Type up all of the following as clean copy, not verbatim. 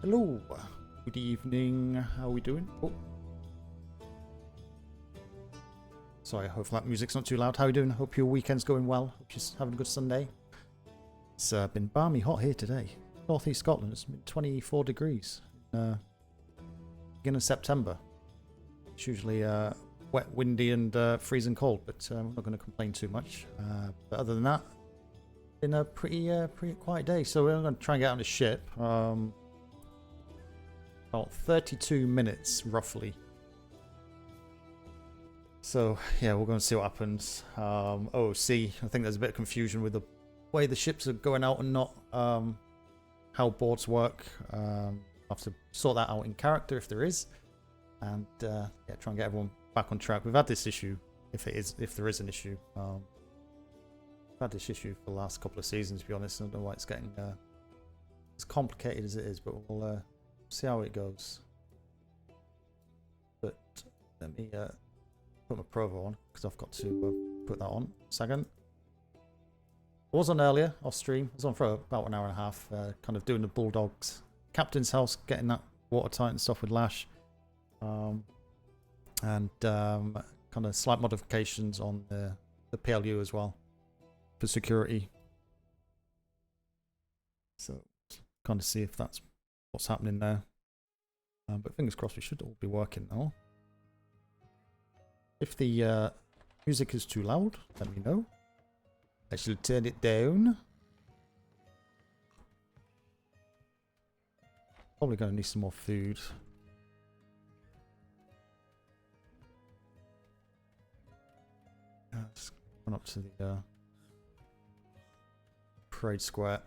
Hello, good evening, how are we doing? Oh. Sorry, hopefully that music's not too loud. How are you doing? Hope your weekend's going well. Hope you're having a good Sunday. It's been balmy hot here today. Northeast Scotland, it's been 24 degrees. Beginning of September. It's usually wet, windy and freezing cold, but I'm not going to complain too much. But other than that, been a pretty quiet day. So we're going to try and get on the ship. About 32 minutes, roughly. So, yeah, we're going to see what happens. OC, I think there's a bit of confusion with the way the ships are going out and not how boards work. I'll have to sort that out in character if there is. And, yeah, try and get everyone back on track. We've had this issue, if there is an issue. We've had this issue for the last couple of seasons, to be honest. I don't know why it's getting as complicated as it is, but we'll see how it goes. But let me put my Provo on, because I've got to put that on. Second. I was on earlier, off stream. I was on for about an hour and a half, kind of doing the Bulldogs Captain's House, getting that watertight and stuff with Lash. And kind of slight modifications on the PLU as well, for security. So, kind of see if that's what's happening there. But fingers crossed we should all be working now. If the music is too loud, let me know. I shall turn it down. Probably going to need some more food. Just going up to the parade square.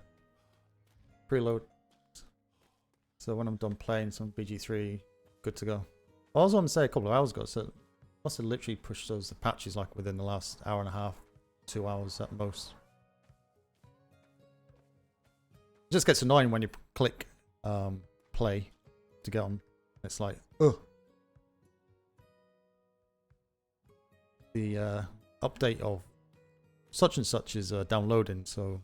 Preload. So when I'm done playing some BG3, good to go. I was on to say a couple of hours ago, so must have literally pushed the patches like within the last hour and a half, 2 hours at most. It just gets annoying when you click play to get on. It's like, ugh. The update of such and such is downloading, so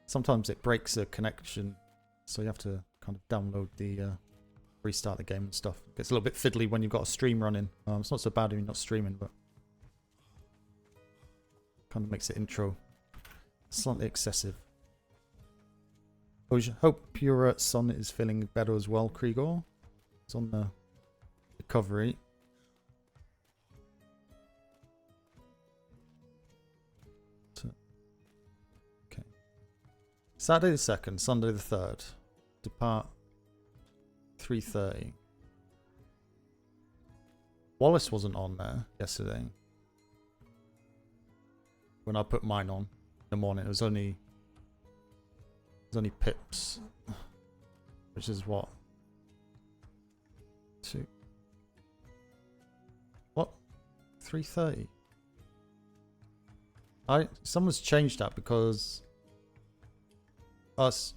sometimes it breaks a connection, so you have to kind of download the restart the game and stuff. It gets a little bit fiddly when you've got a stream running. It's not so bad when you're not streaming, but kind of makes the intro slightly excessive. I hope your son is feeling better as well, Krigor. It's on the recovery. Okay. Saturday the 2nd, Sunday the 3rd. Depart 3:30. Wallace wasn't on there yesterday. When I put mine on in the morning, it was only Pips, which is what 2. What 3:30? Someone's changed that because us.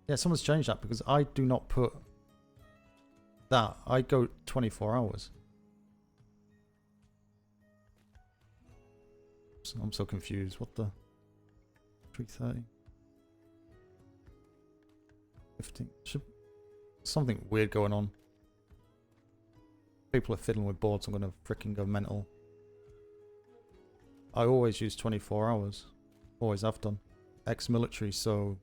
Yeah, someone's changed that because I do not put that. I go 24 hours. So I'm so confused. What the 3:30? 15. Something weird going on. People are fiddling with boards. I'm gonna freaking go mental. I always use 24 hours. Always have done. Ex-military, so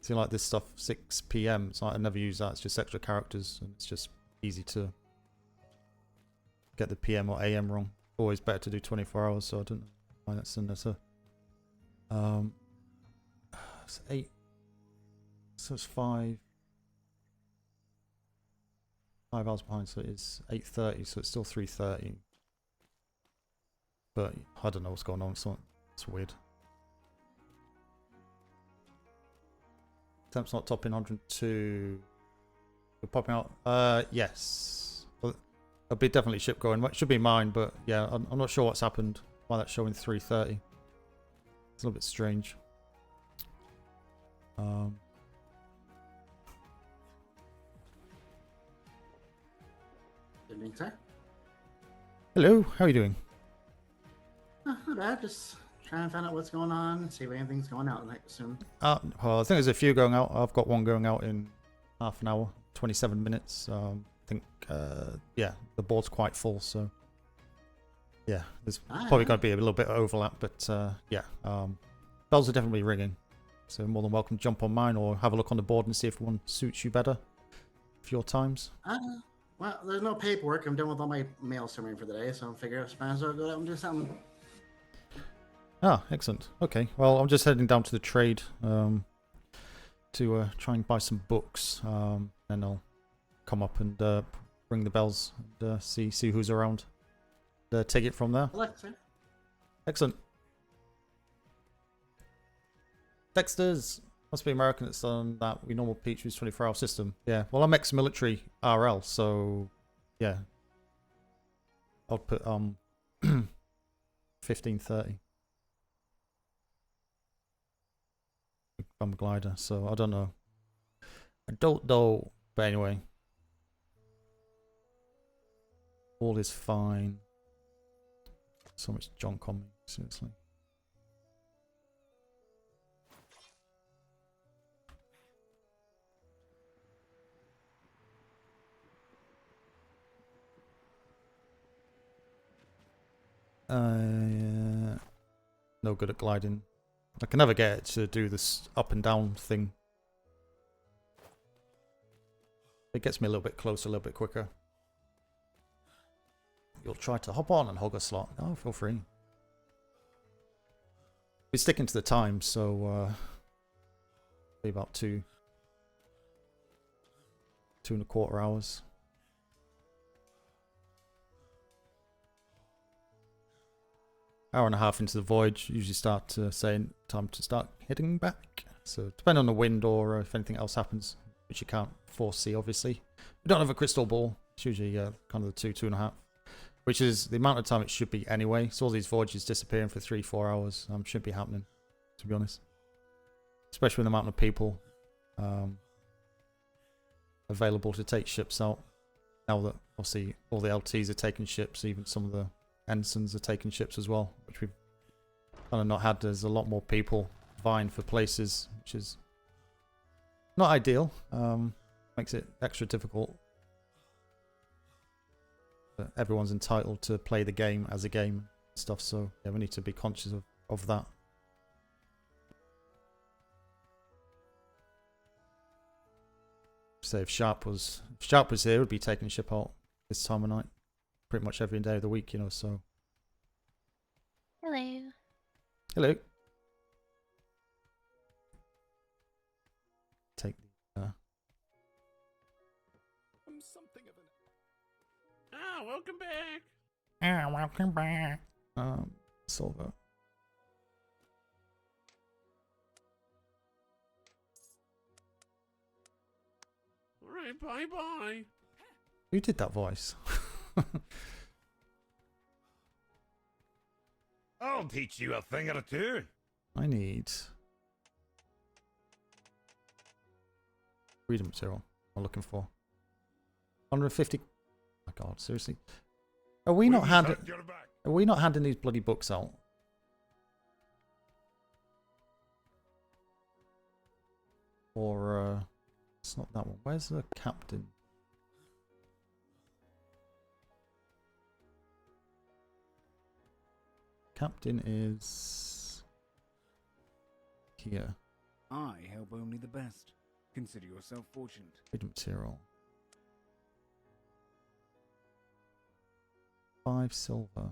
see, like this stuff 6 PM. It's like I never use that. It's just extra characters, and it's just easy to get the PM or AM wrong. Always better to do 24 hours. So I don't know why that's in there. So it's 8. So it's 5 hours behind. So it's 8:30. So it's still 3:30. But I don't know what's going on. It's weird. Temp's not topping 102. We're popping out. Yes. Well, there'll be definitely ship going. It should be mine, but yeah, I'm not sure what's happened. Why that's showing 3:30. It's a little bit strange. Evening, sir. Hello, how are you doing? Not bad. Just trying to find out what's going on, see if anything's going out like soon. Well, I think there's a few going out. I've got one going out in half an hour, 27 minutes. I think, yeah, the board's quite full, so yeah, there's probably going to be a little bit of overlap, but yeah, bells are definitely ringing. So more than welcome to jump on mine or have a look on the board and see if one suits you better for your times. Well, there's no paperwork. I'm done with all my mail summary for the day, so I figure I might as well go out and do something. Ah, excellent. Okay, well, I'm just heading down to the trade to try and buy some books. Then I'll come up and ring the bells and see who's around. Take it from there. Alexa. Excellent. Dexter's must be American. It's on that we normal Peach's 24-hour system. Yeah. Well, I'm ex-military RL, so yeah. I'll put 1530. I'm a glider, so I don't know. I don't know, but anyway, all is fine. So much junk on me, seriously. No good at gliding. I can never get it to do this up and down thing. It gets me a little bit closer, a little bit quicker. You'll try to hop on and hog a slot. Oh, feel free. We're sticking to the time, so be about 2.25 hours. Hour and a half into the voyage, usually start saying time to start heading back. So depending on the wind or if anything else happens, which you can't foresee, obviously. We don't have a crystal ball. It's usually kind of the 2.5, which is the amount of time it should be anyway. So all these voyages disappearing for 3-4 hours should be happening, to be honest. Especially with the amount of people available to take ships out. Now that obviously all the LTs are taking ships, even some of the ensigns are taking ships as well, which we've kind of not had. There's a lot more people vying for places, which is not ideal. Makes it extra difficult. But everyone's entitled to play the game as a game and stuff, so yeah, we need to be conscious of that. So if Sharp was here, we'd be taking a ship out this time of night. Pretty much every day of the week, you know, so. Hello. Hello. Take the I'm something of an... Ah, welcome back. welcome back. Silver. Alright, bye-bye. Who did that voice? I'll teach you a thing or two. I need reading material. I'm looking for 150. Oh my God, seriously? Are we not handing? Are we not handing these bloody books out? Or it's not that one. Where's the captain? Captain is here. I help only the best. Consider yourself fortunate. Reading material. 5 silver.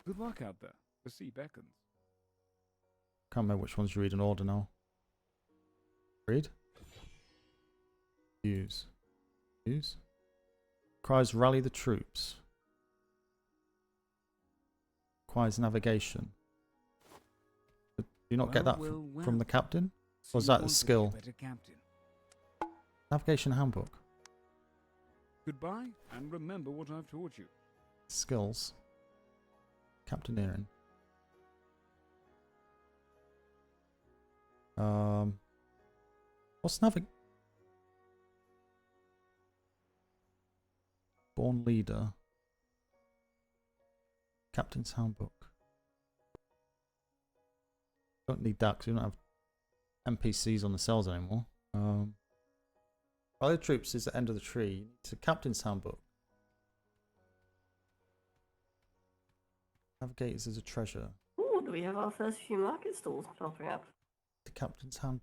Good luck out there. The sea beckons. Can't remember which ones you read in order now. Read. Use. Use. Cries rally the troops. Requires navigation. Do you not get that from the captain? Or is that a skill? Navigation handbook. Goodbye, and remember what I've taught you. Skills. Captaineering. What's navig? Born leader. Captain's handbook. Don't need that because we don't have NPCs on the cells anymore. Rally troops is the end of the tree. It's a captain's handbook. Navigators is a treasure. Ooh, do we have our first few market stalls popping up? The captain's handbook.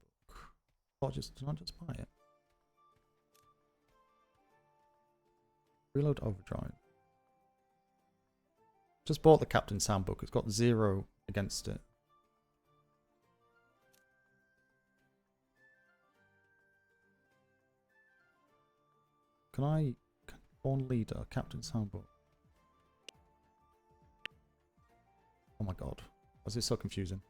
Did I just buy it? Reload overdrive. Just bought the captain's handbook. It's got 0 against it. Can I... Born leader, captain's handbook. Oh my god. Why is this so confusing?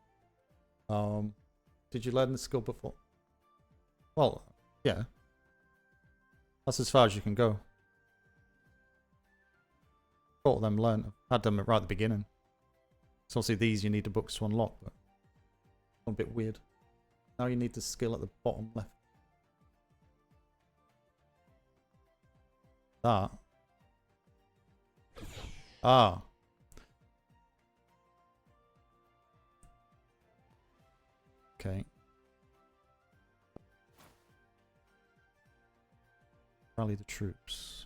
Did you learn the skill before? Well, yeah. That's as far as you can go. All of them learned. I've had them right at the beginning. So obviously these you need the books to unlock, but a bit weird. Now you need the skill at the bottom left. That. Ah. Okay. Rally the troops.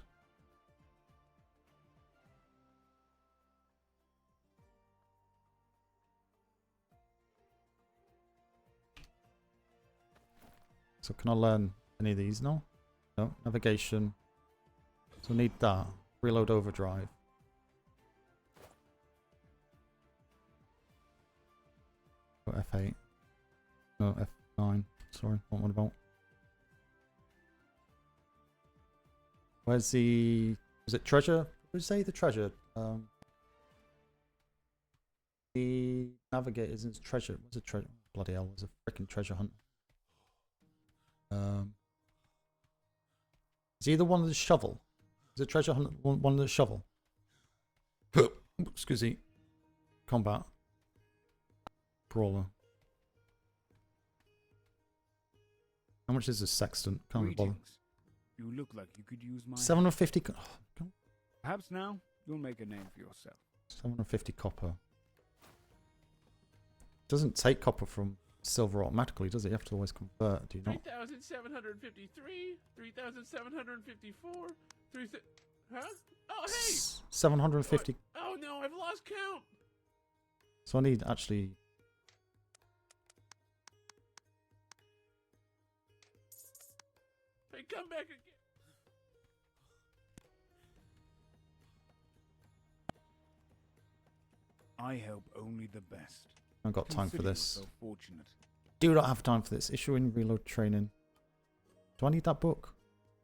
So can I learn any of these now? No. Navigation. So I need that. Reload overdrive. Oh, F8. No, F9. Sorry, what am I about? Where's the... Is it treasure? What did you say? The treasure? The navigator isn't treasure. What's a treasure? Bloody hell, there's a freaking treasure hunt. Is he the one with the shovel? Is the treasure hunt one with the shovel? Excuse me. Combat. Brawler. How much is this sextant? Can't be bothered. Greetings. You look like you could use my... 750... Perhaps now you'll make a name for yourself. 750 copper. Doesn't take copper from silver automatically, does it? You have to always convert, do you not? 3,753, 3,754, 3,000... Huh? Oh, hey! 750... Oh, no, I've lost count! So I need actually... Hey, come back again! I hope only the best. I've got time for Consider this. yourself fortunate. Do not have time for this. Issuing reload training. Do I need that book?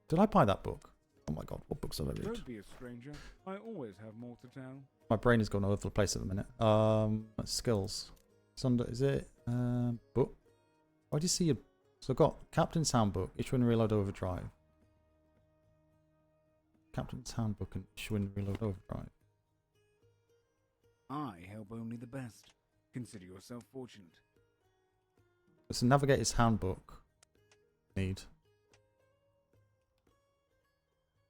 Did I buy that book? Oh my god, what books did I read? Don't be a stranger. I always have more to tell. My brain is going all over the place at the minute. Skills. It's under, is it book? Why do you see a... So I've got Captain's Handbook, Issuing Reload Overdrive. Captain's Handbook and Issuing Reload Overdrive. I hope only the best. Consider yourself fortunate. It's a Navigator's Handbook. Need.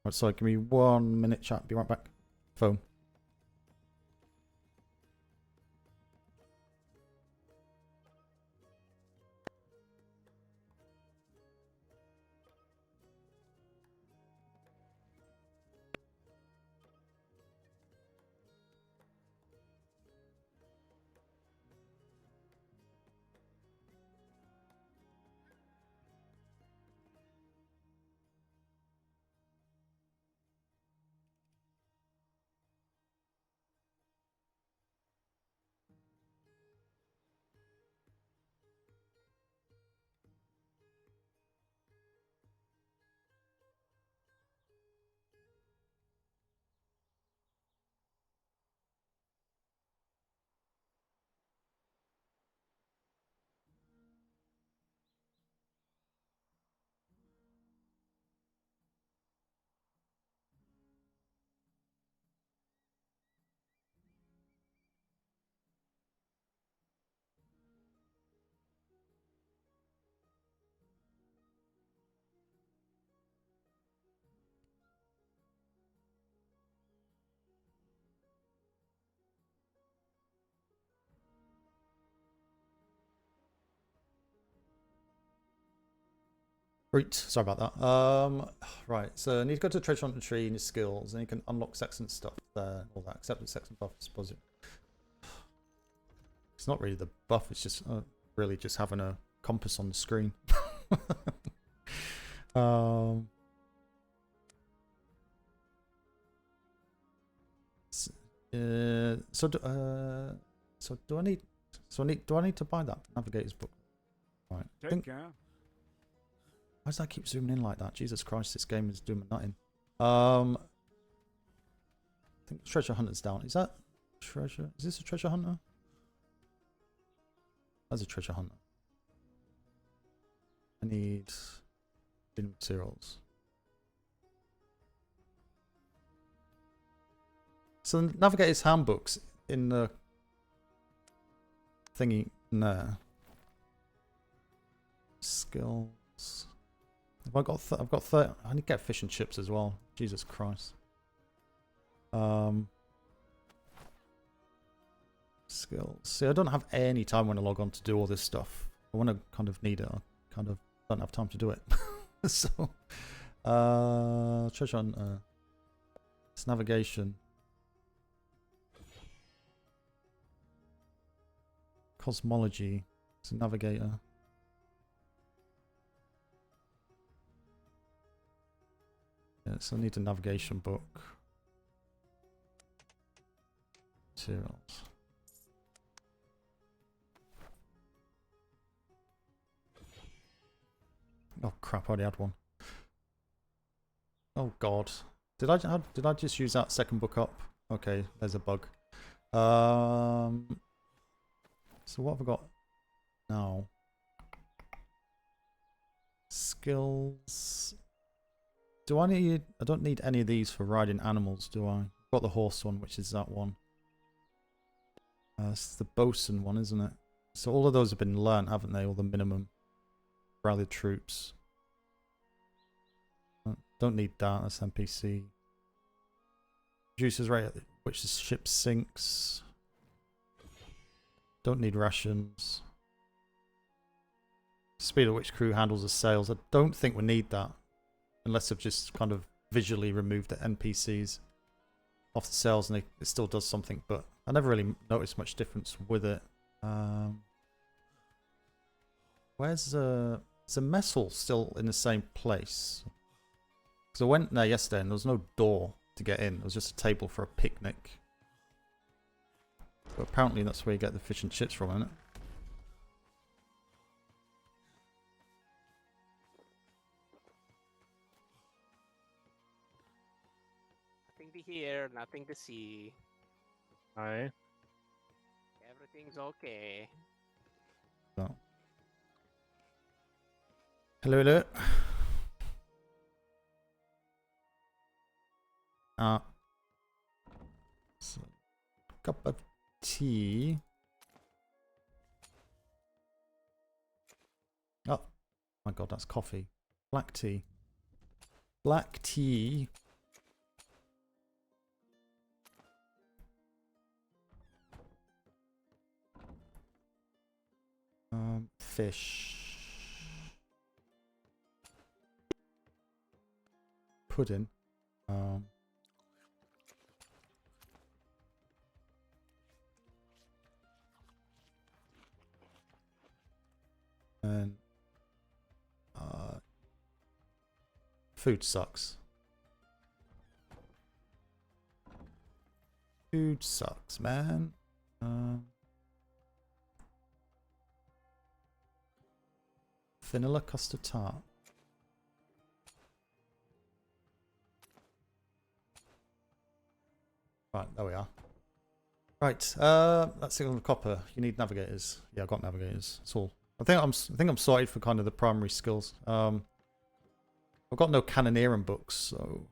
Right, sorry, give me 1 minute, chat. Be right back. Phone. Right, sorry about that. Right, so I need to go to the treasure hunter tree in your skills, and you can unlock Saxon stuff there, all that, except the Saxon buff, I suppose. It's not really the buff, it's just really just having a compass on the screen. um, so do I need to buy that Navigator's book? Right. Take care. Why does that keep zooming in like that? Jesus Christ, this game is doing nothing. I think treasure hunter's down. Is that treasure? Is this a treasure hunter? That's a treasure hunter. I need materials. So the Navigator's handbook's in the thingy in there. Skills. Have I got? I've got 30. I need to get fish and chips as well. Jesus Christ. Skills. See, I don't have any time when I log on to do all this stuff. I want to kind of need it. I kind of don't have time to do it. So, treasure hunter. It's navigation. Cosmology. It's a navigator. Yeah, so I need a navigation book. Materials. Oh crap! I already had one. Oh god! Did I just use that second book up? Okay, there's a bug. So what have I got now? Skills. Do I need? I don't need any of these for riding animals, do I? I've got the horse one, which is that one. It's the bosun one, isn't it? So all of those have been learnt, haven't they? All the minimum. Rally troops. Don't need that. That's NPC. Produces rate at which the ship sinks. Don't need rations. Speed at which crew handles the sails. I don't think we need that. Unless I've just kind of visually removed the NPCs off the sails and it still does something, but I never really noticed much difference with it. Where's the mess hall still in the same place? Because I went there yesterday and there was no door to get in. It was just a table for a picnic. But apparently that's where you get the fish and chips from, isn't it? Nothing to hear, nothing to see. Hi. Everything's okay. So. Hello, hello. So, cup of tea. Oh my god, that's coffee. Black tea. Black tea. Fish. Pudding. And food sucks. Food sucks, man. Vanilla custard tart. Right, there we are. Right, that's it on the copper. You need navigators. Yeah, I've got navigators. That's all. I think I'm sorted for kind of the primary skills. I've got no cannoneering books, so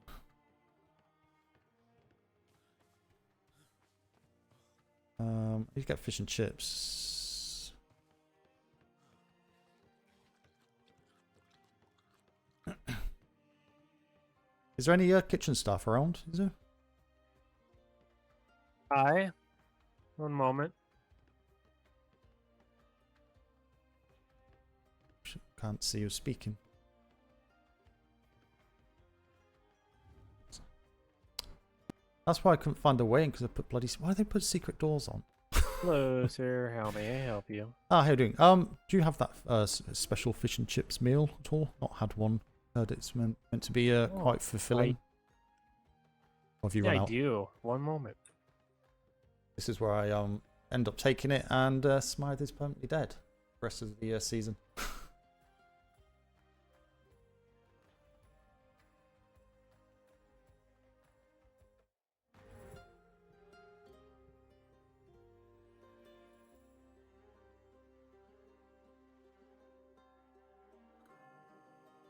you get fish and chips. Is there any kitchen staff around? Is there? Hi. One moment. Can't see you speaking. That's why I couldn't find a way in, because I put bloody... Why do they put secret doors on? Hello, sir. How may I help you? Ah, how you doing? Do you have that special fish and chips meal at all? Not had one. Heard it's meant to be quite fulfilling. Or have you run I out? do. One moment. This is where I end up taking it, and Smythe is permanently dead. The rest of the season.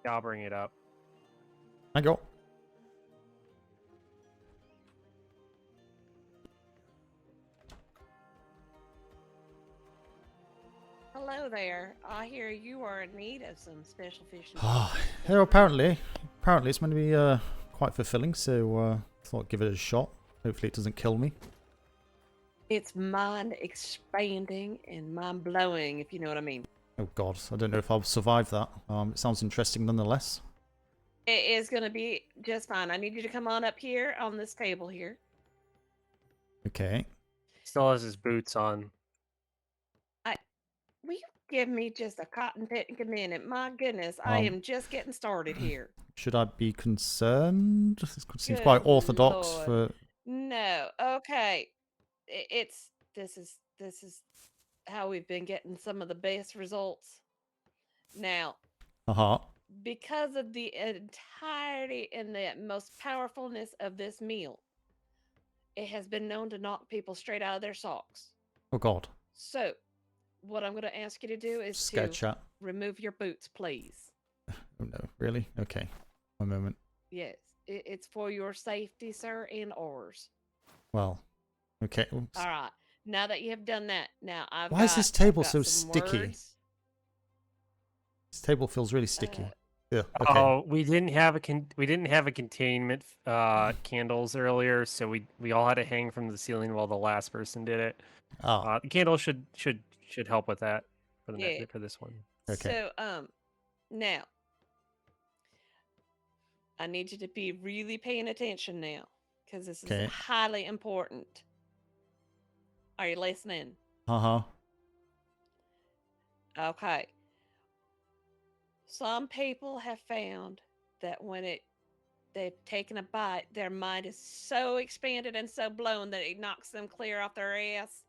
I'll bring it up. I go. Hello there. I hear you are in need of some special fish. Ah, yeah, apparently it's meant to be quite fulfilling, so thought I'd give it a shot. Hopefully it doesn't kill me. It's mind expanding and mind blowing, if you know what I mean. Oh god, I don't know if I'll survive that. It sounds interesting nonetheless. It is going to be just fine. I need you to come on up here on this table here. Okay. Still has his boots on. Will you give me just a cotton picking minute? My goodness, I am just getting started here. Should I be concerned? This seems Good quite orthodox Lord. for... No, okay. This is how we've been getting some of the best results. Now, Uh-huh. because of the entirety and the most powerfulness of this meal, it has been known to knock people straight out of their socks. Oh god. So, what I'm going to ask you to do is Scared to chat. remove your boots, please. Oh no, really? Okay. One moment. Yes, it's for your safety, sir, and ours. Well, okay. Oops. All right. Now that you have done that, now Why is this table I've got so some sticky? words. This table feels really sticky. Uh, Yeah, okay. Oh, we didn't have a containment candles earlier, so we all had to hang from the ceiling while the last person did it. Ah, The candle should help with that for the Yeah. for this one. okay. So, now I need you to be really paying attention now, because this Okay. is highly important. Are you listening? Uh-huh. Okay. Some people have found that when they've taken a bite, their mind is so expanded and so blown that it knocks them clear off their ass,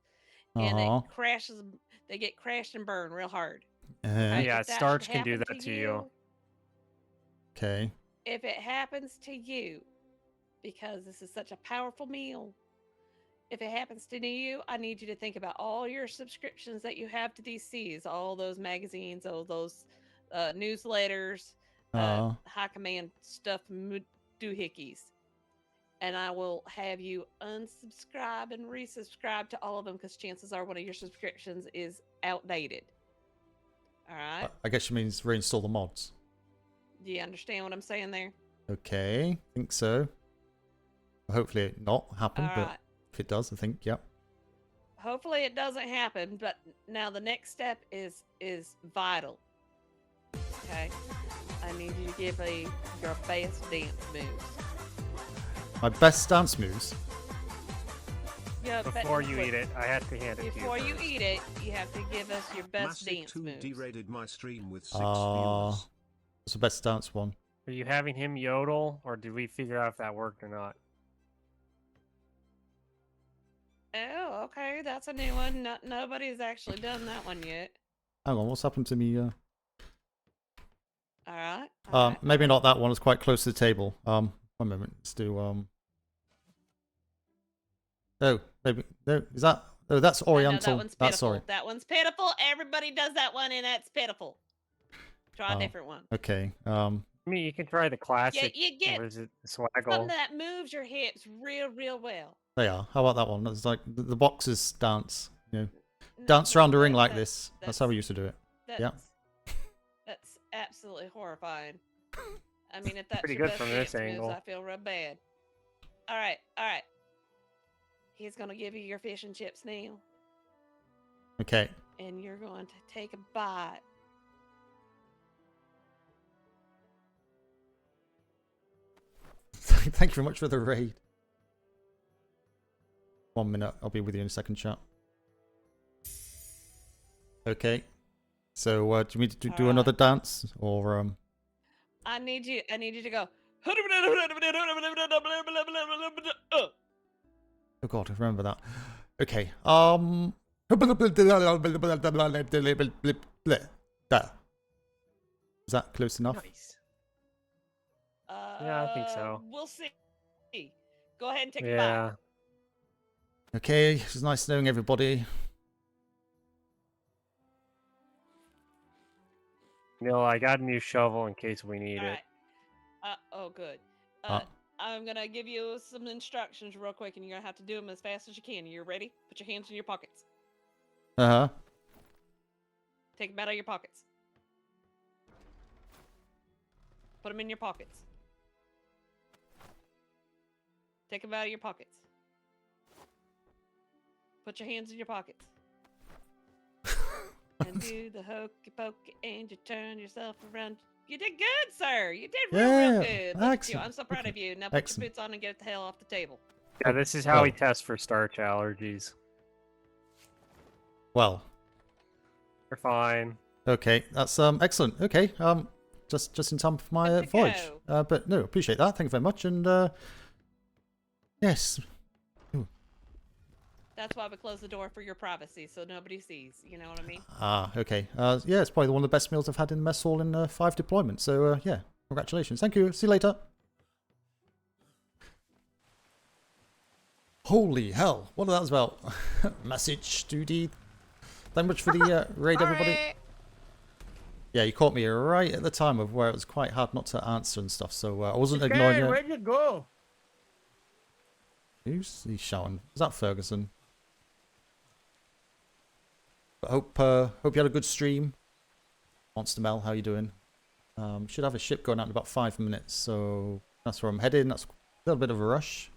and Uh-huh. it crashes. They get crashed and burned real hard. Uh-huh. Yeah, If that starch should can do happen that to you. Okay. If it happens to you, because this is such a powerful meal, if it happens to you, I need you to think about all your subscriptions that you have to DCs, all those magazines, all those newsletters, high command stuff, doohickeys. And I will have you unsubscribe and resubscribe to all of them, because chances are one of your subscriptions is outdated. All right? I guess she means reinstall the mods. Do you understand what I'm saying there? Okay, think so. Hopefully it not happen, All but right. if it does, I think, yep. Hopefully it doesn't happen, but now the next step is vital. Okay? I need you to give me your best dance moves. My best dance moves. Before you eat it, I have to hand it to you. Before you eat it, you have to give us your best Massive dance 2 moves. derated my stream with 6 Ah, viewers. what's the best dance one? Are you having him yodel, or did we figure out if that worked or not? Oh, okay, that's a new one. Nobody's actually done that one yet. Hang on, what's happened to me? All right. all right. Maybe not that one. It's quite close to the table. One moment. Let's do Oh, maybe no. Is that? Oh, that's I know Oriental. that one's That's pitiful. sorry. That one's pitiful. Everybody does that one, and that's pitiful. Try a Oh. different one. Okay. I mean, you can try the Yeah, classic. you get What is it? something Swaggle. that moves your hips real well. They are. How about that one? That's like the boxers dance. You know, N- dance no, around a ring that- like that- this. That's how we used to do it. That's, Yeah. That's absolutely horrifying. I mean, if that's Pretty your good best from this dance moves, angle. I feel real bad. All right. He's gonna give you your fish and chips now, Okay. and you're going to take a bite. Thank you very much for the raid. 1 minute. I'll be with you in a second, chat. Okay. So, do you need to do another dance, or I need you to go. Oh God, I remember that. Okay. There. Is that close enough? Nice. Yeah, I think so. We'll see. Go ahead and take a Yeah. bite. Okay. It's nice knowing everybody. Neil, I got a new shovel in case we need All it. right. Oh, good. Uh. I'm gonna give you some instructions real quick, and you're gonna have to do them as fast as you can. You ready? Put your hands in your pockets. Uh-huh. Take them out of your pockets. Put them in your pockets. Take them out of your pockets. Put your hands in your pockets. And do the hokey pokey, and you turn yourself around. You did good, sir. You did real good. Look at you. Excellent. I'm so proud of you. Now put your boots on and get the hell off the table. Yeah, this is how we Well. test for starch allergies. Well. We're fine. Okay. That's excellent. Okay. Just in time for my Good to voyage. go. But no, appreciate that. Thank you very much. And yes. That's why we close the door for your privacy, so nobody sees. You know what I mean? Ah, okay. Yeah, it's probably one of the best meals I've had in the mess hall in 5 deployments. So, yeah, congratulations. Thank you. See you later. Holy hell. What was that about? Message, duty. Thank you much for the raid, everybody. Yeah, you caught me right at the time of where it was quite hard not to answer and stuff. So, I wasn't ignoring you. Where'd you go? Who's he shouting? Is that Ferguson? But hope you had a good stream. Monster Mel, how you doing? Should have a ship going out in about 5 minutes, so that's where I'm heading. That's a little bit of a rush.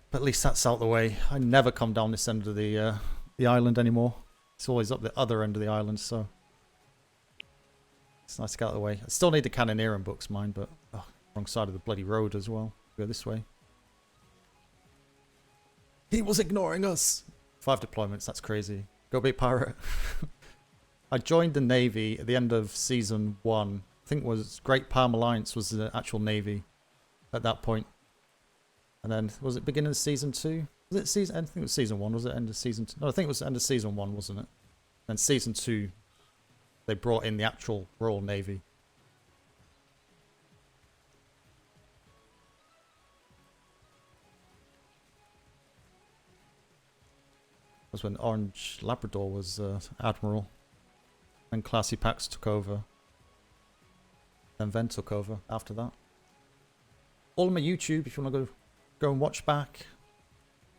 But at least that's out the way. I never come down this end of the island anymore. It's always up the other end of the island, so it's nice to get out of the way. I still need the Cannoneering books, mine, but wrong side of the bloody road as well. Go this way. He was ignoring us. 5 deployments, that's crazy. Go be pirate. I joined the Navy at the end of Season 1. I think it was Great Palm Alliance was the actual Navy at that point. And then, was it beginning of Season 2? Was it season? I think it was Season 1. Was it end of Season 2? No, I think it was end of Season 1, wasn't it? And Season 2, they brought in the actual Royal Navy. Was when Orange Labrador was Admiral. Then Classy Pax took over. Then Ven took over after that. All on my YouTube if you want to go and watch back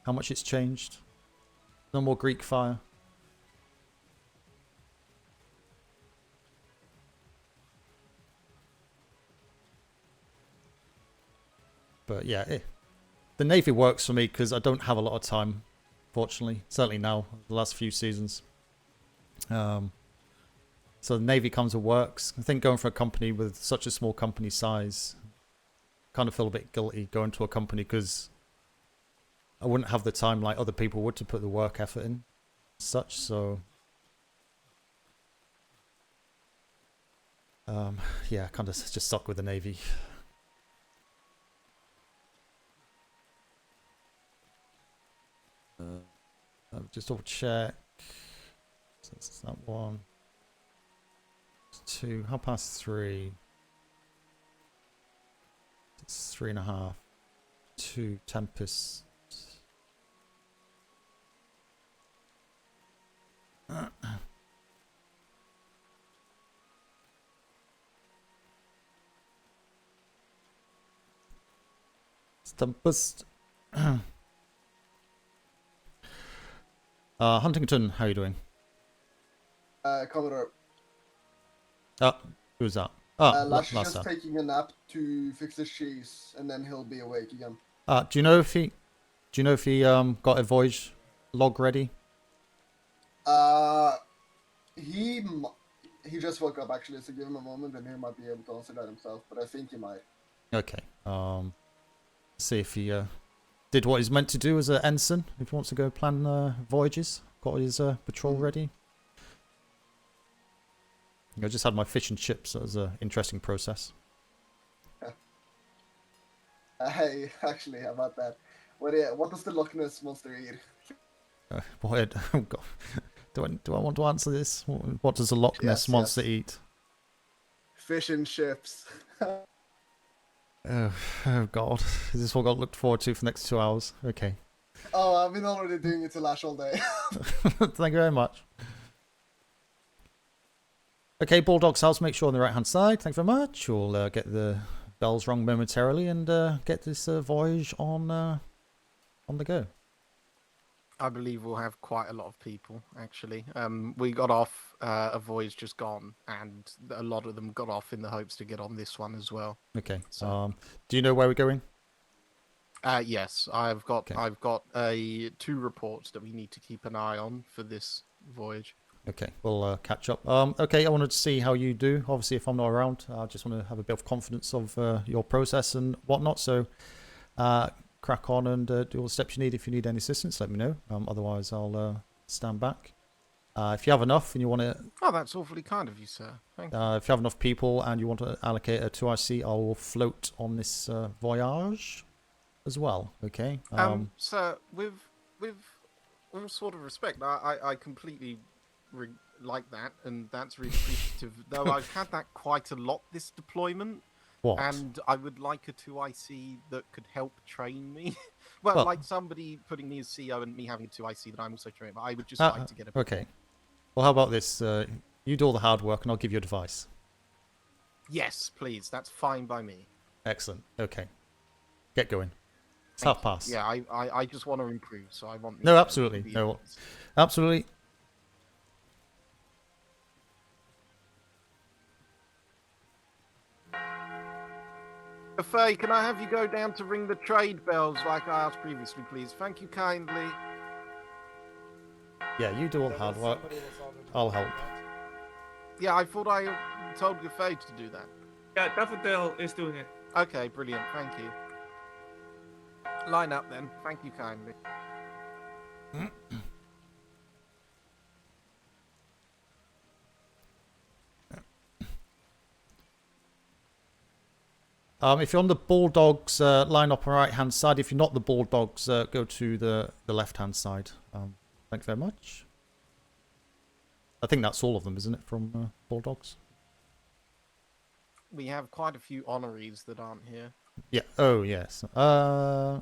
how much it's changed. No more Greek fire. But yeah, the Navy works for me because I don't have a lot of time. Fortunately, certainly now, the last few seasons. So the Navy comes and works. I think going for a company with such a small company size, kind of feel a bit guilty going to a company because I wouldn't have the time like other people would to put the work effort in, such. So yeah, kind of just stuck with the Navy. Just double check. So that's that one. 2, 3:30. It's 3.5. 2 Tempest. Tempest. Huntington, how are you doing? Commodore. Who's that? Lash is last just taking a nap to fix his cheese, and then he'll be awake again. Do you know if he got a voyage log ready? He just woke up actually, so give him a moment, and he might be able to answer that himself. But I think he might. Okay. See if he did what he's meant to do as an ensign. If he wants to go plan voyages, got his patrol ready. I just had my fish and chips. So it was an interesting process. Hey, actually, how about that? What does the Loch Ness monster eat? Boy, oh God. Do I want to answer this? What does a Loch Ness monster eat? Fish and chips. Oh God. Is this what I got looked forward to for the next 2 hours? Okay. Oh, I've been already doing it to Lash all day. Thank you very much. Okay, Bulldog's house, make sure on the right-hand side. Thank you very much. We'll get the bells rung momentarily and get this voyage on the go. I believe we'll have quite a lot of people, actually. We got off a voyage just gone, and a lot of them got off in the hopes to get on this one as well. Okay. So. Do you know where we're going? Yes, I've got 2 reports that we need to keep an eye on for this voyage. Okay, we'll catch up. Okay, I wanted to see how you do. Obviously, if I'm not around, I just want to have a bit of confidence of your process and whatnot. So, crack on and do all the steps you need. If you need any assistance, let me know. Otherwise, I'll stand back. If you have enough and you want to... Oh, that's awfully kind of you, sir. Thank you. If you have enough people and you want to allocate a 2IC, I will float on this voyage as well. Okay? Sir, with all sort of respect, I completely... like that, and that's really appreciative. Though I've had that quite a lot this deployment. What? And I would like a 2IC that could help train me. well, like somebody putting me as CO and me having a 2IC that I'm also training. But I would just like to get a... Okay. Well, how about this? You do all the hard work and I'll give you advice. Yes, please. That's fine by me. Excellent. Okay. Get going. It's half past. Yeah, I just want to improve, so I want... No, absolutely. No, absolutely. Faye, can I have you go down to ring the trade bells like I asked previously, please? Thank you kindly. Yeah, you do all the hard work. I'll help. Yeah, I thought I told Faye to do that. Yeah, Daffodil is doing it. Okay, brilliant. Thank you. Line up then. Thank you kindly. If you're on the Bulldogs, line up on the right-hand side. If you're not the Bulldogs, go to the left-hand side. Thank you very much. I think that's all of them, isn't it, from Bulldogs? We have quite a few honorees that aren't here. Yeah. Oh, yes. Yeah.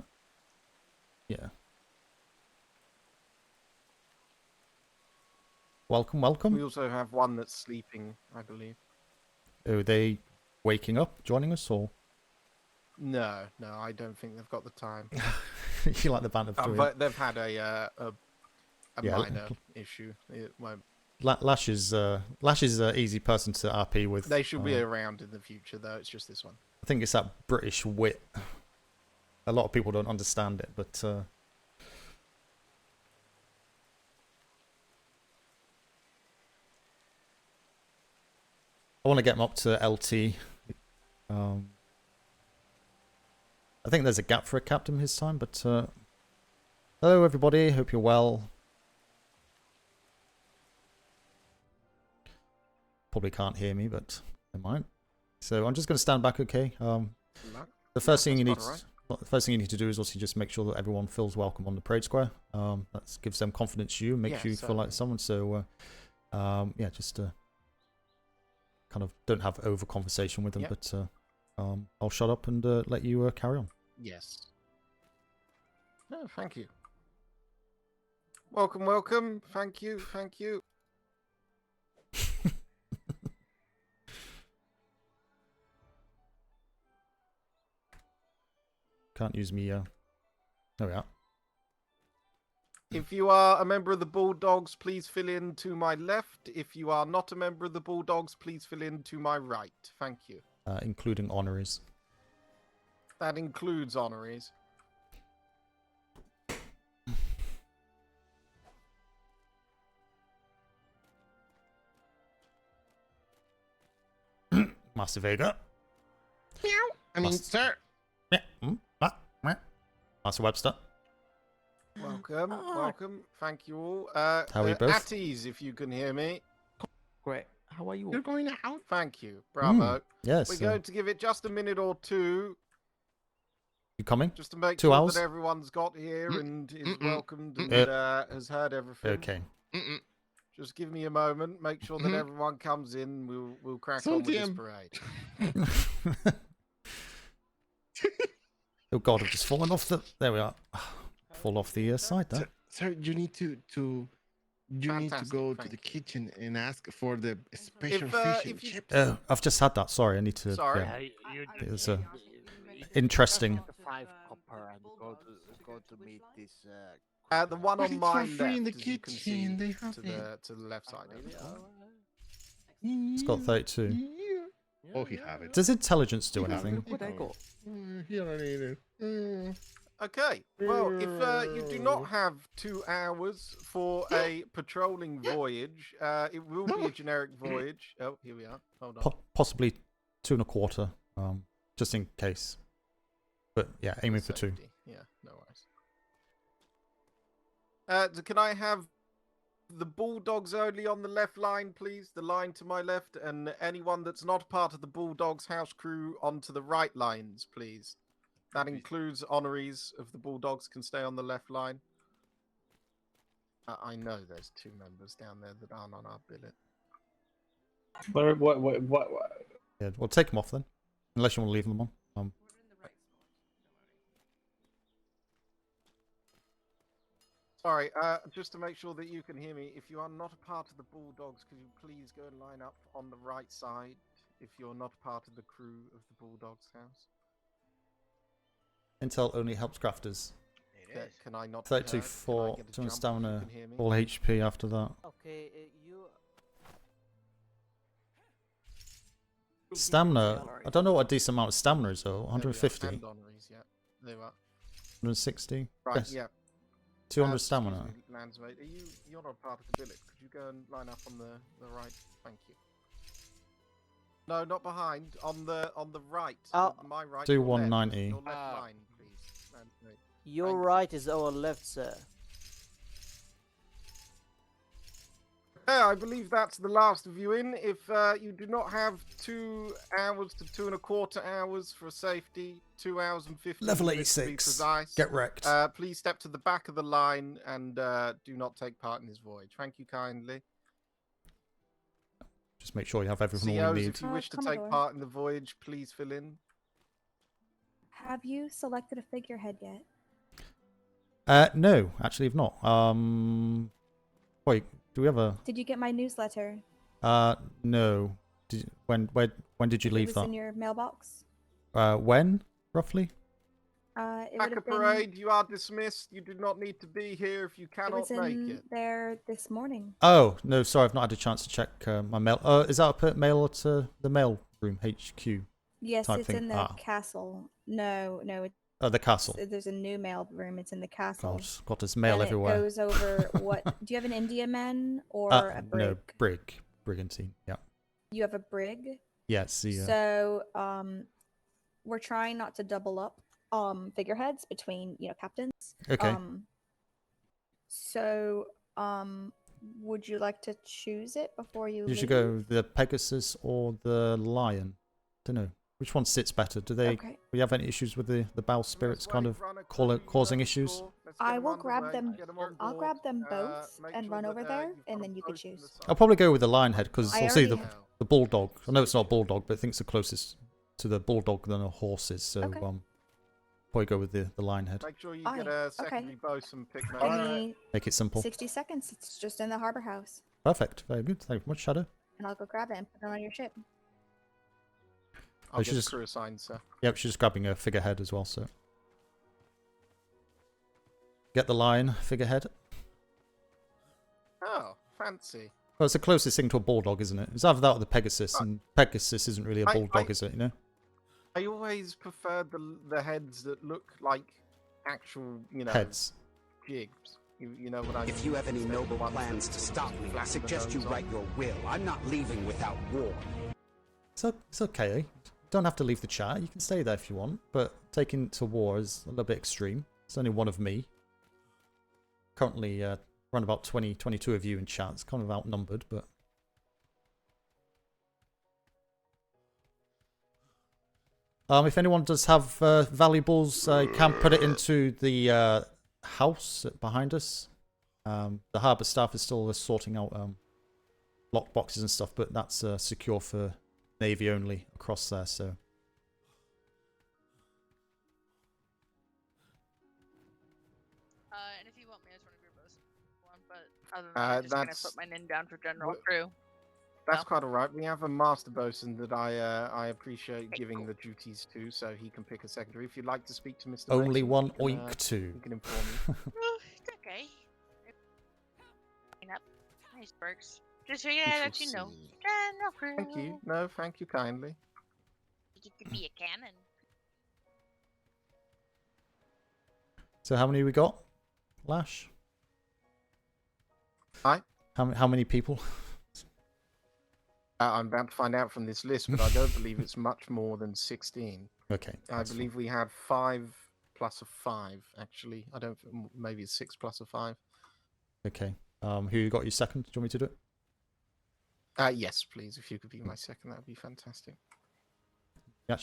Welcome, welcome. We also have one that's sleeping, I believe. Are they waking up, joining us, or...? No, I don't think they've got the time. You like the band of three. But they've had a minor issue. It won't... Lash is an easy person to RP with. They should be around in the future, though. It's just this one. I think it's that British wit. A lot of people don't understand it, but... I want to get them up to LT. I think there's a gap for a captain this time, but... hello, everybody. Hope you're well. Probably can't hear me, but never mind. So I'm just going to stand back, okay? The first thing you need... The first thing you need to do is also just make sure that everyone feels welcome on the parade square. That gives them confidence in you, makes you feel like someone. So, yeah, just... kind of don't have over conversation with them, but I'll shut up and let you carry on. Yes. No, thank you. Welcome, welcome. Thank you. Can't use me. There we are. If you are a member of the Bulldogs, please fill in to my left. If you are not a member of the Bulldogs, please fill in to my right. Thank you. Including honorees. That includes honorees. Master Vega. Meow. I mean, sir. Yeah. Master Webster. Welcome, welcome. Thank you all. How are you both? At ease, if you can hear me. Great. How are you? You're going out. Thank you. Bravo. Yes. We're going to give it just a minute or two. You coming? Just to make 2 sure hours? that everyone's got here and is welcomed and has heard everything. Okay. Just give me a moment. Make sure that everyone comes in. We'll crack on with this parade. Oh God, I've just fallen off the. There we are. Fall off the side there. Sir, you need to go to the kitchen and ask for the special fish and chips. I've just had that. Sorry, I need to. Sorry. Yeah. It's interesting. 5 copper and go to meet this. The one on my left, free in the as you can see, kitchen. They have to the left side. It's got 32. Oh, he have it. Does intelligence do anything? What I got? Here I need it. Okay. Well, if you do not have 2 hours for a patrolling voyage, it will be a generic voyage. Oh, here we are. Hold on. Possibly 2 1/4, just in case. But yeah, aiming for 2. Yeah, no worries. Can I have the Bulldogs only on the left line, please? The line to my left, and anyone that's not part of the Bulldogs house crew onto the right lines, please. That includes honorees of the Bulldogs can stay on the left line. I know there's 2 members down there that aren't on our billet. What? Yeah, well, take them off then, unless you want to leave them on. Sorry, just to make sure that you can hear me, if you are not a part of the Bulldogs, could you please go and line up on the right side if you're not part of the crew of the Bulldogs house? Intel only helps crafters. Can I not? 32 for 200 stamina, all HP after that. Okay, you. Stamina, I don't know what a decent amount of stamina is though. 150. And honorees, yeah. There we are. 160. Right, Yes. yeah. 200 stamina. Excuse me, Landsmate. You're not part of the billet. Could you go and line up on the right? Thank you. No, not behind. On the right. My right. Do your left. 190. Your left line, please. Landsmate. Your right is our left, sir. Yeah, I believe that's the last of you in. If you do not have 2 hours to 2 1/4 hours for safety, 2 hours and 50 Level minutes to be 86. precise, Get wrecked. please step to the back of the line and do not take part in this voyage. Thank you kindly. Just make sure you have everything all COs, you need. if you wish to take part in the voyage, please fill in. Have you selected a figurehead yet? No, actually, I've not. Wait, do we have a? Did you get my newsletter? No. When did you leave It was that? in your mailbox. When roughly? It would Packer have been. parade, you are dismissed. You do not need to be here if you It cannot was make in it. there this morning. Oh no, sorry, I've not had a chance to check my mail. Is that a mail to the mail room HQ? Yes, type it's thing? in the castle. No, it's Oh, the castle. there's a new mail room. It's in the castle. God, there's mail And everywhere. It goes over what? Do you have an Indiaman or a brig? No, brigantine. Yeah. You have a brig. Yes. Yeah. So we're trying not to double up figureheads between captains. Okay. So would you like to choose it before you? You should leave? go the Pegasus or the Lion. Don't know which one sits better. Do they? Okay. Do you have any issues with the bowel spirits kind of causing issues? I will grab them. I'll grab them both and run over there, and then you can choose. I'll probably go with the Lionhead because I I'll see already the bulldog. I know it's not a bulldog, but I think it's the closest to the bulldog than a horse is. So Okay. probably go with the Lionhead. Make sure you get a secondary bosun pick. Give me Make it simple. 60 seconds. It's just in the harbor house, Perfect. Very good. Thank you very much, Shadow. and I'll go grab it and put it on your ship. I'll I get should the just- crew assigned, sir. Yep, she's just grabbing a figurehead as well. So get the lion figurehead. Oh, fancy. Well, it's the closest thing to a bulldog, isn't it? It's either that or the Pegasus, and Pegasus isn't really a bulldog, is it? You know. I always preferred the heads that look like actual, Heads. jigs. You know what I mean? If you have any noble plans to stop me, I suggest you write your will. I'm not leaving without war. It's okay. You don't have to leave the chat. You can stay there if you want, but taking to war is a little bit extreme. It's only one of me. Currently, around about 22 of you in chat. It's kind of outnumbered, but... if anyone does have valuables, you can put it into the house behind us. The harbour staff is still sorting out lock boxes and stuff, but that's secure for Navy only across there, so... And if you want me as one of your bows, but other than that, I'm just gonna put my name down for general crew. That's quite alright. We have a master bosun that I appreciate giving the duties to, so he can pick a secondary. If you'd like to speak to Mr. Only Mason, one you can, oink two. You can inform me. It's okay. Up. Nice perks. Just figured I'd let you know. General crew. Thank you. No, thank you kindly. You get to be a cannon. So how many we got? Lash? Hi? How many people? I'm about to find out from this list, but I don't believe it's much more than 16. Okay. I believe we had 5 plus a 5, actually. I don't... Maybe it's 6 plus a 5. Okay. Who got you second? Do you want me to do it? Yes, please. If you could be my second, that would be fantastic. You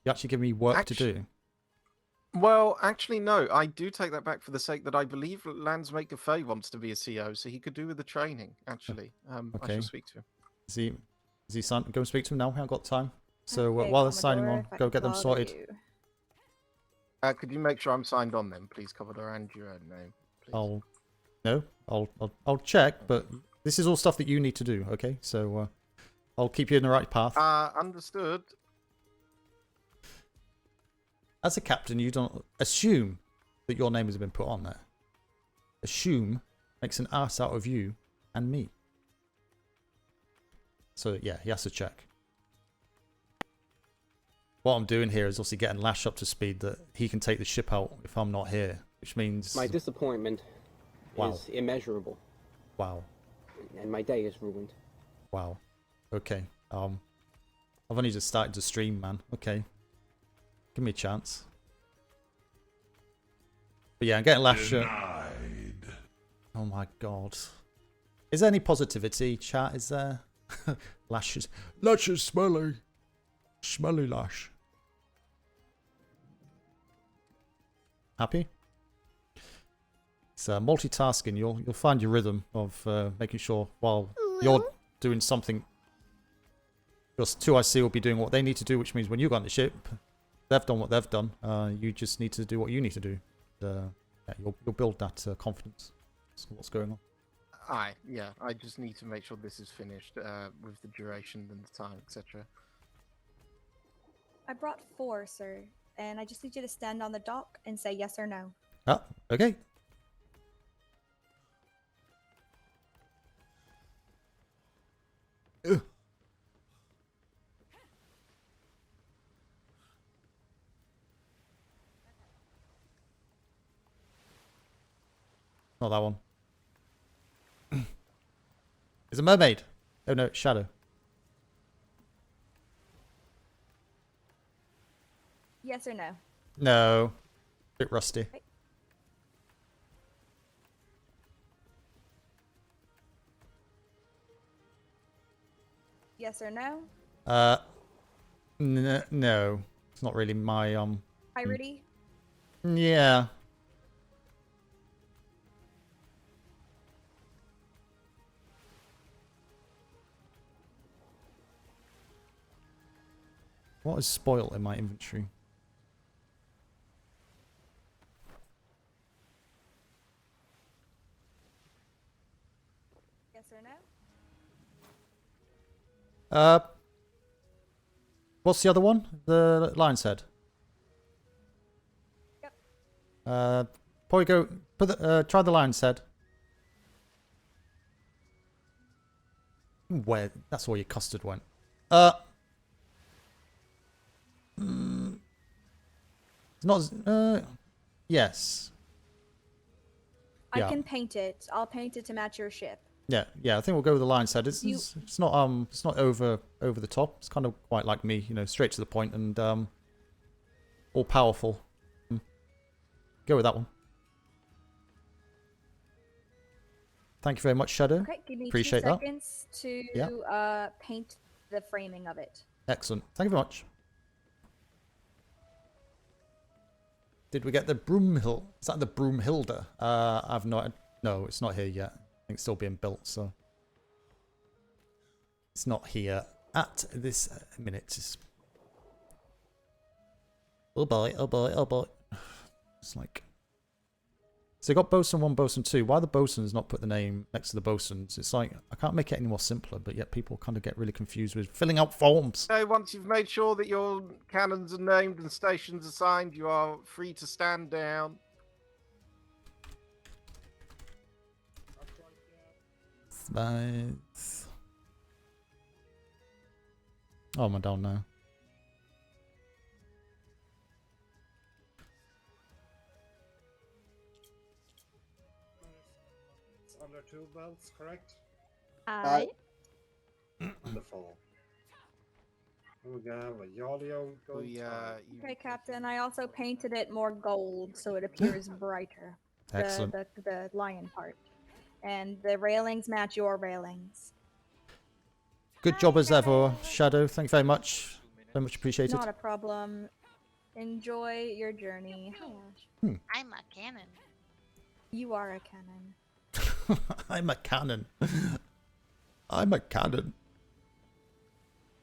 actually give me work to do. Well, actually, no. I do take that back for the sake that I believe Landsmaker Faye wants to be a CO, so he could do with the training, actually. Okay. I shall speak to him. Is he sign? Go and speak to him now. I haven't got time. So Okay, while they're signing on, Commodore, go get them if I sorted. follow Could you make sure I'm signed on then, please, Commodore, and your own name, please? I'll check, but this is all stuff that you need to do. Okay, so I'll keep you in the right path. Understood. As a captain, you don't assume that your name has been put on there. Assume makes an ass out of you and me. So yeah, he has to check. What I'm doing here is obviously getting Lash up to speed that he can take the ship out if I'm not here, which means... My disappointment is immeasurable. Wow. And my day is ruined. Wow. Okay. I've only just started to stream, man. Okay. Give me a chance. But yeah, I'm getting Lash... Oh my god. Is there any positivity, chat? Is there? Lash is smelly. Smelly Lash. Happy? It's multitasking. You'll find your rhythm of making sure while you're doing something, your 2IC will be doing what they need to do, which means when you go on the ship, they've done what they've done. You just need to do what you need to do. Yeah, you'll build that confidence. That's what's going on. Yeah, I just need to make sure this is finished with the duration and the time, etc. I brought 4, sir, and I just need you to stand on the dock and say yes or no. Ah, okay. Ugh. Not that one. It's a mermaid. Oh no, it's Shadow. Yes or no? No. Bit rusty. Okay. Yes or no? No. It's not really my Piratey? Yeah. What is spoiled in my inventory? Yes or no? What's the other one? The lion's head. Yep. Probably go put the try the lion's head. Where? That's where your custard went. It's not. Yes. I can paint it. I'll paint it to match your ship. Yeah. I think we'll go with the lion's head. It's not over the top. It's kind of quite like me, you know, straight to the point and all powerful. Go with that one. Thank you very much, Shadow. Okay, give me Appreciate 2 that. seconds to Yeah. paint the framing of it. Excellent. Thank you very much. Did we get the Broomhill? Is that the Broomhilda? I've not. No, it's not here yet. I think it's still being built, so it's not here at this minute. It's... Oh boy! Oh boy! Oh boy! It's like. So you got bosun 1, bosun 2. Why the bosuns not put the name next to the bosuns? It's like I can't make it any more simpler, but yet people kind of get really confused with filling out forms. So once you've made sure that your cannons are named and stations assigned, you are free to stand down. Smythe. Oh, am I down now? Under 2 belts, correct? Aye. Wonderful. We have a Yalio gold. Okay, Captain. I also painted it more gold so it appears brighter. Excellent. The lion part. And the railings match your railings. Good job as ever, Shadow. Thank you very much. Very much appreciated. Not a problem. Enjoy your journey. Hi, Ash. I'm a cannon. You are a cannon. I'm a cannon. I'm a cannon.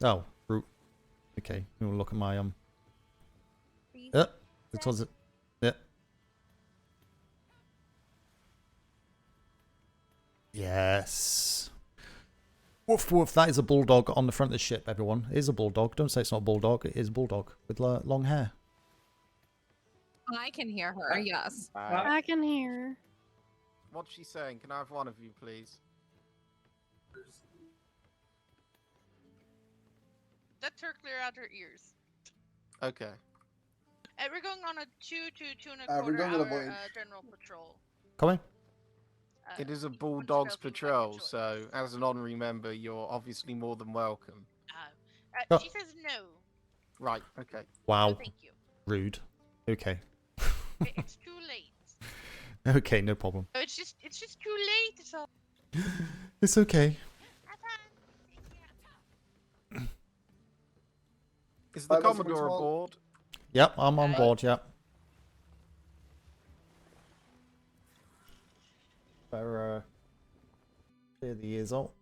Oh, root. Okay, we'll look at my it was it. Yeah. Yes. Woof woof. That is a bulldog on the front of the ship. Everyone, it is a bulldog. Don't say it's not a bulldog. It is a bulldog with long hair. I can hear her. Yes. I can hear. What's she saying? Can I have one of you, please? Let her clear out her ears. Okay. We're going on a 2 to 2 we're 1/4 going on a hour voyage. general patrol. Come in. It is a Bulldogs patrol, so as an honorary member, you're obviously more than welcome. Oh. She says no. Right, okay. Wow. No, thank you. Rude. Okay. It's too late. Okay, no problem. Oh, it's just too late. It's all. It's okay. Is the Commodore aboard? Yep, I'm on board, yep. Better clear the ears out.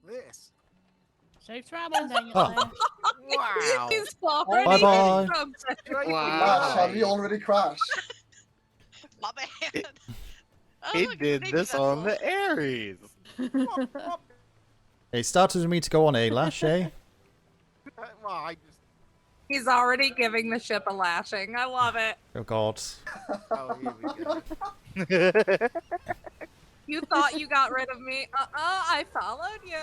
This. Safe travel, Daniel. Oh. Wow. He's already Bye-bye. Wow. Shall we already crash? My bad. It did this on the Aries. It started with me to go on a lash, eh? Well, I just... He's already giving the ship a lashing. I love it. Oh god. Oh, here we go. You thought you got rid of me? I followed you.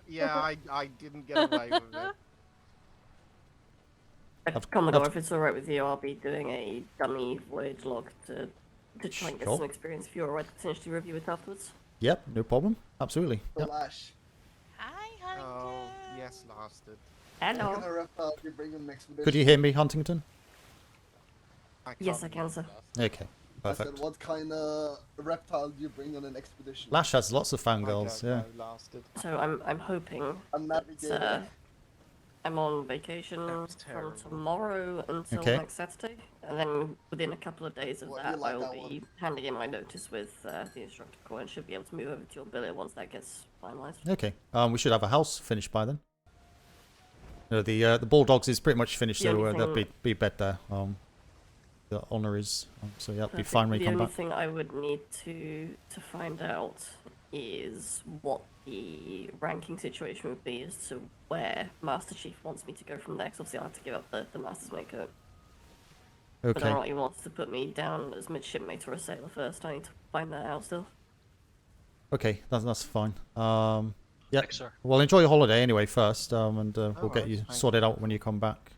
Yeah, I didn't get away with it. Commodore, if it's alright with you, I'll be doing a dummy voyage log to try and get Sure. some experience if you're alright to potentially review it afterwards. Yep, no problem. Absolutely. Yep. Lash. Hi, Huntington. Oh, yes, lasted. Hello. What kind of reptile do you bring in next expedition? Could you hear me, Huntington? Yes, I can, sir. Okay, I perfect. said, what kind of reptile do you bring on an expedition? Lash has lots of fangirls, yeah. So I'm hoping that I'm on vacation from tomorrow until Okay. next Saturday, and then within a couple of days of that, like I'll that be handing in my notice with the instructor corps and should be able to move over to your billet once that gets finalised. Okay. We should have a house finished by then. No, the Bulldogs is pretty much finished, The so only there'll thing- be bed there. The honours. So yeah, it'll be fine when you The come only back. thing I would need to find out is what the ranking situation would be as to where Master Chief wants me to go from there, 'cause obviously I'll have to give up the Master's Mate coat. Whether Okay. or not he wants to put me down as midshipmate or a sailor first, I need to find that out still. Okay, that's fine. Yeah. Well, enjoy your holiday anyway first, and we'll get you sorted out when you come back.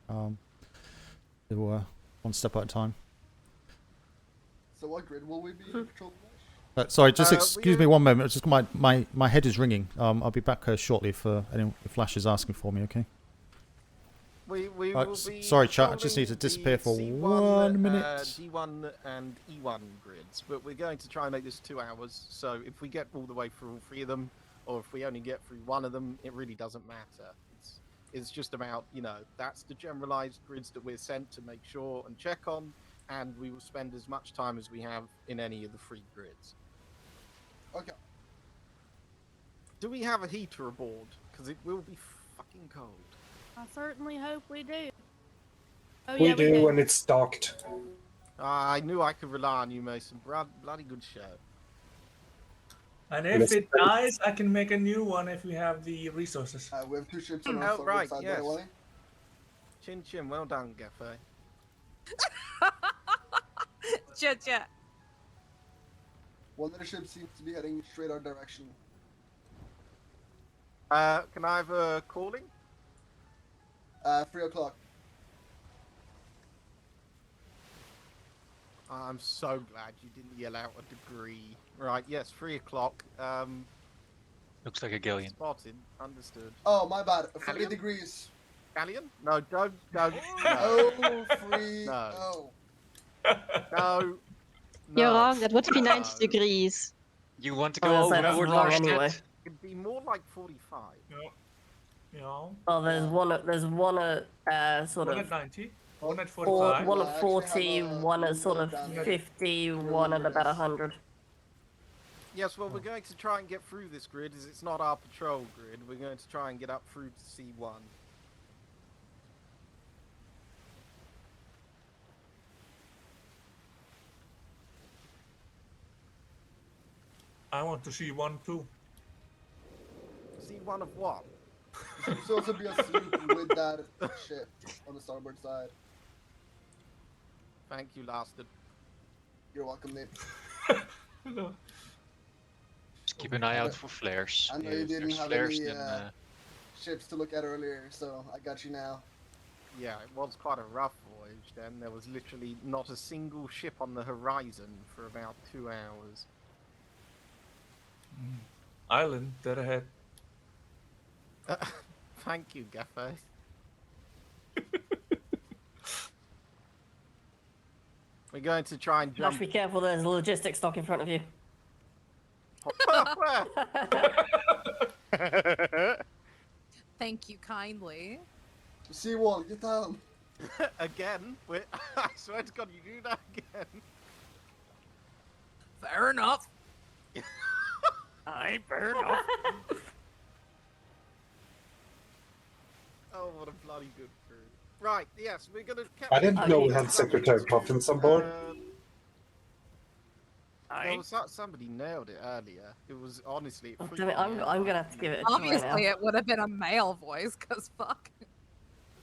Do one step at a time. So what grid will we be Hmm. patrolling? Sorry, just excuse me one moment. It's just my head is ringing. I'll be back shortly if Lash is asking for me. Okay. We will be sorry, chat. I just need to disappear for C1, 1 minute. D1 and E1 grids, but we're going to try and make this 2 hours. So if we get all the way through all 3 of them, or if we only get through 1 of them, it really doesn't matter. It's just about, you know, that's the generalized grids that we're sent to make sure and check on, and we will spend as much time as we have in any of the 3 grids. Okay. Do we have a heater aboard? Because it will be fucking cold. I certainly hope we do. Oh, We yeah, do when it's docked. I knew I could rely on you, Mason. Bloody good show. And if it dies, I can make a new one if we have the resources. We have 2 ships on our right, side, yes. by the way. Chin chin, well done, Gaffe. Cha-cha. One of the ships seems to be heading straight our direction. Can I have a calling? 3 o'clock. I'm so glad you didn't yell out a degree. Right, yes, 3 o'clock. Looks like a galleon. Spotted, understood. Oh, my bad. 30 Galleon? degrees. Galleon? No, don't. Oh, free. No. No. No. You're wrong, that would be 90 degrees. You want to Oh, go that's overboard, wrong Lars? anyway. It'd be more like 45. No. Well, there's one at sort One of at 90. One at 4, 45. one at 40, one at sort of 50, one at about 100. Yes, well, we're going to try and get through this grid, as it's not our patrol grid. We're going to try and get up through to C1. I want to see one too. C1 of what? There should also be a sloop with that ship on the starboard side. Thank you, Lasted. You're welcome, Nate. No. Just keep an eye out for flares. I know you If didn't there's have flares, any then ships to look at earlier, so I got you now. Yeah, it was quite a rough voyage then. There was literally not a single ship on the horizon for about 2 hours. Island, dead ahead. Thank you, Gaffe. We're going to try and Josh, jump. be careful, there's a logistics dock in front of you. Thank you kindly. C1, get down. Again? I swear to God, you do that again. Fair enough. Aye, fair enough. Oh, what a bloody good crew. Right, yes, we're gonna... I didn't know we had Secretary Coffins on board. Somebody nailed it earlier. It was honestly... Oh, damn it, I'm gonna have to give it a try Obviously, now. it would have been a male voice, cause fuck.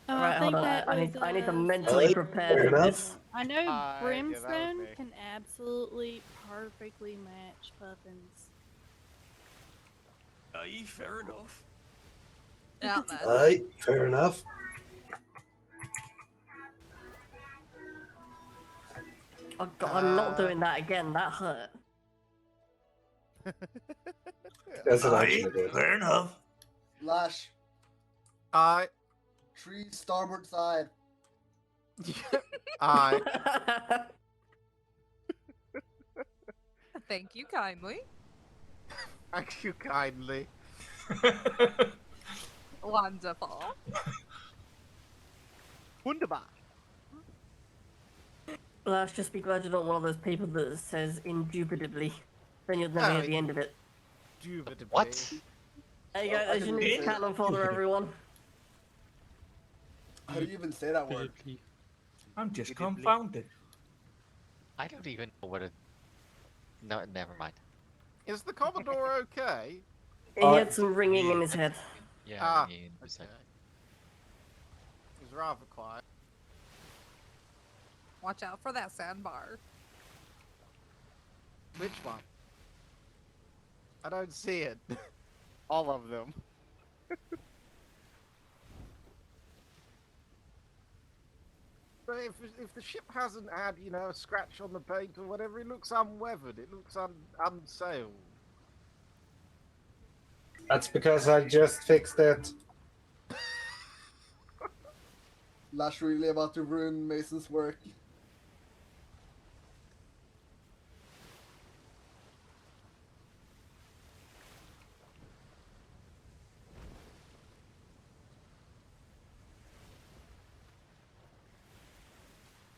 Alright, hold on. I need to mentally prepare Fair for enough. this. I know yeah, that was Brimstone me. can absolutely perfectly match Puffins. Aye, fair enough. Yeah, Aye, fair enough. Oh god, I'm not doing that again, that hurt. That's what I Aye, actually did. fair enough. Lash. Aye. Tree starboard side. Aye. Thank you kindly. Thank you kindly. Wonderful. Wunderbar. Let's just be glad you're not one of those people that says indubitably. Then you'll never hear the end of it. Indubitably. What? There you go, there's your new cannon fodder, everyone. How do you even say that word? I'm just confounded. I don't even know what it... No, never mind. Is the Commodore okay? He had some ringing in his head. Yeah, Okay. He's rather quiet. Watch out for that sandbar. Which one? I don't see it. All of them. But if the ship hasn't had, you know, a scratch on the paint or whatever, it looks unweathered. It looks unsailed. That's because I just fixed it. Lash really about to ruin Mason's work.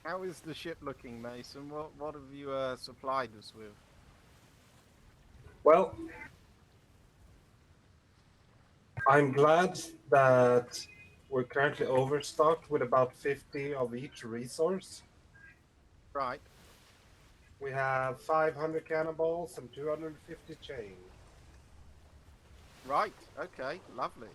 How is the ship looking, Mason? What have you supplied us with? Well, I'm glad that we're currently overstocked with about 50 of each resource. Right. We have 500 cannonballs and 250 chain. Right. Okay. Lovely.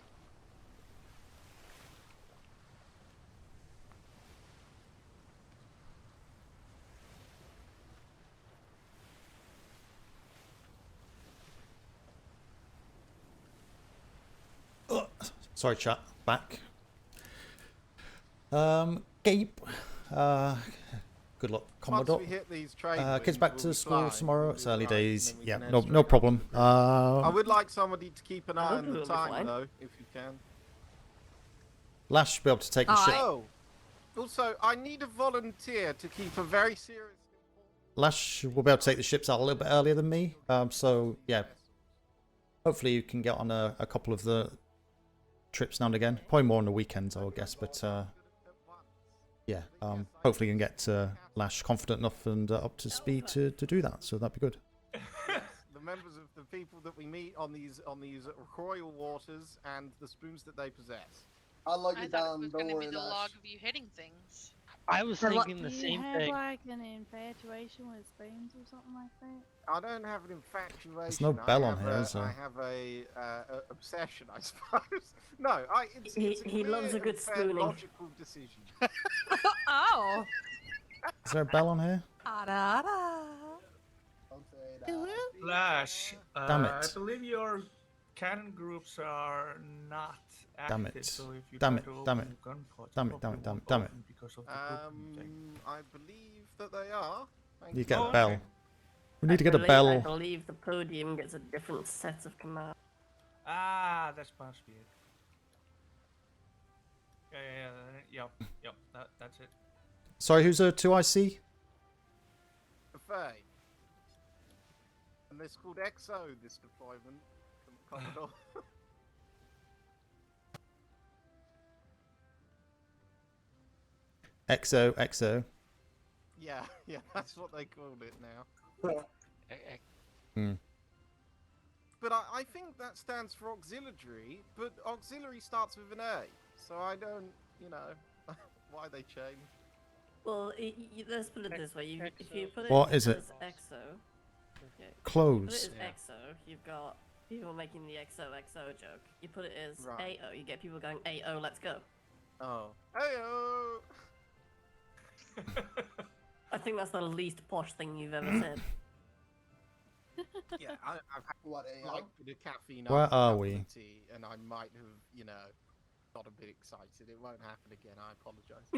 Sorry, chat. Back. Gabe. Good luck, Commodore. Once we hit these trade kids winds, back we'll to be school flying, tomorrow. we'll It's be early alright, and days. then we Yeah, can no, head no straight problem. onto the bridge. I would like somebody to keep an eye I'll on do the it time, fine. though, if you can. Lash should be able to take the ship. Oh, also, I need a volunteer to keep a very serious. Lash will be able to take the ships out a little bit earlier than me. So yeah, hopefully you can get on a couple of the trips now and again. Probably more on the weekends, I would guess. But yeah, hopefully you can get Lash confident enough and up to speed to do that. So that'd be good. The members of the people that we meet on these royal waters and the spoons that they possess. I'll log I it thought down. it was Don't going to worry, be the Lash. log of you hitting things. I was thinking the Do you same have thing. like an infatuation with spoons or something like that? I don't have an infatuation. There's no bell on here, is there? I have a obsession, I suppose. No, it's He loves a clear good and fair spooning. logical decision. Oh. Is there a bell on here? Flash, Damn it. I believe your cannon groups are not Damn active, it. so if you Damn try it. to Damn open it. gun pods, Damn it. probably Damn it. Damn it. won't Damn it. open because of the grouping thing. I believe that they are. Thank You get you. a bell. We need to get a I bell. believe the podium gets a different set of commands. Ah, that's possibly it. Yep, that's it. Sorry, who's a 2IC? Buffet. And it's called EXO, this deployment. Commodore. XO. Yeah, that's what they call it now. Hmm. But I think that stands for auxiliary, but auxiliary starts with an A, so I don't, why they change. Well, let's put it this way: if you put it What is it? as EXO, okay. Close. If you put it as EXO, you've got people making the XOXO joke. You put it as Right. AO, you get people going AO, let's go. Oh. Heyo! I think that's the least posh thing you've ever said. Yeah, I've had What, like a bit of caffeine. Where after are a we? cup of tea, and I might have, got a bit excited. It won't happen again. I apologise.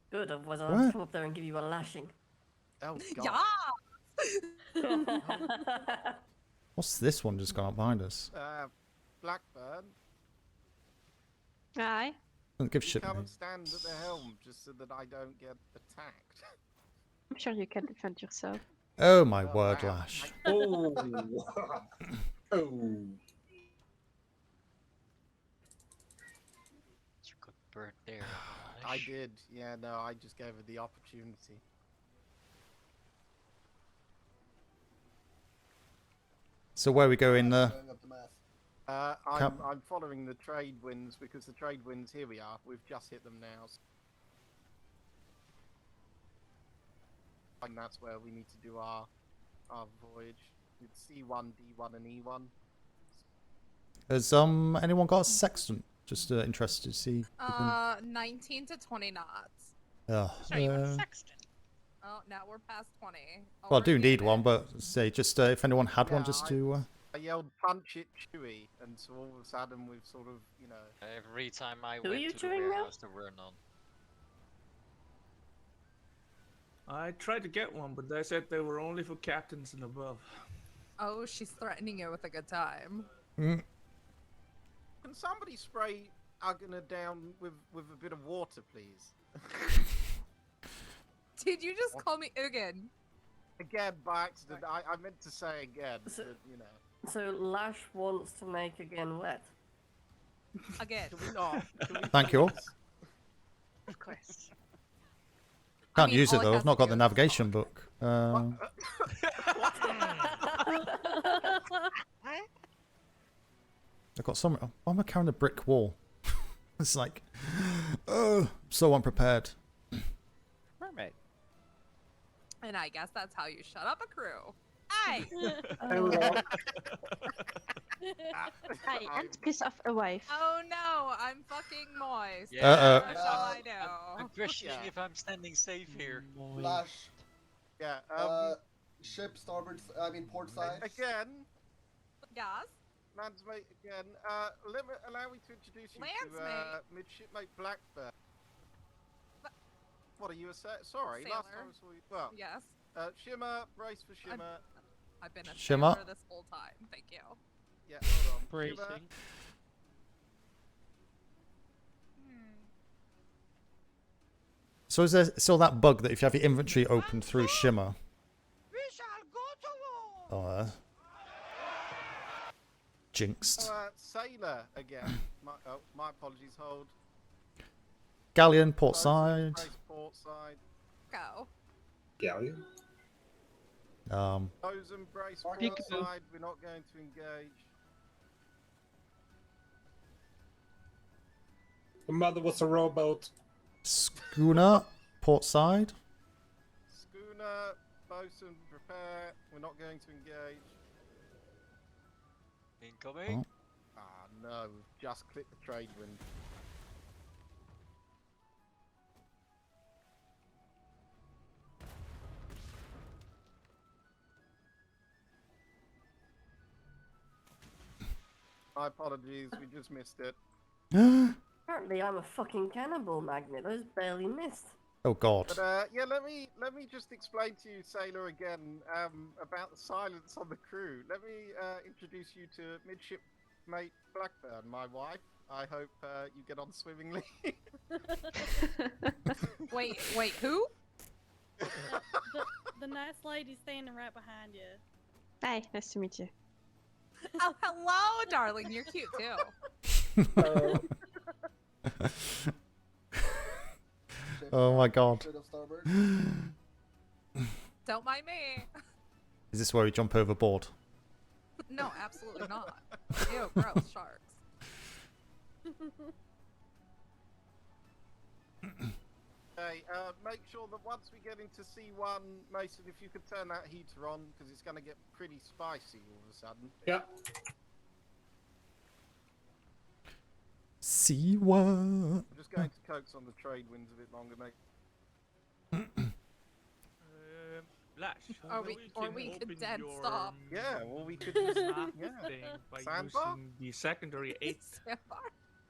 Good, otherwise I'll have What? to come up there and give you a lashing. Oh God. Yeah. What's this one just gone up behind us? Blackburn. Aye. Doesn't give You shit. come mate. and stand at the helm just so that I don't get attacked. I'm sure you can defend yourself. Oh my word, wow. Lash. Oh. Oh. It's a good bird there. I did. Yeah, no, I just gave her the opportunity. So where are we going? Going up the math. I'm following the trade winds because the trade winds, here we are, we've just hit them now. And that's where we need to do our voyage. It's C1, D1, and E1. Has anyone got a sextant? Just interested to see. 19 to 20 knots. Ugh, Show you a sextant. Oh, now we're past 20. well, I do need one, but say just if anyone had one, Yeah, just to. I yelled punch it chewy, and so all of a sudden we've sort of, Every time I Who are you went to the chewing now? warehouse to run on. I tried to get one, but they said they were only for captains and above. Oh, she's threatening you with a good time. Mm. Can somebody spray Ugana down with a bit of water, please? Did you just call me Ugin? Again, by accident. I meant to say again, but, you know. So Lash wants to make again wet. Again. Can we not? Can we Thank you all. Of course. Can't mean, use all it it though. has I've not to got do the is navigation book. I've got some. Why am I carrying a brick wall? It's like, oh, so unprepared. Mermaid. And I guess that's how you shut up a crew. Hey! Hi, and piss off a wife. Oh no, I'm fucking moist. Yeah. That's all I know. I'm questioning if I'm standing safe here. Flash. Yeah. Ship starboard. I mean port side. Again. Yes. Landsmate again. Allow me to introduce you Landsmate. to Midshipmate Blackbird. What are you sorry? Sailor. Last time I saw you. Well. Yes. Shimmer, brace for Shimmer. I've been a Shimmer. sailor this whole time. Thank you. Yeah, hold on. Bracing. Shimmer. So is there still that bug that if you have your inventory open through Shimmer? Oh, jinxed. Sailor again. My apologies. Hold. Galleon, port side. Brace port side. Go. Galleon. Those and brace port side. We're not going to engage. The mother was a rowboat. Schooner, port side. Schooner, bosun, prepare. We're not going to engage. Incoming. Ah, no. We've just clicked the trade wind. My apologies, we just missed it. Apparently I'm a fucking cannibal, Magnet. Those barely missed. Oh god. But yeah, let me just explain to you, Sailor, again about the silence on the crew. Let me introduce you to Midshipmate Blackburn, my wife. I hope you get on swimmingly. Wait, who? The nice lady standing right behind you. Hi, nice to meet you. Oh, hello, darling. You're cute too. Oh my god. Don't mind me. Is this where we jump overboard? No, absolutely not. Ew, gross sharks. Okay, make sure that once we get into C1, Mason, if you could turn that heater on, because it's going to get pretty spicy all of a sudden. Yeah. See what? I'm just going to coax on the trade winds a bit longer, mate. Lash. Or we could dead stop. Yeah, well, we could just by sandbar? using the secondary 8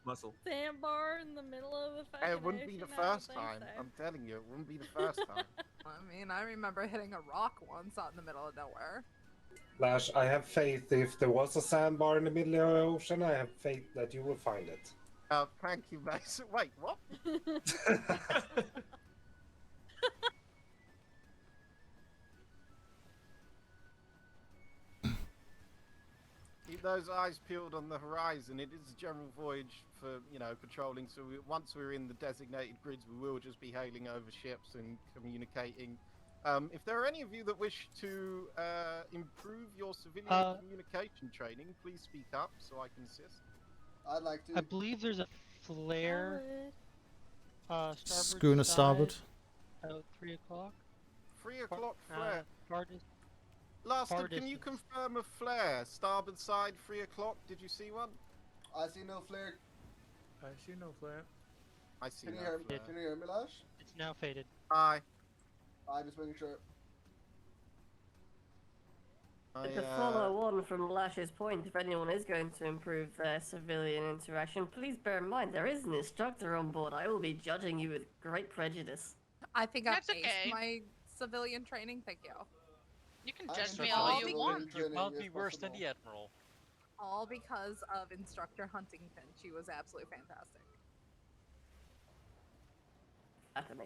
muscle. Sandbar in the middle of the fucking It wouldn't be the ocean? I don't first think time. so. I'm telling you, it wouldn't be the first time. I mean, I remember hitting a rock once out in the middle of nowhere. Lash, I have faith if there was a sandbar in the middle of the ocean, I have faith that you will find it. Thank you, Mason. Wait, what? Keep those eyes peeled on the horizon. It is a general voyage for, patrolling. So once we're in the designated grids, we will just be hailing over ships and communicating. If there are any of you that wish to improve your civilian communication training, please speak up so I can assist. I'd like to. I believe there's a flare. Schooner starboard. 3 o'clock. 3 o'clock flare. Farthest. Laster, can you confirm a flare? Starboard side, 3 o'clock. Did you see one? I see no flare. I see no flare. I see Can you no hear flare. Can you hear me, Lash? It's now faded. Hi. I just making sure. To follow on from Lash's point, if anyone is going to improve their civilian interaction, please bear in mind there is an instructor on board. I will be judging you with great prejudice. I think I've That's aced okay. my civilian training. Thank you. You can I judge am me all you civilian want. training You can't if be worse than possible. the Admiral. all because of Instructor Huntington. She was absolutely fantastic. After me.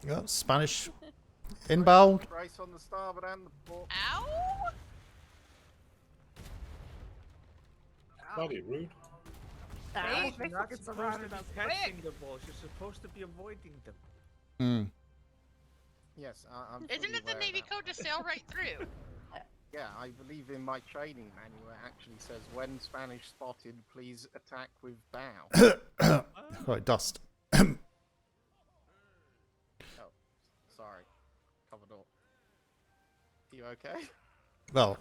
Yeah, Spanish inbound. Brace on the starboard and the port. Ow! Bloody rude. Hey, You're not it's supposed to surrounded be us catching quick. the balls. You're supposed to be avoiding them. Hmm. Yes, I'm. Isn't fully it the aware of Navy that. code to sail right through? Yeah, I believe in my training manual it actually says when Spanish spotted, please attack with bow. Right, dust. Oh, sorry, Commodore. You okay? Well,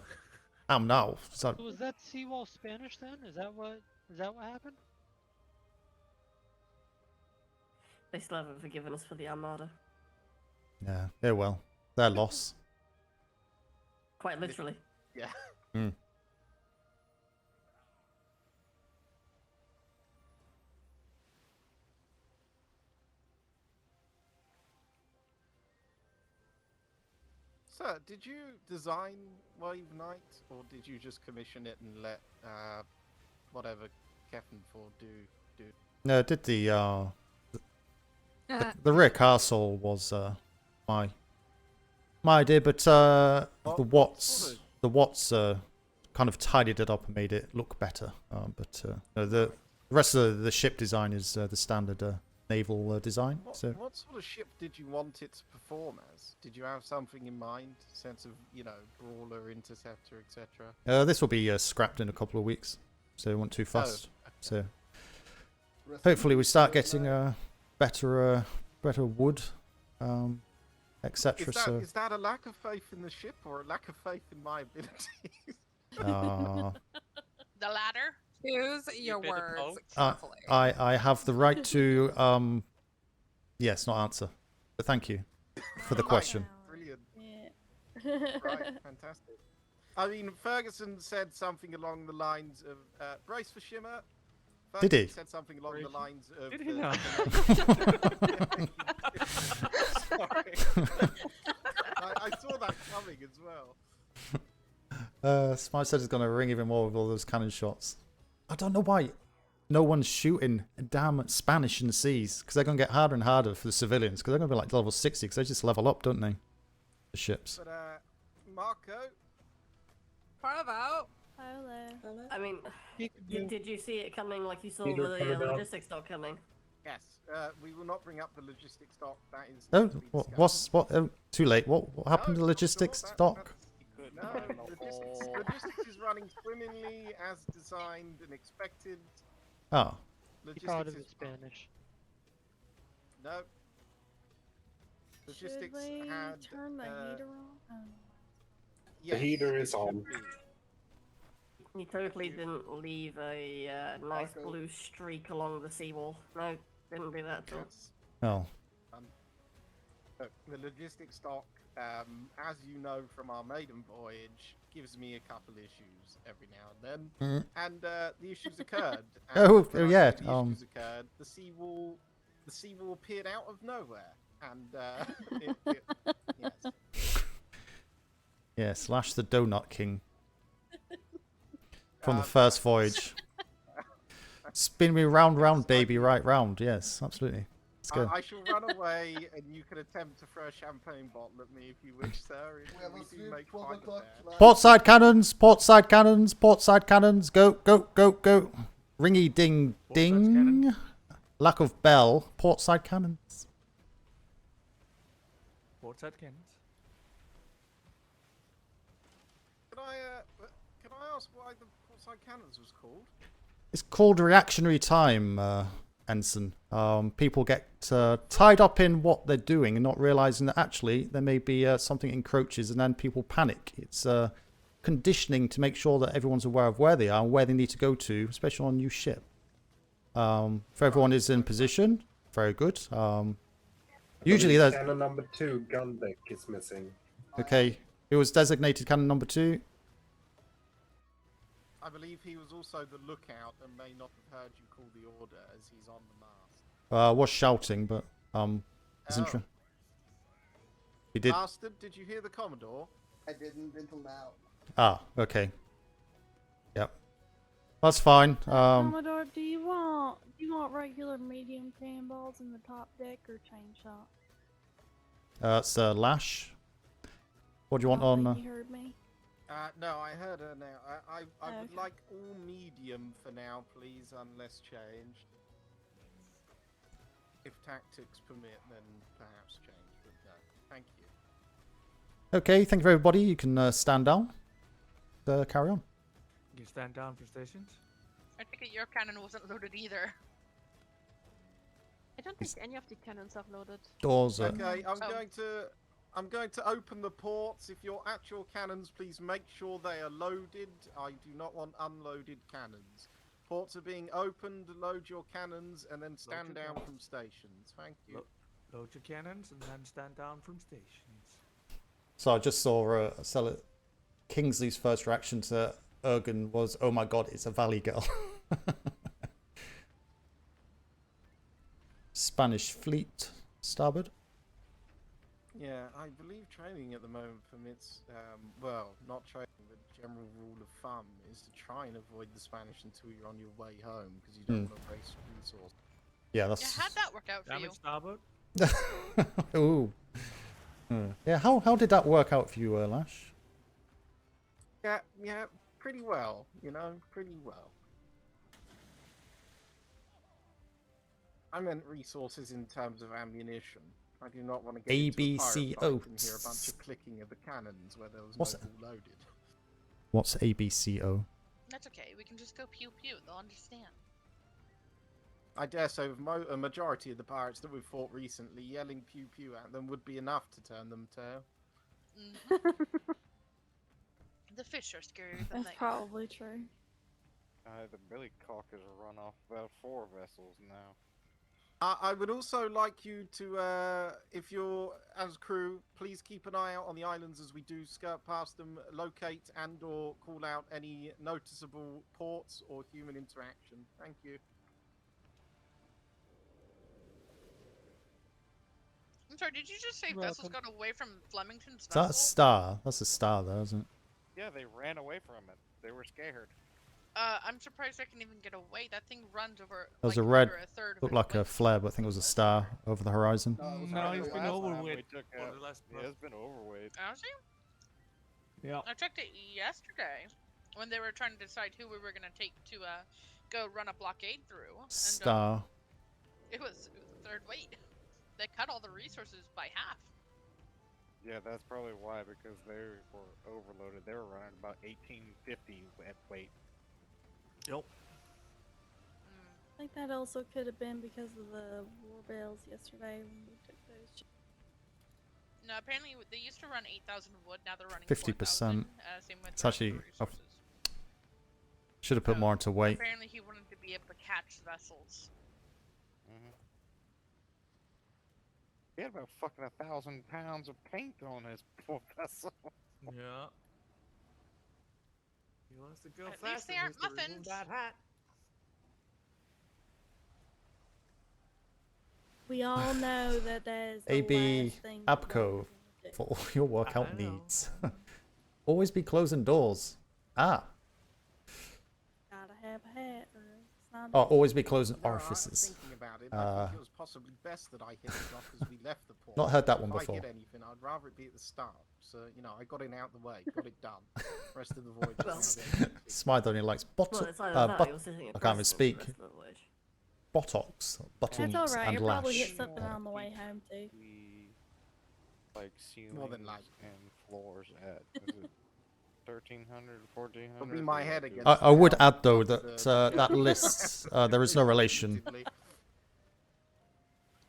I'm now. So So was that seawall Spanish then? Is that what happened? They still haven't forgiven us for the Armada. yeah, yeah. Well, their loss. Quite literally. Yeah. Hmm. Sir, did you design Wave Knight, or did you just commission it and let whatever Kevin for do? No, I did the rear castle was my idea, but the Watts kind of tidied it up and made it look better. But no, the rest of the ship design is the standard naval design. What sort of ship did you want it to perform as? Did you have something in mind? Sense of, brawler, interceptor, etc.? This will be scrapped in a couple of weeks, so it wasn't too fast. Okay. So hopefully we start getting better wood, etc. Is that a lack of faith in the ship or a lack of faith in my abilities? The latter. Choose your words I carefully. I have the right to yes, not answer, but thank you for the question. Brilliant. Right, fantastic. I mean, Ferguson said something along the lines of brace for Shimmer. Ferguson Did he? Said something along the lines of. Did he not? Sorry. I saw that coming as well. Smythe said he's going to ring even more with all those cannon shots. I don't know why no one's shooting damn Spanish in the seas, because they're going to get harder and harder for the civilians, because they're going to be like level 60, because they just level up, don't they? The ships. But Marco. Bravo. I mean, did you see it coming like you saw Peter, the cut it out. logistics dock coming? Yes, we will not bring up the logistics dock. That is. Oh, what? Too late. What happened to the logistics dock? No, logistics is running swimmingly as designed and expected. Oh. He thought it was Spanish. No. Logistics Should we had. turn the heater on? The heater is on. You totally didn't leave a nice blue streak along the seawall. No, didn't do that at all. Oh. Look, the logistics dock, as you know from our maiden voyage, gives me a couple issues every now and then. And the issues occurred. And Oh, when I yeah, say the issues occurred, the seawall appeared out of nowhere. And yes. Yeah, slash the Donut King. From the first voyage. Spin me round, round, baby, right round. Yes, absolutely. Let's go. I shall run away, and you can attempt to throw a champagne bottle at me if you wish, sir. We do make fun of that. Port side cannons, port side cannons, port side cannons. Go, go, go, go. Ringy ding ding. Lack of bell. Port side cannons. Port side cannons. Can I ask why the port side cannons was called? It's called reactionary time, Ensign. People get tied up in what they're doing and not realizing that actually there may be something encroaches, and then people panic. It's conditioning to make sure that everyone's aware of where they are and where they need to go to, especially on a new ship. If everyone is in position, very good. Usually there's cannon number 2 gun deck is missing. okay. It was designated cannon number 2. I believe he was also the lookout and may not have heard you call the order as he's on the mast. I was shouting, but it's interesting. He did. Bastard, did you hear the Commodore? I didn't until now. Ah, okay. Yep. That's fine. Commodore, do you want regular medium cannonballs in the top deck or chain shot? It's Lash. What do you want I on? don't think you heard me. No, I heard her now. I would Okay. like all medium for now, please, unless changed. If tactics permit, then perhaps change, but no. Thank you. Okay, thank you for everybody. You can stand down. Carry on. You stand down for stations? I think your cannon wasn't loaded either. I don't think any of the cannons have loaded. Doors are... Okay, I'm going to open the ports. If you're at your cannons, please make sure they are loaded. I do not want unloaded cannons. Ports are being opened. Load your cannons and then stand down from stations. Thank you. Load your cannons and then stand down from stations. So I just saw Kingsley's first reaction to Ergen was, "Oh my god, it's a Valley Girl." Spanish fleet, starboard. Yeah, I believe training at the moment permits, well, not training, but general rule of thumb is to try and avoid the Spanish until you're on your way home, because you don't want to waste resources. Yeah, that's... Yeah, how'd that work out for you? Starboard? Ooh. Yeah, how did that work out for you, Lash? Yeah, pretty well, you know, pretty well. I meant resources in terms of ammunition. I do not want to get into a firefight and hear a bunch of clicking of the cannons where there was no ball loaded. What's ABCO? That's okay. We can just go pew pew. They'll understand. I dare say with a majority of the pirates that we've fought recently, yelling pew pew at them would be enough to turn them tail. The fish are scarier than That's they probably true. The Billy Cock has run off about 4 vessels now. I would also like you to, if you're as crew, please keep an eye out on the islands as we do skirt past them, locate and or call out any noticeable ports or human interaction. Thank you. I'm sorry, did you just say vessels got away from Flemington's Is that a vessel? star? That's a star, though, isn't it? Yeah, they ran away from it. They were scared. I'm surprised I can even get away. That thing runs over. There was like, a red, over a third of looked its like a length. flare, but I think it was a star over the horizon. No, he's been overweight. Yeah, it's been overweight. Has he? Yeah. I checked it yesterday when they were trying to decide who we were gonna take to go run a blockade through. And, Star. it was a third weight. They cut all the resources by half. Yeah, that's probably why, because they were overloaded. They were running about 1850 at weight. Yep. I think that also could have been because of the war bales yesterday when we took those. No, apparently they used to run 8,000 wood. Now they're running 50%. 4,000. Same with It's the actually... resources. Should have put more into weight. Apparently he wanted to be able to catch vessels. He had about fucking 1,000 pounds of paint on his poor vessel. Yeah. He wants to go At fast. least they aren't muffins. That hat. We all know that there's the AB last thing Abco for all your workout needs. Always be closing doors. Gotta have a hat or it's not. Oh, always be closing No, orifices. I'm thinking about it. I think it was possibly best that I hit it off as we left the port. Not heard that one if before. I hit anything, I'd rather it be at the start. So, you know, I got it out the way, got it done. Rest of the voyage is now there. Smythe only likes Well, it's either that or you're sitting at I can't even Preston speak. for the rest of the voyage. Buttocks, buttons, That's alright. and You'll probably lash. get something on the way home too. Like ceilings More than like. and floors at is it 1,300, 1,400? It'll be my head again. I would add though that that list there is no relation.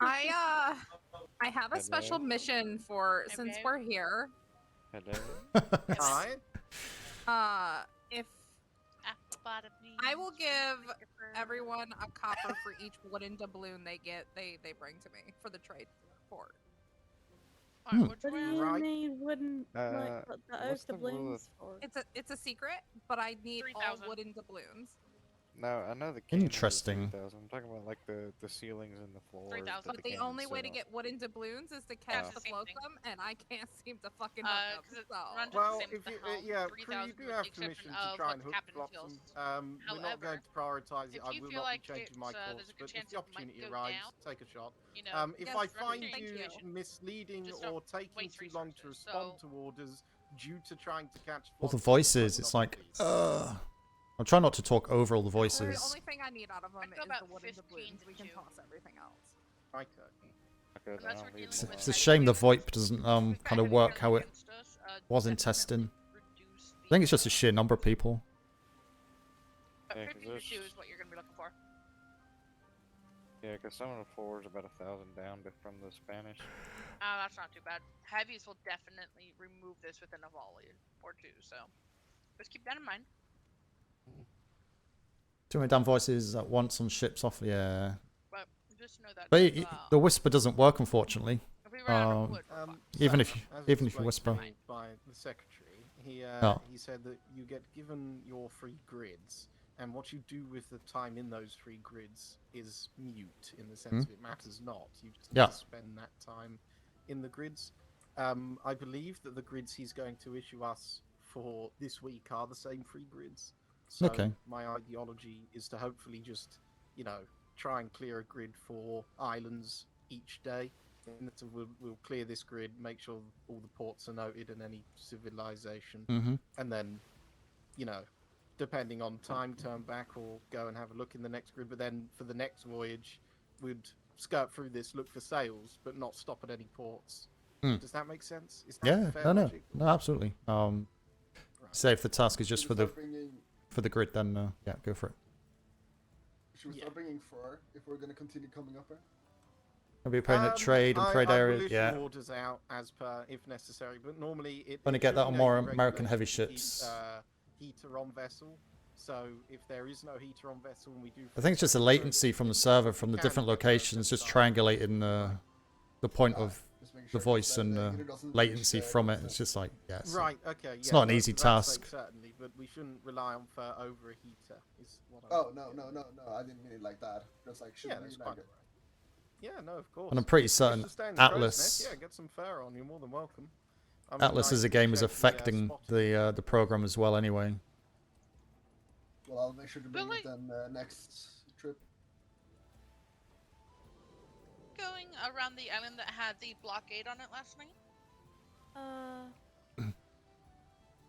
I have a special mission for since we're here. Hi. If I will give everyone a copper for each wooden doubloon they bring to me for the trade port. What do you need wooden like the oak what's the rule doubloons for? It's a secret, but I need all wooden doubloons. No, I know the cannons Interesting. Are 3,000. I'm talking about like the ceilings and the floors. 3,000. But the only way to get wooden doubloons is to catch the floatsome, and I can't seem to fucking hook them. So. Well, if you, Prue, you do have permission to try and hook flotsam. We're not going to prioritize it. I will not be changing my course, but if the opportunity arrives, take a shot. If I find you misleading or taking too long to respond to orders due to trying to catch All the flotsam, voices, it's like, I'll try not to talk over all the The voices. only thing I need out of them is the wooden doubloons. We can toss everything else. It's a shame the VoIP doesn't kind of work how it was in testing. I think it's just a sheer number of people. 50 for 2 is what you're going to be looking for. Yeah, because some of the floors are about 1,000 down from the Spanish. That's not too bad. Heavies will definitely remove this within a volley or two, so just keep that in mind. Too many damn voices at once on ships off, yeah. But just know that. But the whisper doesn't work, unfortunately. If we run out of wood, Even if as you explained whisper. to me by the secretary, he said that you get given your 3 grids, and what you do with the time in those 3 grids is mute in the sense of it matters not. You just need to spend that time in the grids. I believe that the grids he's going to issue us for this week are the same 3 grids. So my ideology is to hopefully just, try and clear a grid for islands each day. And so we'll clear this grid, make sure all the ports are noted and any civilization, and then, depending on time, turn back or go and have a look in the next grid. But then for the next voyage, we'd skirt through this, look for sails, but not stop at any ports. Does that make sense? Is that fair logic? No, absolutely. Say if the task is just for the grid, then yeah, go for it. Should we start bringing 4 if we're going to continue coming up here? I'll be playing at trade and trade areas, yeah. Orders out as per if necessary, but normally it. Going to get that on more American heavy ships. Heater on vessel. So if there is no heater on vessel, and we do. I think it's just the latency from the server from the different locations, just triangulating the point of the voice and latency from it. It's just like, yes. Right. Okay. It's not an easy task. Certainly, but we shouldn't rely on for over a heater. Is what no. I didn't mean it like that. Just like that's quite right. Yeah, no, of course. And I'm pretty certain Atlas. Yeah, get some fur on. You're more than welcome. Atlas as a game is affecting the program as well, anyway. Well, I'll make sure to bring it then next trip. Going around the island that had the blockade on it last night.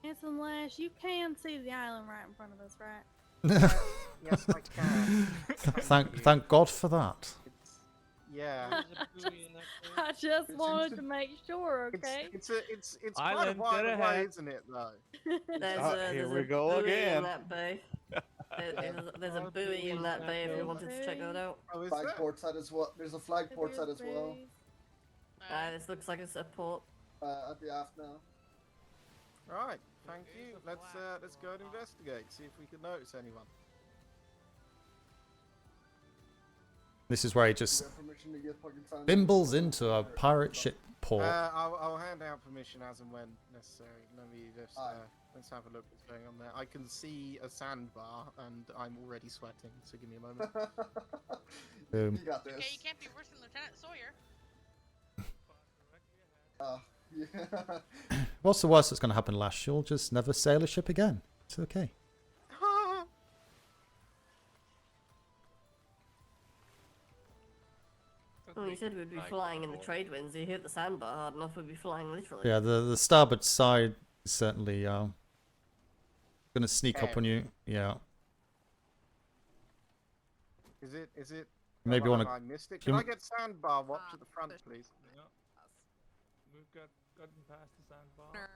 Hanson Lash, you can see the island right in front of us, right? Yes, I can. Thank God for that. Yeah. I just wanted to make sure, okay? It's quite a while away, isn't it, though? There's a buoy in that bay. There's a buoy in that bay if you wanted to check that out. Flag port side as well. There's a flag port side as well. This looks like it's a port. At the aft now. Right, thank you. Let's go and investigate, see if we can notice anyone. This is where he just bimbles into a pirate ship port. I'll hand out permission as and when necessary. Let me just let's have a look what's going on there. I can see a sandbar and I'm already sweating, so give me a moment. You got this. Okay, you can't be worse than Lieutenant Sawyer. Yeah. What's the worst that's going to happen, Lash? You'll just never sail a ship again. It's okay. Well, you said we'd be flying in the trade winds. You hit the sandbar hard enough, we'd be flying literally. Yeah, the starboard side is certainly going to sneak up on you. Yeah. Is it? Maybe want to. I missed it. Can I get sandbar watch at the front, please? Yeah. We've gotten past the sandbar.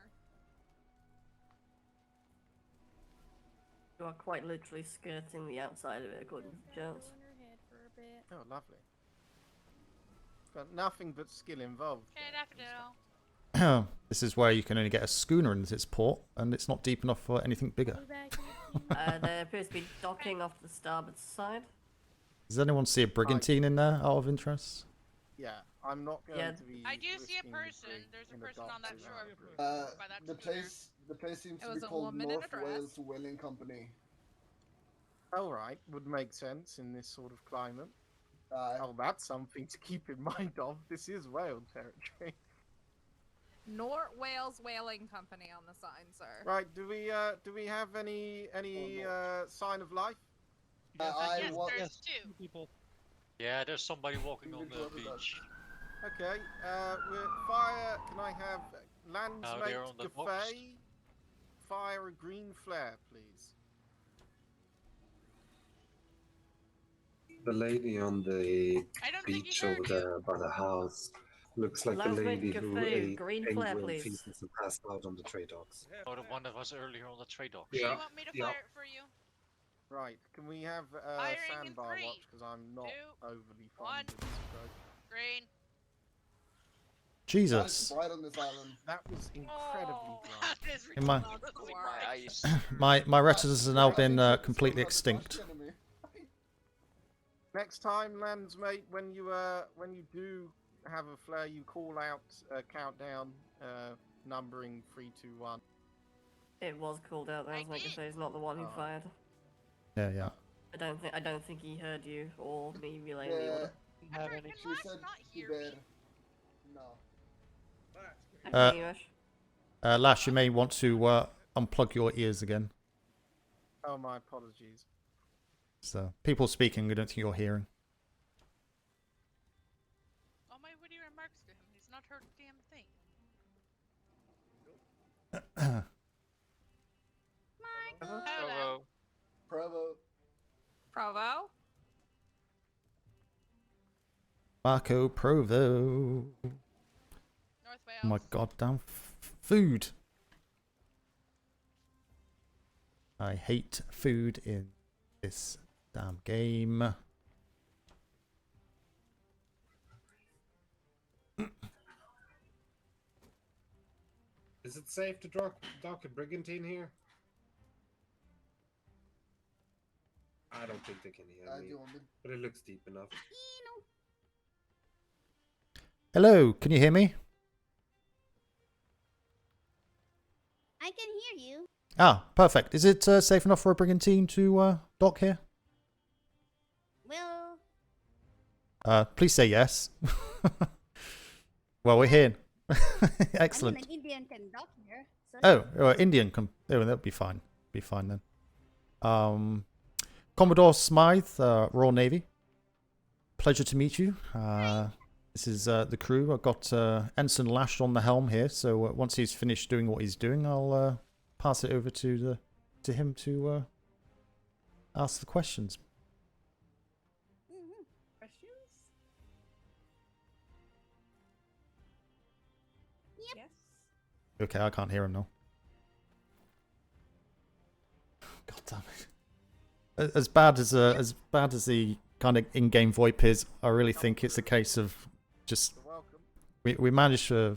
You are quite literally skirting the outside of it, according to Jones. Oh, lovely. Got nothing but skill involved. This is where you can only get a schooner into its port, and it's not deep enough for anything bigger. There appears to be docking off the starboard side. Does anyone see a brigantine in there, out of interest? Yeah, I'm not going to be. I do see a person. There's a person on that shore. The place seems to be called North Wales Whaling Company. All right, would make sense in this sort of climate. Oh, that's something to keep in mind of. This is whale territory. North Wales Whaling Company on the sign, sir. Right, do we have any sign of life? Yes, there's Yes, two. people. Yeah, there's somebody walking on the beach. Okay, we're fire. Can I have Now they're on Landsmate the box. Cafe? Fire a green flare, please. The lady on the I don't think beach he heard over you. there by the house looks like the Landsmate lady who Cafe, ate green flare, penguin please. feces and passed out on the trade docks. Oh, the one that was earlier on the trade dock. Do you want me to fire it for you? Right, can we have Firing in sandbar 3, watch? Because I'm not 2, overly 1. fond of this approach. Green. Jesus. Bright on this island. That was incredibly bright. That is In my- ridiculously bright. My retinas have now been completely extinct. Next time, Landsmate, when you do have a flare, you call out a countdown, numbering 3, 2, 1. It was called out. Landsmate Cafe is not the one who fired. Yeah, yeah. I don't think he heard you or me relaying the order. Have any? She said she did. No. I can hear you, Ash. Lash, you may want to unplug your ears again. Oh, my apologies. So, people speaking, I don't think you're hearing. All my witty remarks to him. He's not heard a damn thing. Hello. Provo. Provo. Marco Provo. North Wales. Oh my goddamn food. I hate food in this damn game. Is it safe to dock a brigantine here? I don't think they can hear me, but it looks deep enough. Hello, can you hear me? I can hear you. Ah, perfect. Is it safe enough for a brigantine to dock here? Well, Please say yes. Well, we're here. Excellent. I mean, an Indian can dock here. So Oh, Indian. Oh, that'll be fine. Be fine then. Commodore Smythe, Royal Navy. Pleasure to meet you. This is the crew. I've got Ensign Lash on the helm here. So once he's finished doing what he's doing, I'll pass it over to him to ask the questions. Questions? Yep. Yes. Okay, I can't hear him now. God damn it! As bad as the kind of in-game VoIP is, I really think it's a case of just we managed for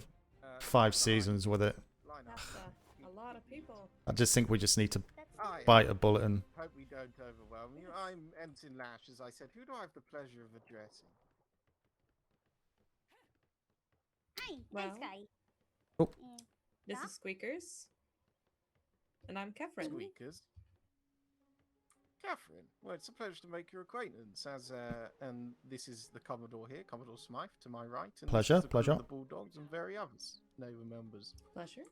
5 seasons with it. That's a lot of people. I just think we just need to Hi, bite a bullet and. Hope we don't overwhelm you. I'm Ensign Lash, as I said. Who do I have the pleasure of addressing? Hi, Well, nice guy. Oh. This is Squeakers. And I'm Kefren. Squeakers. Catherine, well, it's a pleasure to make your acquaintance. And this is the Commodore here, Commodore Smythe, to my right. And Pleasure, this is the crew of pleasure. The Bulldogs and very others, naval members. Pleasure.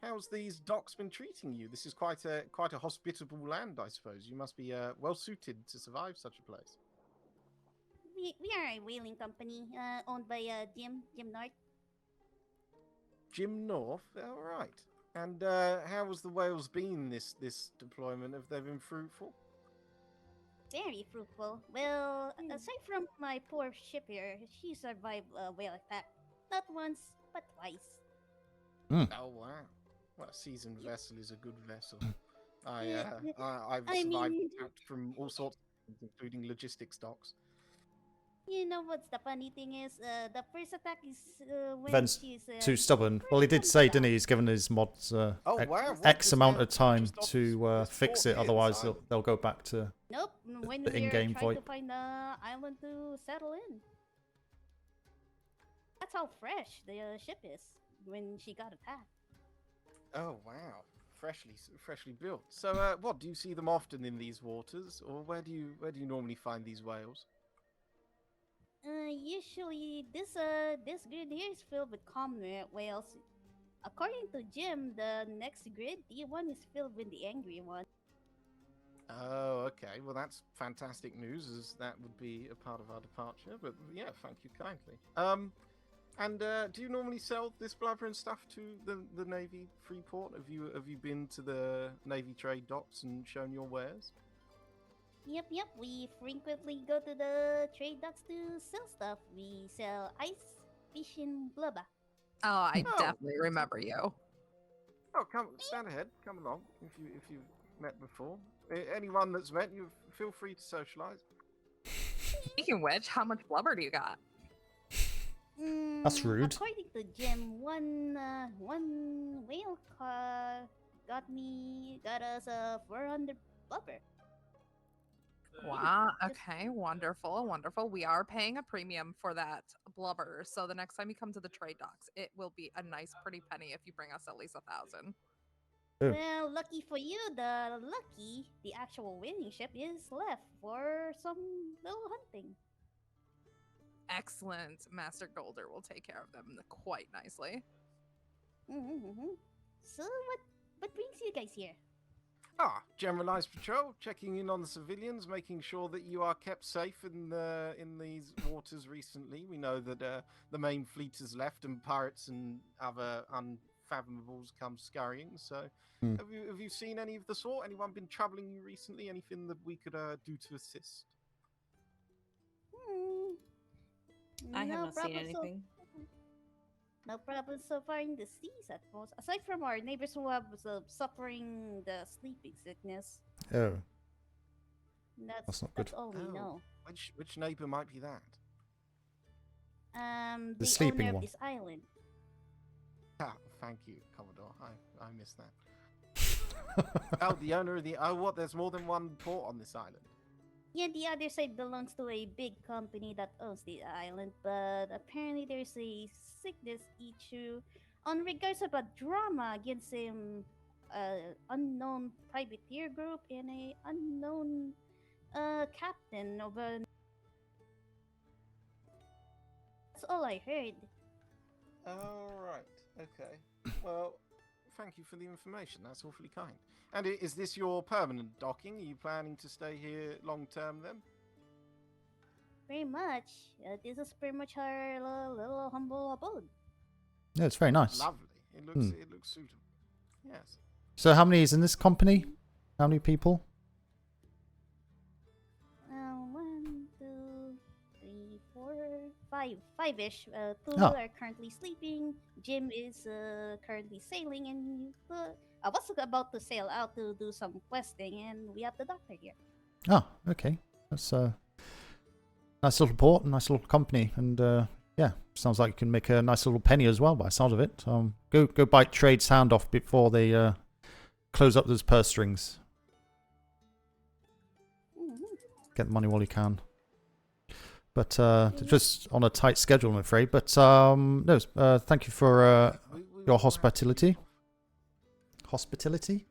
How's these docks been treating you? This is quite a hospitable land, I suppose. You must be well suited to survive such a place. We are a whaling company owned by Jim North. Jim North, all right. And how has the whales been this deployment? Have they been fruitful? Very fruitful. Well, aside from my poor ship here, she survived a whale attack. Not once, but twice. Oh wow! Well, a seasoned vessel is a good vessel. I've I survived mean- attacks from all sorts of things, including logistics docks. You know what's the funny thing is? The first attack is when Ben's she's too stubborn. Well, he did say, didn't he? He's given his mods wow, what X just amount now- of time just off to fix it. here, Otherwise, so- they'll go back to Nope. When the we are in-game trying to VoIP. find the island to settle in. That's how fresh the ship is when she got attacked. Oh wow! freshly built. So, what do you see them often in these waters, or where do you normally find these whales? Usually this grid here is filled with common whales. According to Jim, the next grid, D1 is filled with the angry one. Oh, okay. Well, that's fantastic news, as that would be a part of our departure. But yeah, thank you kindly. And do you normally sell this blubber and stuff to the Navy Freeport? Have you been to the Navy trade docks and shown your wares? Yep. We frequently go to the trade docks to sell stuff. We sell ice, fish, and blubber. Oh, I definitely remember you. Oh, stand ahead. Come along. If you've met before, anyone that's met you, feel free to socialize. Speaking of which, how much blubber do you got? That's rude. According to Jim, one whale car got us 400 blubber. Wow. Okay. Wonderful. We are paying a premium for that blubber. So the next time you come to the trade docks, it will be a nice, pretty penny if you bring us at least 1,000. Oh. Well, lucky for you, the actual winning ship is left for some little hunting. Excellent. Master Golder will take care of them quite nicely. So what brings you guys here? Generalized patrol, checking in on the civilians, making sure that you are kept safe in these waters recently. We know that the main fleet has left and pirates and other unfathomable come scurrying. So, have you seen any of the sort? Anyone been troubling you recently? Anything that we could do to assist? I have not seen anything. No problem so far in the seas at most, aside from our neighbors who have suffering the sleeping sickness. Oh. That's not good. That's all we know. Which neighbor might be that? The sleeping owner one. of this island. Thank you, Commodore. I missed that. The owner of the... what? There's more than one port on this island. Yeah, the other side belongs to a big company that owns the island, but apparently there's a sickness issue on regards of a drama against some unknown privateer group and a unknown captain of a... That's all I heard. Alright, okay. Well, thank you for the information. That's awfully kind. And is this your permanent docking? Are you planning to stay here long term then? Very much. This is pretty much our little humble abode. Yeah, it's very nice. Lovely. It looks suitable. Yes. So how many is in this company? How many people? 1, 2, 3, 4, 5. 5-ish. 2 Oh. are currently sleeping. Jim is currently sailing, and I was about to sail out to do some questing, and we have the doctor here. Oh, okay. That's nice little port, nice little company, and yeah, sounds like you can make a nice little penny as well by the sound of it. Go bite Trade's hand off before they close up those purse strings. Get the money while you can. But just on a tight schedule, I'm afraid. But no, thank you for your hospitality. Hospitality?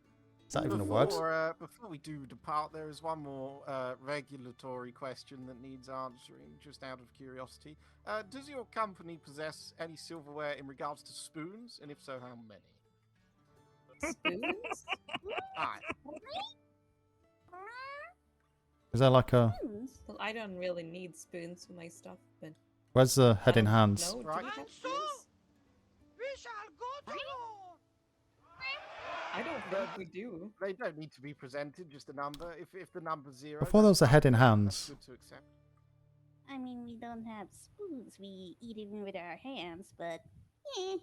Is that even a word? Before we do depart, there is one more regulatory question that needs answering, just out of curiosity. Does your company possess any silverware in regards to spoons? And if so, how many? Spoons? Aye. Is there like a... Well, I don't really need spoons for my stuff, but... Where's the head in hands? No, do we have spoons? I don't think we do. They don't need to be presented, just a number. If the number's 0... Before there was a head in hands. That's good to accept. I mean, we don't have spoons. We eat even with our hands, but... eh.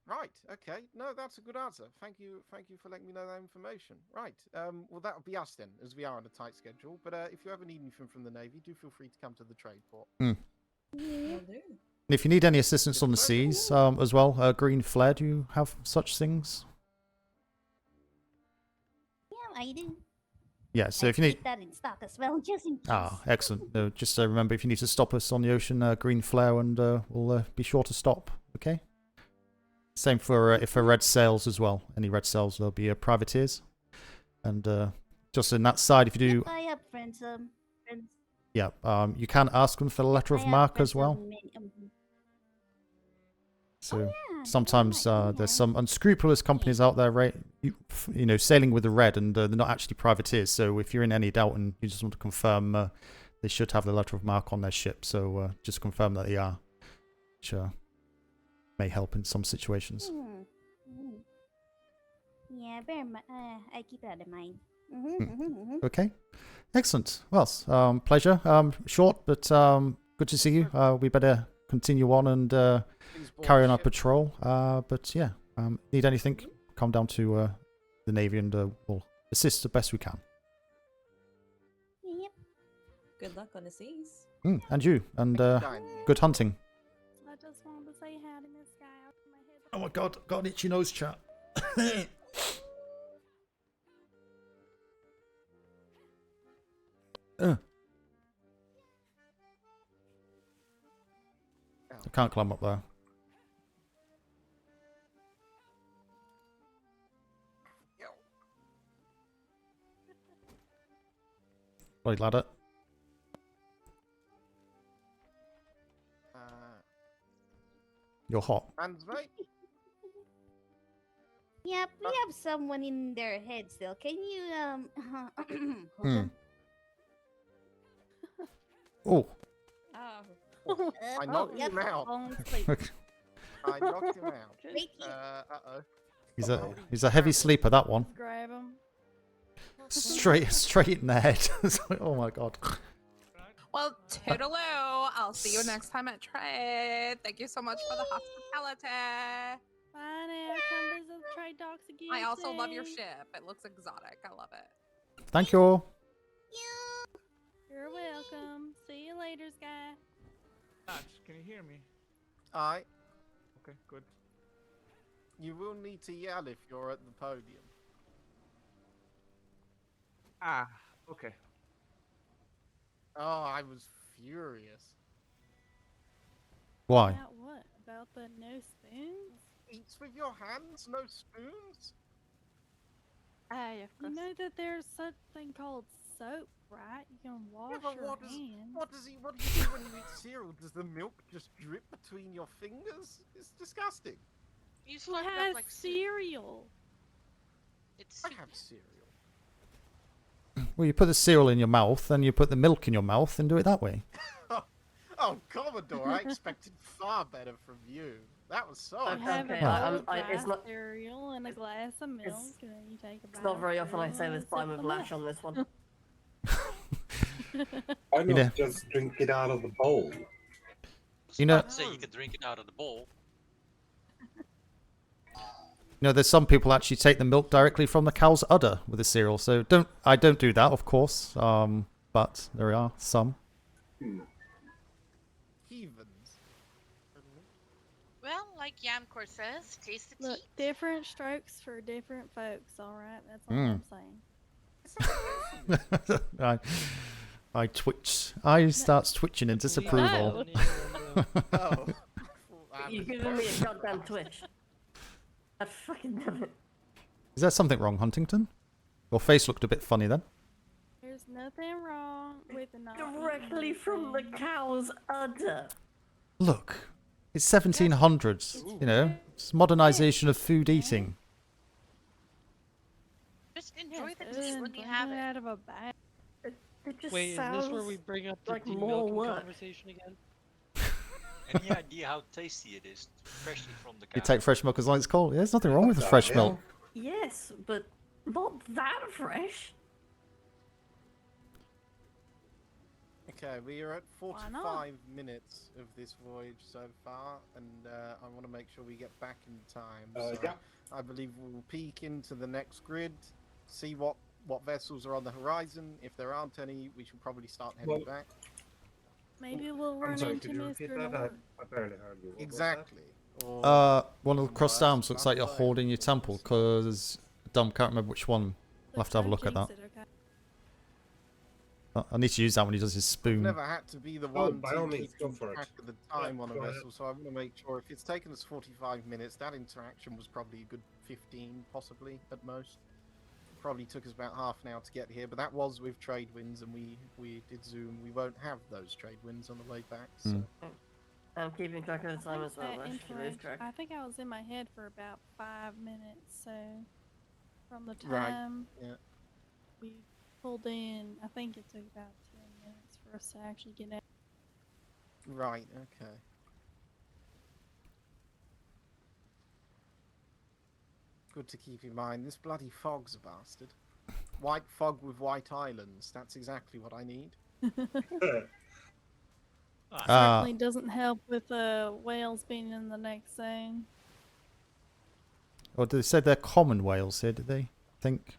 Right, okay. No, that's a good answer. Thank you for letting me know that information. Right, well, that'll be us then, as we are on a tight schedule. But if you ever need anything from the Navy, do feel free to come to the trade port. And if you need any assistance on the seas as well, green flare, do you have such things? Yeah, I do. Yeah, so if you need... Keep that in stock as well, just in case. Ah, excellent. No, just remember, if you need to stop us on the ocean, green flare, and we'll be sure to stop, okay? Same for if a red sails as well. Any red sails, there'll be privateers. And just in that side, if you do, I have friends. Friends. yeah, you can ask them for the letter I of have marque friends as well. So yeah, sometimes there's some unscrupulous companies out there, right? You know, sailing with the red, and they're not actually privateers. So if you're in any doubt and you just want to confirm, they should have the letter of marque on their ship. So just confirm that they are, which may help in some situations. Yeah, I keep that in mind. Okay, excellent. Well, pleasure. Short, but good to see you. We better continue on and carry on our patrol. But yeah, need anything, come down to the Navy and we'll assist the best we can. Yep. Good luck on the seas. And you, and good hunting. I just wanted to say hi to this guy out of my head. Oh my god, got an itchy nose, chat. I can't climb up there. Bloody ladder. You're hot. Hands, mate. Yep, we have someone in their head still. Can you hold on? Oh. I knocked him out. I knocked him out. Uh-oh. He's a heavy sleeper, that one. Grab him. Straight in the head. Oh my god. Well, toodaloo. I'll see you next time at trade. Thank you so much for the hospitality. Bye now. Come visit the trade docks again. I also love your soon. ship. It looks exotic. I love it. Thank you. You're welcome. See you later, Sky. Can you hear me? Aye. Okay, good. You will need to yell if you're at the podium. Ah, okay. Oh, I was furious. Why? About what? About the no spoons? Eats with your hands, no spoons? Hey, you know that there's something called soap, right? You can wash your hands. What do you do when you eat cereal? Does the milk just drip between your fingers? It's disgusting. You Who has like cereal? I have cereal. Well, you put the cereal in your mouth, then you put the milk in your mouth, and do it that way. Oh, Commodore, I expected far better from you. That was so You have Okay, a bowl of it's dry not- cereal and a glass of milk, and then you take a It's not very often I bite say this, but I'm with and Lash sip on this one. Why You not know- just drink it out of the bowl? You know, Say you can drink it out of the bowl. there's some people actually take the milk directly from the cow's udder with the cereal. So I don't do that, of course. But there are some. Heathens. Well, like Yamcor says, taste the Look, tea. different strokes for different folks, alright? That's all I'm saying. I twitch. I starts twitching in disapproval. Oh. You're giving me a goddamn twitch. I fucking damn it. Is there something wrong, Huntington? Your face looked a bit funny then. There's nothing wrong with the not Directly from the cow's udder. Look, it's 1700s. You know, it's modernization of food eating. Just enjoy the tea when you have it. Out of a bag. It just Wait, is this where we bring up the like tea more milking work. conversation again? Any idea how tasty it is, freshly from the cow? You take fresh milk as long as it's cold. Yeah, there's nothing wrong with the fresh milk. Yes, but not that fresh. Okay, we are at 45 minutes of this voyage so far, and I want to make sure we get back in time. So yeah. I believe we'll peek into the next grid, see what vessels are on the horizon. If there aren't any, we should probably start heading back. Maybe we'll I'm run sorry, into could you Mr. repeat that? Nord. I barely heard you. What was Exactly. One of the crossed arms looks like you're holding your temple, because Dom can't remember which one. We'll have to have a look at that. I need to use that when he does his I've spoon. never had to be the Oh, one by to all means, keep go for track it. of the time on a go ahead. vessel, so I want to make sure if it's taken us 45 minutes, that interaction was probably a good 15, possibly, at most. Probably took us about half an hour to get here, but that was with trade winds, and we did zoom. We won't have those trade winds on the way back, so... I'm keeping track of the time as well. I should lose track. I think I was in my head for about 5 minutes, so from the Right, time yeah. we pulled in, I think it took about 10 minutes for us to actually get out. Right, okay. Good to keep in mind. This bloody fog's a bastard. White fog with white islands. That's exactly what I need. Certainly doesn't help with whales being in the next zone. Or they said they're common whales here, did they? I think.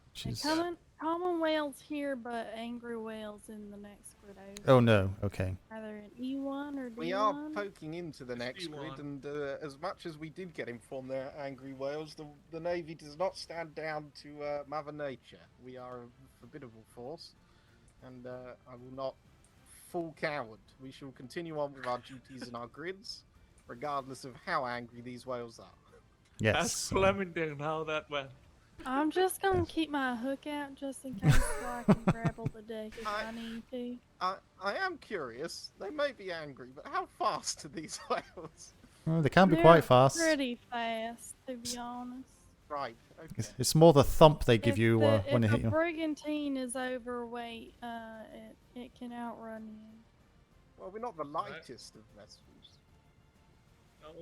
Common whales here, but angry whales in the next grid over. Oh no, okay. Either an E1 or D1. We are poking into the next grid, and as much as we did get informed they're angry whales, the Navy does not stand down to Mother Nature. We are a formidable force, and I will not fall coward. We shall continue on with our duties and our grids, regardless of how angry these whales are. Yes. Ask Clementine how that went. I'm just gonna keep my hook out just in case so I can grapple the deck if I need to. I am curious. They may be angry, but how fast are these whales? Well, they can be quite fast. Pretty fast, to be honest. Right. Okay. It's more the thump they give you when they if hit a you. brigantine is overweight, it can outrun you. Well, we're not the lightest of vessels.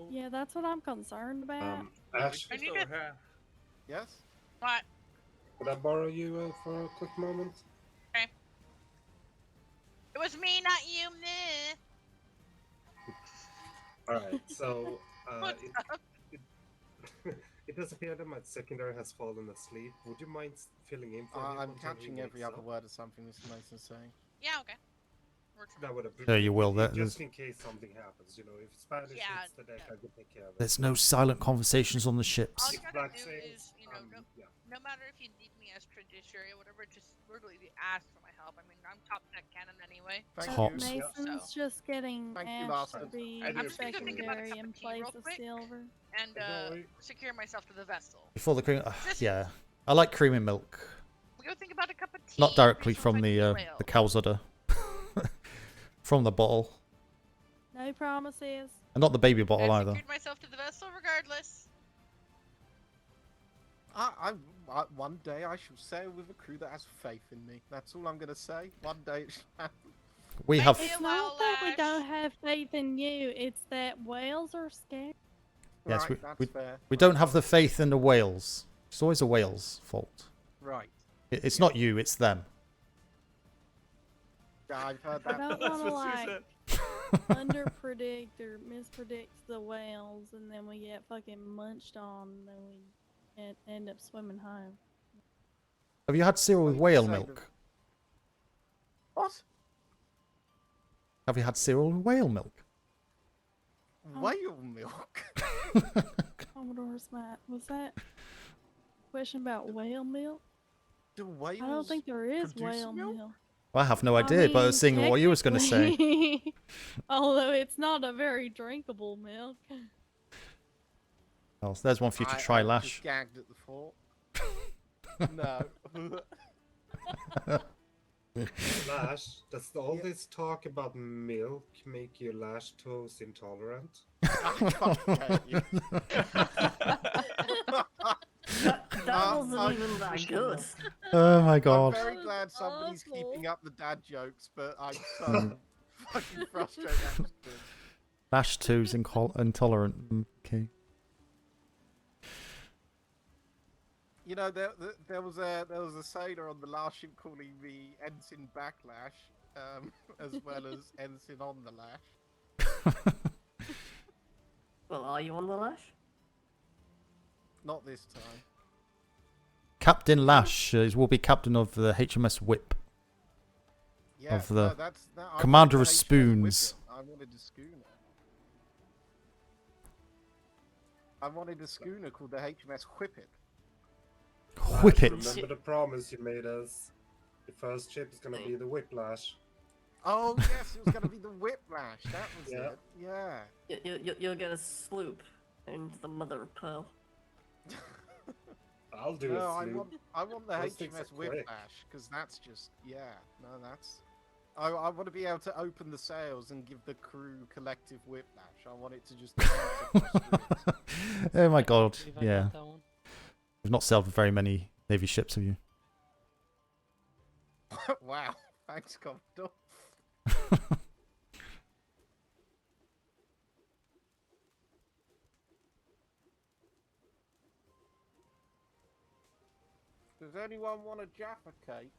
Yeah, that's what I'm concerned about. Ash, I need to... Yes? What? could I borrow you for a quick moment? Okay. It was me, not you, meh. Alright, so What's up? it does appear that my secondary has fallen asleep. Would you mind filling in for me? I'm until he catching every wakes other up? word of something Mr. Mason's saying. Yeah, okay. That would Yeah, you will. just in case something happens, you know, if Spanish hits the deck, I can take care of it. There's no silent conversations on the ships. All you gotta do is, you know, no matter if you need me as Traditionary or whatever, just literally ask for my help. I mean, I'm top deck cannon anyway. Mason's just getting Ash to be I'm just gonna go think about a secondary cup in of tea place real of quick silver. and secure myself to the vessel. Before the cream, yeah, I like cream and milk. We go think about a cup of tea. Not directly finish from my the whale. cow's udder, from the bottle, No promises. and not the baby bottle I either. secured myself to the vessel regardless. One day I shall sail with a crew that has faith in me. That's all I'm gonna say. One day it shall happen. We have. It's not that we don't have faith in you. It's that whales are scared. Yes, Right, that's fair. we don't have the faith in the whales. It's always a whale's fault. Right. It's not you, it's them. Yeah, I've heard I that. don't want to like underpredict or mispredict the whales, and then we get fucking munched on, and then we end up swimming home. Have you had cereal with whale milk? What? Have you had cereal with whale milk? Whale milk? Commodore Smythe, was that a question about whale milk? Do whales I don't think there is produce whale milk? milk. Well, I have no idea, but I was seeing what you was going to say. technically, although it's not a very drinkable milk. Oh, so there's one for you to try, I'm Lash. just gagged at the thought. No. Lash, does all this talk about milk make you lactose intolerant? That wasn't even that good. Oh my god. I'm very glad somebody's keeping up the dad jokes, but I'm so fucking frustrated. That was good. Lash 2's intolerant. Okay. You know, there was a sailor on the last ship calling me Ensign Backlash, as well as Ensign on the Lash. Well, are you on the lash? Not this time. Captain Lash will be captain of the HMS Whip. Yeah, of the no, I commander wanted of HMS spoons. Whippet. I wanted a schooner. I wanted a schooner called the HMS Whippet. Whippet. Remember the promise you made us. The first ship is gonna be the Whiplash. Oh yes, it was gonna be the Whiplash. That was Yeah. it. Yeah. You'll get a sloop and the mother of pearl. I'll do No, a sloop. I want the Those things are HMS quick. Whiplash because that's just no, that's. I want to be able to open the sails and give the crew collective whiplash. I want it to just. Oh my god, believe I yeah. got that one. You've not sailed very many Navy ships, have you? Wow, thanks, Commodore. Does anyone want a Jaffa cake?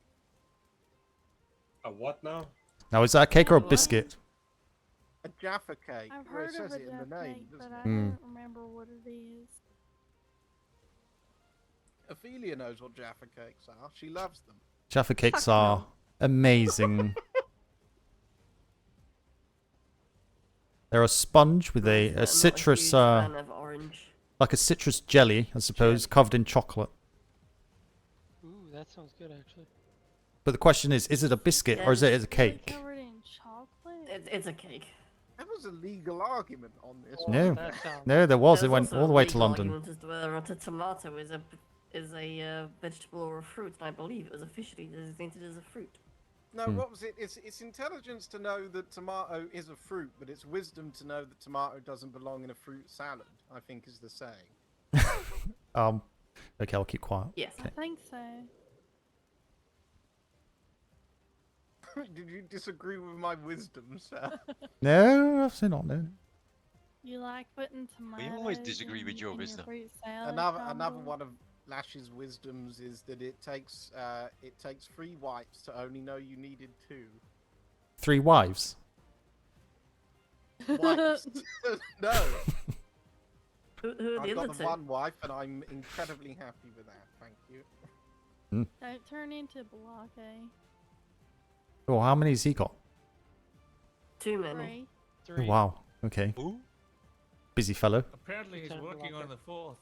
A what now? Now, is that a cake or a biscuit? A Jaffa cake. I've Well, heard it says of a it in the Jaffa name, cake, but doesn't I it? don't remember what it is. Ophelia knows what Jaffa cakes are. She loves them. Jaffa cakes are amazing. They're a sponge with a citrus, fan of orange. like a citrus jelly, I suppose, covered in chocolate. Ooh, that sounds good actually. But the question is it a biscuit or is it a cake? Covered in chocolate? It's a cake. There was a legal argument on this. No, wasn't there? no, there was. It There's went also all the a way to legal London. argument as to whether or not a tomato is a vegetable or a fruit, and I believe it was officially designated as a fruit. No, what was it? It's intelligence to know that tomato is a fruit, but it's wisdom to know that tomato doesn't belong in a fruit salad, I think is the saying. Okay, I'll keep quiet. Yes. I think so. Did you disagree with my wisdom, sir? No, absolutely not. No. You like putting tomatoes always disagree with your in wisdom. fruit salad Another combo? one of Lash's wisdoms is that it takes 3 wipes to only know you needed 2. 3 wives. Wipes. No. Who are I've the got other the two? 1 wife, and I'm incredibly happy with that. Thank you. Don't turn into blockade. Oh, how many has he got? Too many. Oh, wow. Okay. Busy fellow. Apparently he's working on the 4th.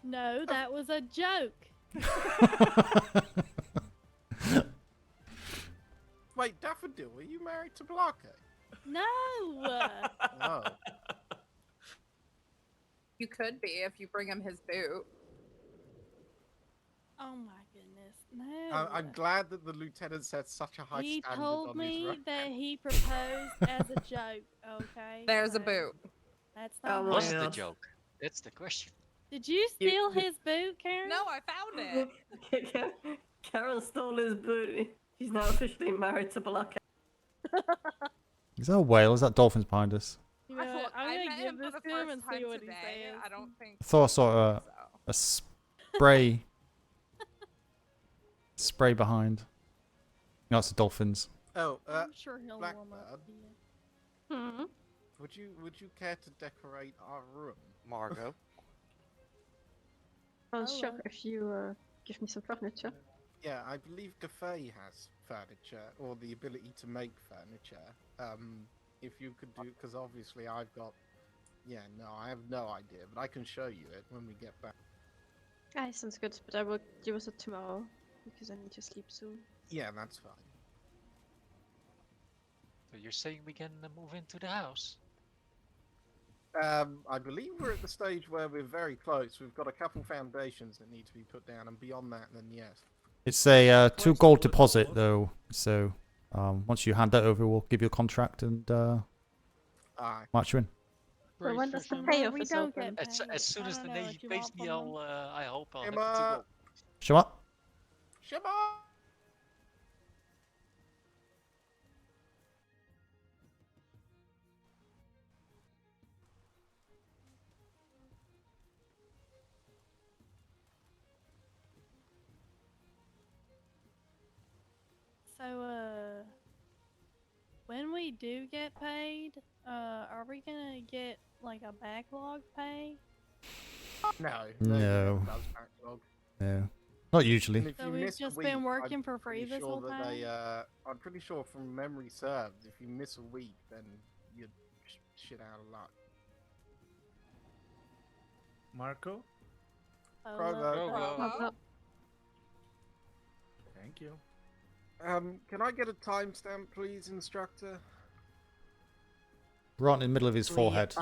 No, that was a joke. Wait, Daffodil, are you married to Blockade? No. Oh. You could be if you bring him his boot. Oh my goodness, no. I'm glad that the lieutenant set such a high He standard told on his me rank. that he proposed as a joke. Okay. There's a so boot. That's Oh not. my What's the God. joke? That's the question. Did you steal his boot, Karen? No, I found it. Karen stole his boot. She's now officially married to Blockade. Is that a whale? Is that dolphins behind us? You know what? Look, I'm I gonna met give him this for the to him first and see time what he today. says. I don't think. I thought I saw a spray. Spray behind. No, it's the dolphins. Oh, I'm sure he'll warm up. Blackbird, would you care to decorate our room, Margot? Oh, sure, if you give me some furniture. Yeah, I believe Cafe has furniture or the ability to make furniture. If you could do, because obviously I've got. Yeah, no, I have no idea, but I can show you it when we get back. Ah, sounds good, but I will give us it tomorrow because I need to sleep soon. Yeah, that's fine. So you're saying we can move into the house? I believe we're at the stage where we're very close. We've got a couple foundations that need to be put down, and beyond that, then yes. It's a 2 gold deposit though, so once you hand that over, we'll give you a contract and Aye. march you in. Well, when does the No, payoff we is don't open? get paid. As soon I as don't the know Navy what you pays want me, from them. I hope I'll have it to Emma! go. Show up. Shema! So, when we do get paid, are we gonna get like a backlog pay? No. No. Does backlog. No. Not usually. And if So you we've miss a just week, been working I'm for free pretty this sure whole that time? I'm pretty sure from memory served, if you miss a week, then you're shit out of luck. Marco? Provo. Oh, Thank you. Can I get a timestamp, please, instructor? Right in the middle of his forehead.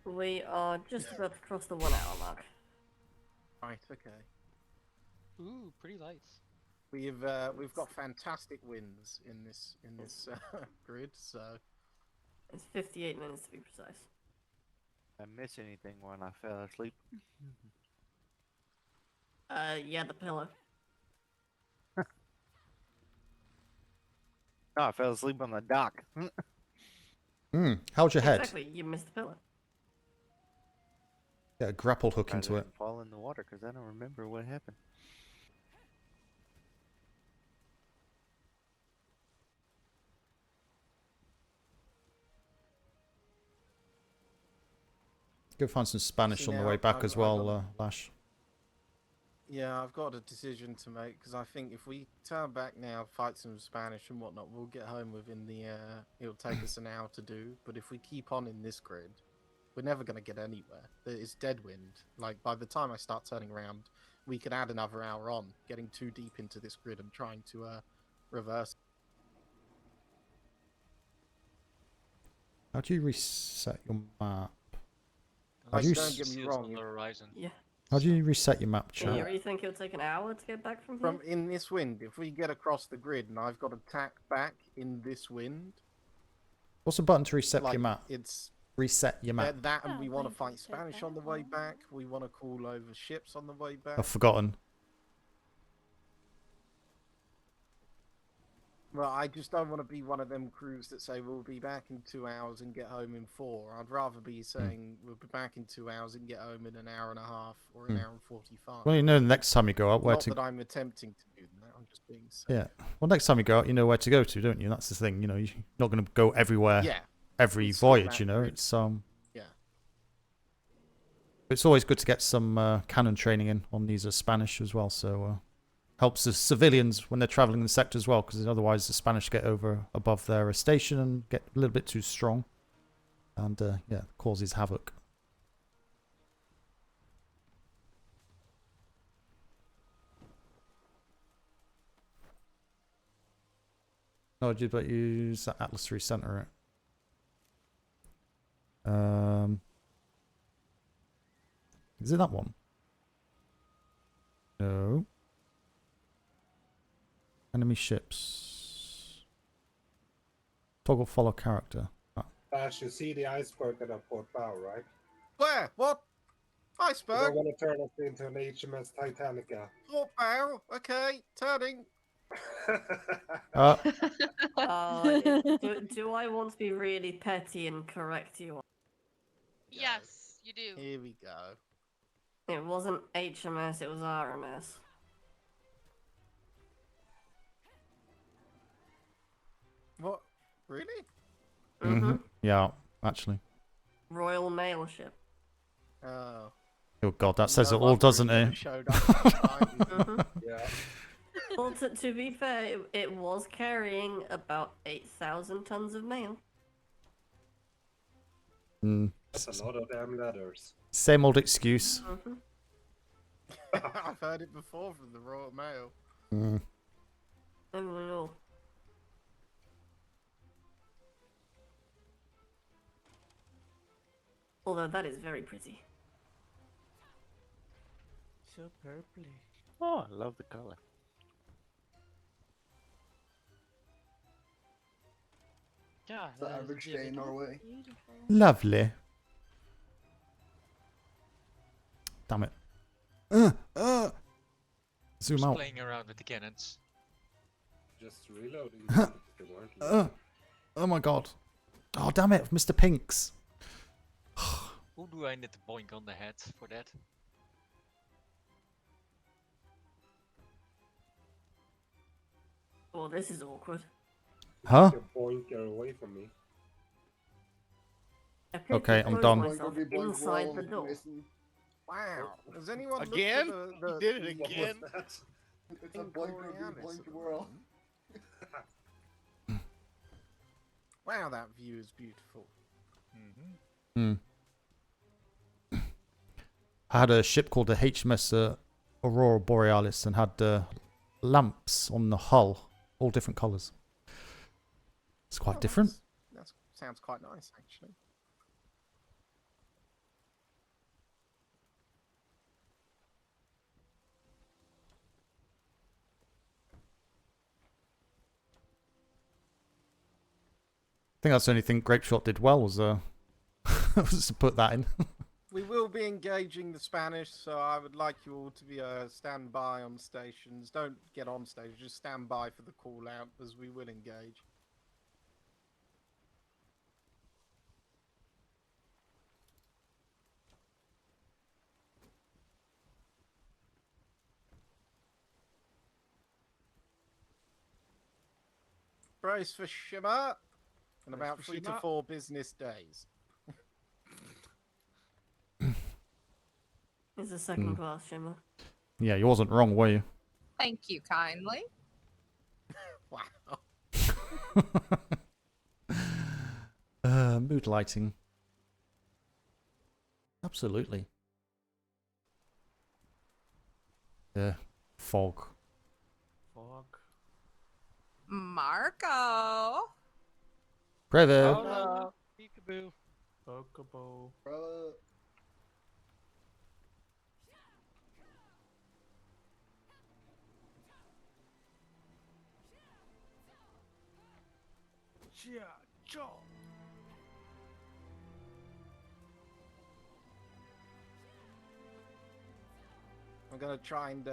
We are just about to cross the 1 hour mark. Right. Okay. Ooh, pretty lights. We've got fantastic winds in this grid, so It's 58 minutes to be precise. I miss anything when I fell asleep? Yeah, the pillow. No, I fell asleep on the dock. How's your head? Exactly, you missed the pillow. Get a grapple hook I into it. didn't fall in the water because I don't remember what happened. Go find some Spanish on the way back as well, Lash. yeah, I've got a decision to make because I think if we turn back now, fight some Spanish and whatnot, we'll get home within the. It'll take us an hour to do, but if we keep on in this grid, we're never going to get anywhere. It's dead wind. Like by the time I start turning around, we could add another hour on, getting too deep into this grid and trying to reverse. How do you reset your map? Don't get me wrong. On the horizon. Yeah. How do you reset your map, You chat? really think it'll take an hour to get back from here? In this wind, if we get across the grid and I've got to tack back in this wind. What's the button to reset like, your map? It's reset your map. That and we want to fight Spanish on the way back. We want to call over ships on the way back. I've forgotten. Well, I just don't want to be one of them crews that say we'll be back in 2 hours and get home in 4. I'd rather be saying we'll be back in 2 hours and get home in an hour and a half or an hour and 45. Well, you know the next time you go out where Not to... that I'm attempting to do that, I'm just being safe. Yeah. Well, next time you go out, you know where to go to, don't you? That's the thing, you know, you're not going to go everywhere every voyage, you know. It's Yeah. It's always good to get some cannon training in on these Spanish as well, so helps the civilians when they're traveling in the sector as well, because otherwise the Spanish get over above their station and get a little bit too strong, and yeah, causes havoc. No, did but use that Atlas 3 center it. Is it that one? No. Enemy ships. Toggle follow character. Ah. Ash, you see the iceberg at Port Bow, right? Where? What? You Iceberg? don't want to turn us into an HMS Titanica. Port Bow? Okay, turning. Do I want to be really petty and correct you? Yes, you do. Here we go. It wasn't HMS, it was RMS. What? Really? Mm-hmm. Yeah, actually. Royal Mail ship. Oh. Oh god, that says it all, doesn't it? Showed up. Yeah. Well, to be fair, it was carrying about 8,000 tons of mail. That's a lot of damn letters. Same old excuse. I've heard it before from the Royal Mail. Oh, although that is very pretty. So purpley. Oh, I love the color. Yeah, It's the average day in Norway. Lovely. Damn it. Zoom Just out. playing around with the cannons. Just reloading. They weren't Oh my god. Oh damn it, Mr. Pinks. Who do I need to boink on the head for that? Oh, this is awkward. Huh? Boinker away from me. Okay, I'm done. Inside the door. Wow. Has anyone Again? looked at the You did it again. It's a boinker boinker world. Wow, that view is beautiful. I had a ship called the HMS Aurora Borealis and had lamps on the hull, all different colours. It's quite different. That sounds quite nice, actually. I think that's the only thing Grapeshot did well was was to put that in. We will be engaging the Spanish, so I would like you all to be stand by on stations. Don't get on stage, just stand by for the call out, as we will engage. Brace for Shimmer in about 3 to 4 business days. Is a second class Shimmer. Yeah, you wasn't wrong, were you? Thank you kindly. Wow. Mood lighting. Absolutely. Yeah. Fog. Fog. Marco. Private. Hello. Peekaboo. Pokeball. Yeah, Joe. I'm going to try and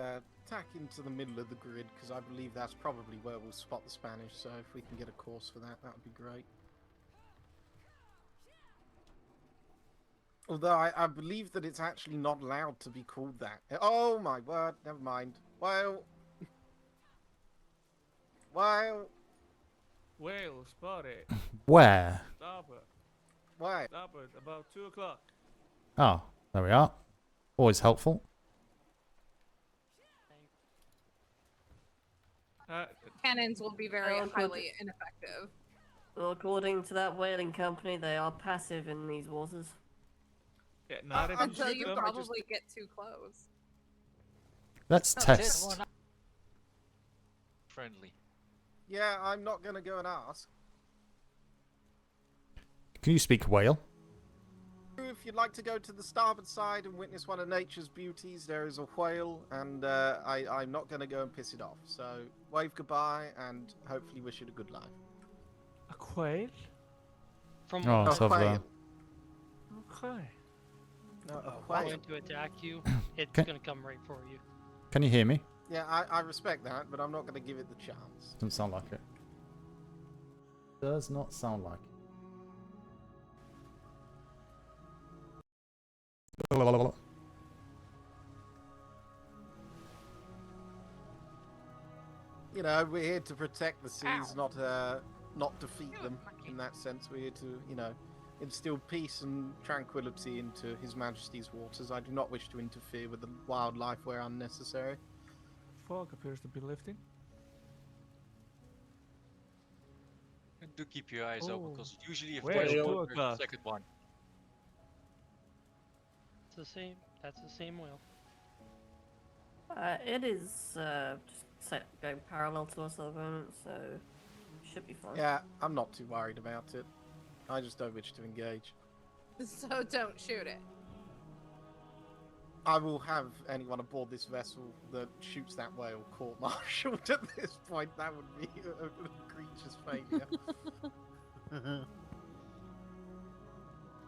tack into the middle of the grid, because I believe that's probably where we'll spot the Spanish, so if we can get a course for that, that would be great. Although I believe that it's actually not allowed to be called that. Oh my word, never mind. Well... Whale spotted. Where? Starboard. Why? Starboard, about 2 o'clock. Oh, there we are. Always helpful. Cannons will be very highly ineffective. Well, according to that whaling company, they are passive in these waters. Yeah, not if Until shoot you them, probably get too close. Let's test. Friendly. Yeah, I'm not going to go and ask. Can you speak whale? If you'd like to go to the starboard side and witness one of nature's beauties, there is a whale, and I'm not going to go and piss it off. So, wave goodbye, and hopefully wish it a good life. A quail? From Oh, a let's have quail. Okay. No, a It's whale. going to attack you. It's Okay. going to come right for you. Can you hear me? Yeah, I respect that, but I'm not going to give it the chance. Doesn't sound like it. Does not sound like it. You know, we're here to protect the seas, not defeat them. In that sense, we're here to, you know, instill peace and tranquility into His Majesty's waters. I do not wish to interfere with the wildlife where unnecessary. Fog appears to be lifting. And do keep your eyes open, because usually if Where there's is one, 2 there's a o'clock? second one. It's the same. That's the same whale. It is just going parallel to us at the moment, so should be fine. Yeah, I'm not too worried about it. I just don't wish to engage. So don't shoot it. I will have anyone aboard this vessel that shoots that whale court-martialed at this point. That would be an egregious failure.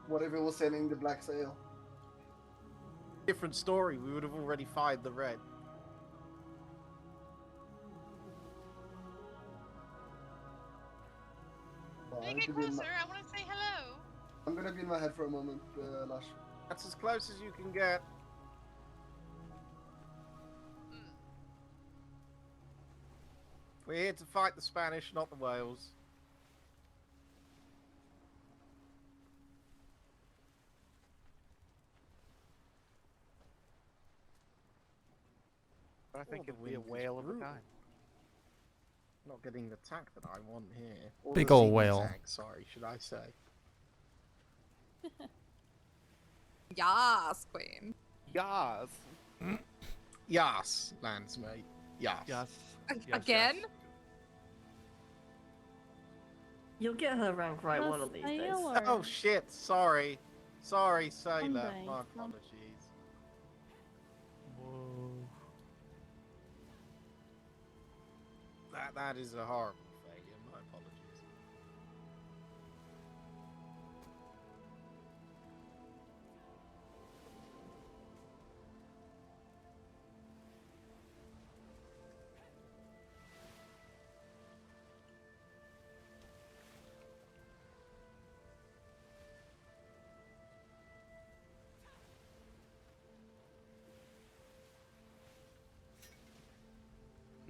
What if it was sailing the black sail? Different story. We would have already fired the red. Well, Can I you need get to be in closer? my- I want to say hello. I'm gonna be in my head for a moment, Lash. That's as close as you can get. We're here to fight the Spanish, not the whales. I think the it'd be a wind is whale of a brutal. kind. Not getting the tack that I want here. Or Big the ol' seaman whale. tack, sorry, should I say. Yas, queen. Yas. Yas, landsmate. Yas. Yes. Again? You'll get her rank right one of these days. Oh shit! Sorry, sorry, Sailor. Someday, My some- apologies. Whoa. That is a horrible failure. My apologies.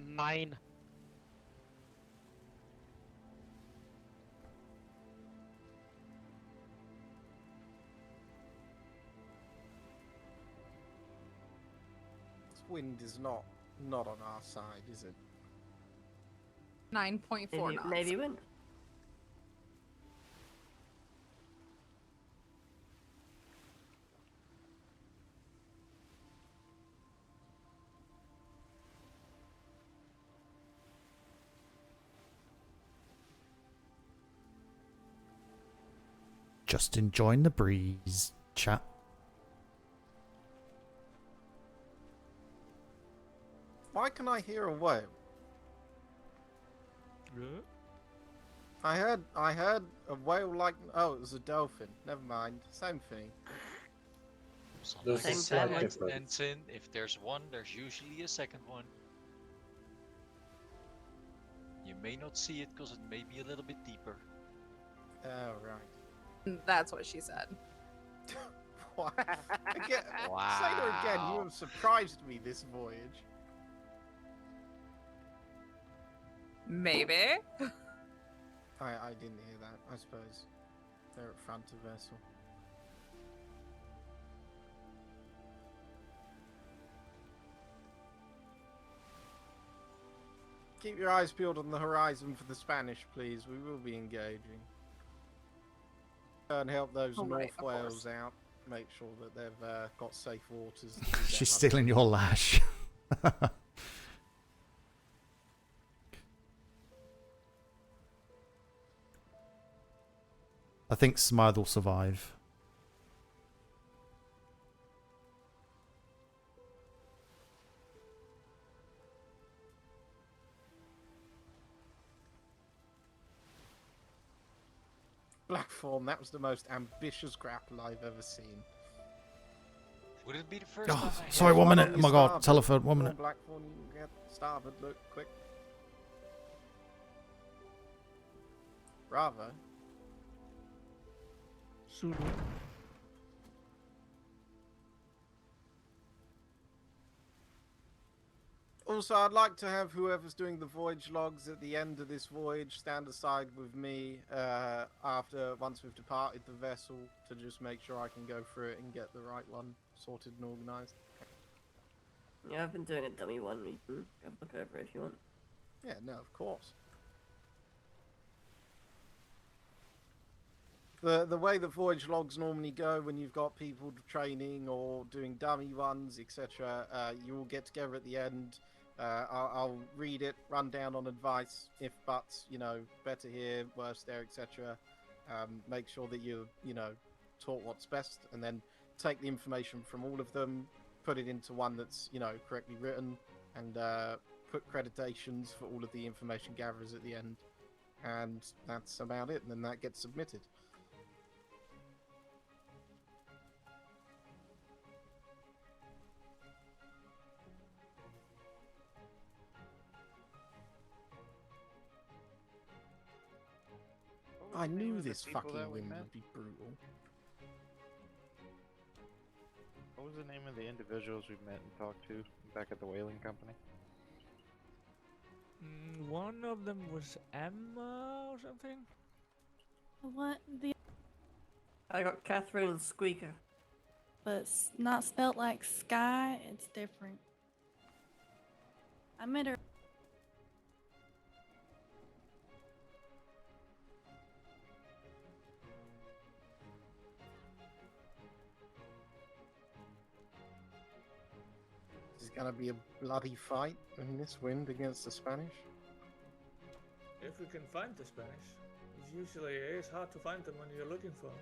Nine. This wind is not on our side, is it? 9.4 knots. Navy wind. Just enjoying the breeze, chat. Why can I hear a whale? I heard a whale like. Oh, it was a dolphin. Never mind. Same thing. There's a slight difference. Ensign, if there's one, there's usually a second one. You may not see it because it may be a little bit deeper. Oh, right. That's what she said. What? Again, Wow. Say it again. You have surprised me this voyage. Maybe. I didn't hear that. I suppose they're at front of vessel. Keep your eyes peeled on the horizon for the Spanish, please. We will be engaging. And help those All right, North Wales out. Make sure that they've got safe waters. She's stealing your lash. I think Smythe will survive. Blackthorn, that was the most ambitious grapple I've ever seen. Would it be the first Oh, time I sorry, had 1 One minute. on Oh my your god, starboard. telephone, 1 Come on, minute. Blackthorn, you can get starboard, look, quick. Bravo. Sulu. Also, I'd like to have whoever's doing the voyage logs at the end of this voyage stand aside with me once we've departed the vessel to just make sure I can go through it and get the right one sorted and organised. Yeah, I've been doing a dummy one. You can have a look over it if you want. Yeah, no, of course. The way the voyage logs normally go when you've got people training or doing dummy ones, etc., you all get together at the end. I'll read it, run down on advice, if buts, better here, worse there, etc. Make sure that you're, taught what's best, and then take the information from all of them, put it into one that's, correctly written, and put creditations for all of the information gatherers at the end. And that's about it, and then that gets submitted. I knew this fucking wind would be brutal. What was the name of the individuals we met and talked to back at the whaling company? One of them was Emma or something. What the? I got Catherine and Squeaker. But it's not spelt like sky. It's different. I met her. gonna be a bloody fight in this wind against the Spanish. If we can find the Spanish. It's usually it is hard to find them when you're looking for them.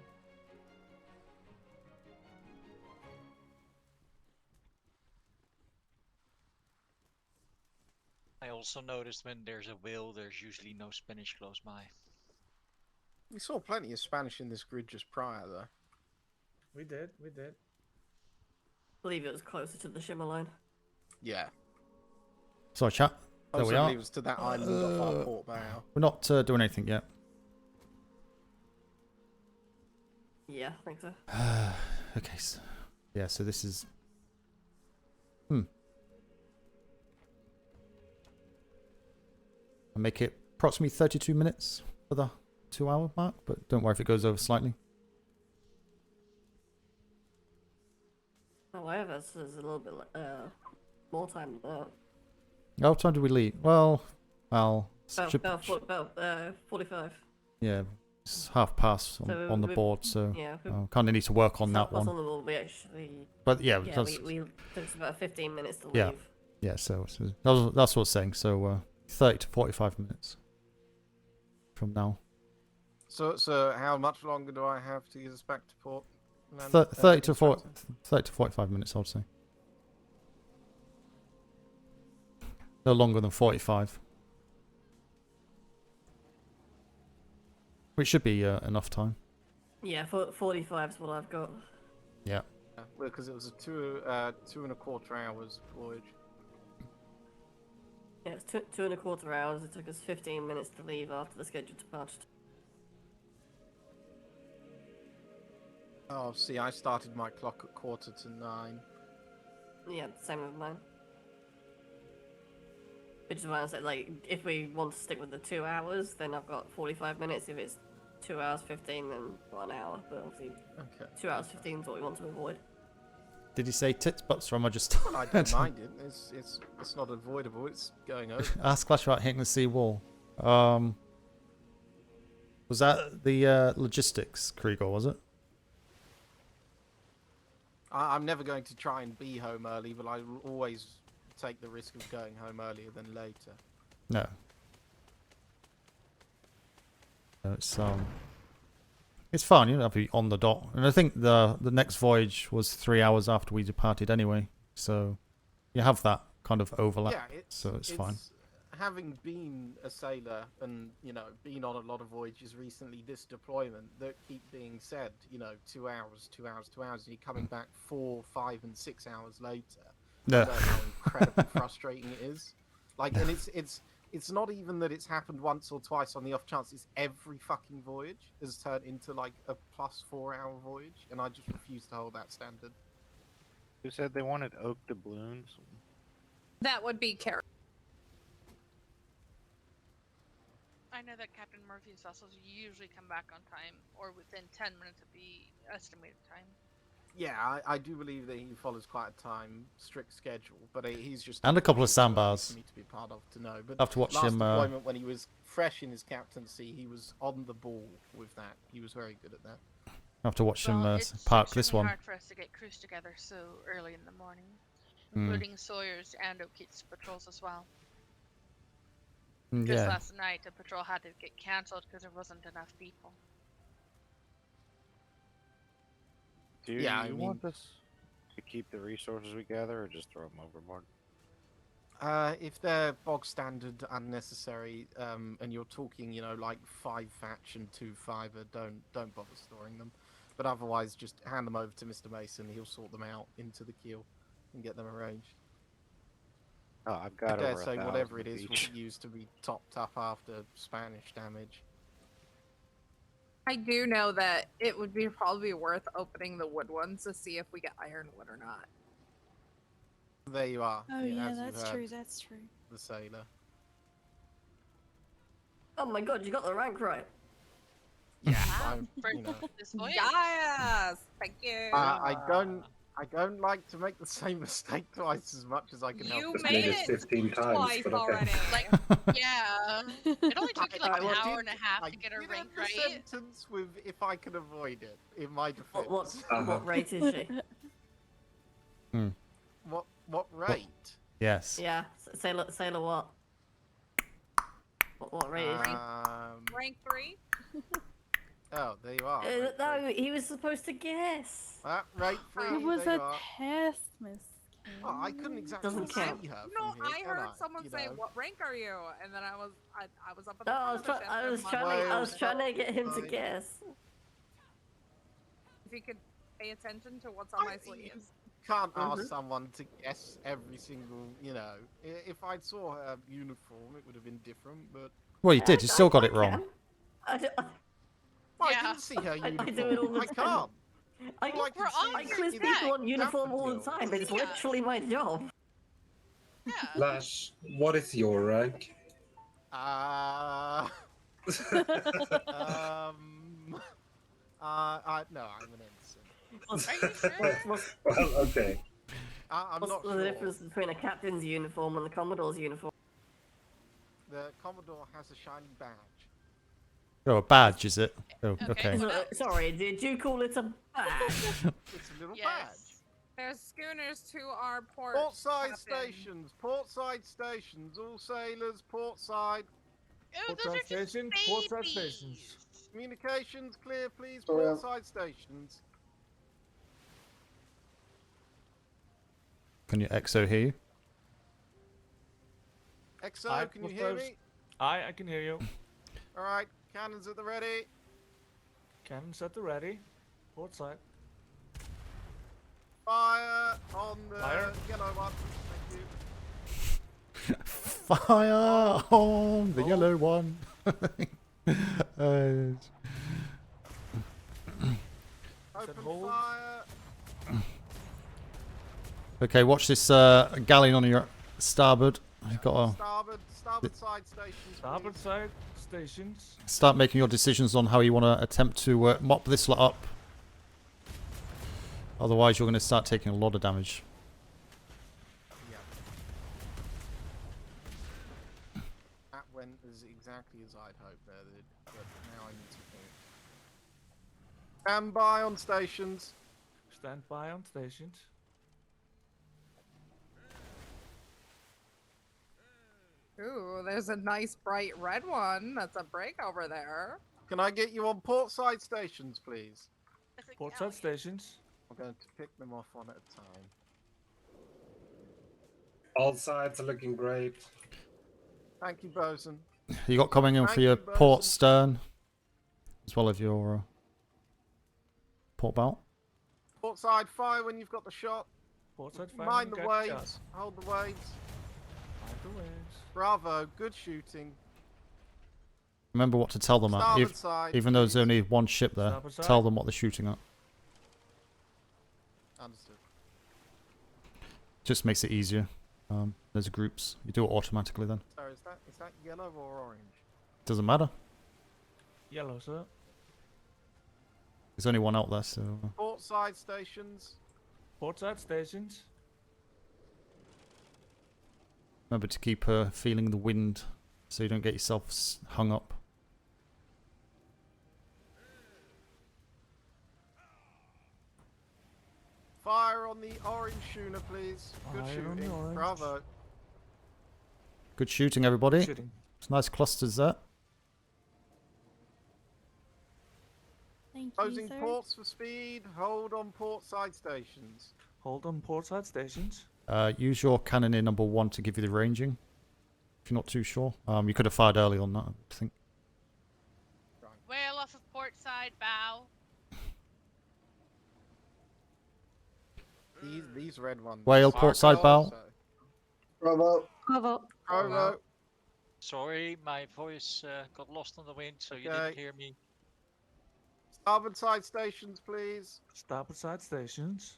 I also noticed when there's a whale, there's usually no Spanish close by. We saw plenty of Spanish in this grid just prior, though. We did. I believe it was closer to the shimmer line. Yeah. Sorry, chat. There we are. It was to that island off our port bow. We're not doing anything yet. Yeah, I think so. Okay. So, yeah, so this is... I'll make it approximately 32 minutes for the 2-hour mark, but don't worry if it goes over slightly. However, so there's a little bit more time than that. What time did we leave? Well, About 45. yeah, it's half past on the board, so yeah, kind of need to work on that one. On the board, we actually. But yeah, yeah, we took us about 15 minutes to leave. Yeah, yeah. So that's what I was saying. So 30 to 45 minutes from now. So how much longer do I have to get us back to port? 30 to 45 minutes, I would say. No longer than 45. Which should be enough time. Yeah, 45 is what I've got. Yeah. Well, because it was a 2.25 hours voyage. Yeah, it's 2.25 hours. It took us 15 minutes to leave after the scheduled departure. Oh, see, I started my clock at 8:45. Yeah, same with mine. Which is why I said, like, if we want to stick with the 2 hours, then I've got 45 minutes. If it's 2 hours 15, then 1 hour. But obviously, 2 hours 15 is what we want to avoid. Did he say tits butts, or am I just... Well, I don't mind it. It's not avoidable. It's going over. Ask Clash about hitting the sea wall. Was that the logistics, Krieger, was it? I'm never going to try and be home early, but I will always take the risk of going home earlier than later. No. No, it's fine. You don't have to be on the dot. And I think the next voyage was 3 hours after we departed anyway, so you have that kind of overlap. Yeah, it's fine. Having been a sailor and, you know, been on a lot of voyages recently, this deployment that keep being said, you know, 2 hours, 2 hours, 2 hours, and you're coming back 4, 5, and 6 hours later. No. I know how incredibly frustrating it is. Like, and it's not even that it's happened once or twice on the off chance. It's every fucking voyage has turned into like a +4 hour voyage, and I just refuse to hold that standard. Who said they wanted oak doubloons? That would be Kara. I know that Captain Murphy's vessels usually come back on time, or within 10 minutes of the estimated time. Yeah, I do believe that he follows quite a strict schedule, but he's just... And a couple of sandbars. For me to be part of to know. But I have to watch last him. deployment, when he was fresh in his captaincy, he was on the ball with that. He was very good at that. I have to watch him It's park this extremely one. hard for us to get crews together so early in the morning, Hmm. including Sawyer's and O'Keefe's patrols as well. Mm, Just yeah. last night, a patrol had to get cancelled because there wasn't enough people. Do you want us to keep the resources we gather, or just throw them overboard? If they're bog standard, unnecessary, and you're talking, you know, like 5 thatch and 2 fibre, don't bother storing them. But otherwise, just hand them over to Mr. Mason. He'll sort them out into the keel and get them arranged. Oh, I've got I dare over say 1,000 whatever it is will each. be used to be topped up after Spanish damage. I do know that it would be probably worth opening the wood ones to see if we get ironwood or not. There you are. Oh yeah, as you that's heard true. That's true. The sailor. Oh my god, you got the rank right. Yeah, I'm, you know. Yes, thank you. I don't like to make the same mistake twice as much as I can help. You it. made it 15 times, twice but okay. already. Like, yeah. It only took you like an I hour did- and a half I to get a did rank end the right. sentence with "if I can avoid it." In my defense. What rate is she? What rate? Yes. Yeah, sailor what? What rate is he? Rank 3. Oh, there you are. No, he was supposed to guess. Rate 3. It was there a you are. test, Miss. Oh, I couldn't exactly Doesn't see her count. from No, here, I can heard I? someone You say, know? "What rank are you?" And then I was up at the No, front of the ship. I was and trying to get him to guess. If you could pay attention to what's on my sleeves. Can't ask someone to guess every single, you know. If I saw her uniform, it would have been different, but... Well, you did. You still got it wrong. I didn't see her uniform. I do it all the time. can't. I quiz people on uniform all the time. It's literally my job. Lash, what is your rank? No, I'm an ensign. Are you sure? Well, okay. I'm What's not the sure. difference between a captain's uniform and the Commodore's uniform? The Commodore has a shiny badge. Oh, a badge, is it? Oh, okay. Sorry, did you call it a badge? It's a little badge. There's schooners to our port. Portside captain. stations, portside stations, all sailors, portside. Portside stations, portside stations. Communications clear, please, Sorry, portside stations. Can you EXO hear you? XO, can you hear me? I can hear you. Alright, cannons at the ready. Cannons at the ready. Portside. Fire on the Fire. yellow one. Thank you. Fire on the yellow one. Open fire. Okay, watch this galleon on your starboard. You've got to Starboard side stations. Starboard side stations. start making your decisions on how you want to attempt to mop this lot up. Otherwise, you're going to start taking a lot of damage. That went as exactly as I'd hoped there, but now I need to think. Stand by on stations. Stand by on stations. Ooh, there's a nice bright red one. That's a break over there. Can I get you on portside stations, please? Portside stations. I'm going to pick them off one at a time. All sides are looking great. Thank you, Bosun. You got coming in for Thank your you, port Bosun. stern, as well as your port bow. Portside fire when you've got the shot. Portside fire. Mind when the you got waves. shot. Hold the waves. Mind the waves. Bravo. Good shooting. Remember what to tell them at. Starboard side, Even though there's only one ship there, Starboard side. tell them what they're shooting at. Understood. Just makes it easier. There's groups. You do it automatically then. So is that yellow or orange? Doesn't matter. Yellow, sir. There's only one out there, so... Portside stations. Portside stations. Remember to keep feeling the wind so you don't get yourself hung up. Fire on the orange schooner, please. Good Fire on the shooting. orange. Bravo. Good shooting, everybody. Shooting. It's nice clusters there. Thank you, Closing sir. ports for speed. Hold on portside stations. Hold on portside stations. Use your cannoneer number 1 to give you the ranging. If you're not too sure. You could have fired early on that, I think. Whale off of port side bow. These red ones. Whale, are port side bow. also. Bravo. Bravo. Bravo. Sorry, my voice got lost on the wind, so you Okay. didn't hear me. Starboard side stations, please. Starboard side stations.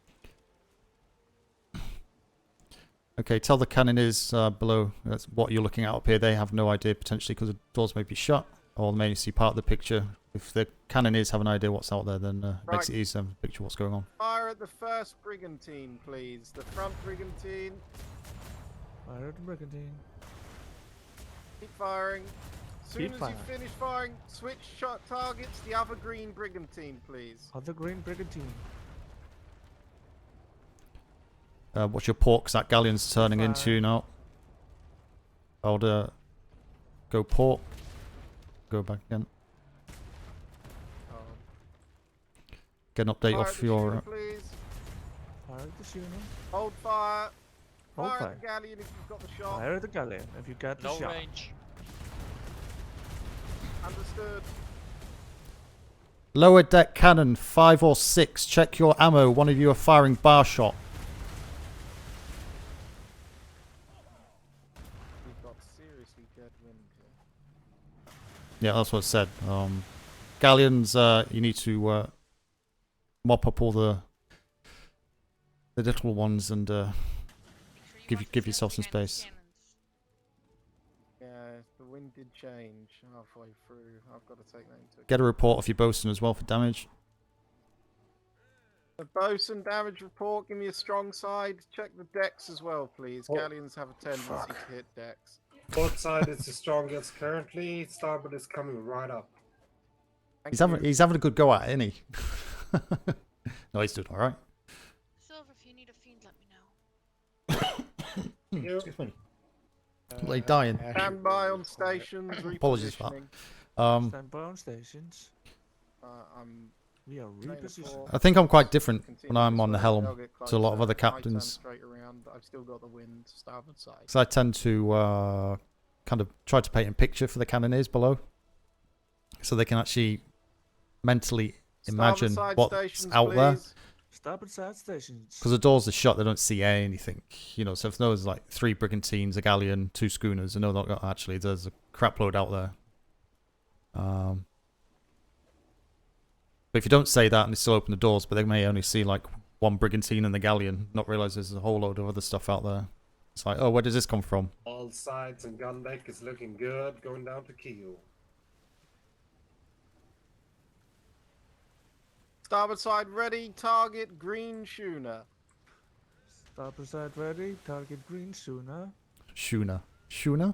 Okay, tell the cannoneers below that's what you're looking at up here. They have no idea potentially because the doors may be shut or they may see part of the picture. If the cannoneers have an idea what's out there, then it makes it easier to picture what's going on. Fire at the first brigantine, please. The front brigantine. Fire at the brigantine. Keep firing. As soon Keep as firing. you finish firing, switch shot targets the other green brigantine, please. Other green brigantine. What's your port? 'Cause that galleon's turning into now. I'll go port. Go back again. Get an update off your. Please. Fire the schooner. Hold fire. Hold Fire fire. at the galleon if you've got the shot. Fire the galleon if you got the No shot. range. Understood. Lower deck cannon 5 or 6. Check your ammo. One of you are firing bar shot. We've got seriously dead wind here. Yeah, that's what it said. Galleons, you need to mop up all the little ones and give yourself some space. Yeah, the wind did change halfway through. I've got to take that into account. Get a report off your bosun as well for damage. A bosun damage report. Give me a strong side. Check the decks as well, please. Oh, Galleons have a tendency to hit decks. Port side is the strongest currently. Starboard is coming right up. He's having a good go at it, isn't he? No, he's doing all right. Silver, if you need a fiend, let me know. Excuse me. Like dying. Stand by on stations. Apologies for repositioning. that. Stand by on stations. We are repositioning. I think I'm quite different when I'm on the helm to a lot of other captains. Straight around. I've still got the wind starboard side. Because I tend to kind of try to paint a picture for the cannoneers below. So they can actually mentally imagine what's out there. Starboard side stations. Because the doors are shut, they don't see anything. You know, so if there's like 3 brigantines, a galleon, 2 schooners, I know that actually there's a crap load out there. But if you don't say that and they still open the doors, but they may only see like 1 brigantine and the galleon, not realize there's a whole load of other stuff out there. It's like, oh, where does this come from? All sides and gun deck is looking good. Going down to keel. Starboard side ready. Target green schooner. Starboard side ready. Target green schooner. Schooner. Schooner?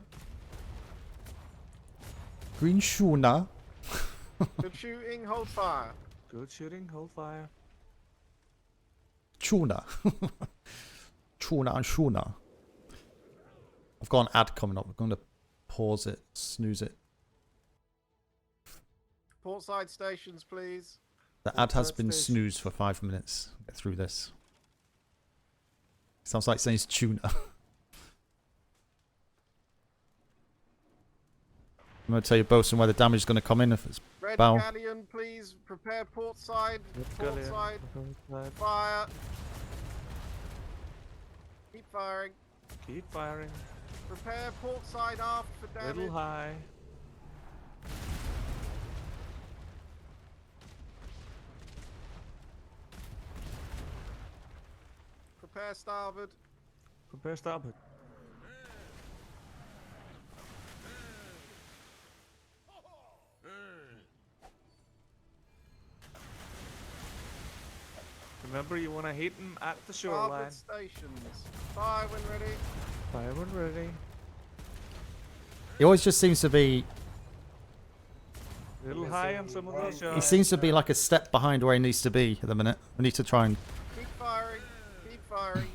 Green schooner. Good shooting. Hold fire. Good shooting. Hold fire. Tuna. Tuna and schooner. I've got an ad coming up. I'm going to pause it, snooze it. Port side stations, please. The ad has been snoozed for 5 minutes. Get through this. Sounds like saying it's tuna. I'm going to tell you, bosun, where the damage is going to come in if it's Red bow. galleon, please. Prepare port side. Port galleon. side. Side. Fire. Keep firing. Keep firing. Prepare port side aft for damage. Little high. Prepare starboard. Prepare starboard. Remember, you want to hit them at the shoreline. Starboard stations. Fire when ready. Fire when ready. He always just seems to be... Little high on some of those shots. He seems to be like a step behind where he needs to be at the minute. We need to try and... Keep firing. Keep firing.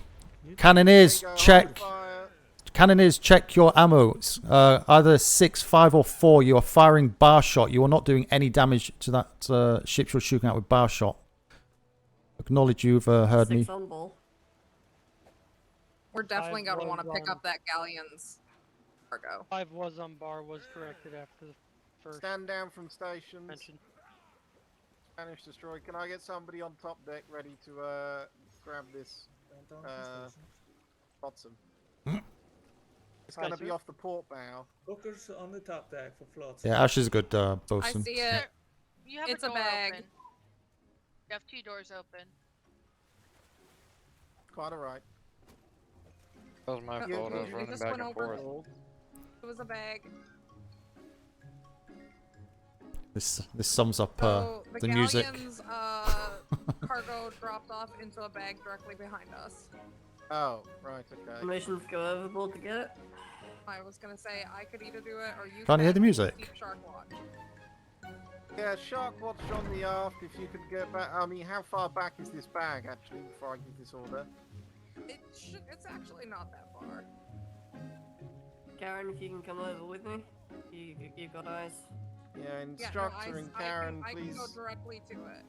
Cannoneers, check. Cannoneers, check your ammo. Either 6, 5, or 4. You are firing bar shot. You are not doing any damage to that ship you're shooting at with bar shot. Acknowledge you've heard me. 6 on ball. We're definitely going to want to pick up that galleon's cargo. 5 was on bar, was corrected after the first. Stand down from stations. mention. Spanish destroyer. Can I get somebody on top deck ready to grab this bottom? It's going to be off the port bow. Hookers on the top deck for floats. Yeah, Ash is a good I bosun. see it. You have It's a a door bag. open. You have 2 doors open. Quite alright. That was my fault. I was running back and forth. It was a bag. This sums up So the music. galleon's cargo dropped off into a bag directly behind us. Oh, right, okay. Missions go overboard to get it. I was gonna say I could either do it or you. Can't you hear the can music? keep Shark watch. Yeah, shark watch on the aft if you could get back. I mean, how far back is this bag actually before I give this order? It's actually not that far. Karen, if you can come over with me, you got eyes. Yeah, instructor and Karen, I can go please. directly to it.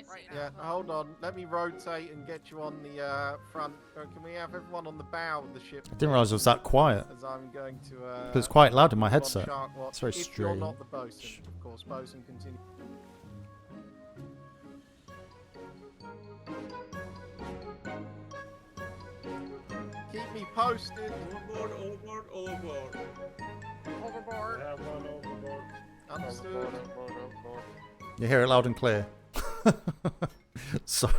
Right now. Yeah, hold on. Let me rotate and get you on the front. Can we have everyone on the bow of the ship? I didn't realise it was that quiet. As I'm going to. It's quite loud in my move on headset. Shark Watch. It's very If strange. you're not the bosun, of course. Bosun, continue. Keep me posted. Overboard, overboard, overboard. Overboard. We have one overboard. Understood. You hear it loud and clear. So,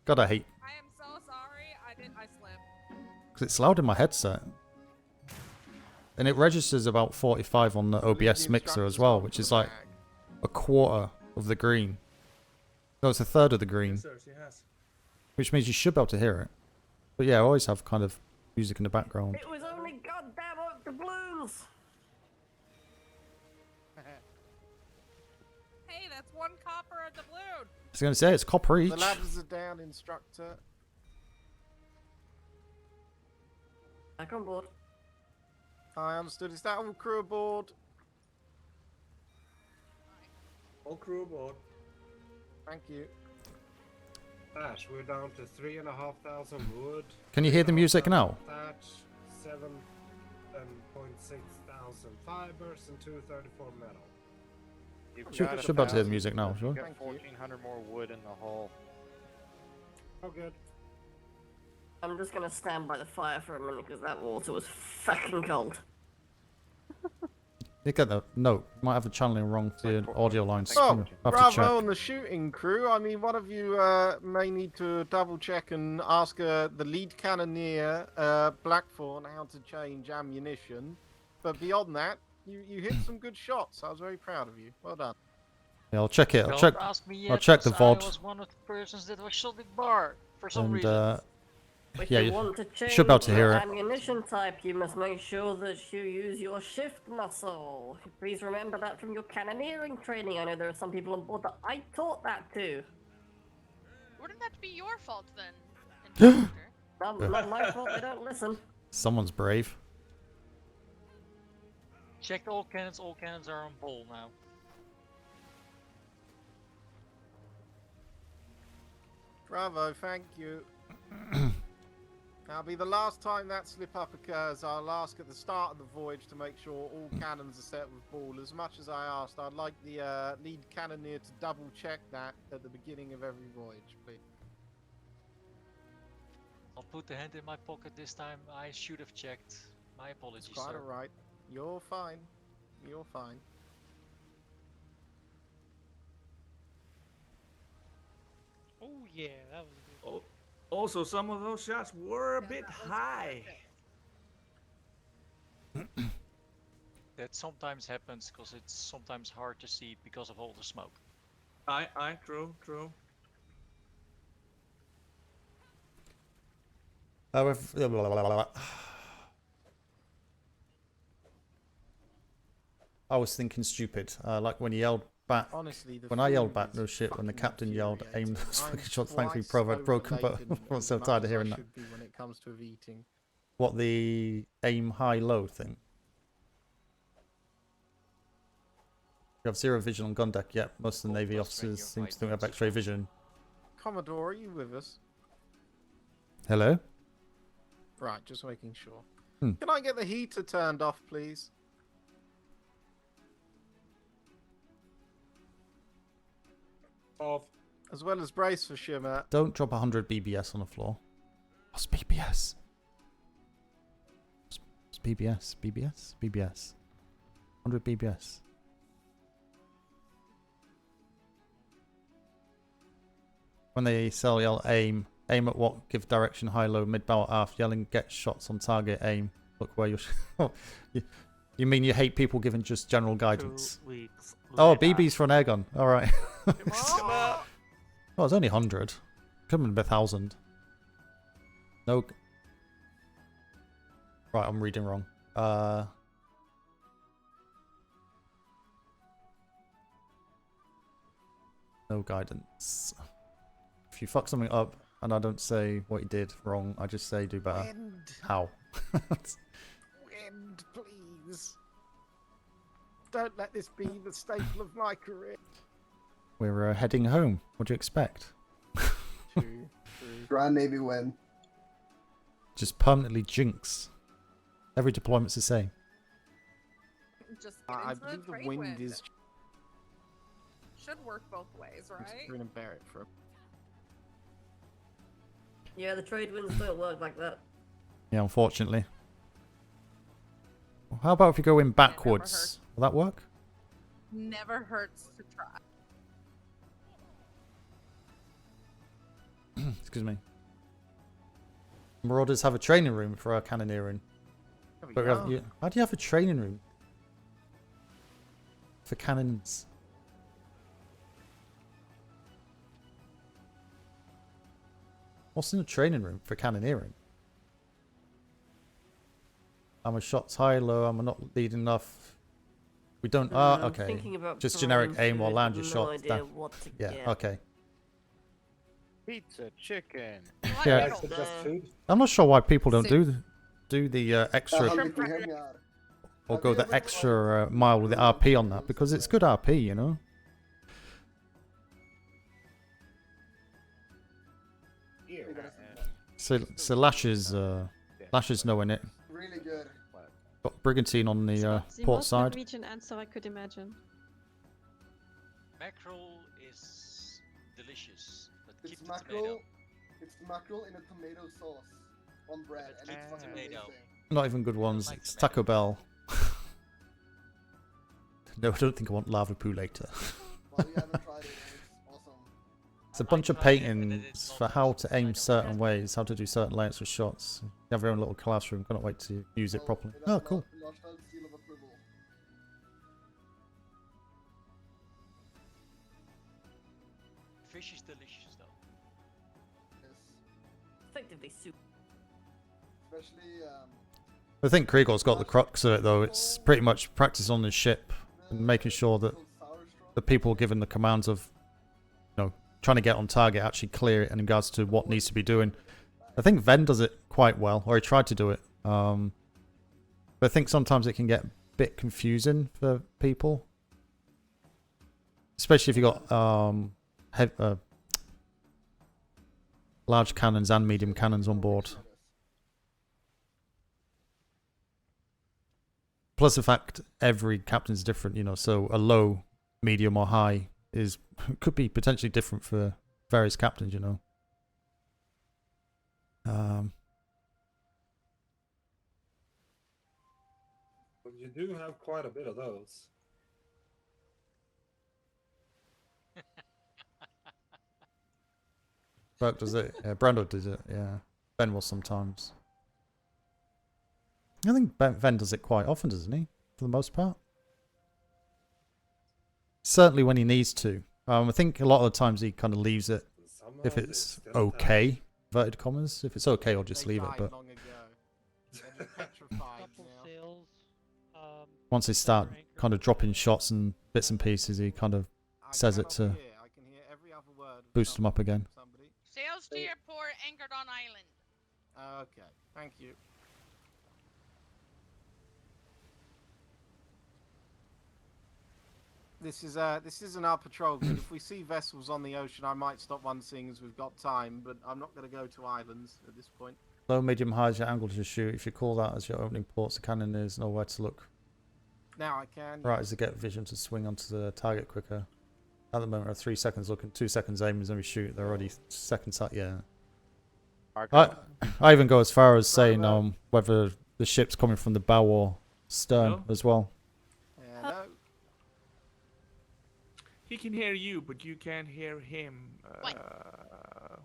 God, I hate. I am so sorry. I slipped. Because it's loud in my headset. And it registers about 45 on the OBS mixer as well, which is like a quarter of the green. No, it's a third of the green. Yes, sir, she has. Which means you should be able to hear it. But yeah, I always have kind of music in the background. It was only goddamn doubloons. Hey, that's one copper a doubloon. I was going to say, it's copper each. The ladders are down, instructor. Back on board. I understood. Is that all crew aboard? All crew aboard. Thank you. Ash, we're down to 3,500 wood. Can you hear the music now? Thatch, 7.6 thousand fibers, and 234 metal. Should be able to hear the music now, sure. You've got 1,400 more wood in the hull. Oh, good. I'm just gonna stand by the fire for a minute because that water was fucking cold. You get the note. Might have the channeling wrong for the audio lines. Oh, Have to bravo check. on the shooting crew. I mean, one of you may need to double check and ask the lead cannoneer, Blackthorn, how to change ammunition. But beyond that, you hit some good shots. I was very proud of you. Well done. Yeah, I'll check it. I'll Don't check. ask me I'll yet, check the because VOD. I was one of the persons that was shot in bar for some And reason. If yeah, you want to change should be able to hear your it. ammunition type, you must make sure that you use your shift muscle. Please remember that from your cannoneering training. I know there are some people on board that I taught that to. Wouldn't that be your fault then? Not my fault. They don't listen. Someone's brave. Checked all cannons are on ball now. Bravo, thank you. That'll be the last time that slip up occurs. I'll ask at the start of the voyage to make sure all cannons are set with ball. As much as I asked, I'd like the lead cannoneer to double check that at the beginning of every voyage, please. I'll put the hand in my pocket this time. I should have checked. My apologies, It's quite sir. alright. You're fine. You're fine. Oh yeah, that was good. Oh, also, some of those shots were a bit high. That sometimes happens because it's sometimes hard to see because of all the smoke. True. I was thinking stupid. Like when he yelled back. Honestly, the when I yelled food back, is no shit. When the captain yelled, aim those I'm fucking shots. Thankfully, twice Provo had broken, but overladen I was so as tired much of hearing as I that. should be when it comes to eating. What, the aim high low thing? You have zero vision on gun deck yet. Most of the Navy officers seem to think we have X-ray vision. Commodore, are you with us? Hello? Right, just making sure. Hmm. Can I get the heater turned off, please? Off. As well as brace for shimmer. Don't drop 100 BBS on the floor. What's BBS? What's BBS? BBS? BBS. 100 BBS. When they yell aim, aim at what? Give direction, high, low, mid, bow, aft. Yelling, get shots on target, aim. Look where you're. You mean you hate people giving just general guidance? 2 weeks Oh, later. BB's for an air gun. Alright. Come on. Oh, it's only 100. Could have been 1,000. No. Right, I'm reading wrong. No guidance. If you fuck something up, and I don't say what he did wrong. I just say do better. Wind. How? Wind, please. Don't let this be the staple of my career. We're heading home. What do you expect? True. Grand Navy win. Just permanently jinx. Every deployment's the same. Just get I into believe the trade wind is should work both ways, right? going to bear it for. Yeah, the trade winds don't work like that. Yeah, unfortunately. How about if we go in backwards? Will that work? Never hurts to try. Excuse me. Marauders have a training room for our cannoneering. But how do you have a training room for cannons? What's in a training room for cannoneering? Am I shots high, low? Am I not leading enough? We don't. I'm Okay. thinking about Just generic throwing aim or food, land but your no shots. idea what to Yeah. get. Okay. Pizza, chicken. Yeah. I'm not sure why people don't do the extra or go the extra mile with the RP on that, because it's good RP, you know. So Lashes knowing it. Really good. Got Brigantine on the The port most side. Norwegian answer I could imagine. Mackerel is delicious, but keep It's the tomato. mackerel. It's mackerel in a tomato sauce on bread, and it's fucking amazing. Not even good ones. It's Taco Bell. No, I don't think I want lava poo later. Well, you haven't tried it, and it's awesome. It's a bunch of paintings for how to aim certain ways, how to do certain layouts of shots. You have your own little classroom. Cannot wait to use it properly. Oh, cool. Large-style seal of approval. Fish is delicious though. Yes. Effectively soup. Especially, I think Kriegor's got the crux of it, though. It's pretty much practice on the ship and making sure that the people given the commands of, you know, trying to get on target actually clear it in regards to what needs to be doing. I think Ven does it quite well, or he tried to do it. But I think sometimes it can get a bit confusing for people, especially if you got large cannons and medium cannons on board. Plus the fact every captain's different, you know, so a low, medium or high could be potentially different for various captains, you know. But you do have quite a bit of those. Burke does it. Yeah, Brando does it. Yeah, Ben will sometimes. I think Ven does it quite often, doesn't he? For the most part. Certainly when he needs to. I think a lot of the times he kind of leaves it if it's okay, inverted commas. If it's okay, I'll just leave it. But once they start kind of dropping shots and bits and pieces, he kind of says it to boost them up again. Sails to your port anchored on island. Okay, thank you. This isn't our patrol grid. If we see vessels on the ocean, I might stop one seeing as we've got time, but I'm not going to go to islands at this point. Low, medium, high is your angle to shoot. If you call that as your opening ports, the cannoneers know where to look. Now I can. Right, as to get vision to swing onto the target quicker. At the moment, we're 3 seconds looking, 2 seconds aiming, then we shoot. They're already seconds out. Yeah. I even go as far as saying whether the ship's coming from the bow or stern as well. Hello. He can hear you, but you can't hear him.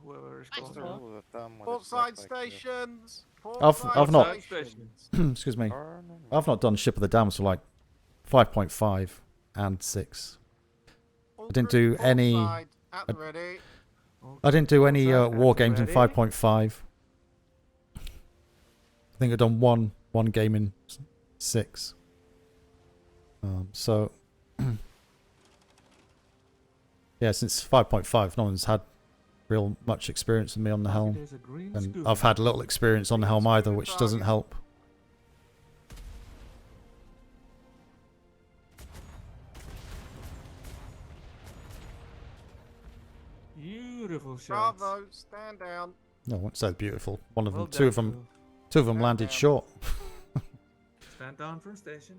Whoever is calling. Portside stations. I've not. Excuse me. I've not done Ship of the Damned for like 5.5 and 6. I didn't do any. I didn't do any war games in 5.5. I think I've done one game in 6. So yeah, since 5.5, no one's had real much experience than me on the helm. There's a green And schooner. I've had little experience on the helm either, which doesn't help. Beautiful shots. Bravo, stand down. No, I won't say beautiful. One of them, Well two of done, them, two of them Stand landed down. short. Stand down from station.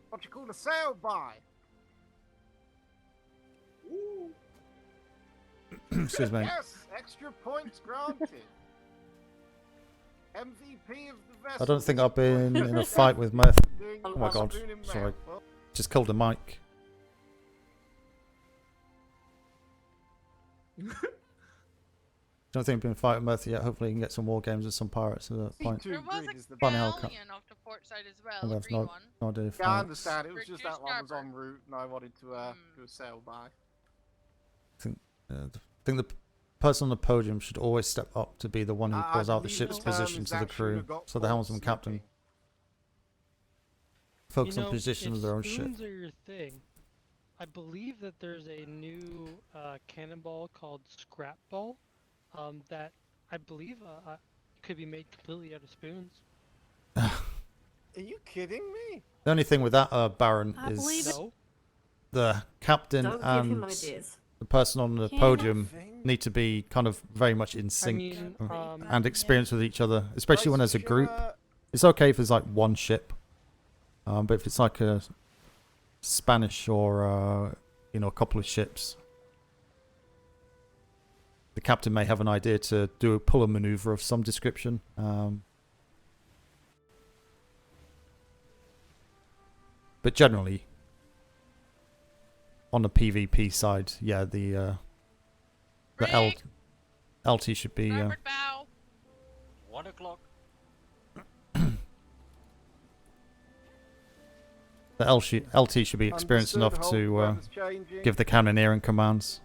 What you call a sail by? Excuse me. Yes, extra points granted. MVP of the vessel. I don't think I've been in a fight with Mythe. Oh my god, sorry. Just killed a mic. Don't think I've been in a fight with Mythe yet. Hopefully, you can get some war games with some pirates at that point. There was a Funny how galleon off the port side as well. I a have green no, one. no idea if Yeah, I fights. understand. It was just that Reduced one was starboard. en route, and I wanted to do a sail by. I think the person on the podium should always step up to be the one who I calls out the believe ship's the term position is to the that crew, Shuna got so the helmsman caught captain focus You on know, position if of their own ship. spoons are your thing, I believe that there's a new cannonball called Scrap Ball that I believe could be made completely out of spoons. Are you kidding me? The only thing with that, Baron, I believe is it. the captain Don't give him and ideas. the person on the Can't- podium need to be kind of very much in sync mean, and experienced with each other, especially when there's a group. Shuna, It's okay if there's like one ship, but if it's like a Spanish or you know, a couple of ships, the captain may have an idea to do a pull-a maneuver of some description. But generally, on the PvP side, yeah, the LT should be. Starboard bow. 1 o'clock. The LT should be experienced enough Understood, to hold weather's changing. give the cannoneering commands.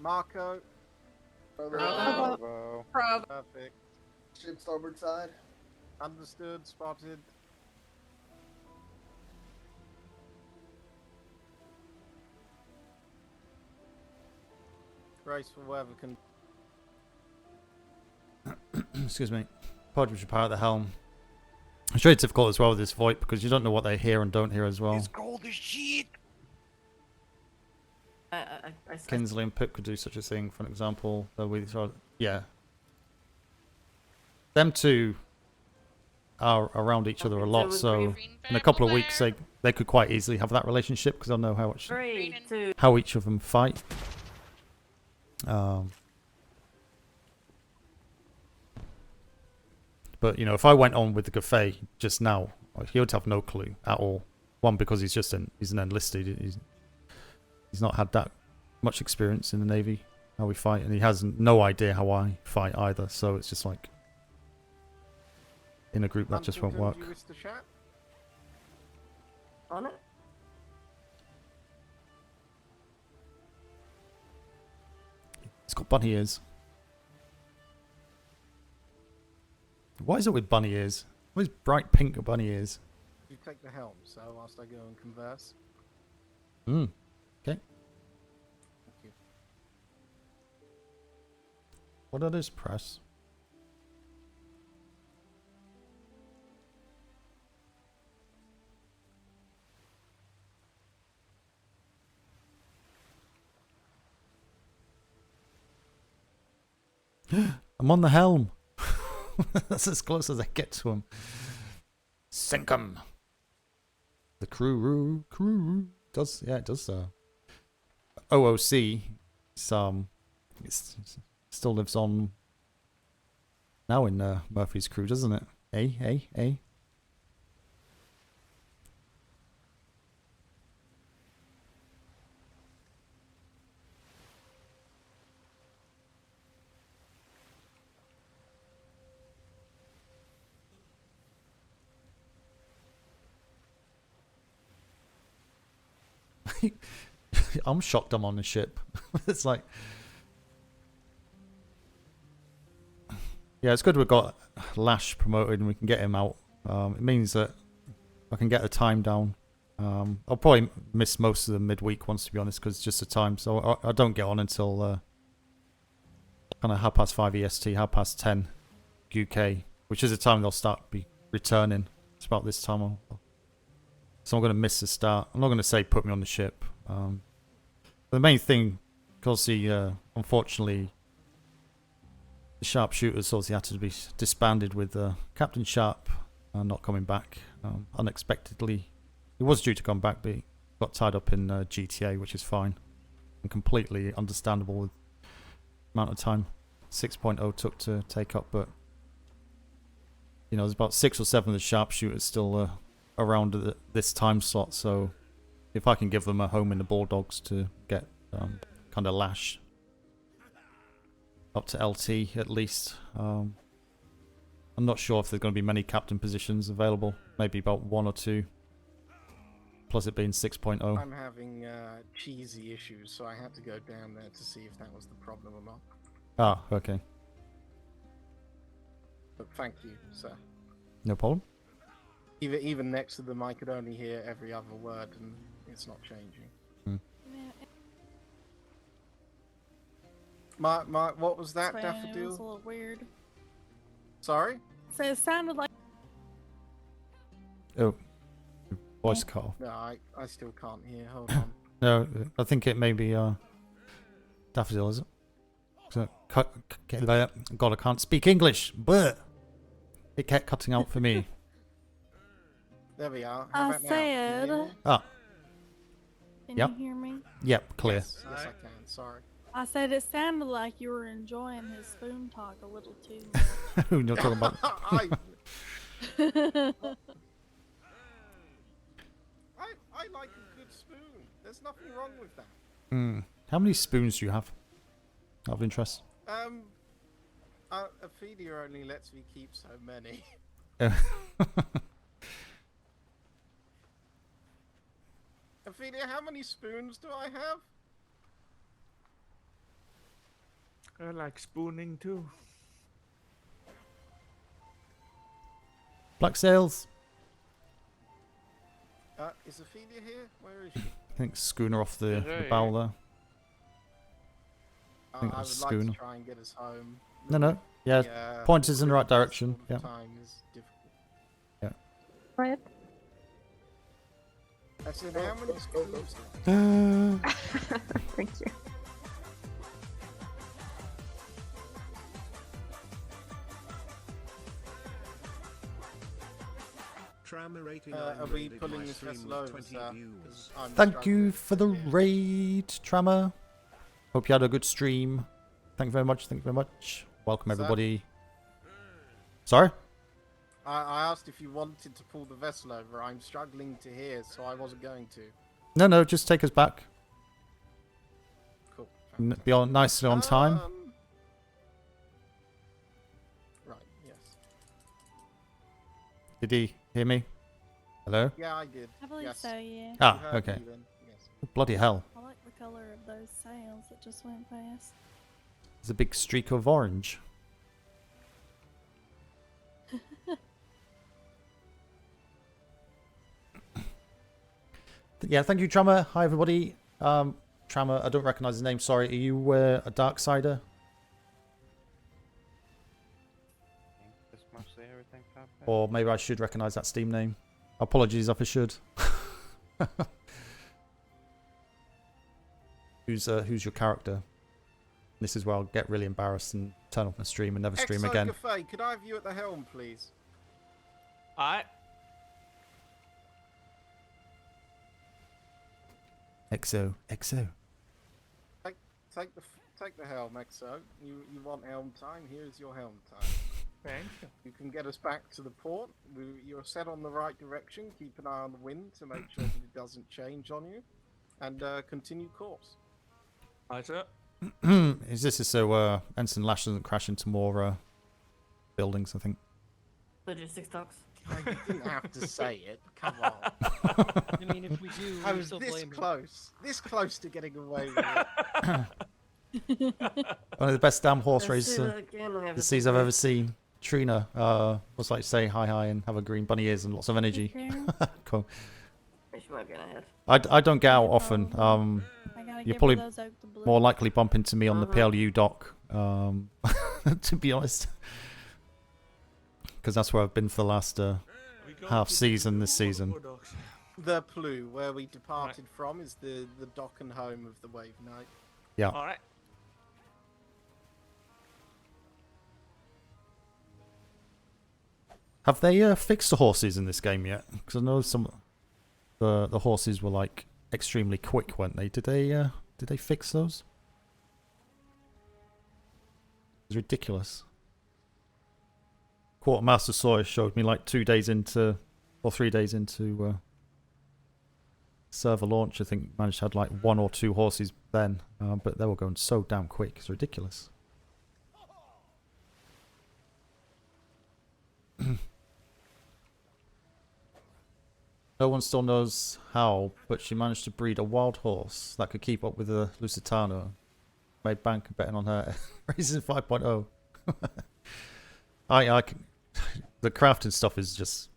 Marco. Bravo. Bravo. Perfect. Ship starboard side. Understood. Spotted. Graceful weather can. Excuse me. Podium should power at the helm. It's really difficult as well with this VoIP because you don't know what they hear and don't hear as well. cold as shit. Kinsley and Pip could do such a thing, for an example. Though we sort of, yeah. Them two are around each other a lot, so in a couple of weeks they could quite easily have that relationship because they'll know how each of them fight. But you know, if I went on with the Gaffey just now, he would have no clue at all. One, because he's just he's an enlisted. He's not had that much experience in the Navy, how we fight, and he has no idea how I fight either. So it's just like in a group that just won't work. Do you wish to chat? On it. It's got bunny ears. Why is it with bunny ears? Why is bright pink bunny ears? You take the helm, so whilst I go and converse. Hmm. Okay. Thank you. What are those press? I'm on the helm. That's as close as I get to him. Sink 'em. The crew does, yeah, it does. OOC, it still lives on now in Murphy's crew, doesn't it? Eh? I'm shocked I'm on the ship. It's like, yeah, it's good we've got Lash promoted and we can get him out. It means that I can get the time down I'll probably miss most of the midweek ones, to be honest, because it's just the time. So I don't get on until kind of 5:30 EST, 10:30 UK, which is the time they'll start be returning. It's about this time. So I'm going to miss the start. I'm not going to say put me on the ship. The main thing, because unfortunately, the sharpshooters obviously had to be disbanded with Captain Sharp not coming back unexpectedly. He was due to come back, but he got tied up in GTA, which is fine and completely understandable with the amount of time 6.0 took to take up. But you know, there's about 6 or 7 of the sharpshooters still around this time slot. So if I can give them a home in the Bulldogs to get kind of lash up to LT at least. I'm not sure if there's going to be many captain positions available. Maybe about 1 or 2. Plus it being 6.0. I'm having cheesy issues, so I had to go down there to see if that was the problem or not. Ah, okay. But thank you, sir. No problem. Even next to them, I could only hear every other word, and it's not changing. What was that, It Daffodil? was a little weird. Sorry? So it sounded like. Oh. Voice cut off. No, I still can't hear. Hold on. No, I think it may be Daffodil, is it? So, God, I can't speak English, but it kept cutting out for me. There we are. How I about now? Can you hear said. me? Ah. Can Yep. you hear me? Yep, clear. Yes, I can. Sorry. I said it sounded like you were enjoying his spoon talk a little too Who you're talking about? I like a good spoon. There's nothing wrong with that. How many spoons do you have? Out of interest. Ophelia only lets me keep so many. Ophelia, how many spoons do I have? I like spooning too. Black Sails. Is Ophelia here? Where is she? I think schooner off the bow there. I think I that's would schooner. like to try and get us home. No. Yeah, pointers in the right direction. Yeah. Time is difficult. Yeah. Right. I said, how many spoons? Thank you. Are we pulling this vessel over, sir? Thank you for the raid, Trammer. Hope you had a good stream. Thank you very much. Thank you very much. Welcome, everybody. Sorry? I asked if you wanted to pull the vessel over. I'm struggling to hear, so I wasn't going to. No, just take us back. Cool. Be on nicely on time. Right, yes. Did he hear me? Hello? Yeah, I did. I believe so, yeah. Ah, You heard okay. me then, yes. Bloody hell. I like the color of those sails that just went past. There's a big streak of orange. Yeah, thank you, Trammer. Hi, everybody. Trammer, I don't recognize his name. Sorry. Are you a Darksider? This mostly everything popped out. Or maybe I should recognize that Steam name. Apologies if I should. Who's your character? This is where I'll get really embarrassed and turn off my stream and never stream again. Cafe, could I have you at the helm, please? Alright. XO. Take the helm, XO. You want helm time? Here's your helm time. Thank you. You can get us back to the port. You're set on the right direction. Keep an eye on the wind to make sure that it doesn't change on you, and continue course. Aye, sir. Is this so Ensign Lash doesn't crash into more buildings? I think. Logistics docks. You didn't have to say it. Come on. I mean, if we do, I we was still this blame him. close to getting away with it. One of the best damn horse Let's races do that again and have the a seas big I've race. ever seen. Trina was like say hi and have a green bunny ears and lots of energy. Cool. She might not going ahead. I don't get out often. I gotta You're give her probably those oak to blue. more likely bump into me on the Uh-huh. PLU dock, to be honest. Because that's where I've been for the last half season this season. The PLU, where we departed from, is the dock and home of the Wave Knight. Yeah. All right. Have they fixed the horses in this game yet? Because I know some the horses were like extremely quick, weren't they? Did they fix those? It's ridiculous. Quartermaster Sawyer showed me like 2 days into, or 3 days into server launch. I think managed to have like 1 or 2 horses then, but they were going so damn quick. It's ridiculous. No one still knows how, but she managed to breed a wild horse that could keep up with the Lusitano. Made bank betting on her raising 5.0. The crafting stuff is just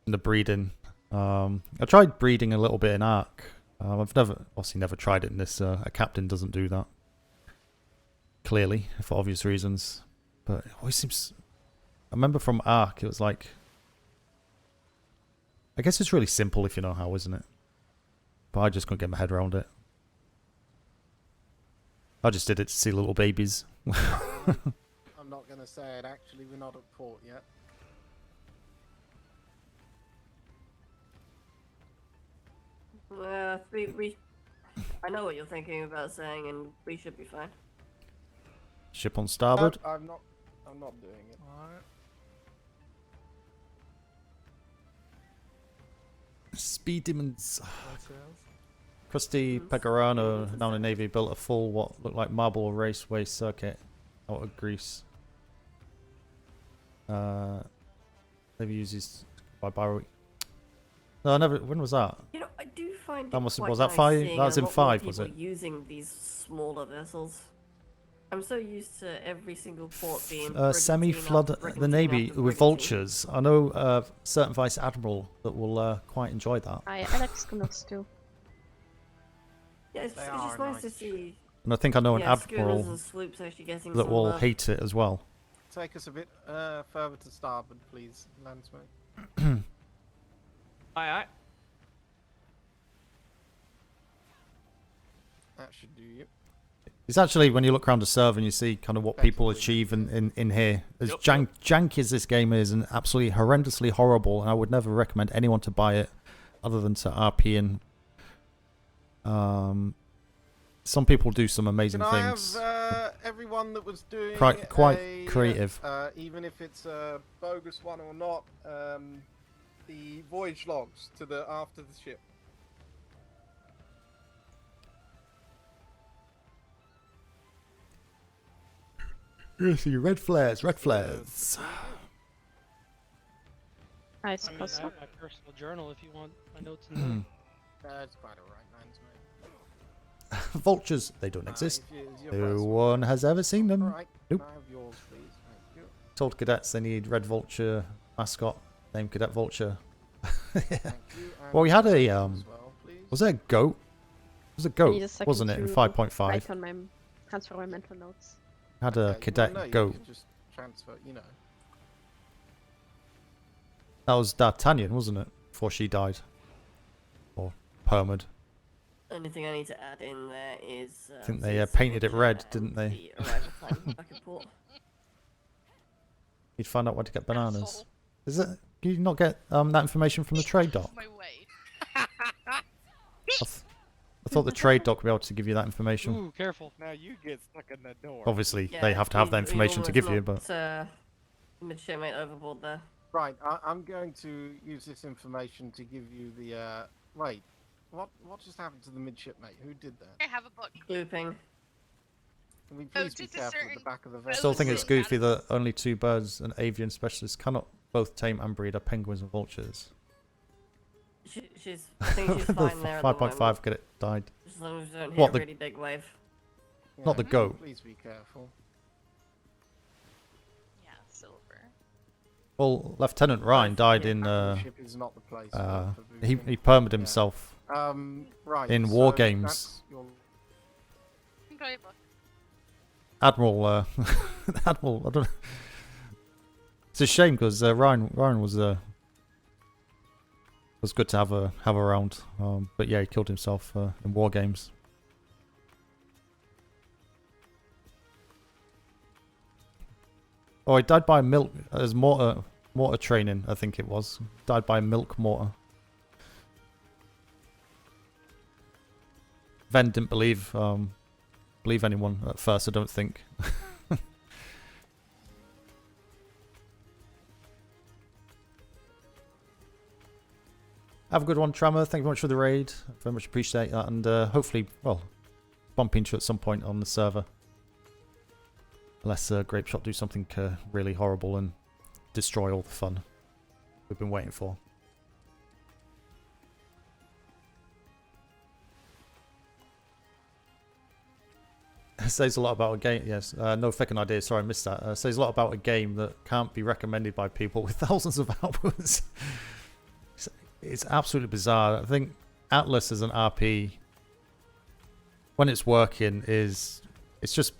the breeding. I tried breeding a little bit in Ark. I've obviously never tried it in this. A captain doesn't do that. Clearly, for obvious reasons. But it always seems. I remember from Ark, it was like. I guess it's really simple if you know how, isn't it? But I just couldn't get my head around it. I just did it to see little babies. I'm not going to say it. Actually, we're not at port yet. I know what you're thinking about saying, and we should be fine. Ship on starboard. No, I'm not doing it. Alright. Speed demons. What's else? Crusty Pecorano, now in the Navy, built a full, what looked like marble raceway circuit out of Greece. Navy uses by Byron. No, I never. When was that? You know, I do find That it must quite was that nice 5? seeing That was a in lot more 5, was people it? using these smaller vessels. I'm so used to every single port being Semi-flood the Navy with vultures. I know a certain Vice Admiral that will quite enjoy that. I like schooners too. Yeah, it's just nice to see. And I think I know an schooners Admiral and sloops actually getting that some will love. hate it as well. Take us a bit further to starboard, please, Landsmate. Aye, aye. That should do you. It's actually, when you look around the server and you see kind of what people achieve in here, as janky as this game is and absolutely horrendously horrible, and I would never recommend anyone to buy it other than to RP and some people do some amazing Can things. I have everyone that was doing Quite creative. even if it's a bogus one or not, the voyage logs to the after the ship. You see red flares, red flares. I I suppose so. have my personal journal if you want my notes in there. That's quite alright, Landsmate. Vultures, they don't exist. if you're No first. one has ever seen them. Alright, Nope. can I have yours, please? Thank you. Told cadets they need red vulture mascot named Cadet Vulture. Well, we had a was there a goat? It was a I goat, need a second wasn't it, in to 5.5? write on my transfer my mental notes. Had a cadet no, you goat. could just transfer, you know. That was D'Artagnan, wasn't it? Before she died. Or permed. Only thing I need to add in there is. I think they painted it red, didn't they? The arrival time back in port. You'd find out where to get bananas. Is it? Do you not get that information from the trade doc? I thought the trade doc would be able to give you that information. Ooh, careful. Now you get stuck in the door. Obviously, they have to have that information to give you, but Midshipmate overboard there. Right, I'm going to use this information to give you the. Wait, what just happened to the midshipmate? Who did that? I have a book. Glooping. Can we please be careful at the back of the I vessel? still think it's goofy that only 2 birds and avian specialists cannot both tame and breed are penguins and vultures. I think she's The fine there. at the 5.5 moment. get it died. As long as we don't What, hit the- a really big wave. Not the goat. Please be careful. Yeah, silver. Well, Lieutenant Ryan died in. Ship is not the place He permed himself right, in war so games. that's your- Admiral, Admiral. I don't. It's a shame because Ryan was good to have around. But yeah, he killed himself in war games. Oh, he died by milk as mortar training. I think it was died by milk mortar. Ven didn't believe anyone at first. I don't think. Have a good one, Trammer. Thank you very much for the raid. Very much appreciate that. And hopefully, well, bump into you at some point on the server. Unless Grape Shot do something really horrible and destroy all the fun we've been waiting for. It says a lot about a game. Yes, no fucking idea. Sorry, I missed that. It says a lot about a game that can't be recommended by people with thousands of hours. It's absolutely bizarre. I think Atlas as an RP, when it's working, it's just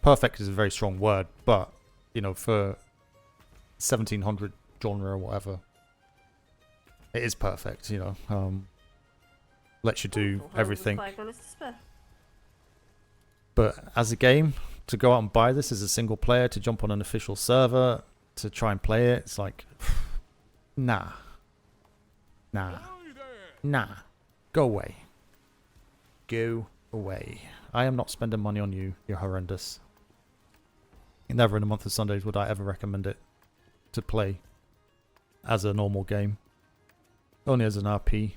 perfect is a very strong word, but you know, for 1700 genre or whatever, it is perfect. You know, lets you do everything. But as a game, to go out and buy this as a single player, to jump on an official server, to try and play it, it's like, nah. Go away. Go away. I am not spending money on you. You're horrendous. Never in a month of Sundays would I ever recommend it to play as a normal game. Only as an RP.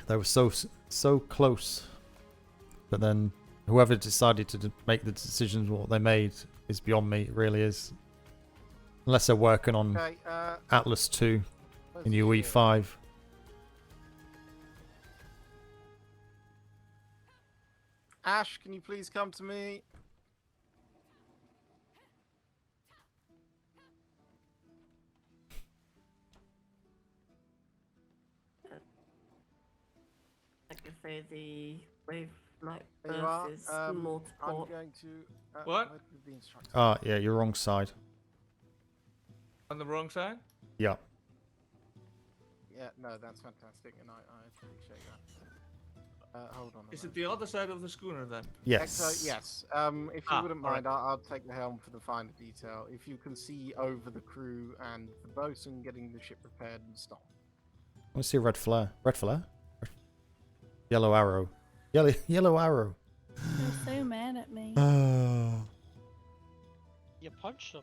They were so close, but then whoever decided to make the decisions what they made is beyond me. It really is. Unless they're working on Atlas 2 in UE5. Ash, can you please come to me? I'm afraid the wave night There you are. burst is more to I'm port. going to. What? where did the instructor- Ah, yeah, you're wrong side. On the wrong side? Yeah. Yeah, no, that's fantastic, and I appreciate that. Hold on. Is it the other side of the schooner then? Yes. Yes. If you wouldn't mind, alright. I'll take the helm for the finer detail. If you can see over the crew and the bosun getting the ship repaired and stopped. I want to see a red flare. Red flare? Yellow arrow. Yellow arrow. They're so mad at me. You punched him.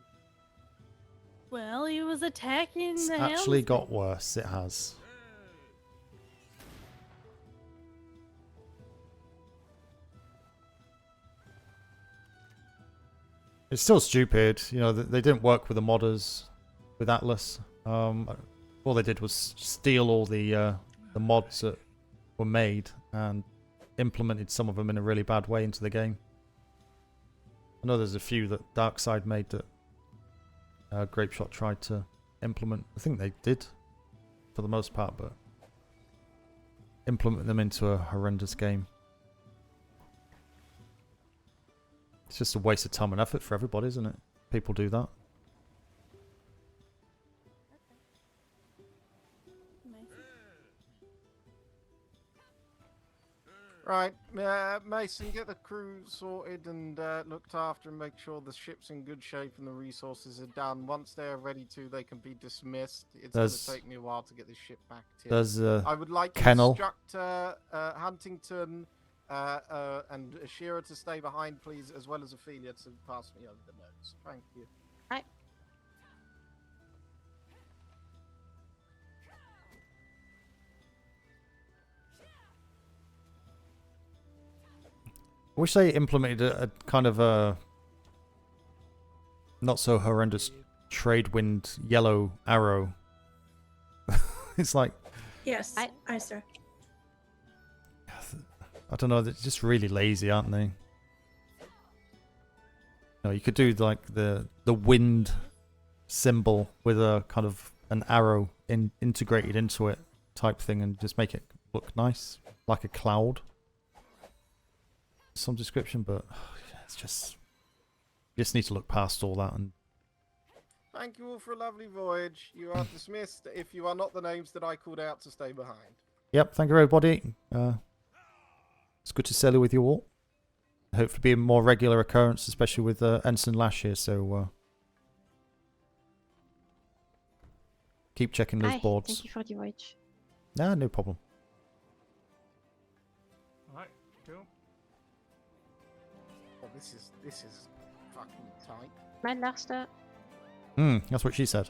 Well, he was attacking It's the actually helmsman. got worse. It has. It's still stupid. You know, they didn't work with the modders with Atlas. All they did was steal all the mods that were made and implemented some of them in a really bad way into the game. I know there's a few that Darkside made that Grapeshot tried to implement. I think they did for the most part, but implement them into a horrendous game. It's just a waste of time and effort for everybody, isn't it? People do that. Right, Mason, get the crew sorted and looked after and make sure the ship's in good shape and the resources are done. Once they're ready to, they can be dismissed. It's going to take me a while to get this ship back to There's I would like Kennel. Instructor Huntington and Ashira to stay behind, please, as well as Ophelia to pass me over the notes. Thank you. Right. I wish they implemented a kind of a not so horrendous trade wind yellow arrow. It's like Yes, I sir. I don't know. They're just really lazy, aren't they? No, you could do like the wind symbol with a kind of an arrow integrated into it type thing, and just make it look nice, like a cloud. Some description, but it's just you just need to look past all that. And Thank you all for a lovely voyage. You are dismissed if you are not the names that I called out to stay behind. yep, thank you everybody. It's good to sail with you all. Hopefully be a more regular occurrence, especially with Ensign Lash here, so keep checking those boards. Thank you for the voyage. Nah, no problem. Alright, cool. Oh, this is fucking tight. Mijn laatste. That's what she said.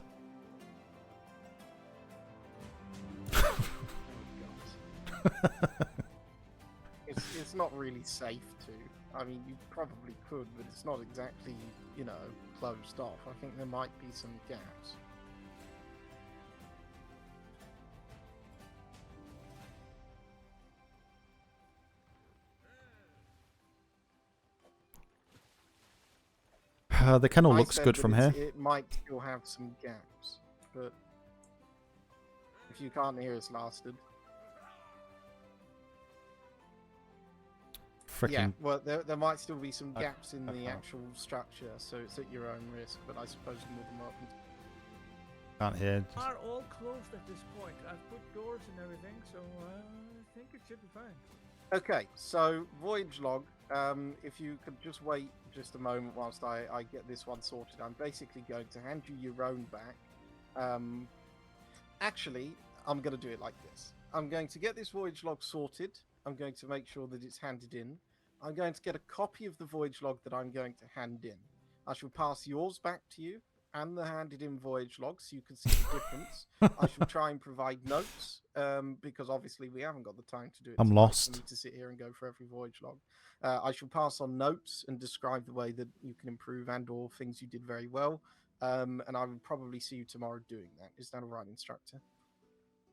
It's not really safe to. I mean, you probably could, but it's not exactly, you know, closed off. I think there might be some gaps. The kennel I looks said good that from here. It might still have some gaps, but if you can't hear us, lasted. Yeah, Frickin' well, there might still be some gaps in I the can't. actual structure, so it's at your own risk, but I suppose more than welcome. Can't hear. Are all closed at this point. I've put doors and everything, so I think it should be fine. Okay, so voyage log, if you could just wait just a moment whilst I get this one sorted. I'm basically going to hand you your own back. Actually, I'm going to do it like this. I'm going to get this voyage log sorted. I'm going to make sure that it's handed in. I'm going to get a copy of the voyage log that I'm going to hand in. I shall pass yours back to you and the handed in voyage log so you can see the difference. I shall try and provide notes because obviously we haven't got the time to do it. I'm tonight lost. for me to sit here and go for every voyage log. I shall pass on notes and describe the way that you can improve and or things you did very well. And I will probably see you tomorrow doing that. Is that all right, instructor?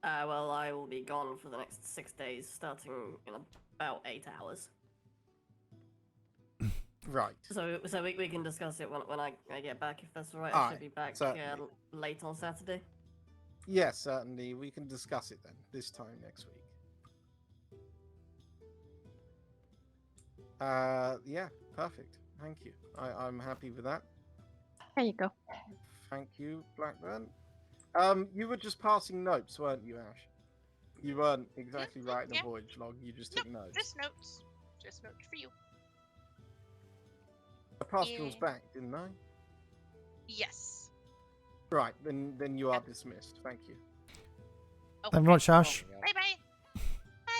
Well, I will be gone for the next 6 days, starting in about 8 hours. Right. So we can discuss it when I get back, if that's all right. I Aye, should be back certainly. late on Saturday. Yes, certainly. We can discuss it then, this time next week. Yeah, perfect. Thank you. I'm happy with that. There you go. Thank you, Blackburn. You were just passing notes, weren't you, Ash? You weren't exactly writing a voyage log, you just took notes. Just notes. Just notes for you. I passed yours back, didn't I? Yes. Right, then you are dismissed. Thank you. Thank you very much, Ash. Bye bye.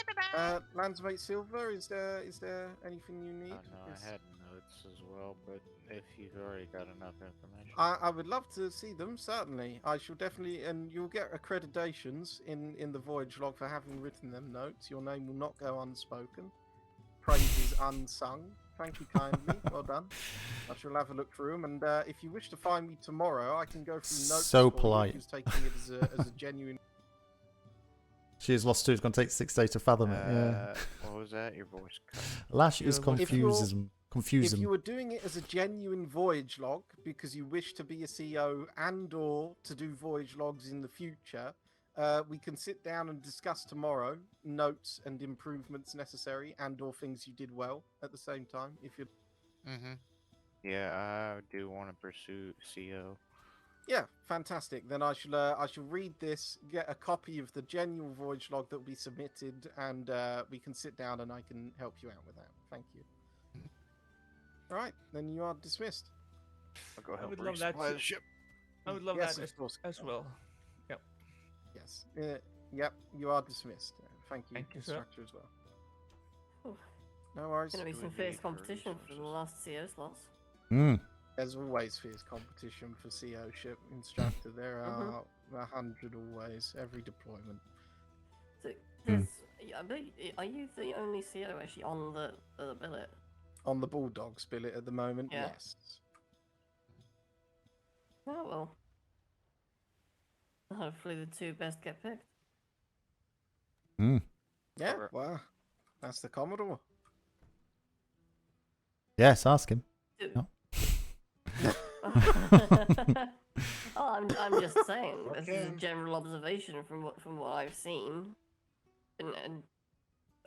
Bye bye. Landsmate Silver, is there anything you need? No, I had notes as well, but if you've already got enough information. I would love to see them, certainly. I shall definitely, and you'll get accreditations in the voyage log for having written them notes. Your name will not go unspoken. Praises unsung. Thank you kindly. Well done. I shall have a look through them, and if you wish to find me tomorrow, I can go through notes. So for you, polite. who's taking it as a genuine. She is lost too. It's going to take 6 days to fathom it. Yeah. What was that? Your voice cut. Lash is If you're- confusing. If you were doing it as a genuine voyage log because you wish to be a CEO and or to do voyage logs in the future, we can sit down and discuss tomorrow notes and improvements necessary and or things you did well at the same time. If you're Yeah, I do want to pursue CO. Yeah, fantastic. Then I shall read this, get a copy of the genuine voyage log that will be submitted, and we can sit down and I can help you out with that. Thank you. All right, then you are dismissed. I'll go I help would love that. resupply the ship. I would love Yes, that of course. as well. Yep. Yes. Yep, you are dismissed. Thank you, Thank you, sir. instructor, as well. Oh, No worries. gonna be some fierce competition for the last CO slots. There's always fierce competition for CO ship instructor. There are 100 always, every deployment. So there's, I believe, are you the only CO actually on the billet? On the Bulldogs billet at the moment, Yeah. yes. Oh well. Hopefully the two best get picked. Yeah, well, That's the Commodore. Yes, ask him. No. Oh, I'm just saying. This is a general observation from what I've seen, and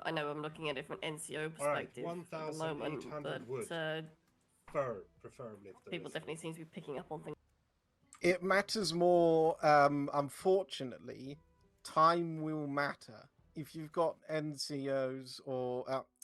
I know I'm looking at it from an NCO perspective at the moment, but wood. Fur, preferably. If there people is. definitely seem to be picking up on things. It matters more, unfortunately, time will matter. If you've got NCOs or,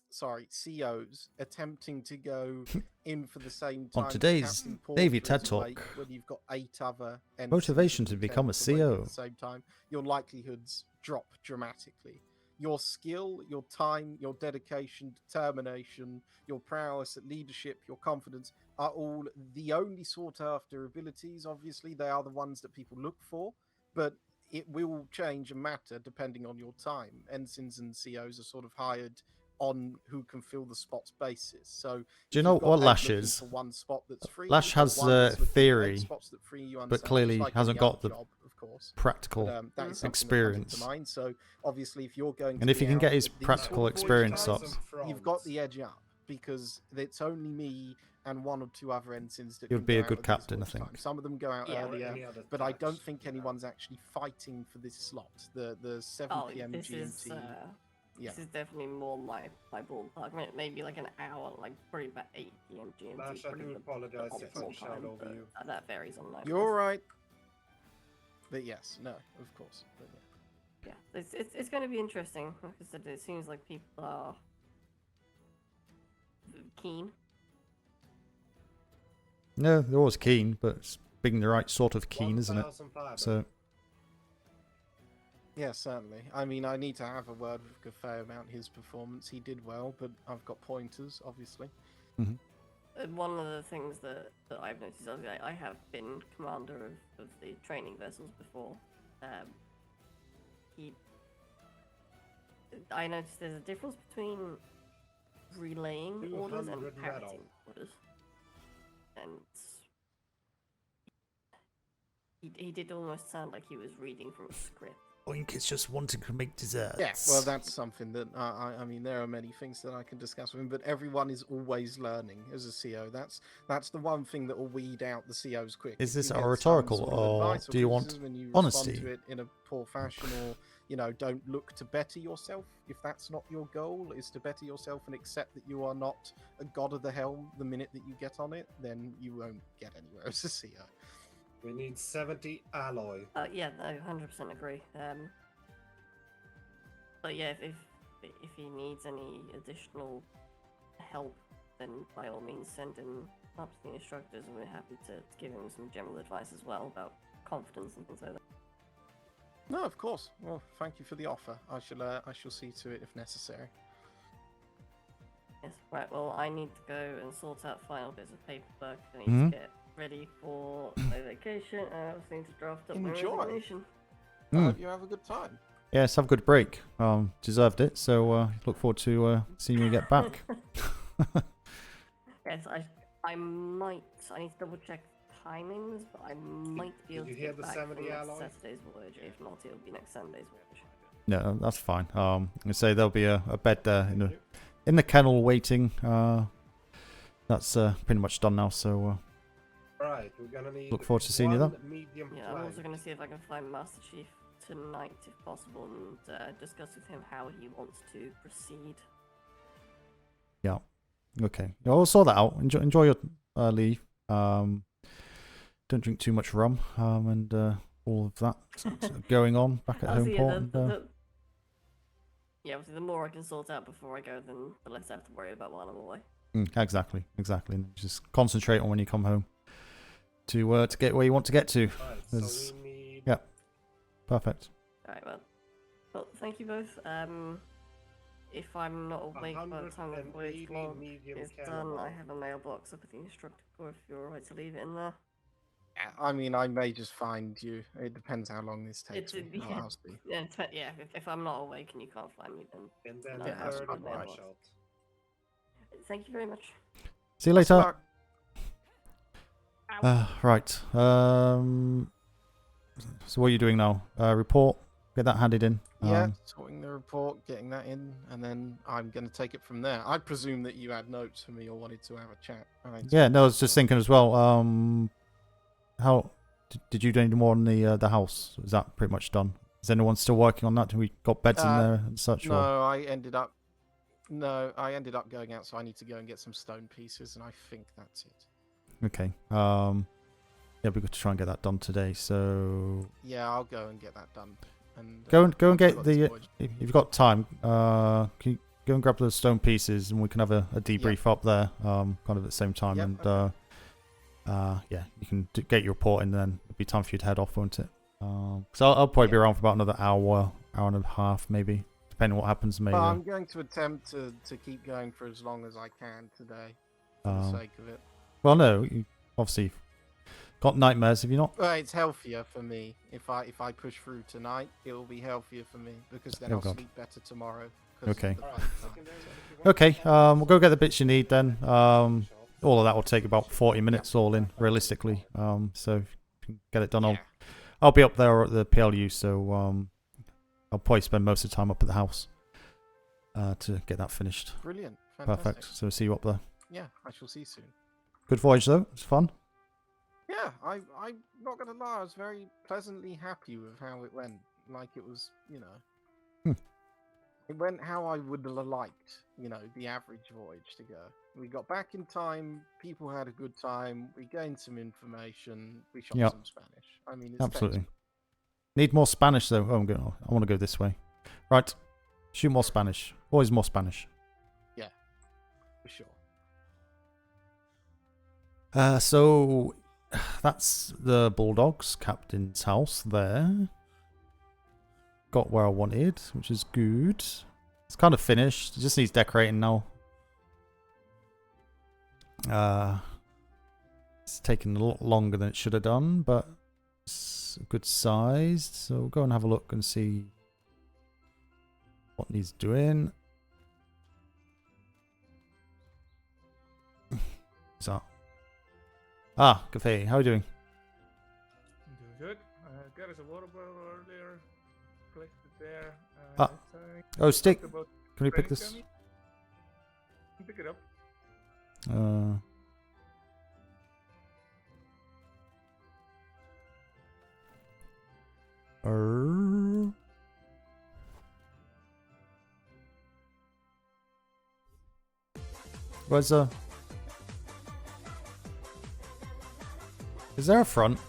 COs attempting to go in for the same time On today's Captain Navy Porter TED is awake, Talk, when you've got 8 other NCOs motivation to and become a lieutenants awake CO. at the same time, your likelihoods drop dramatically. Your skill, your time, your dedication, determination, your prowess at leadership, your confidence are all the only sought after abilities. Obviously, they are the ones that people look for, but it will change and matter depending on your time. Ensigns and COs are sort of hired on who can fill the spots basis. So Do you know what Lash looking is? for one spot that's free, Lash or has one that's looking for 8 theory, spots that free, you but understand, clearly just like hasn't any got other the job, of course. practical But, that is something that comes experience. into mind. So obviously, if you're going to And if be he can out get his at these practical sort of experience times, up, you've got the edge up, because it's only me and 1 or 2 other ensigns that He can would be go a out good at these captain, I much think. time. Some of them go out Yeah. earlier, but I don't think anyone's actually fighting for this slot. The 7 p.m. This GMT. is Yeah. this is definitely more my ballpark. Maybe like an hour, like probably about 8 p.m. GMT. Lash, I probably do the apologize if I optimal shout time, over but you. that varies on night. You're all right. But yes, no, of course. But yeah. Yeah, it's going to be interesting. Like I said, it seems like people are keen. no, they're always keen, but it's being the right sort of keen, isn't it? So Yeah, certainly. I mean, I need to have a word with Gaffey about his performance. He did well, but I've got pointers, obviously. One of the things that I've noticed is I have been commander of the training vessels before. I noticed there's a difference between relaying orders and 200 metal. parroting orders. And he did almost sound like he was reading from a script. Oink is just wanting to make desserts. Yeah, well, that's something that I mean, there are many things that I can discuss with him, but everyone is always learning as a CO. That's the one thing that will weed out the COs quick. Is If this you get some rhetorical, sort of or advice do you want criticism and you honesty? respond to it in a poor fashion, or don't look to better yourself. If that's not your goal, is to better yourself and accept that you are not a god of the helm the minute that you get on it, then you won't get anywhere as a CO. We need 70 alloy. Yeah, I 100% agree. But yeah, if he needs any additional help, then by all means send him up to the instructors, and we're happy to give him some general advice as well about confidence and things like that. No, of course. Well, thank you for the offer. I shall see to it if necessary. Yes, right, well, I need to go and sort out final bits of paperwork. I need to get ready for my vacation, and I also need to draft up my Enjoy. resignation. I hope you have a good time. Yes, have a good break. Deserved it. So look forward to seeing you get back. Yes, I need to double check timings, but I might be able to you hear get the back 70 from next alloy? Saturday's voyage. If not, it'll be next Sunday's voyage. No, that's fine. I say there'll be a bed there in the kennel waiting. That's pretty much done now. So Right, we're gonna need. look forward to seeing you then. Medium Yeah, I'm also going to see if I can find Master Chief tonight, if possible, and discuss with him how he wants to proceed. Yeah. Okay. Yeah, I'll sort that out. Enjoy your leave. Don't drink too much rum. And all of that going on back at home port. Yeah, obviously, the more I can sort out before I go, then the less I have to worry about while I'm away. Exactly. And just concentrate on when you come home to get where you want to get to. Right, so we need... Yeah. Perfect. Alright, well, thank you both. If I'm not awake by the time the voyage log is done, I have a mailbox up at the instructor core if you're alright to leave it in there. I mean, I may just find you. It depends how long this takes. I'll see. Yeah, if I'm not awake and you can't find me, then... And then I have third a of mailbox. March out. Thank you very much. See you later. Ow. Right. So what are you doing now? Report. Get that handed in. Yeah, sorting the report, getting that in, and then I'm going to take it from there. I presume that you had notes for me or wanted to have a chat. Yeah, no, I was just thinking as well. How did you do any more on the house? Is that pretty much done? Is anyone still working on that? Have we got beds in there and such? No, or? I ended up going out, so I need to go and get some stone pieces, and I think that's it. Okay. Yeah, we got to try and get that done today. So Yeah, I'll go and get that done. And go and once I've get got the. this voyage- If you've got time, can you go and grab the stone pieces, and we can have a debrief up there, kind of at the same time, and yeah, you can get your report, and then it'll be time for you to head off, won't it? So I'll probably be around for about another hour and a half, maybe, depending on what happens. Maybe. Well, I'm going to attempt to keep going for as long as I can today, for the sake of it. Well, no, you obviously got nightmares, have you not? Well, it's healthier for me. If I push through tonight, it will be healthier for me because then I'll sleep better tomorrow. Okay. Okay. We'll go get the bits you need then. All of that will take about 40 minutes all in, realistically. So if you can get it done, I'll be up there at the PLU, so I'll probably spend most of the time up at the house to get that finished. Brilliant. Fantastic. Perfect. So see you up there. Yeah, I shall see you soon. Good voyage though. It's fun. Yeah, I'm not gonna lie. I was very pleasantly happy with how it went. Like it was, it went how I would have liked, the average voyage to go. We got back in time. People had a good time. We gained some information. We shot some Spanish. I mean, it's absolutely. Need more Spanish though. Oh, I want to go this way. Right, shoot more Spanish. Always more Spanish. Yeah, for sure. So that's the Bulldogs captain's house there. Got where I wanted, which is good. It's kind of finished. It just needs decorating now. It's taken a lot longer than it should have done, but it's good sized. So we'll go and have a look and see what needs doing. What's that? Ah, Cafe, how are you doing? Doing good. Got us a water bottle earlier. Collected it there. Oh, stick. Can we pick this? Pick it up. Where's is there a front?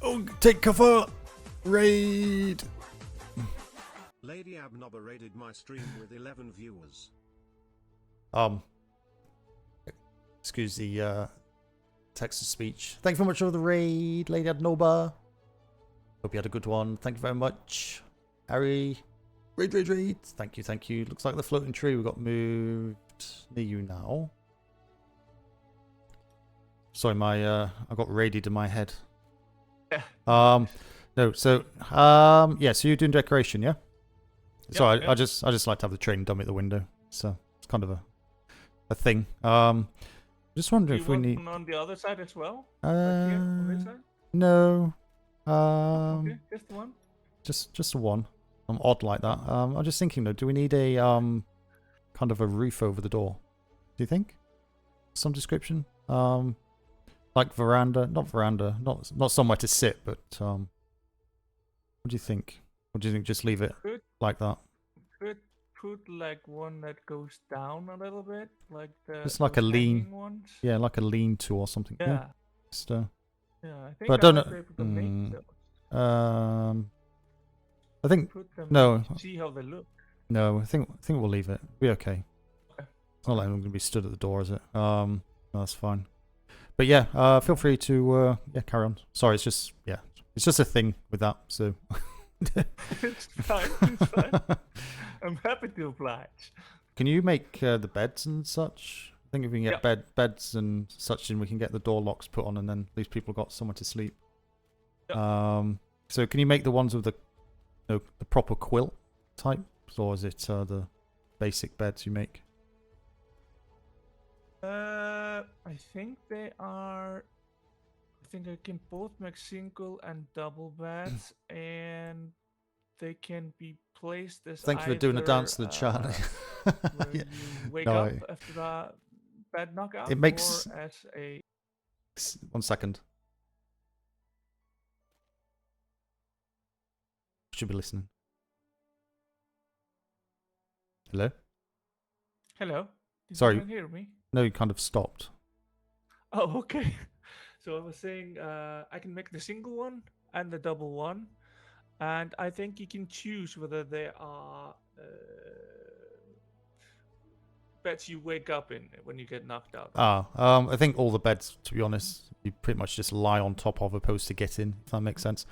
Oh, take cover! Raid! Lady Abnobber raided my stream with 11 viewers. Excuse the text to speech. Thank you very much for the raid, Lady Abnobber. Hope you had a good one. Thank you very much. Harry. Raid. Thank you. Looks like the floating tree we got moved near you now. Sorry, I got raided in my head. No, so yeah, so you're doing decoration, yeah? Sorry, I just like to have the training dummy at the window. So it's kind of a thing. Just wondering if we need one on the other side as well? Uh, Like here, on this side? no. Okay, just the one. Just a one. I'm odd like that. I'm just thinking though, do we need a kind of a roof over the door? Do you think? Some description? Like veranda, not somewhere to sit, but what do you think? Or do you think just leave it like that? Could put like one that goes down a little bit, like the Just like a those lean, hanging ones. yeah, like a lean-to or something. Yeah. Just, Yeah, I think but I don't might be able to make know. those. I think Put them no. see how they look. No, I think we'll leave it. Be okay. It's not like I'm going to be stood at the door, is it? No, that's fine. But yeah, feel free to carry on. Sorry, it's just a thing with that. So It's fine. I'm happy to oblige. can you make the beds and such? I think if we can get beds and such, and we can get the door locks put on, and then at least people got somewhere to sleep. So can you make the ones with the proper quilt type, or is it the basic beds you make? I think they are. I think I can both make single and double beds, and they can be placed as Thank you for doing a dance to the chat. where Yeah. you wake No, up after the bed knockout, it makes. or as a 1 second. Should be listening. Hello? hello. Did Sorry. you not hear me? No, you kind of stopped. Oh, okay. So I was saying I can make the single one and the double one, and I think you can choose whether they are beds you wake up in when you get knocked out. I think all the beds, to be honest, you pretty much just lie on top of opposed to get in, if that makes sense.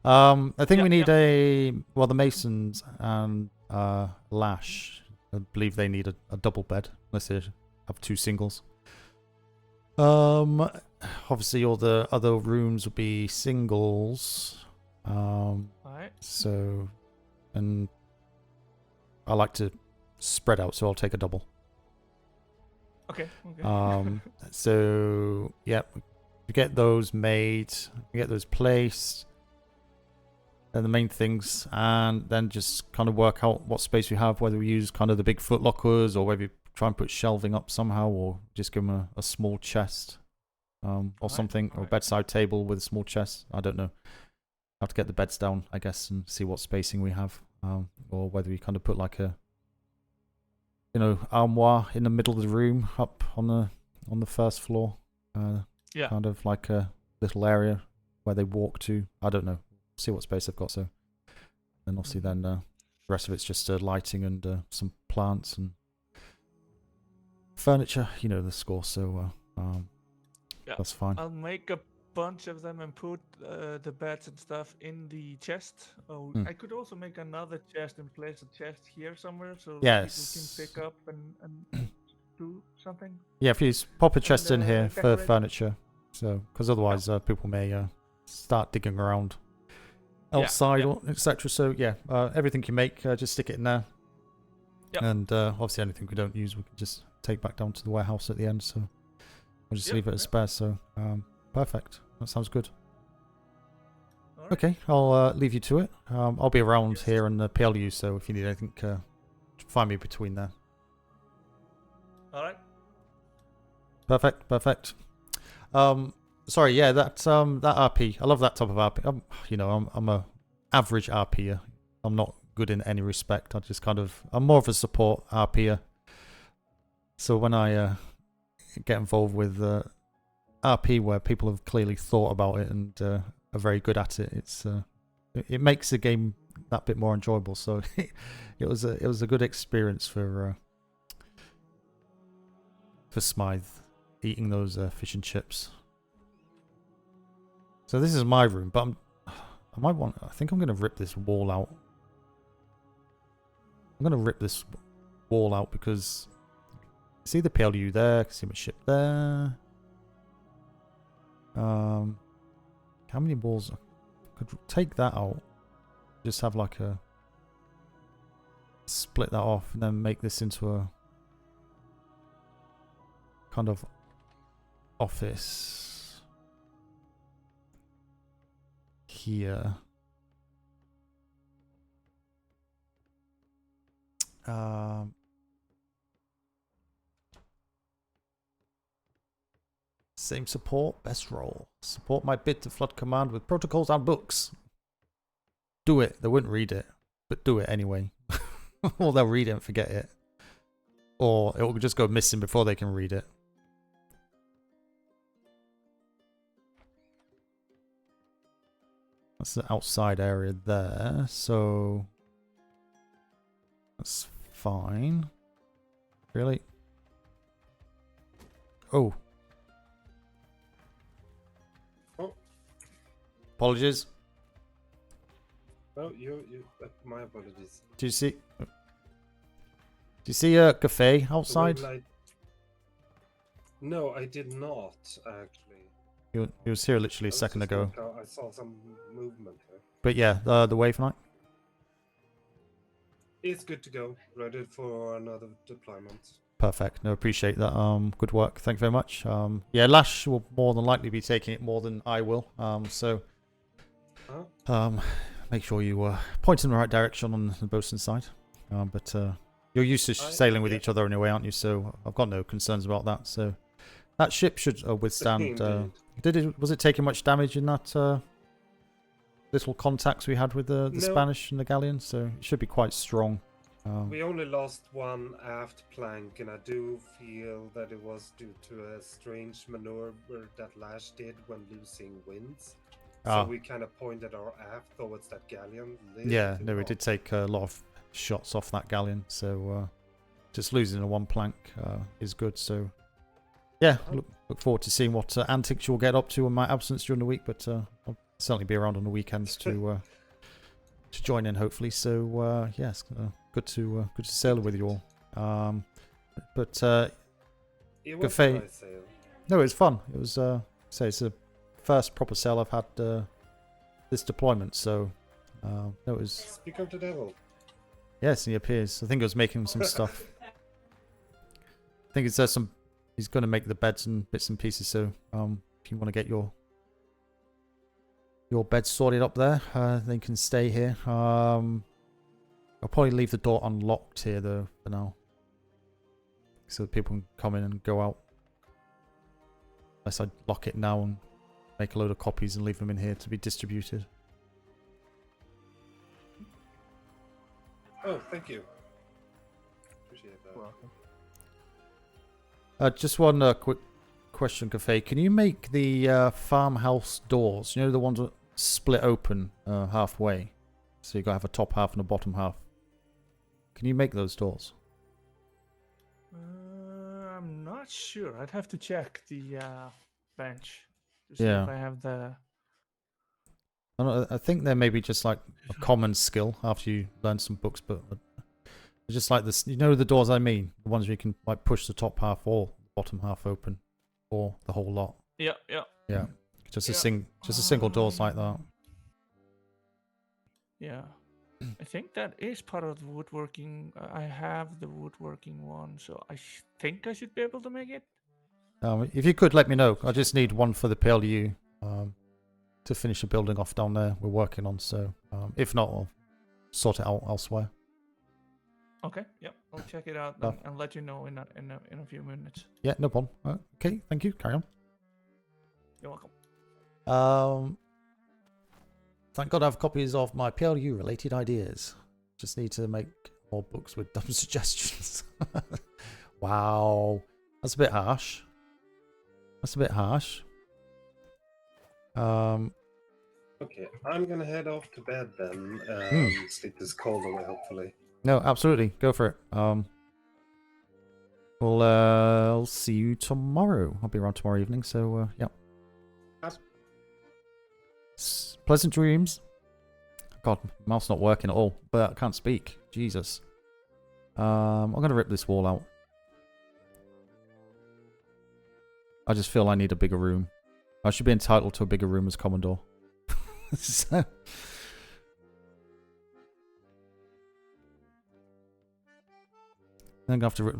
I think we need the Masons and Lash, I believe they need a double bed, unless they have 2 singles. Obviously all the other rooms will be singles. Alright. So, and I like to spread out, so I'll take a double. Okay. Okay. So yeah, we get those made, we get those placed. They're the main things, and then just kind of work out what space we have, whether we use kind of the big foot lockers or whether we try and put shelving up somehow, or just give them a small chest, or something, or a bedside table with a small chest. I don't know. Have to get the beds down, I guess, and see what spacing we have, or whether we kind of put like a, armoire in the middle of the room up on the first floor. Yeah. Kind of like a little area where they walk to. I don't know. See what space I've got. So, and obviously then the rest of it's just lighting and some plants and furniture. You know the score. So Yeah. that's fine. I'll make a bunch of them and put the beds and stuff in the chest. Oh, I could also make another chest and place a chest here somewhere so Yes. people can pick up and do something. Yeah, if you pop a chest in here for decorate. furniture, so because otherwise people may start digging around outside or etc. So yeah, everything you make, just stick it in there. Yep. And obviously anything we don't use, we can just take back down to the warehouse at the end. So we'll just leave it as spare. So perfect. That sounds good. Right. Okay, I'll leave you to it. I'll be around here in the PLU, so if you need anything, find me between there. All right. Perfect. Sorry, yeah, that RP. I love that type of RP. I'm a average RPer. I'm not good in any respect. I'm more of a support RPer. So when I get involved with RP where people have clearly thought about it and are very good at it, it makes the game that bit more enjoyable. So it was a good experience for Smythe, eating those fish and chips. So this is my room, but I think I'm going to rip this wall out. I'm going to rip this wall out because see the PLU there, see my ship there. How many walls? I could take that out. Just have like a split that off and then make this into a kind of office. Here. Same support, best role. Support my bid to flood command with protocols and books. Do it. They wouldn't read it, but do it anyway. Or they'll read it and forget it. Or it will just go missing before they can read it. That's the outside area there, so that's fine. Really? Oh. Oh. Apologies. No, my apologies. Do you see a cafe outside? No, I did not actually. He was here literally a second ago. I saw some movement here. But yeah, the wave night. It's good to go. Ready for another deployment. Perfect. No, appreciate that. Good work. Thank you very much. Yeah, Lash will more than likely be taking it more than I will. So make sure you point in the right direction on the bosun side. But you're used to sailing with each other anyway, aren't you? So I've got no concerns about that. So that ship should withstand. Was it taking much damage in that little contacts we had with the No. Spanish and the galleon? So it should be quite strong. We only lost one aft plank, and I do feel that it was due to a strange maneuver that Lash did when losing winds. So we kind of pointed our aft towards that galleon. Yeah, no, we did take a lot of shots off that galleon, so just losing a one plank is good. So yeah, look forward to seeing what antics you'll get up to in my absence during the week, but I'll certainly be around on the weekends to join in, hopefully. So yes, good to sail with you all. But it was Cafe, a nice sail. no, it was fun. It was it's the first proper sail I've had this deployment. So no, it was. Speak of the devil. Yes, he appears. I think I was making some stuff. I think it says some. He's going to make the beds and bits and pieces. So if you want to get your bed sorted up there, then you can stay here. I'll probably leave the door unlocked here though for now, so that people can come in and go out. Unless I lock it now and make a load of copies and leave them in here to be distributed. Oh, thank you. Appreciate that. Welcome. Just one quick question, Cafe. Can you make the farmhouse doors? You know, the ones that split open halfway, so you got to have a top half and a bottom half. Can you make those doors? I'm not sure. I'd have to check the bench to see Yeah. if I have the. I think there may be just like a common skill after you learn some books, but just like this, you know, the doors I mean, the ones where you can like push the top half or the bottom half open, or the whole lot. Yeah. Yeah, just a single doors like that. Yeah. I think that is part of the woodworking. I have the woodworking one, so I think I should be able to make it. If you could let me know, I just need one for the PLU to finish a building off down there we're working on. So if not, I'll sort it out elsewhere. Okay. Yep. I'll check it out and let you know in a few minutes. Yeah, no problem. Okay, thank you. Carry on. You're welcome. Thank God I have copies of my PLU related ideas. Just need to make more books with dumb suggestions. Wow. That's a bit harsh. Okay, I'm gonna head off to bed then. Sleep this cold away, hopefully. No, absolutely. Go for it. I'll see you tomorrow. I'll be around tomorrow evening, so yeah. Pleasant dreams. God, mouth's not working at all, but I can't speak. Jesus. I'm gonna rip this wall out. I just feel I need a bigger room. I should be entitled to a bigger room as Commodore. So. I think I have to rip.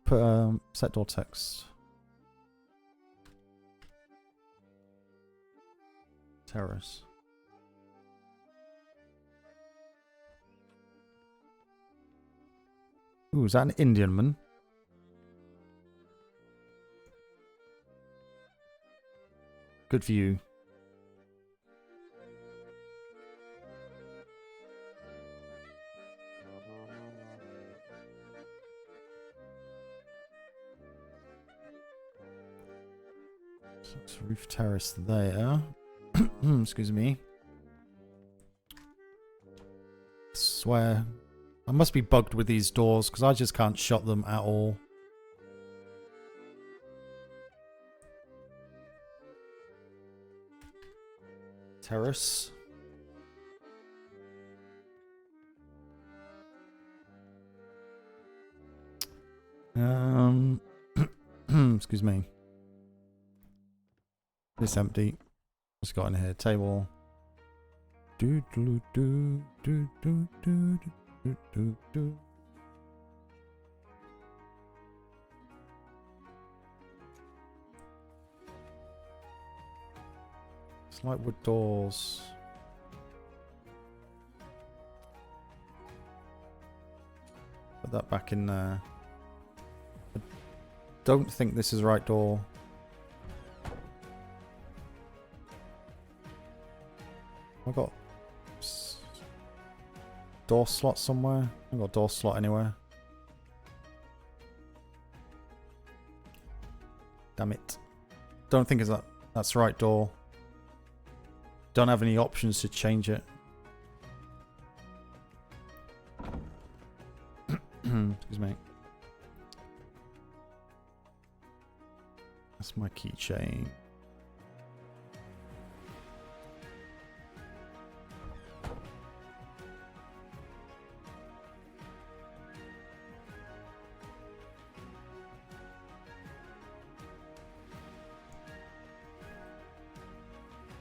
Put set door text. Terrace. Ooh, is that an Indian man? Good view. So it's roof terrace there. Excuse me. Swear. I must be bugged with these doors because I just can't shut them at all. Terrace. Excuse me. This empty. What's got in here? Table. Do do do do do do do do do. It's like wood doors. Put that back in there. I don't think this is the right door. I've got door slot somewhere. I've got a door slot anywhere. Damn it. Don't think it's that's the right door. Don't have any options to change it. Excuse me. That's my keychain.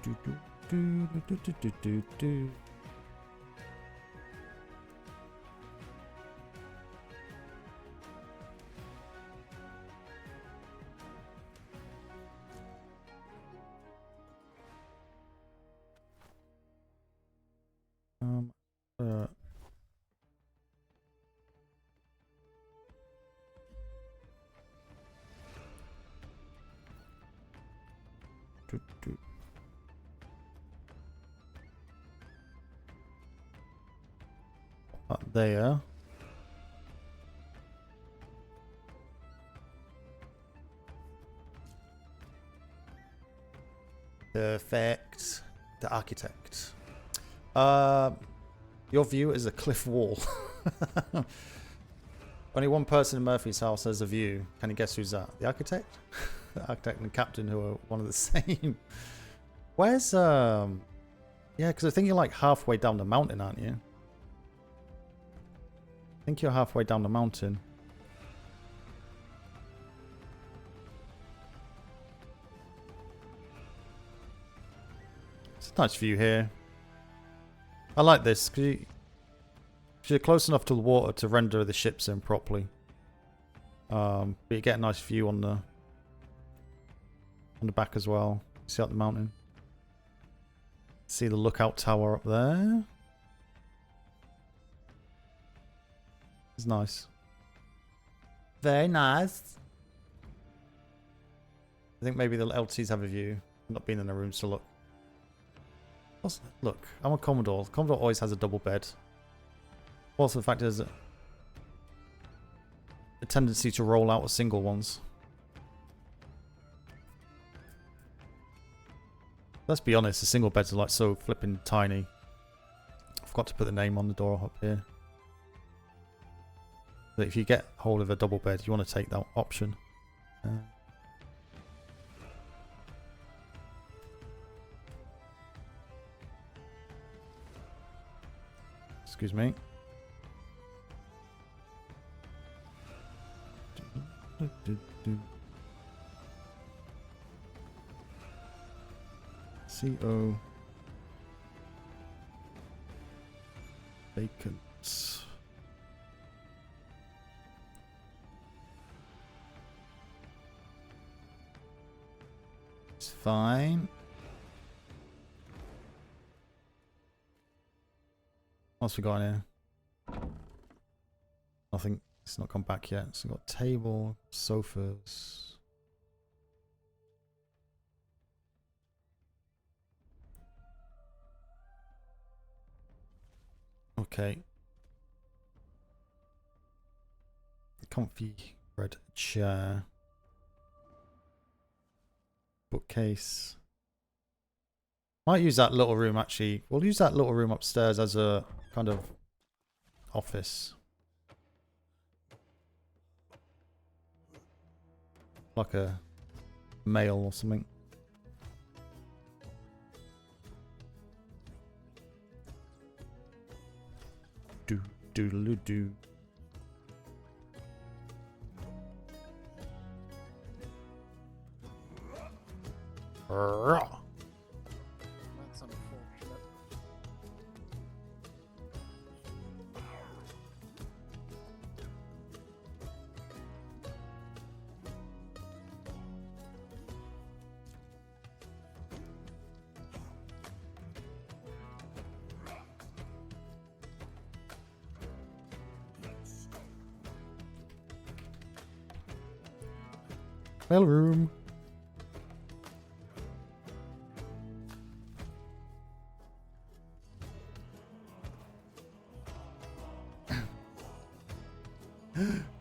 Do do do do do do do. Uh, do, do. Up there. Perfect. The architect. Your view is a cliff wall. Only one person in Murphy's house has a view. Can you guess who's that? The architect? The architect and the captain, who are one of the same. Where's yeah, because I think you're like halfway down the mountain, aren't you? I think you're halfway down the mountain. It's a nice view here. I like this because you're close enough to the water to render the ships in properly. But you get a nice view on the back as well. See up the mountain. See the lookout tower up there. It's nice. Very nice. I think maybe the LTs have a view. I've not been in the rooms to look. Look, I'm a Commodore. Commodore always has a double bed. Also, the fact is a tendency to roll out of single ones. Let's be honest, the single beds are like so flipping tiny. I forgot to put the name on the door up here. But if you get hold of a double bed, you want to take that option. Excuse me. CO vacant. It's fine. What else we got in here? Nothing. It's not come back yet. So we've got table, sofas. Okay. Comfy red chair. Bookcase. Might use that little room actually. We'll use that little room upstairs as a kind of office. Like a mail or something. Do doodle do. That's unfortunate. Mailroom.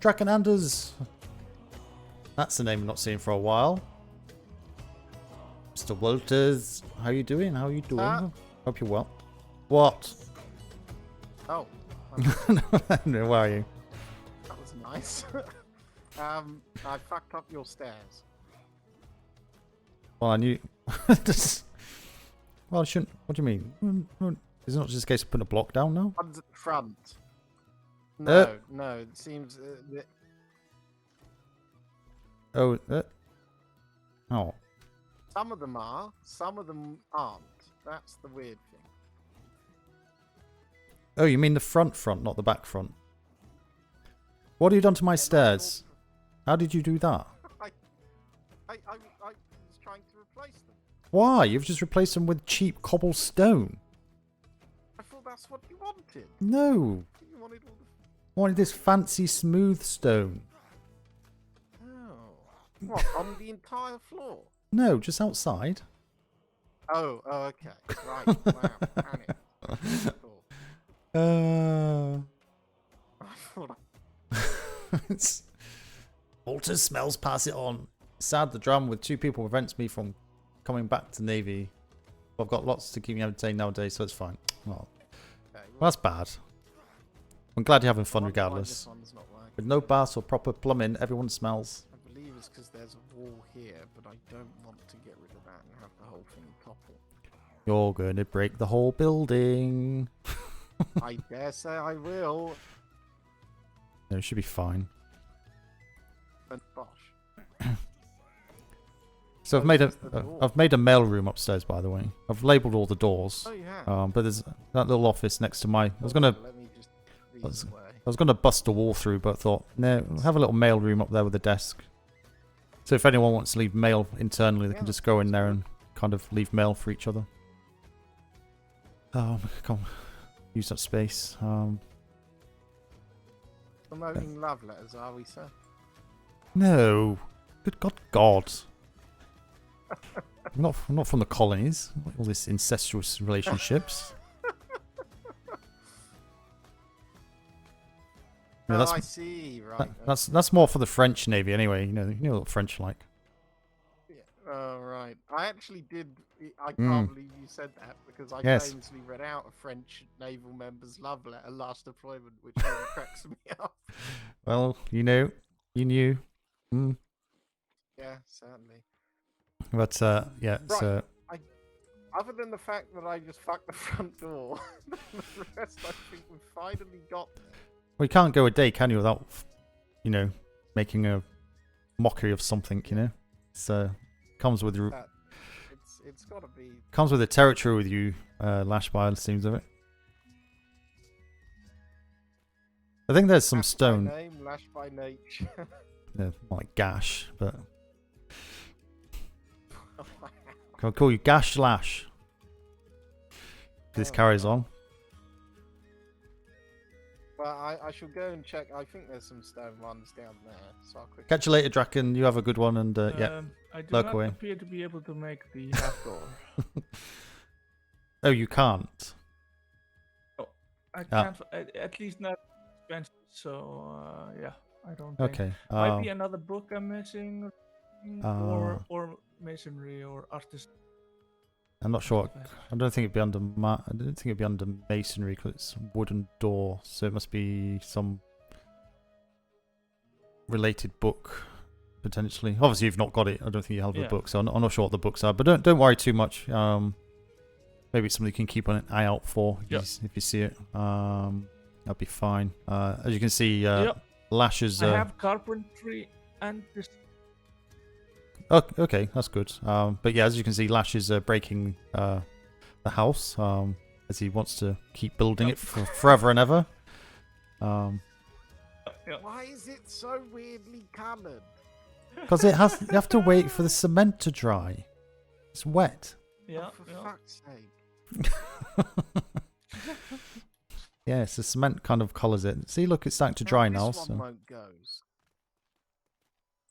Drakenanders. That's the name I'm not seeing for a while. Mr. Walters, how you doing? How you doing? Hope you're well. What? Oh. No, where are you? That was nice. I fucked up your stairs. Well, I knew. Well, I shouldn't. What do you mean? Is it not just a case of putting a block down now? One's at the front. No, no. It seems. Oh. Some of them are. Some of them aren't. That's the weird thing. Oh, you mean the front, not the back front? What have you done to my stairs? How did you do that? I was trying to replace them. Why? You've just replaced them with cheap cobblestone. I thought that's what you wanted. No. You wanted all I wanted this fancy smooth stone. Oh. What, on the entire floor? No, just outside. Oh, okay. Right. Wow. Panic. I thought It's... Walter's smells, pass it on. Sad the drama with 2 people prevents me from coming back to Navy. I've got lots to keep me entertained nowadays, so it's fine. Well, that's bad. I'm glad you're having fun regardless. With no baths or proper plumbing, everyone smells. I believe it's because there's a wall here, but I don't want to get rid of that and have the whole thing topple. You're going to break the whole building. I dare say I will. No, it should be fine. And bosh. So I've made a mail room upstairs, by the way. I've labelled all the doors. Oh, yeah. But there's that little office next to my. I was gonna bust a wall through, but thought no, we'll have a little mail room up there with a desk. So if anyone wants to leave mail internally, they can just go in there and kind of leave mail for each other. Come on, use that space. Promoting love letters, are we, sir? No, good God. I'm not from the colonies. All these incestuous relationships. Yeah, I see. Right. That's more for the French Navy, anyway. You know what French are like. Yeah. Oh, right. I actually did. I can't believe you said that because I Yes. famously read out a French naval member's love letter last deployment, which really cracks me up. Well, you knew. Yeah, certainly. But yeah. Right. So Other than the fact that I just fucked the front door, the rest I think we've finally got there. well, you can't go a day, can you, without making a mockery of something. So comes with It's got to be. Comes with the territory with you, Lash, by the seems of it. I think there's some stone. By name, Lash by nature. Yeah, more like Gash, but I'll call you Gash Lash. If this carries on. Well, I shall go and check. I think there's some stone ones down there. So I'll quickly... Catch you later, Draken. You have a good one, and yeah, I do lurk not away. appear to be able to make the half door. Oh, you can't. Oh, I can't. At least not expensive. So yeah, I don't. Think. Okay. Might be another book I'm missing, or masonry or artist. I'm not sure. I don't think it'd be under. I don't think it'd be under masonry because it's wooden door. So it must be some related book potentially. Obviously, you've not got it. I don't think you have the book, so I'm not sure what the books are. But don't worry too much. Maybe it's something you can keep an eye out for if you see it. That'll be fine. As you can see, Lash's. I have carpentry and this. Oh, okay, that's good. But yeah, as you can see, Lash is breaking the house as he wants to keep building it for forever and ever. Why is it so weirdly coloured? Because you have to wait for the cement to dry. It's wet. Yeah. For fuck's sake. Yeah, so cement kind of colours it. See, look, it's starting to dry now. This one won't go.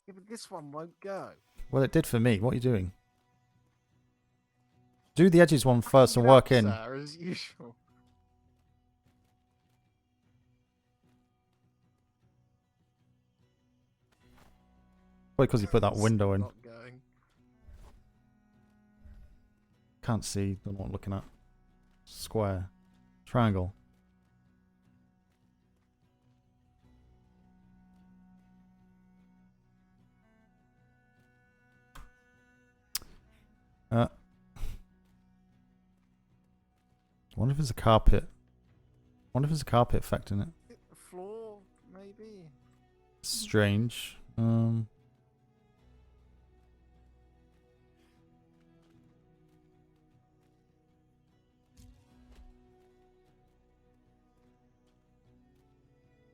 Yeah, but this one won't go. Well, it did for me. What are you doing? Do the edges one first and Get work up, in. sir, as usual. Probably because you put that It's window in. not going. Can't see. Don't know what I'm looking at. Square. Triangle. I wonder if there's a carpet. I wonder if there's a carpet effect in it. Hit the floor, maybe. Strange.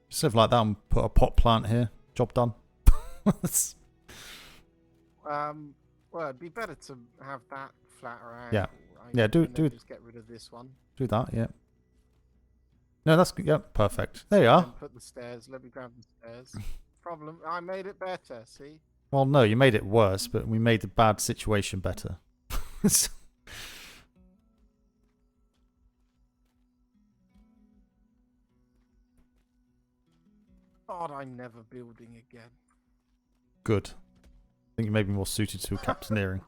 Just live like that and put a pot plant here. Job done. Well, it'd be better to have that flatter out. Yeah. Right? Yeah, do- And then do- just get rid of this one. Do that, yeah. No, that's good. Yeah, perfect. There you are. Then put the stairs. Let me grab the stairs. Problem. I made it better. See. Well, no, you made it worse, but we made the bad situation better. God, I'm never building again. Good. I think you may be more suited to captaineering.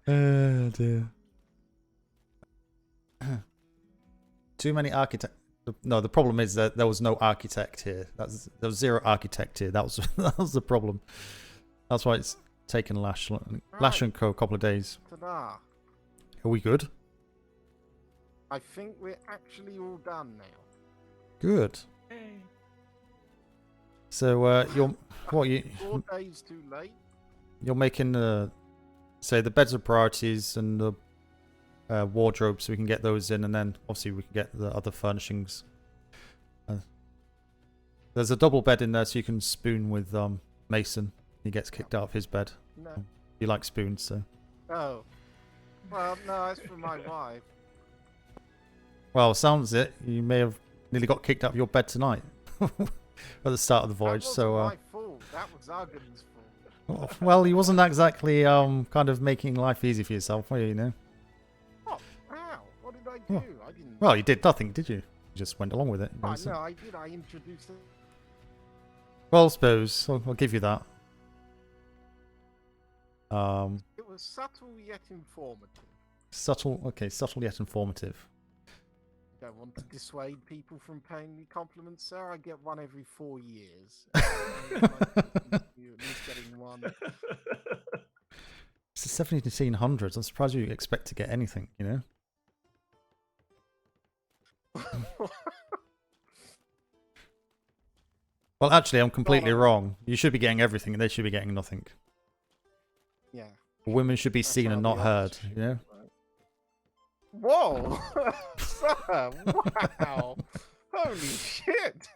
Oh dear. Too many architect. No, the problem is that there was no architect here. There was zero architect here. That was that was the problem. That's why it's taken Lash and Co. a couple of days. Ta-da. Are we good? I think we're actually all done now. Good. So you're what you 4 days too late. you're making say the beds are priorities and the wardrobe, so we can get those in, and then obviously we can get the other furnishings. There's a double bed in there, so you can spoon with Mason. He gets kicked out of his bed. No. He likes spoons, so. Oh. Well, no, that's for my wife. Well, sounds it. You may have nearly got kicked out of your bed tonight at the start of the voyage. That wasn't So. my fault. That was Argon's fault. Well, he wasn't exactly kind of making life easy for yourself, were you? You know. What? How? What did I do? I didn't. Well, you did nothing, did you? You just went along with it. Oh, so. no, I did. I introduced it. Well, I suppose I'll give you that. It was subtle yet informative. Subtle. Okay, subtle yet informative. Don't want to dissuade people from paying me compliments, sir. I get one every 4 years. You at least getting one. It's the 1700s. I'm surprised you expect to get anything, you know? Well, actually, I'm completely wrong. You should be getting everything, and they should be getting nothing. Yeah. Women should be seen and not heard, you know? Whoa! Sir, wow! Holy shit!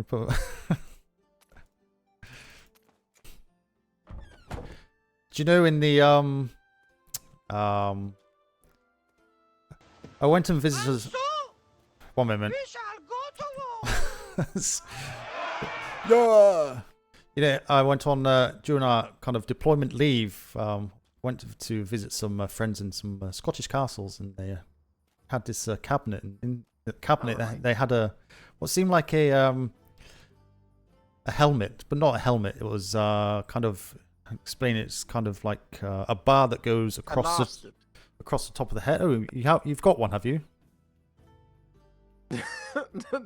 Do you know in the I went and visited. One moment. Yeah. You know, I went on during our kind of deployment leave. Went to visit some friends in some Scottish castles, and they had this cabinet. And in the cabinet, they had what seemed like a helmet, but not a helmet. It was kind of explain it. It's kind of like a bar that goes across the top of the head. Oh, you've got one, have you?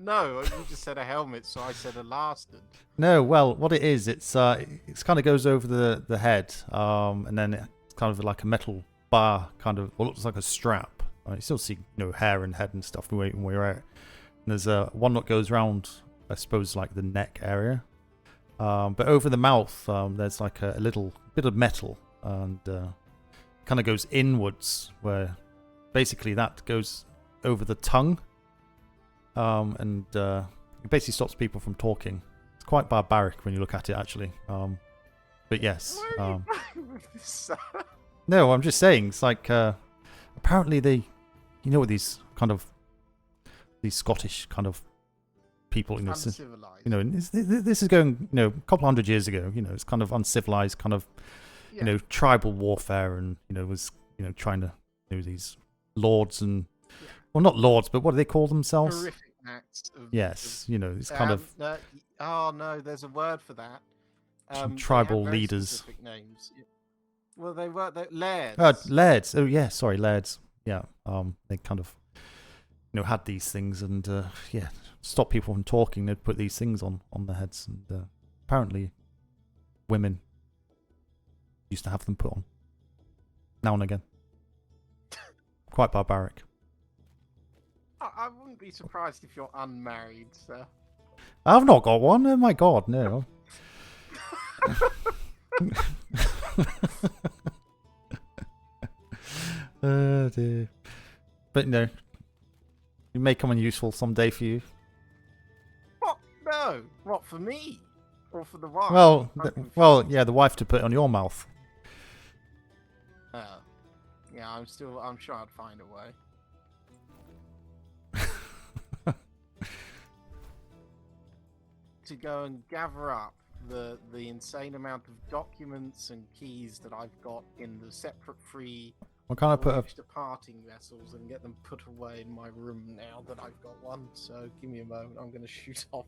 No, you just said a helmet, so I said a lasted. No, well, what it is, it's kind of goes over the head, and then it's kind of like a metal bar, kind of, well, looks like a strap. You still see, hair and head and stuff when we're out. And there's one that goes around, I suppose, like the neck area. But over the mouth, there's like a little bit of metal, and kind of goes inwards, where basically that goes over the tongue. And it basically stops people from talking. It's quite barbaric when you look at it, actually. But yes. No, I'm just saying. It's like apparently they, what these Scottish kind of people, you know, Uncivilized. you know, and this is going, you know, a couple hundred years ago. You know, it's kind of uncivilized, kind of, you know, tribal warfare, and you know, was, you know, trying to, you know, these lords and, well, not lords, but what do they call themselves? Horrific acts. Yes, you know, it's kind of oh no, there's a word for that. some They tribal have very leaders. specific names. Well, they were lairds. Lairds. Oh yeah, sorry, lairds. Yeah, they kind of, you know, had these things, and yeah, stop people from talking. They'd put these things on their heads, and apparently, women used to have them put on now and again. Quite barbaric. I wouldn't be surprised if you're unmarried, sir. I've not got one. Oh my god, no. Oh dear. But no, it may come in useful someday for you. What? No. What, for me? Or for the wife? Well, well, yeah, the wife to put on your mouth. Oh. Yeah, I'm sure I'd find a way. To go and gather up the insane amount of documents and keys that I've got in the separate free What kind of put a departing vessels and get them put away in my room now that I've got one. So give me a moment, I'm going to shoot off.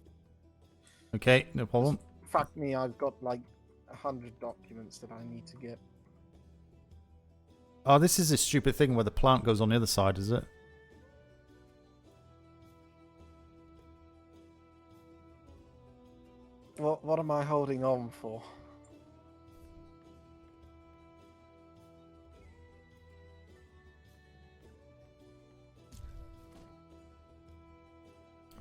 Okay, no problem. Fuck me, I've got like 100 documents that I need to get. Oh, this is a stupid thing where the plant goes on the other side, is it? What am I holding on for?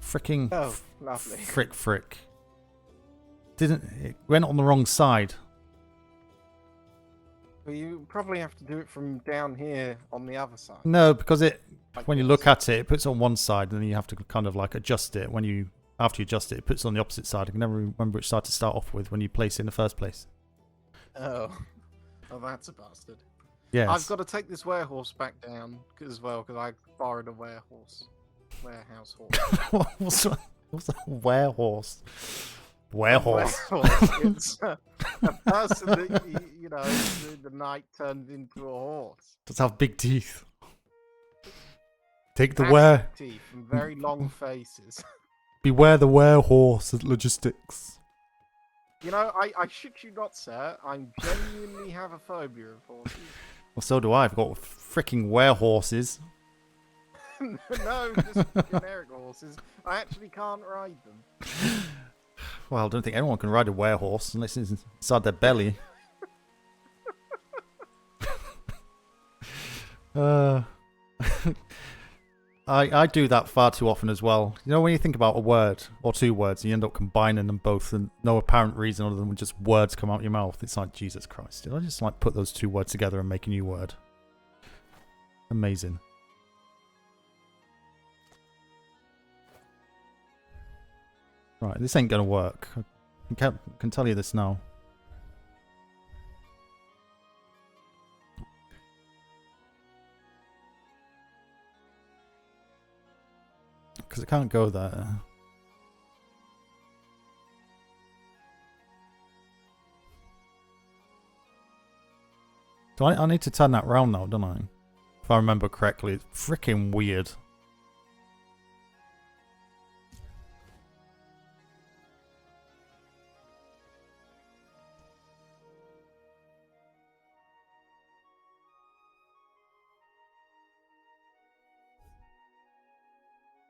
Fricking. Oh, lovely. Frick. It went on the wrong side. Well, you probably have to do it from down here on the other side. No, because when you look at it, it puts it on one side, and then you have to kind of like adjust it. After you adjust it, it puts it on the opposite side. I can never remember which side to start off with when you place it in the first place. Oh, that's a bastard. Yes. I've got to take this werehorse back down as well because I borrowed a warehouse horse. What's a werehorse? It's a person that you know in the night turns into a horse. Does have big teeth. Take the Massive teeth and very long faces. Beware the werehorse logistics. You know, I shit you not, sir. I genuinely have a phobia of horses. Well, so do I. I've got freaking werehorses. No, just generic horses. I actually can't ride them. Well, I don't think anyone can ride a werehorse unless it's inside their belly. I do that far too often as well. You know, when you think about a word or two words and you end up combining them both and no apparent reason other than just words come out your mouth, it's like, Jesus Christ, did I just like put those two words together and make a new word? Amazing. Right, this ain't gonna work. I can tell you this now. Because it can't go there. So I need to turn that round now, don't I? If I remember correctly. It's freaking weird.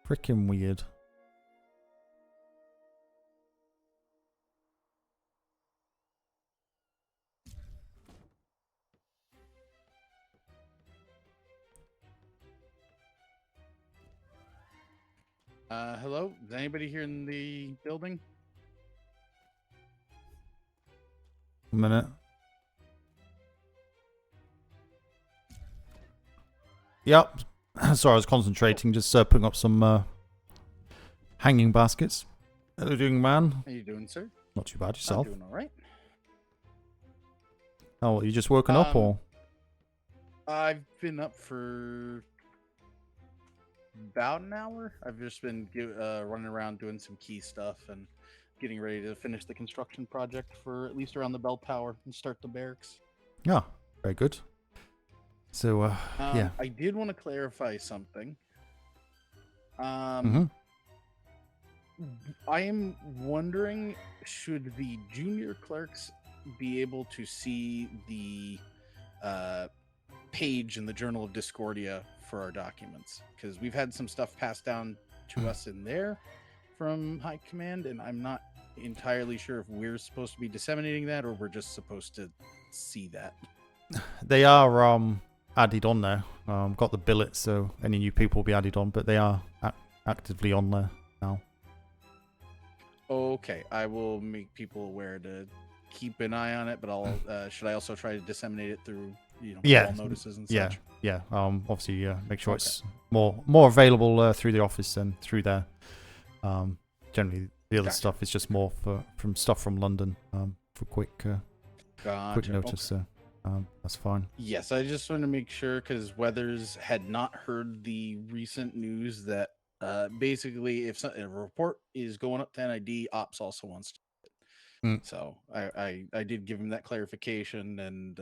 Freaking weird. Hello? Is anybody here in the building? A minute. Yep. Sorry, I was concentrating, just putting up some hanging baskets. How are you doing, man? How you doing, sir? Not too bad, yourself. I'm doing all right. Oh, you just woken up, or? I've been up for about an hour. I've just been running around doing some key stuff and getting ready to finish the construction project for at least around the bell tower and start the barracks. Yeah, very good. So, yeah. I did want to clarify something. Mhm. I am wondering, should the junior clerks be able to see the page in the Journal of Discordia for our documents? Because we've had some stuff passed down to us in there from High Command, and I'm not entirely sure if we're supposed to be disseminating that or we're just supposed to see that. They are added on there. Got the billet, so any new people will be added on, but they are actively on there now. Okay, I will make people aware to keep an eye on it, but I'll should I also try to disseminate it through wall notices and such? Yeah. Obviously, make sure it's more available through the office than through there. Generally, the other stuff is just more from stuff from London for quick notice. So that's fine. Yes, I just want to make sure because Weathers had not heard the recent news that basically if a report is going up to NID, Ops also wants to. So I did give him that clarification and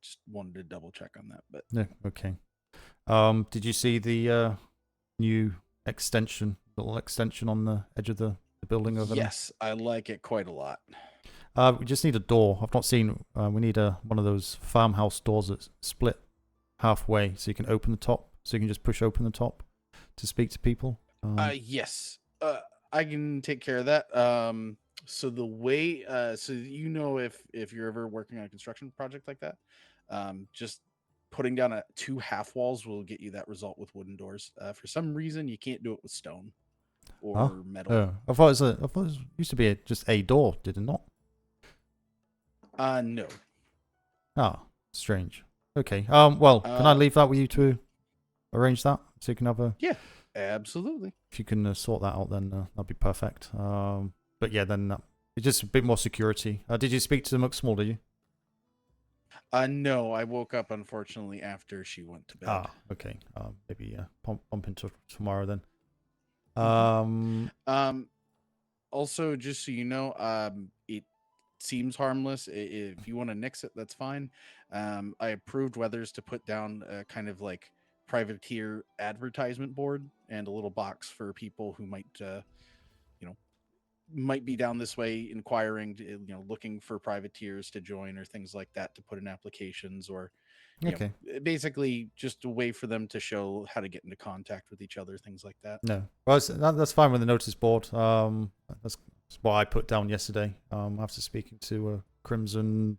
just wanted to double check on that. But yeah, okay. Did you see the new little extension on the edge of the building over there? Yes, I like it quite a lot. We just need a door. I've not seen. We need one of those farmhouse doors that's split halfway, so you can open the top. So you can just push open the top to speak to people. Yes, I can take care of that. So the way, so if you're ever working on a construction project like that, just putting down two half walls will get you that result with wooden doors. For some reason, you can't do it with stone or metal. Oh, I thought it used to be just a door. Did it not? No. Ah, strange. Okay. Well, can I leave that with you to arrange that so you can have a? Yeah, absolutely. If you can sort that out, then that'd be perfect. But yeah, then it's just a bit more security. Did you speak to McSmall? Did you? No, I woke up unfortunately after she went to bed. Ah, okay. Maybe bump into tomorrow then. Also, just so you know, it seems harmless. If you want to nix it, that's fine. I approved Weathers to put down a kind of like privateer advertisement board and a little box for people who might be down this way inquiring, looking for privateers to join or things like that to put in applications or basically just a way for them to show how to get into contact with each other, things like that. No, well, that's fine with the notice board. That's what I put down yesterday after speaking to Crimson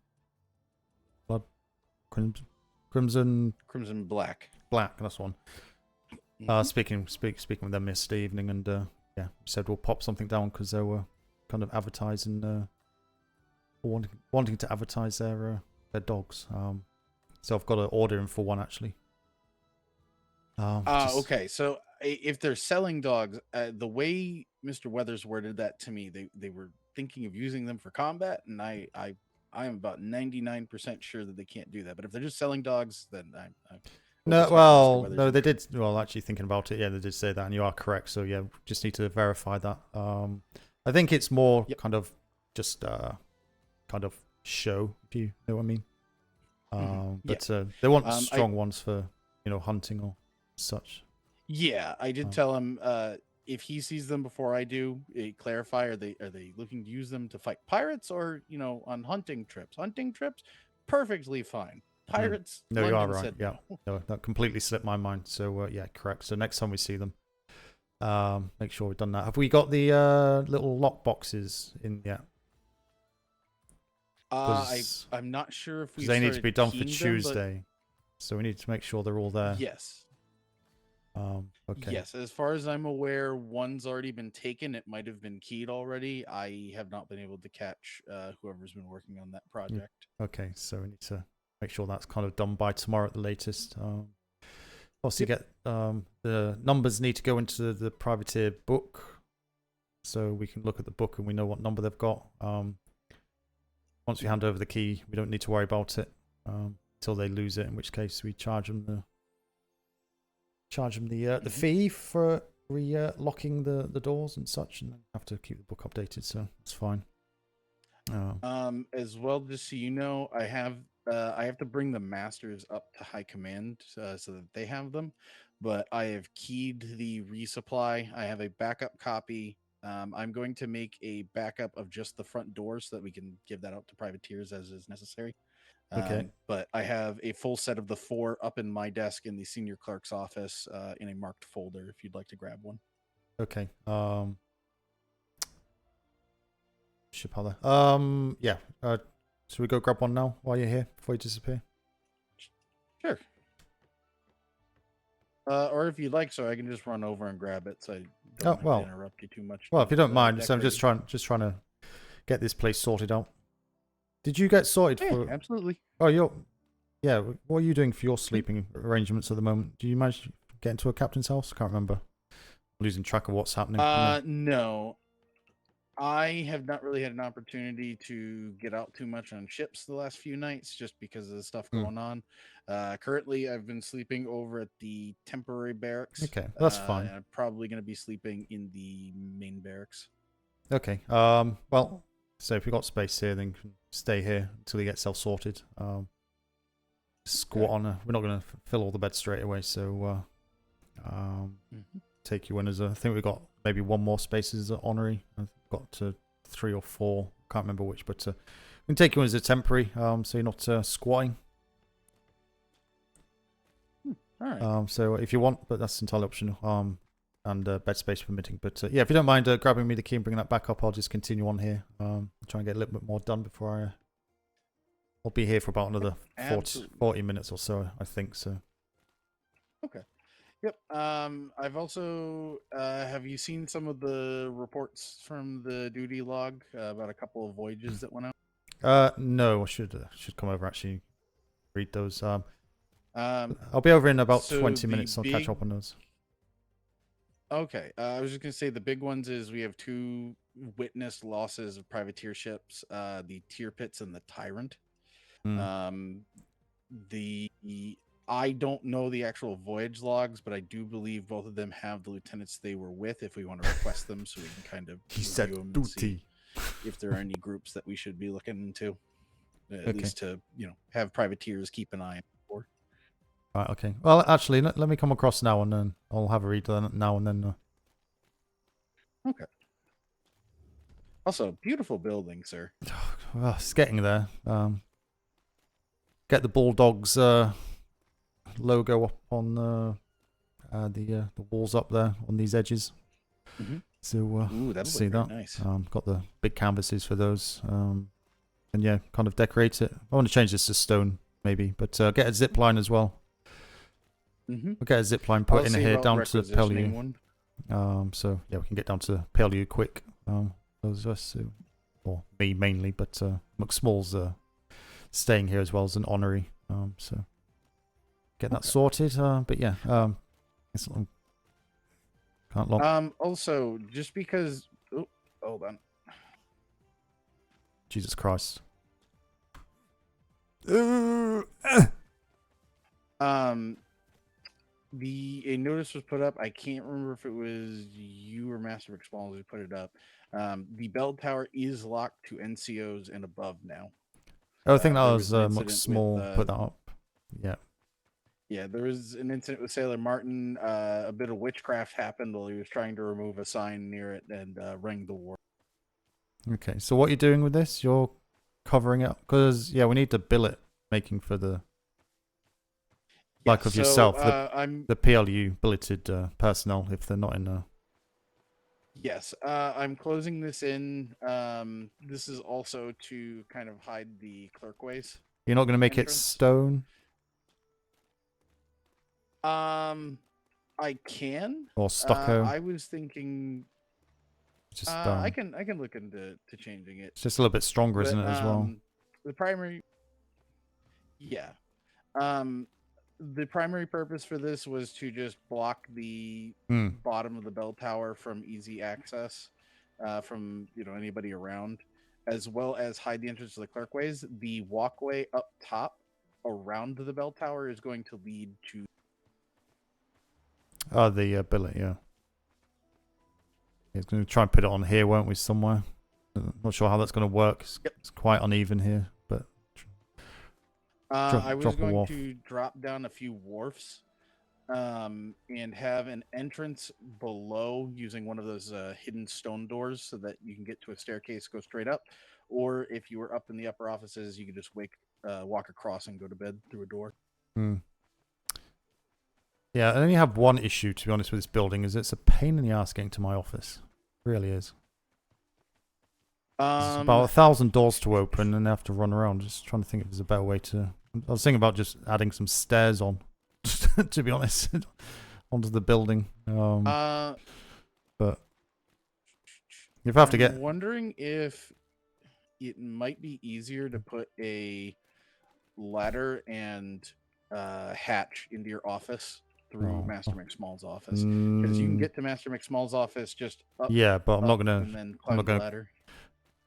Blood, Crimson Black. That's one. Speaking with them yesterday evening, and said we'll pop something down because they were kind of advertising, wanting to advertise their dogs. So I've got to order him for one actually. Okay, so if they're selling dogs, the way Mr. Weathers worded that to me, they were thinking of using them for combat, and I am about 99% sure that they can't do that. But if they're just selling dogs, then no, they did. Well, actually, thinking about it, yeah, they did say that, and you are correct. So yeah, just need to verify that. I think it's more kind of just kind of show, if you know what I mean. But they want strong ones for hunting or such. Yeah, I did tell him if he sees them before I do, clarify are they looking to use them to fight pirates or on hunting trips? Hunting trips, perfectly fine. Pirates. No, you are London right. said Yeah, no, that completely slipped my mind. So yeah, correct. So next time we see them, make sure we've done that. Have we got the little lock boxes in yet? I'm not sure if they need to be done for Tuesday, so we need to make sure they're all there. Yes. Okay. Yes, as far as I'm aware, one's already been taken. It might have been keyed already. I have not been able to catch whoever's been working on that project. Okay, so we need to make sure that's kind of done by tomorrow at the latest. Also, get the numbers need to go into the privateer book, so we can look at the book and we know what number they've got. Once we hand over the key, we don't need to worry about it until they lose it. In which case, we charge them charge them the fee for locking the doors and such, and have to keep the book updated, so it's fine. As well, just so you know, I have to bring the masters up to high command so that they have them, but I have keyed the resupply. I have a backup copy. I'm going to make a backup of just the front doors so that we can give that out to privateers as is necessary. Okay. But I have a full set of the 4 up in my desk in the senior clerk's office in a marked folder if you'd like to grab one. Okay. Ship other. Yeah. Should we go grab one now while you're here before you disappear? Sure. Or if you'd like, so I can just run over and grab it. So I don't want to interrupt you too much. Well, if you don't mind, so I'm just trying to get this place sorted out. Did you get sorted for? Absolutely. Oh, yeah. What are you doing for your sleeping arrangements at the moment? Do you manage to get into a captain's house? I can't remember. I'm losing track of what's happening. No. I have not really had an opportunity to get out too much on ships the last few nights just because of the stuff going on. Currently, I've been sleeping over at the temporary barracks. Okay, that's fine. I'm probably going to be sleeping in the main barracks. Okay. Well, so if you've got space here, then you can stay here until you get self sorted. Squat on. We're not going to fill all the beds straight away, so take you in as I think we've got maybe one more space as an honorary. I've got to 3 or 4. Can't remember which, but we can take you in as a temporary, so you're not squatting. All right. So if you want, but that's entirely optional. And bed space permitting. But yeah, if you don't mind grabbing me the key and bringing that back up, I'll just continue on here. Try and get a little bit more done before I'll be here for about another 40 minutes or so, I think. So. Okay. Yep. I've also have you seen some of the reports from the duty log about a couple of voyages that went out? No, I should come over actually read those. I'll be over in about 20 minutes. I'll catch up on those. Okay. I was just gonna say the big ones is we have 2 witnessed losses of privateer ships, the Tier Pits and the Tyrant. I don't know the actual voyage logs, but I do believe both of them have the lieutenants they were with if we want to request them so we can kind of review them and see if there are any groups that we should be looking into. At least to, have privateers keep an eye on for. Right, okay. Well, actually, let me come across now and then. I'll have a read now and then. Okay. Also, beautiful building, sir. Well, it's getting there. Get the Bulldogs logo up on the walls up there on these edges. So see that. Nice. Got the big canvases for those. And yeah, kind of decorate it. I want to change this to stone maybe, but get a zip line as well. We'll get a zip line put in here down to PLU. So yeah, we can get down to PLU quick. Those of us who, or me mainly, but McSmall's staying here as well as an honorary. So get that sorted. But yeah, it's can't long. Also, just because. Oh, hold on. Jesus Christ. A notice was put up. I can't remember if it was you or Master Explosive who put it up. The bell tower is locked to NCOs and above now. Oh, I think that was McSmall put that up. Yeah. Yeah, there was an incident with Sailor Martin. A bit of witchcraft happened while he was trying to remove a sign near it and rang the war. Okay, so what you're doing with this? You're covering it because yeah, we need to billet making for the of yourself. The PLU billeted personnel if they're not in there. Yes, I'm closing this in. This is also to kind of hide the clerkways. You're not going to make it stone? I can. Or stucco? I was thinking. Just I can look into changing it. It's just a little bit stronger, isn't it, as well? The primary. Yeah. The primary purpose for this was to just block the bottom of the bell tower from easy access from anybody around, as well as hide the entrance to the clerkways. The walkway up top around the bell tower is going to lead to Oh, the billet, yeah. He's going to try and put it on here, won't we, somewhere? Not sure how that's going to work. It's quite uneven here, but... I was a going wharf. to drop down a few wharfs and have an entrance below using one of those hidden stone doors so that you can get to a staircase, go straight up. Or if you were up in the upper offices, you could just walk across and go to bed through a door. Hmm. Yeah, I only have one issue, to be honest, with this building, is it's a pain in the ass getting to my office. It really is. There's about 1,000 doors to open and I have to run around. Just trying to think if there's a better way to... I was thinking about just adding some stairs on, to be honest, onto the building. But if I have to get... I'm wondering if it might be easier to put a ladder and hatch into your office through Master McSmall's office, because you can get to Master McSmall's office just up. Yeah, but I'm not and gonna. then I'm climb not the gonna. ladder.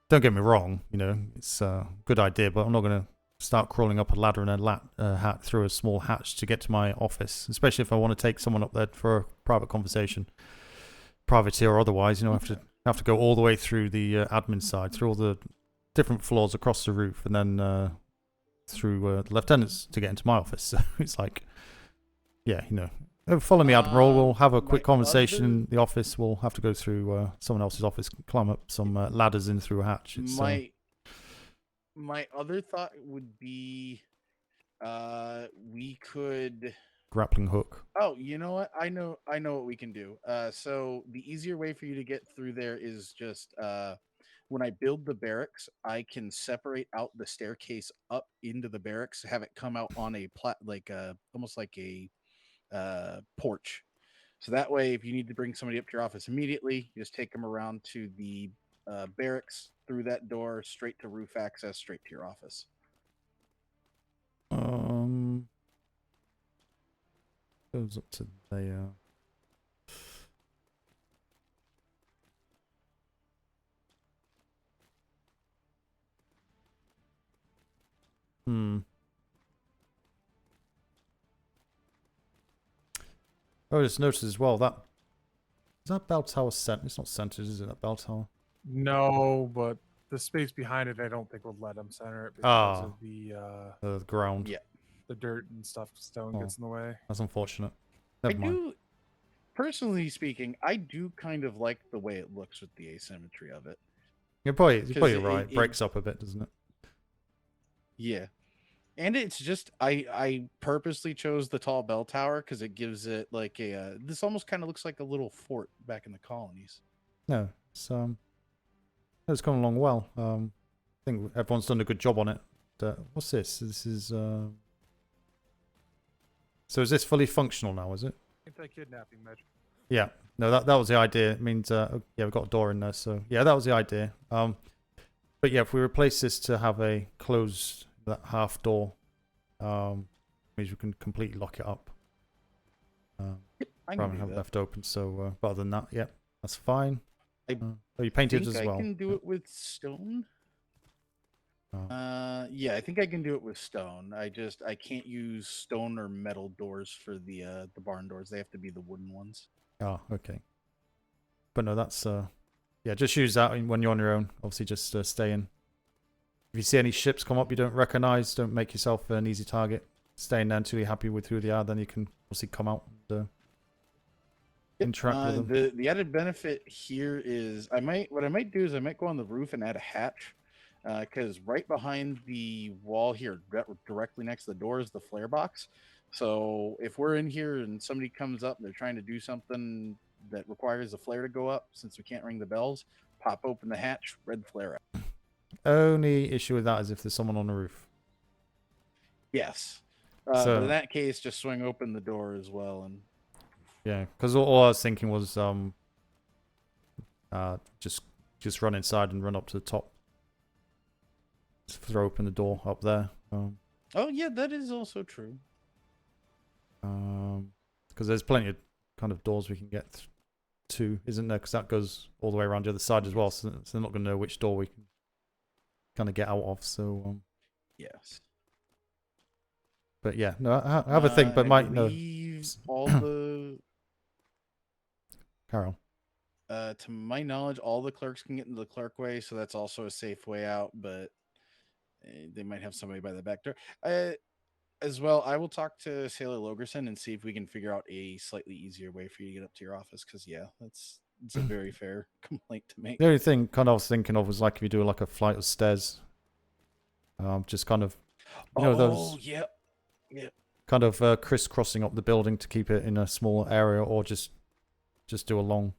Don't get me wrong. You know, it's a good idea, but I'm not gonna start crawling up a ladder and a hat through a small hatch to get to my office, especially if I want to take someone up there for a private conversation, privateer or otherwise. You know, I have to go all the way through the admin side, through all the different floors across the roof, and then through the lieutenants to get into my office. So it's like, yeah, you know, follow me, Admiral. We'll have a quick conversation in the office. We'll have to go through someone else's office, climb up some ladders in through a hatch. It's, my other thought would be, we could grappling hook. Oh, you know what? I know what we can do. So the easier way for you to get through there is just when I build the barracks, I can separate out the staircase up into the barracks, have it come out on a almost like a porch. So that way, if you need to bring somebody up to your office immediately, you just take them around to the barracks, through that door, straight to roof access, straight to your office. Goes up to there. Oh, I just noticed as well that is that bell tower centered? It's not centered, is it? That bell tower. No, but the space behind it, I don't think would let them center it because of the ground. Yeah, the dirt and stuff, stone gets in the way. That's unfortunate. I Never mind. do, personally speaking, I do kind of like the way it looks with the asymmetry of it. You're probably right. It breaks up a bit, doesn't it? Yeah. And it's just I purposely chose the tall bell tower because it gives it like a this almost kind of looks like a little fort back in the colonies. No, it's gone along well. I think everyone's done a good job on it. What's this? This is so is this fully functional now? Is it? Anti-kidnapping measure. Yeah. No, that was the idea. It means yeah, we've got a door in there. So yeah, that was the idea. But yeah, if we replace this to have a closed that half door, means we can completely lock it up. Rather than have it left open. So, but other than that, yeah, that's fine. Oh, you painted as well. I can do it with stone. Yeah, I think I can do it with stone. I can't use stone or metal doors for the barn doors. They have to be the wooden ones. Oh, okay. But no, that's yeah, just use that when you're on your own. Obviously, just stay in. If you see any ships come up you don't recognize, don't make yourself an easy target. Stay in there until you're happy with who they are. Then you can obviously come out and interact with them. The added benefit here is what I might do is I might go on the roof and add a hatch, because right behind the wall here, directly next to the door, is the flare box. So if we're in here and somebody comes up and they're trying to do something that requires a flare to go up, since we can't ring the bells, pop open the hatch, red flare up. Only issue with that is if there's someone on the roof. Yes. But So in that case, just swing open the door as well. And yeah, because all I was thinking was just run inside and run up to the top. Just throw open the door up there. Oh yeah, that is also true. Because there's plenty of kind of doors we can get to, isn't there? Because that goes all the way around the other side as well. So they're not going to know which door we can kind of get out of. So yes. But yeah, no, I have a think, but might no. All the carry on. To my knowledge, all the clerks can get into the clerkway, so that's also a safe way out. But they might have somebody by the back door. As well, I will talk to Sailor Logerson and see if we can figure out a slightly easier way for you to get up to your office. Because yeah, it's a very fair complaint to make. The only thing kind of I was thinking of was like if you do like a flight of stairs, just kind of, you know, those. Yeah. Kind of crisscrossing up the building to keep it in a small area, or just do a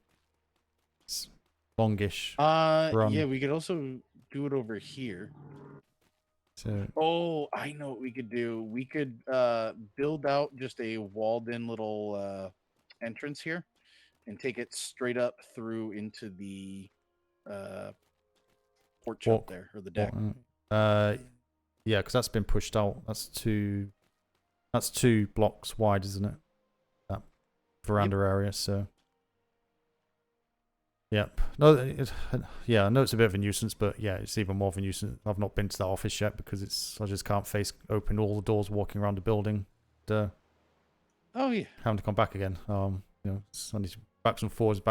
longish run. Yeah, we could also do it over here. So, I know what we could do. We could build out just a walled-in little entrance here, and take it straight up through into the porch up there, or the deck. Yeah, because that's been pushed out. That's 2 blocks wide, isn't it? That veranda area. So. Yep. No. Yeah, I know it's a bit of a nuisance, but yeah, it's even more of a nuisance. I've not been to that office yet because I just can't open all the doors walking around the building. Oh yeah. Having to come back again. You know, it's only backs and forwards.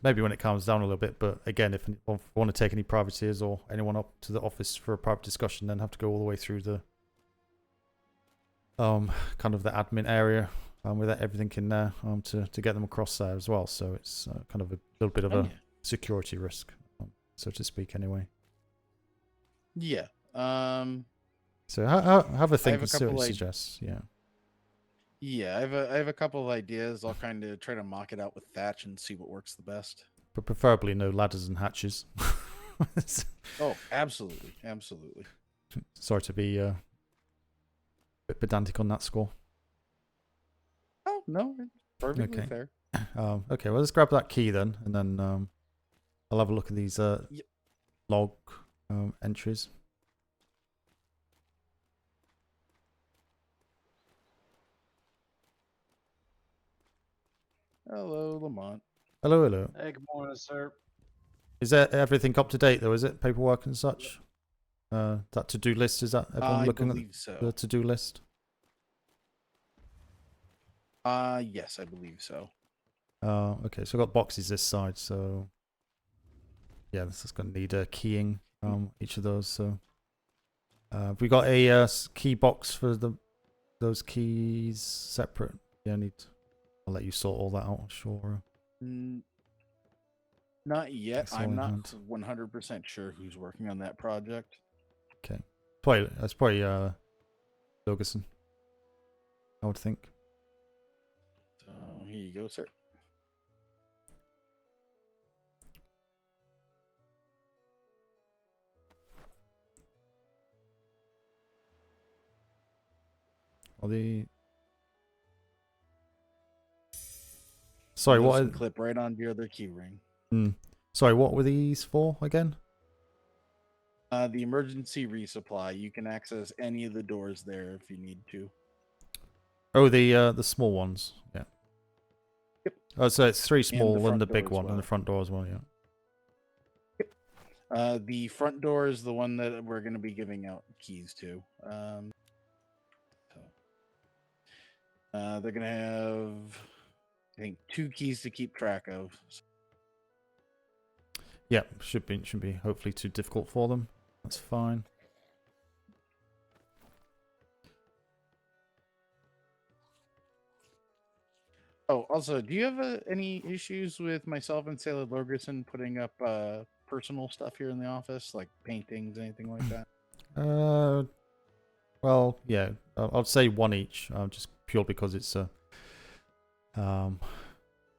Maybe when it calms down a little bit, but again, if I want to take any privateers or anyone up to the office for a private discussion, then have to go all the way through the kind of the admin area with everything in there to get them across there as well. So it's kind of a little bit of a security risk, so to speak. Anyway. Yeah. So have a think and see what you suggest. Yeah. Yeah, I have a couple of ideas. I'll kind of try to mock it out with thatch and see what works the best. But preferably no ladders and hatches. Oh, absolutely. Sorry to be a bit pedantic on that score. Oh no, it's perfectly fair. Okay, well let's grab that key then, and then I'll have a look at these log entries. Hello, Lamont. Hello. Hey, good morning, sir. Is that everything up to date though? Is it paperwork and such? That to-do list, is that everyone looking at the to-do list? Yes, I believe so. Okay, so I've got boxes this side, so yeah, this is going to need keying each of those. So have we got a key box for those keys separate? Yeah, I'll let you sort all that out. Sure. Not yet. I'm not 100% sure who's working on that project. Okay, that's probably Logerson, I would think. So here you go, sir. Sorry, what? Clip right onto your other key ring. Sorry, what were these for again? The emergency resupply. You can access any of the doors there if you need to. Oh, the small ones. Yeah. Yep. Oh, so it's 3 small and the big door as one, well. and the front door as well. Yeah. Yep. The front door is the one that we're going to be giving out keys to. They're going to have, I think, 2 keys to keep track of. Yeah, shouldn't be hopefully too difficult for them. That's fine. Oh, also, do you have any issues with myself and Sailor Logerson putting up personal stuff here in the office, like paintings, anything like that? Well, yeah, I'd say 1 each, just pure because it's the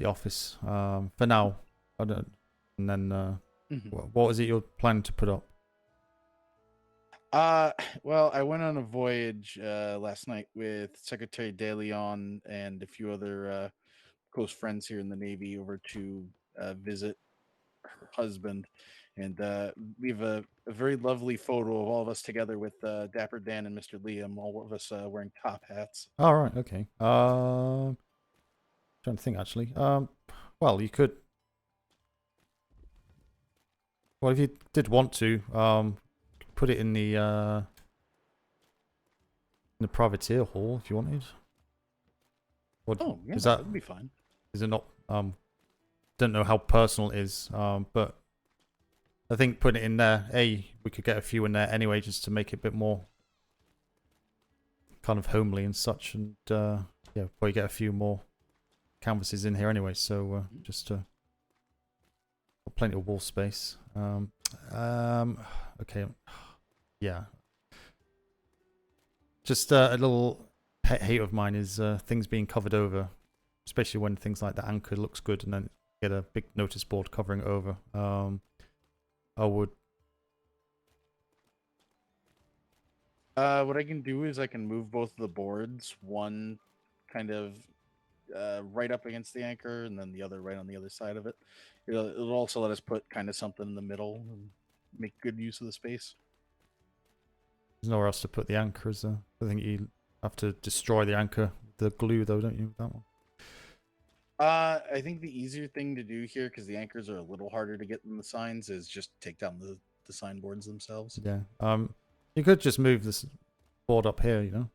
office for now. I don't, and then what is it you're planning to put up? Well, I went on a voyage last night with Secretary De Leon and a few other close friends here in the Navy over to visit her husband, and we have a very lovely photo of all of us together with Dapper Dan and Mr. Liam, all of us wearing top hats. All right, okay. Trying to think actually. Well, you could. Well, if you did want to, put it in the privateer hall if you wanted. Oh, yeah, is that would be fine. Is it not don't know how personal it is, but I think putting it in there, we could get a few in there anyway, just to make it a bit more kind of homely and such, and yeah, probably get a few more canvases in here anyway. So just plenty of wall space. Okay, yeah. Just a little pet hate of mine is things being covered over, especially when things like the anchor looks good and then get a big notice board covering it over. I would. What I can do is I can move both of the boards, one kind of right up against the anchor, and then the other right on the other side of it. It'll also let us put kind of something in the middle and make good use of the space. There's nowhere else to put the anchor, is there? I think you have to destroy the anchor, the glue, though, don't you? With that one. I think the easier thing to do here, because the anchors are a little harder to get than the signs, is just take down the signboards themselves. Yeah. You could just move this board up here, you know.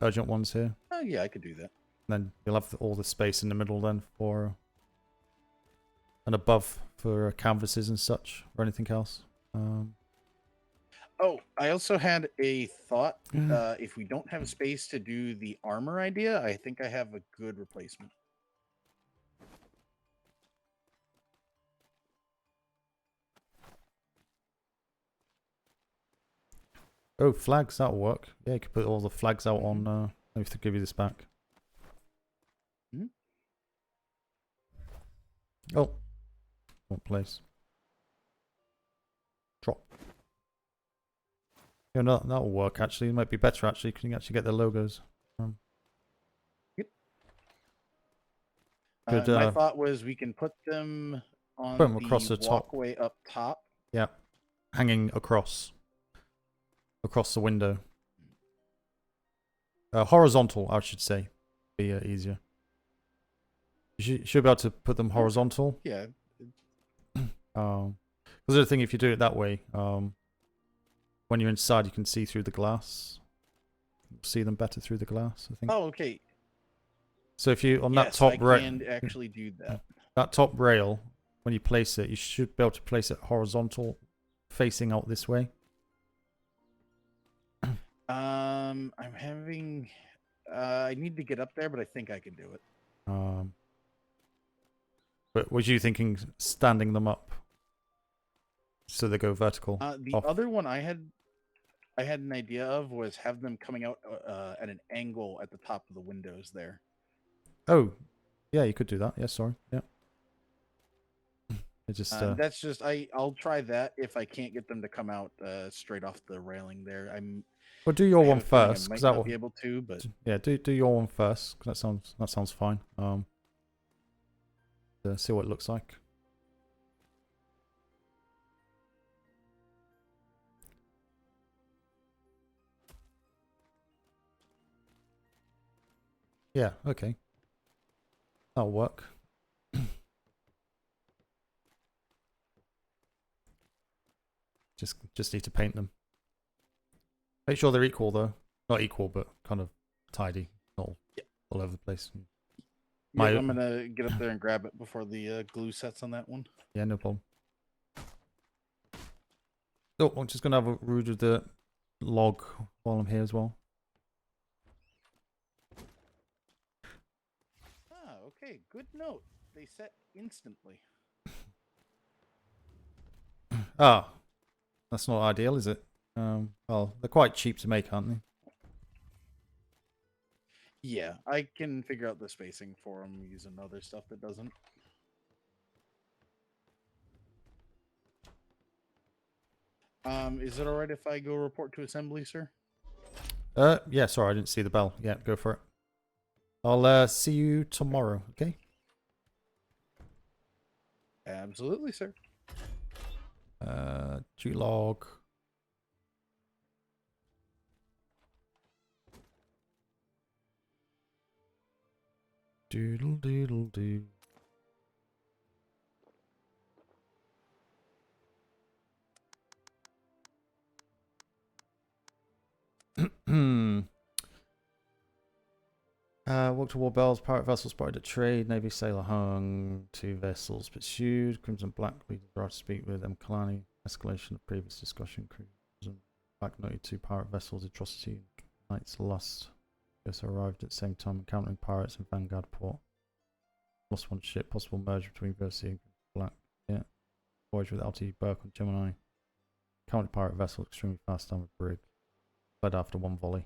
Urgent ones here. Oh yeah, I could do that. And then you'll have all the space in the middle then for and above for canvases and such, or anything else. Oh, I also had a thought. If we don't have space to do the armor idea, I think I have a good replacement. Oh, flags, that'll work. Yeah, you could put all the flags out on... let me give you this back. Oh. What place? Drop. Yeah, no, that'll work, actually. It might be better, actually, because you can actually get the logos. Yep. Good, my thought was we can put them on put them across the walkway up top. Yeah. Hanging across the window. Horizontal, I should say. Be easier. You should be able to put them horizontal. Yeah. Because the other thing, if you do it that way, when you're inside, you can see through the glass. See them better through the glass, I think. Oh, okay. So if you, on that top rail... I can actually do that. That top rail, when you place it, you should be able to place it horizontal, facing out this way. I'm having... I need to get up there, but I think I can do it. But was you thinking standing them up so they go vertical? The other one I had an idea of was have them coming out at an angle at the top of the windows there. Oh, yeah, you could do that. Yeah, sorry. Yeah. It just that's just I'll try that if I can't get them to come out straight off the railing there. Well, do your one first, because that will be able to. But yeah, do your one first, because that sounds fine. See what it looks like. Yeah, okay. That'll work. Just need to paint them. Make sure they're equal though. Not equal, but kind of tidy. Not all over the place. Yeah, I'm gonna get up there and grab it before the glue sets on that one. Yeah, no problem. Oh, I'm just gonna have a read of the log while I'm here as well. Ah, okay. Good note. They set instantly. Ah, that's not ideal, is it? Well, they're quite cheap to make, aren't they? Yeah, I can figure out the spacing for them using other stuff that doesn't. Is it alright if I go report to assembly, sir? Yeah, sorry, I didn't see the bell. Yeah, go for it. I'll see you tomorrow, okay? Absolutely, sir. G-log. Doodle doodle doo. Walked to war bells, pirate vessels spotted at trade, Navy sailor hung, 2 vessels pursued, Crimson Black leaders arrived to speak with M. Kalani, escalation of previous discussion, Crimson Black noted 2 pirate vessels, atrocity, Knights lost. Yes, arrived at the same time, encountering pirates in Vanguard port. Lost 1 ship, possible merge between Versi and Black. Yeah. Voyage with LT Burke on Gemini. Counted pirate vessel, extremely fast down the brig. Fled after 1 volley.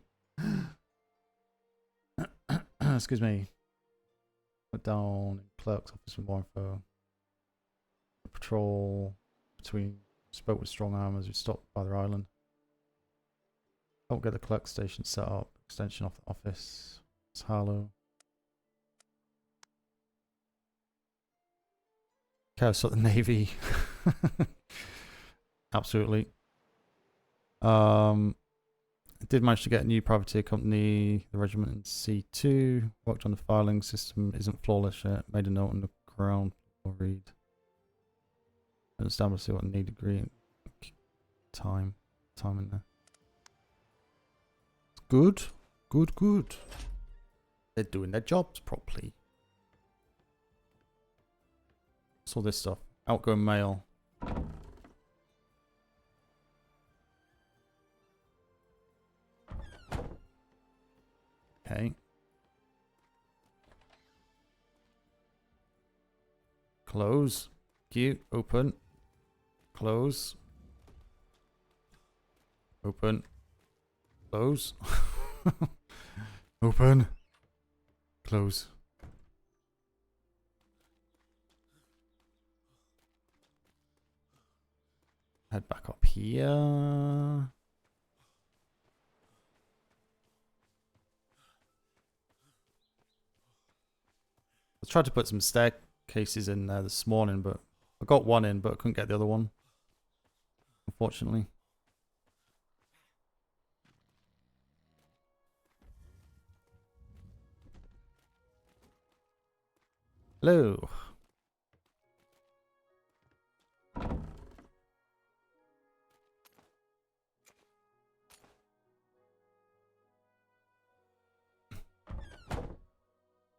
Excuse me. Went down in clerk's office with more info. A patrol between spoke with strong armors who stopped by their island. Help get the clerk station set up. Extension off the office. It's Harlow. Chaos at the Navy. Absolutely. Did manage to get a new privateer company, the regiment in C2. Worked on the filing system, isn't flawless yet. Made a note on the ground. I'll read. Understand, we'll see what I need to agree. Time in there. Good. Good. They're doing their jobs properly. What's all this stuff? Outgoing mail. Okay. Close. Cute. Open. Close. Open. Close. Open. Close. Head back up here. I tried to put some staircases in there this morning, but I got one in, but I couldn't get the other one, unfortunately. Hello.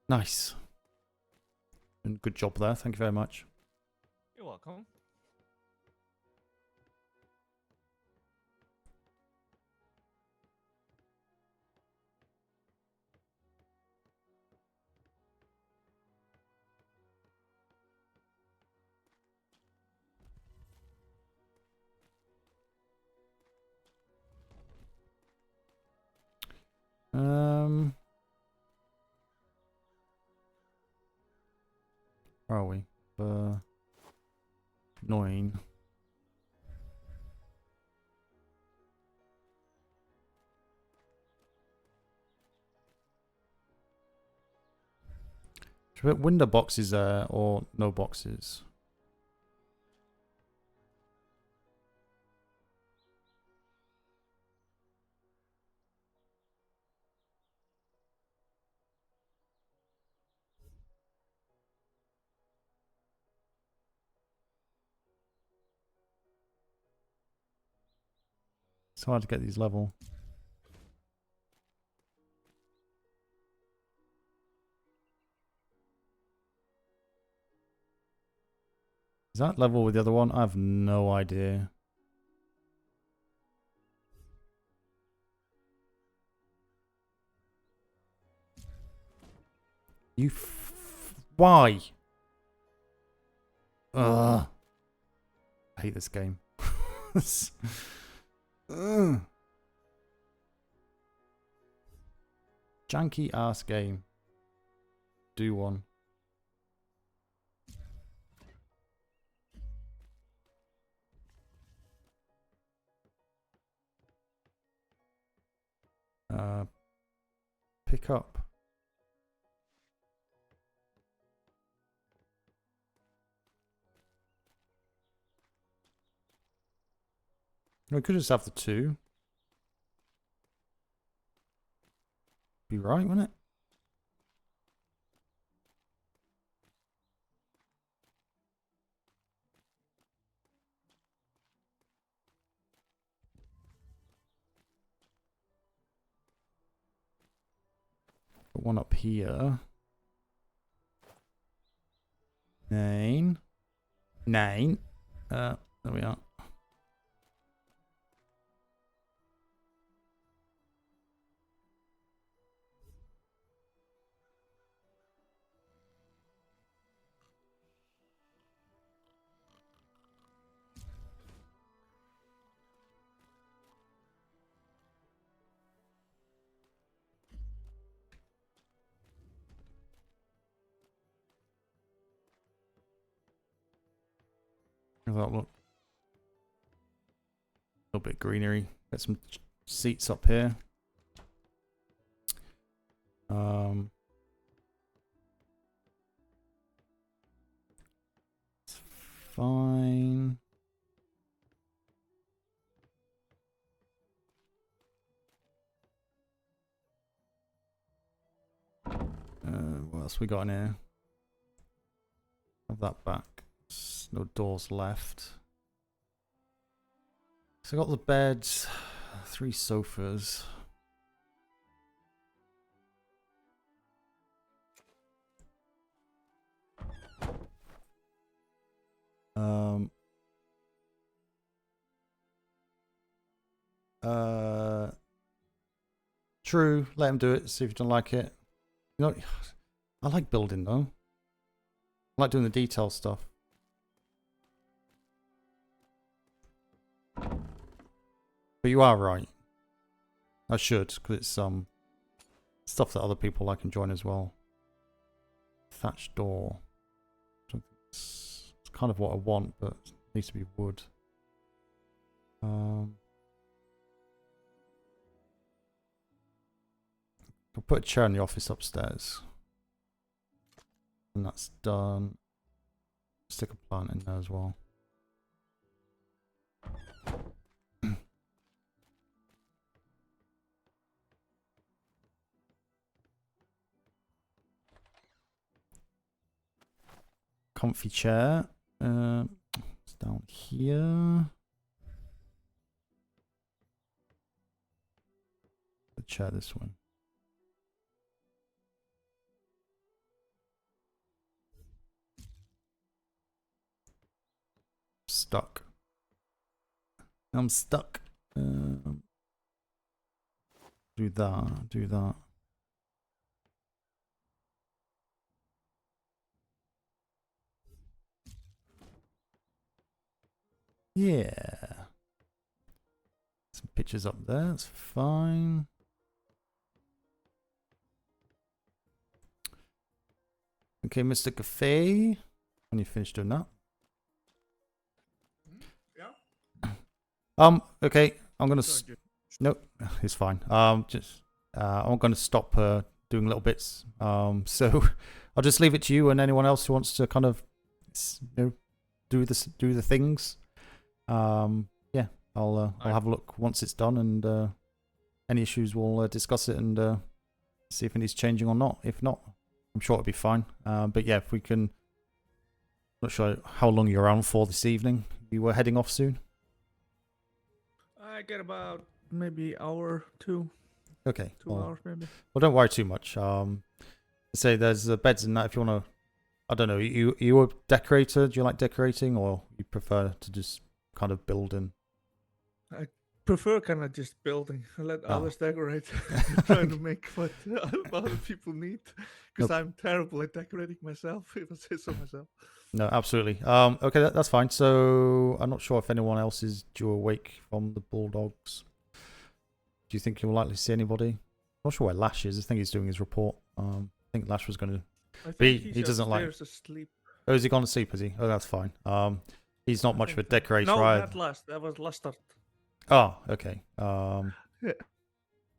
Nice. And good job there. Thank you very much. You're welcome. Where are we? 9. Should we put window boxes there or no boxes? It's hard to get these level. Is that level with the other one? I have no idea. Why? I hate this game. Janky ass game. Do one. Pick up. We could just have the 2. Be right, wouldn't it? Put one up here. 9. 9. There we are. How's that look? A little bit greenery. Got some seats up here. It's fine. What else we got in here? Have that back. No doors left. So I got the beds, 3 sofas. True, let him do it, see if you don't like it. You know, I like building though. I like doing the detail stuff. But you are right. I should, because it's stuff that other people like and join as well. Thatched door. It's kind of what I want, but it needs to be wood. I'll put a chair in the office upstairs. And that's done. Stick a plant in there as well. Comfy chair. It's down here. The chair this way. Stuck. I'm stuck. Do that. Do that. Yeah. Some pictures up there. That's fine. Okay, Mr. Cafe. When you finish doing that. Okay, I'm gonna. Nope, it's fine. I'm gonna stop doing little bits. So I'll just leave it to you and anyone else who wants to kind of, do the things. Yeah, I'll have a look once it's done, and any issues we'll discuss it and see if it needs changing or not. If not, I'm sure it'll be fine. But yeah, if we can. Not sure how long you're around for this evening. You were heading off soon. I get about maybe hour, 2. Okay. 2 hours maybe. Well, don't worry too much. Say there's beds in that if you want to. I don't know. You a decorator? Do you like decorating, or you prefer to just kind of build in? I prefer kind of just building. I let others decorate. Trying to make what other people need, because I'm terrible at decorating myself. If I say so myself. No, absolutely. Okay, that's fine. So I'm not sure if anyone else is due awake from the Bulldogs. Do you think you'll likely see anybody? I'm not sure where Lash is. I think he's doing his report. I think Lash was going to. He doesn't like. Asleep. Oh, is he gone to sleep? Is he? Oh, that's fine. He's not much of a decorator. No, either. not Last. That was last start. Oh, okay. Yeah.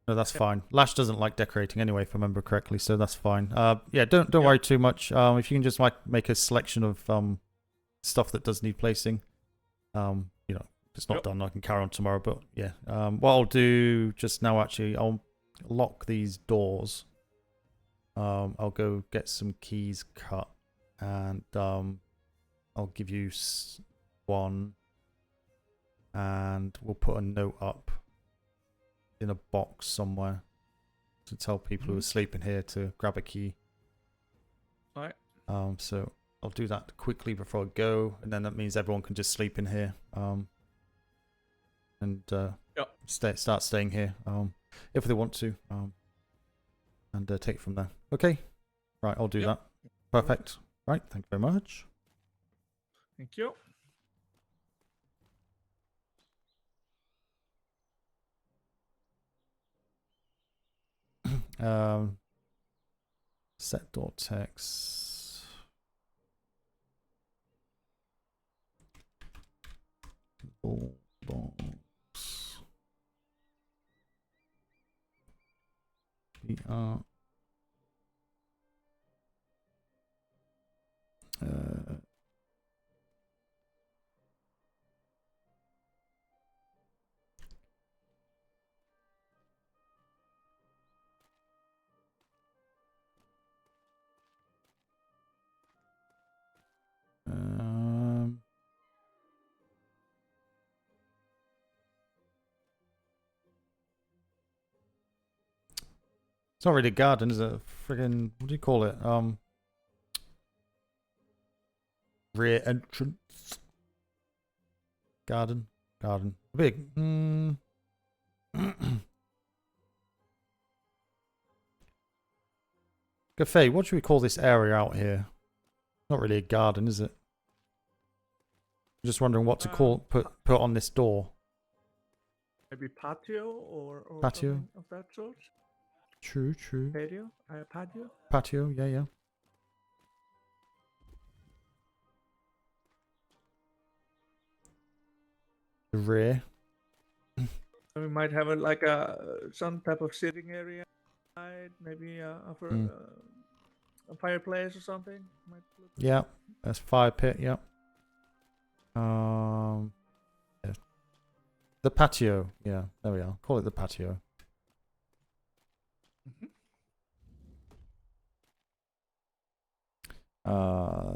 No, that's fine. Lash doesn't like decorating anyway, if I remember correctly, so that's fine. Yeah, don't worry too much. If you can just make a selection of stuff that does need placing, if it's not done, I can carry on tomorrow. But yeah, what I'll do just now, actually, I'll lock these doors. I'll go get some keys cut, and I'll give you one, and we'll put a note up in a box somewhere to tell people who are sleeping here to grab a key. Alright. So I'll do that quickly before I go, and then that means everyone can just sleep in here. And start staying here. If they want to. And take it from there. Okay. Right, I'll do that. Perfect. Right, thank you very much. Thank you. Set door text. Bulldogs. VR. It's not really a garden, is it? Friggin', what do you call it? Rear entrance. Garden. Big. Cafe, what should we call this area out here? Not really a garden, is it? I'm just wondering what to put on this door. Maybe patio or Patio? something of that sort. True. Patio? Patio? Patio, yeah. The rear. We might have some type of sitting area, maybe a fireplace or something. Yeah, that's fire pit. Yeah. Yeah. The patio. Yeah, there we are. Call it the patio.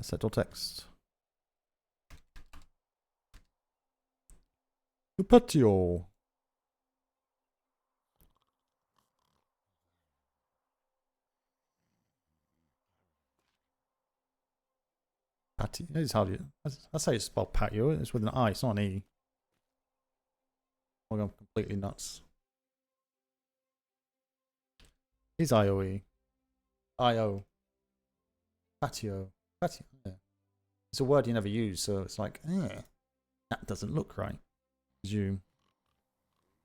Set all text. The patio. Patio. That's how you spell patio. It's with an I. It's not an E. I'm completely nuts. Is IOE. IO. Patio. Patio. Yeah. It's a word you never use, so it's like, that doesn't look right. So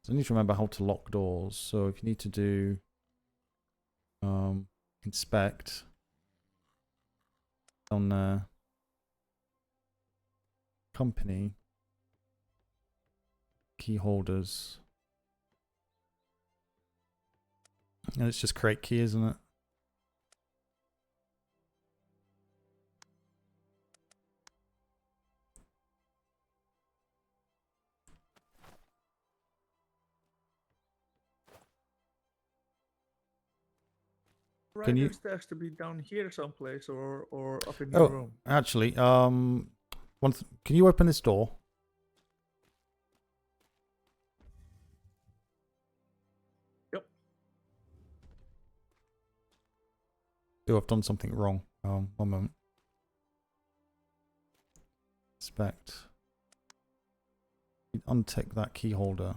I need to remember how to lock doors. So if you need to do inspect on company key holders, and it's just create key, isn't it? Can you? Has to be down here someplace or up in your room. Actually, can you open this door? Yep. I've done something wrong. One moment. Inspect. Untick that key holder.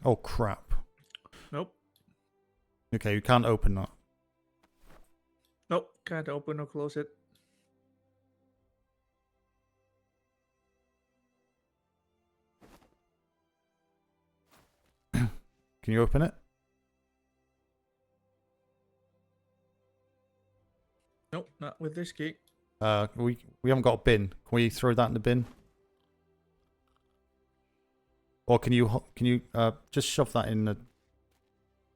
Oh crap. Nope. Okay, you can't open that. Nope, can't open or close it. Can you open it? Nope, not with this key. We haven't got a bin. Can we throw that in the bin? Or can you just shove that in the...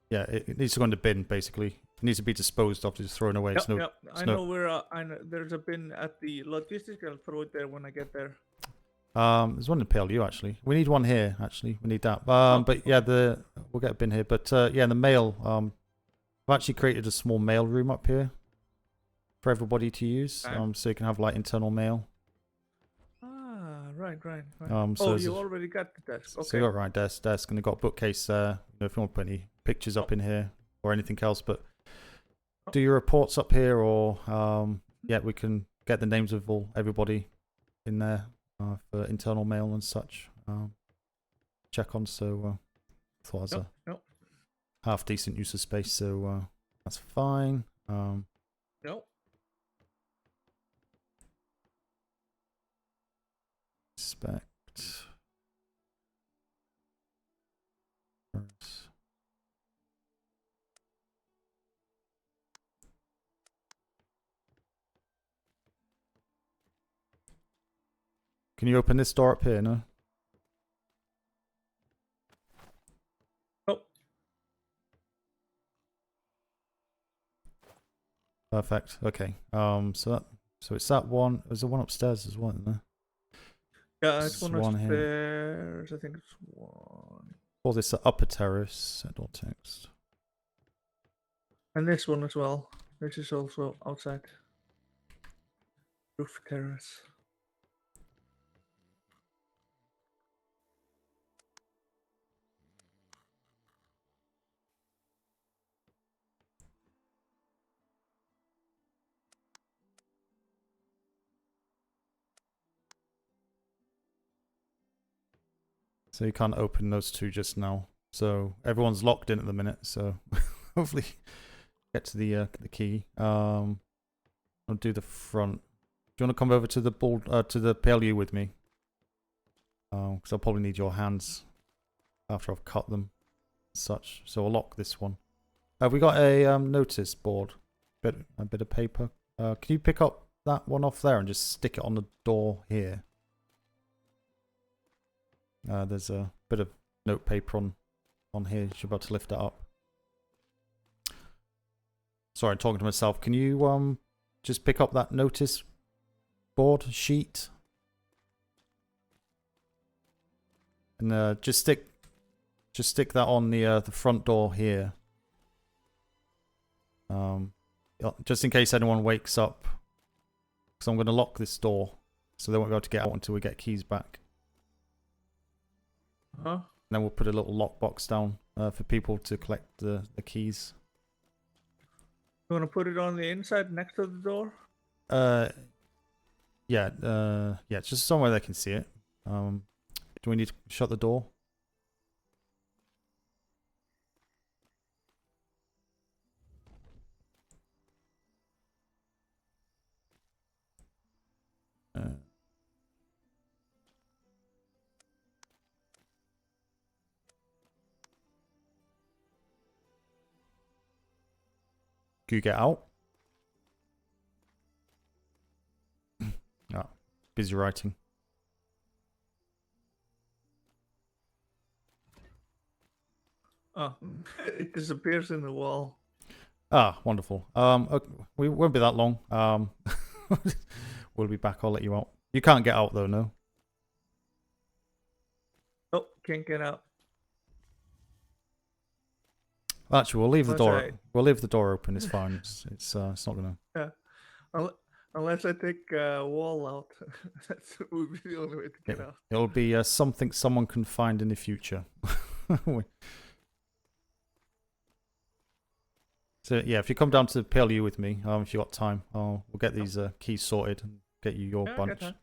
Yeah, it needs to go in the bin, basically. It needs to be disposed of, just thrown away. Yep. I know where I know there's a bin at the logistics. I'll throw it there when I get there. There's one in PLU, actually. We need one here, actually. We need that. But yeah, we'll get a bin here. But yeah, the mail... I've actually created a small mail room up here for everybody to use. So you can have, like, internal mail. right. So Oh, there's you a- already got the desk. Okay. So you got right desk, and you got a bookcase there. You know, if you want to put any pictures up in here or anything else, but do your reports up here, or yeah, we can get the names of everybody in there for internal mail and such. Check on. So thought it was a half decent use of space, so that's fine. Nope. Inspect. Can you open this door up here, no? Nope. Perfect. Okay. So it's that one. There's a one upstairs as well, isn't there? Yeah, it's one one here. upstairs. I think it's one. Call this the upper terrace. Set door text. And this one as well. This is also outside. Roof terrace. So you can't open those two just now. So everyone's locked in at the minute. So hopefully get to the key. I'll do the front. Do you want to come over to the to the PLU with me? Because I'll probably need your hands after I've cut them, such. So I'll lock this one. Have we got a notice board? A bit of paper. Can you pick up that one off there and just stick it on the door here? There's a bit of note paper on here. You're about to lift it up. Sorry, I'm talking to myself. Can you just pick up that notice board sheet and just stick that on the front door here. Just in case anyone wakes up, because I'm going to lock this door, so they won't be able to get out until we get keys back. Huh? And then we'll put a little lockbox down for people to collect the keys. You want to put it on the inside next to the door? Yeah, it's just somewhere they can see it. Do we need to shut the door? Can you get out? Busy writing. Oh, it disappears in the wall. Ah, wonderful. Okay, we won't be that long. We'll be back. I'll let you out. You can't get out though, no? Oh, can't get out. Actually, we'll leave the That's door. right. We'll leave the door open. It's fine. It's not gonna. Yeah. Unless I take a wall out. That would be the only way to get out. It'll be something someone can find in the future. So yeah, if you come down to the PLU with me, if you got time, we'll get these keys sorted and get you your Yeah, I bunch. got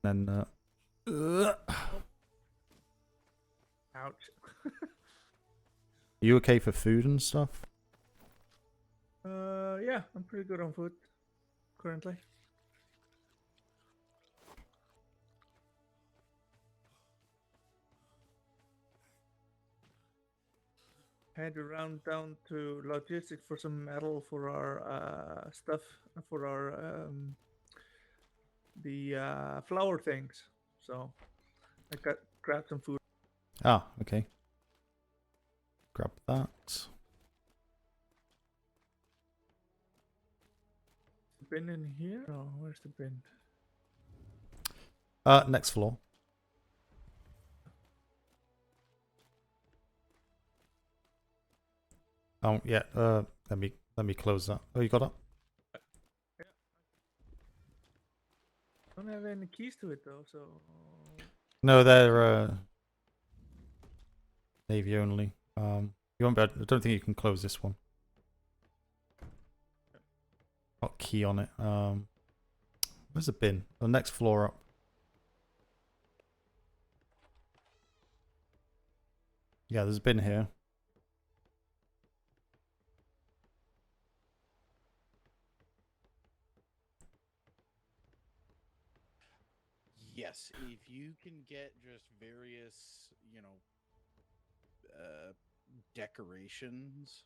Then. Ouch. Are you okay for food and stuff? Yeah, I'm pretty good on food currently. Head around down to logistics for some metal for our stuff for our the flower things. So I grabbed some food. Ah, okay. Grab that. Bin in here? Oh, where's the bin? Next floor. Oh yeah. Let me close that. Oh, you got it. Don't have any any keys to it though, so. No, they're navy only. You won't be able, I don't think you can close this one. Got key on it. Where's the bin? The next floor up. Yeah, there's a bin here. Yes, if you can get just various, you know, decorations,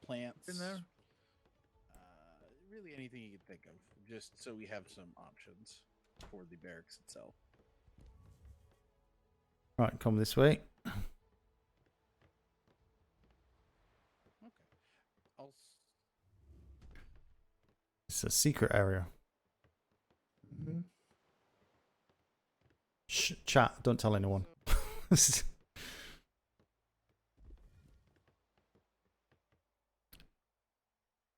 plants, In there? really anything you can think of, just so we have some options for the barracks itself. Right, come this way. It's a secret area. Mm-hmm. Shh, chat, don't tell anyone.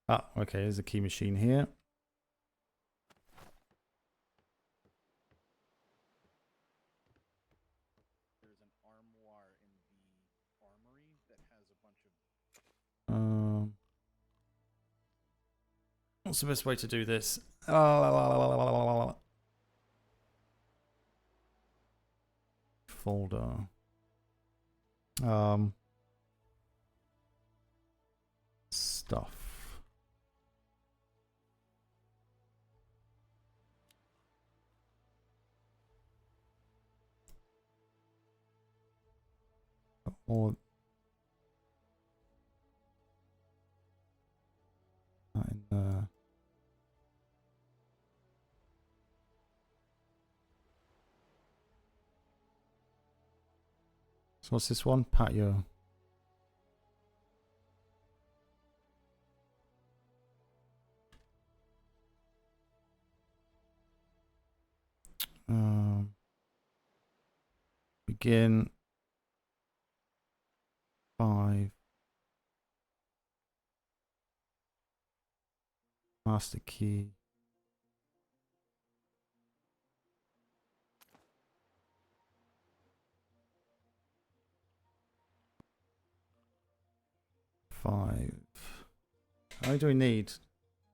Ah, okay, there's a key machine here. There's an armoire in the armory that has a bunch of. What's the best way to do this? Folder. Stuff. Or in there. So what's this one? Patio. Begin 5. Master key. Five. How many do we need? If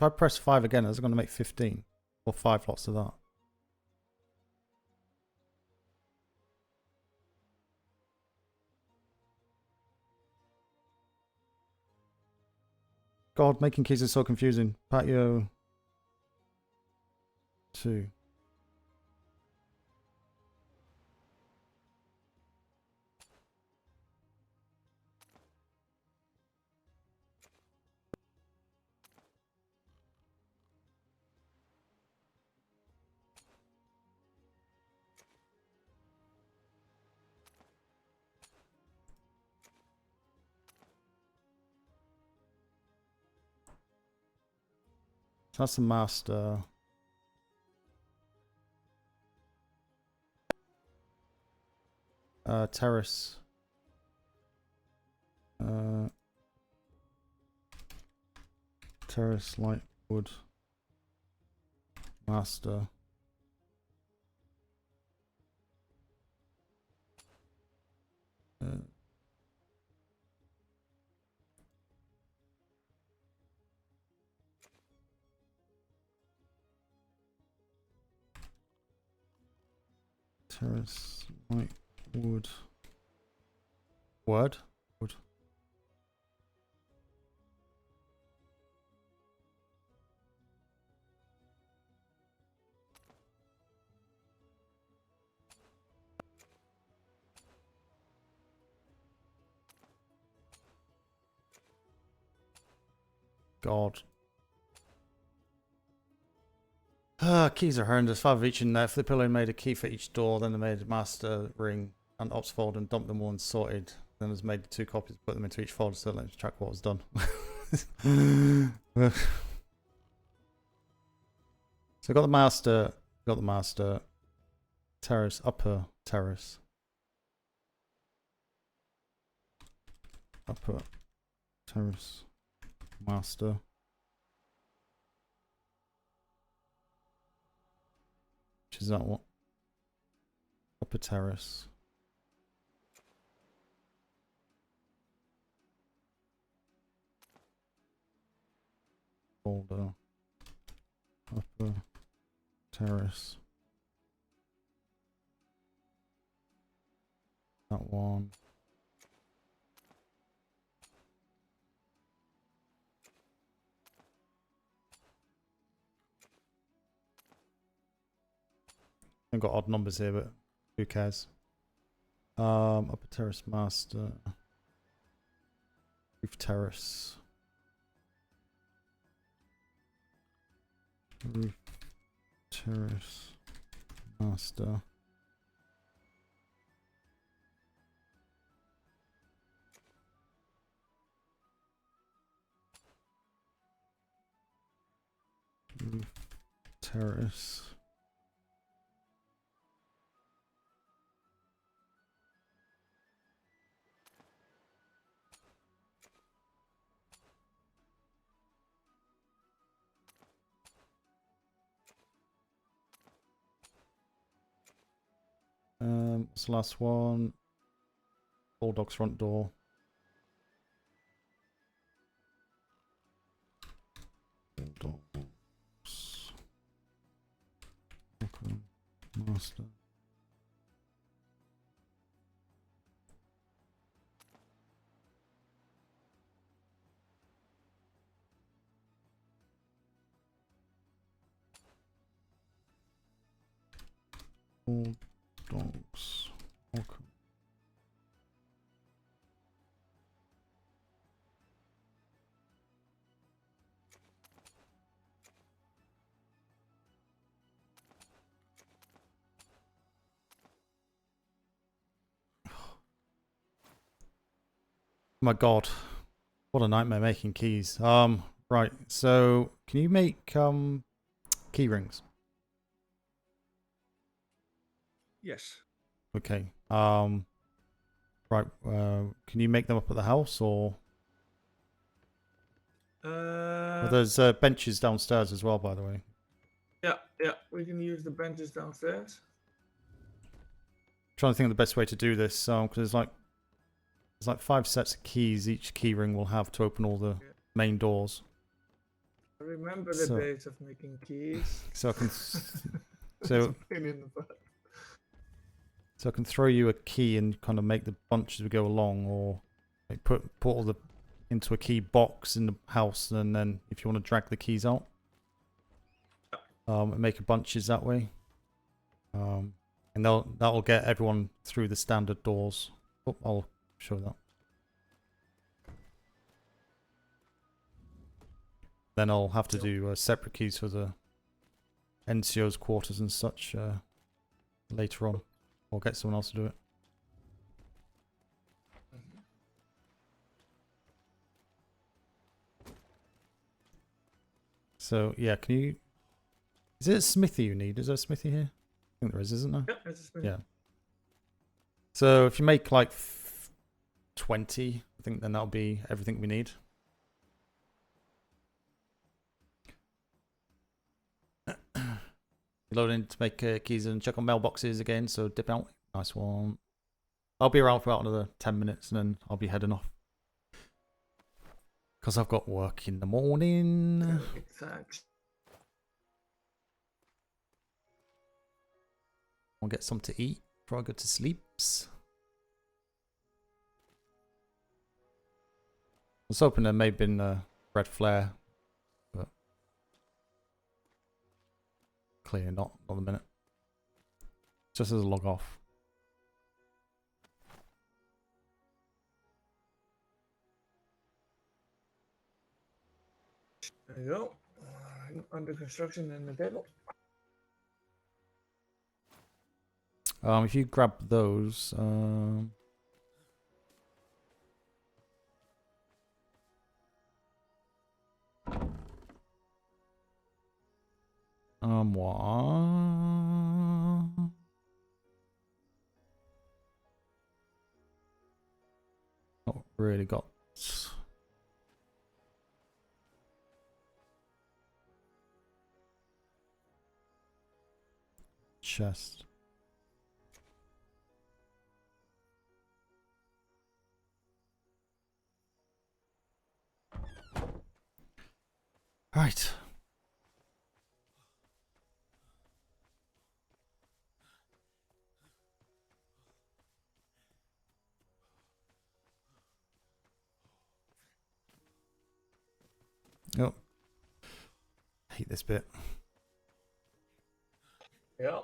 I press 5 again, is it going to make 15? Or 5 lots of that? God, making keys is so confusing. Patio 2. So that's the master. Terrace. Terrace, light wood. Master. Terrace, light wood. Word? Wood. God. Keys are horrendous. 5 of each in there. If the pillar made a key for each door, then they made a master ring and ops folder and dumped them all and sorted. Then has made 2 copies, put them into each folder so let's track what was done. So got the master, terrace, upper terrace, upper terrace, master. Which is that one? Upper terrace. Folder. Upper terrace. That one. I've got odd numbers here, but who cares? Upper terrace master. Roof terrace. Roof terrace master. Roof terrace. What's the last one? Bulldog's front door. Bulldogs. Okay. Master. Bulldogs. Okay. My God, what a nightmare making keys. Right. So, can you make key rings? Yes. Okay. Right. Can you make them up at the house or? Well, there's benches downstairs as well, by the way. Yeah, we can use the benches downstairs. Trying to think of the best way to do this, because there's like 5 sets of keys each key ring will have to open all the main doors. I remember the days of making keys. So I can It's a pain in the butt. So I can throw you a key and kind of make the bunch as we go along, or like put all the into a key box in the house, and then if you want to drag the keys out, and make a bunches that way. And that'll get everyone through the standard doors. Oh, I'll show that. Then I'll have to do separate keys for the NCO's quarters and such later on. Or get someone else to do it. So, yeah, can you... Is it a smithy you need? Is there a smithy here? I think there is, isn't there? Yeah, there's a smithy. Yeah. So, if you make like 20, I think then that'll be everything we need. Load in to make keys and check on mailboxes again, so dip out. Nice one. I'll be around for about another 10 minutes and then I'll be heading off. Because I've got work in the morning. Thanks. I'll get some to eat before I go to sleep. I was hoping there may have been a red flare, but clearly not at the minute. Just as a log off. There you go. Under construction in the table. If you grab those, what? Not really got. chest. Right. Oh. Hate this bit. Yeah.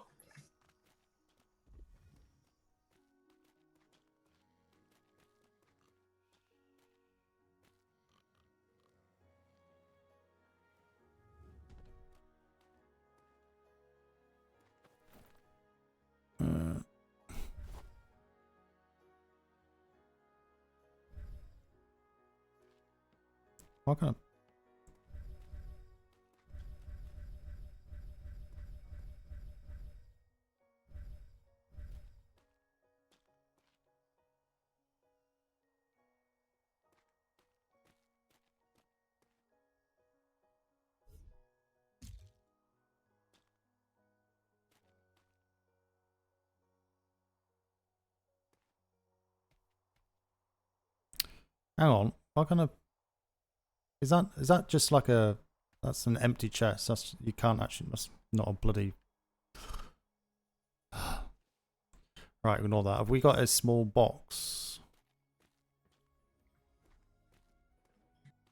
What kind of... Hang on. What kind of... Is that just like a... That's an empty chest. That's... You can't actually... That's not a bloody... Right, ignore that. Have we got a small box?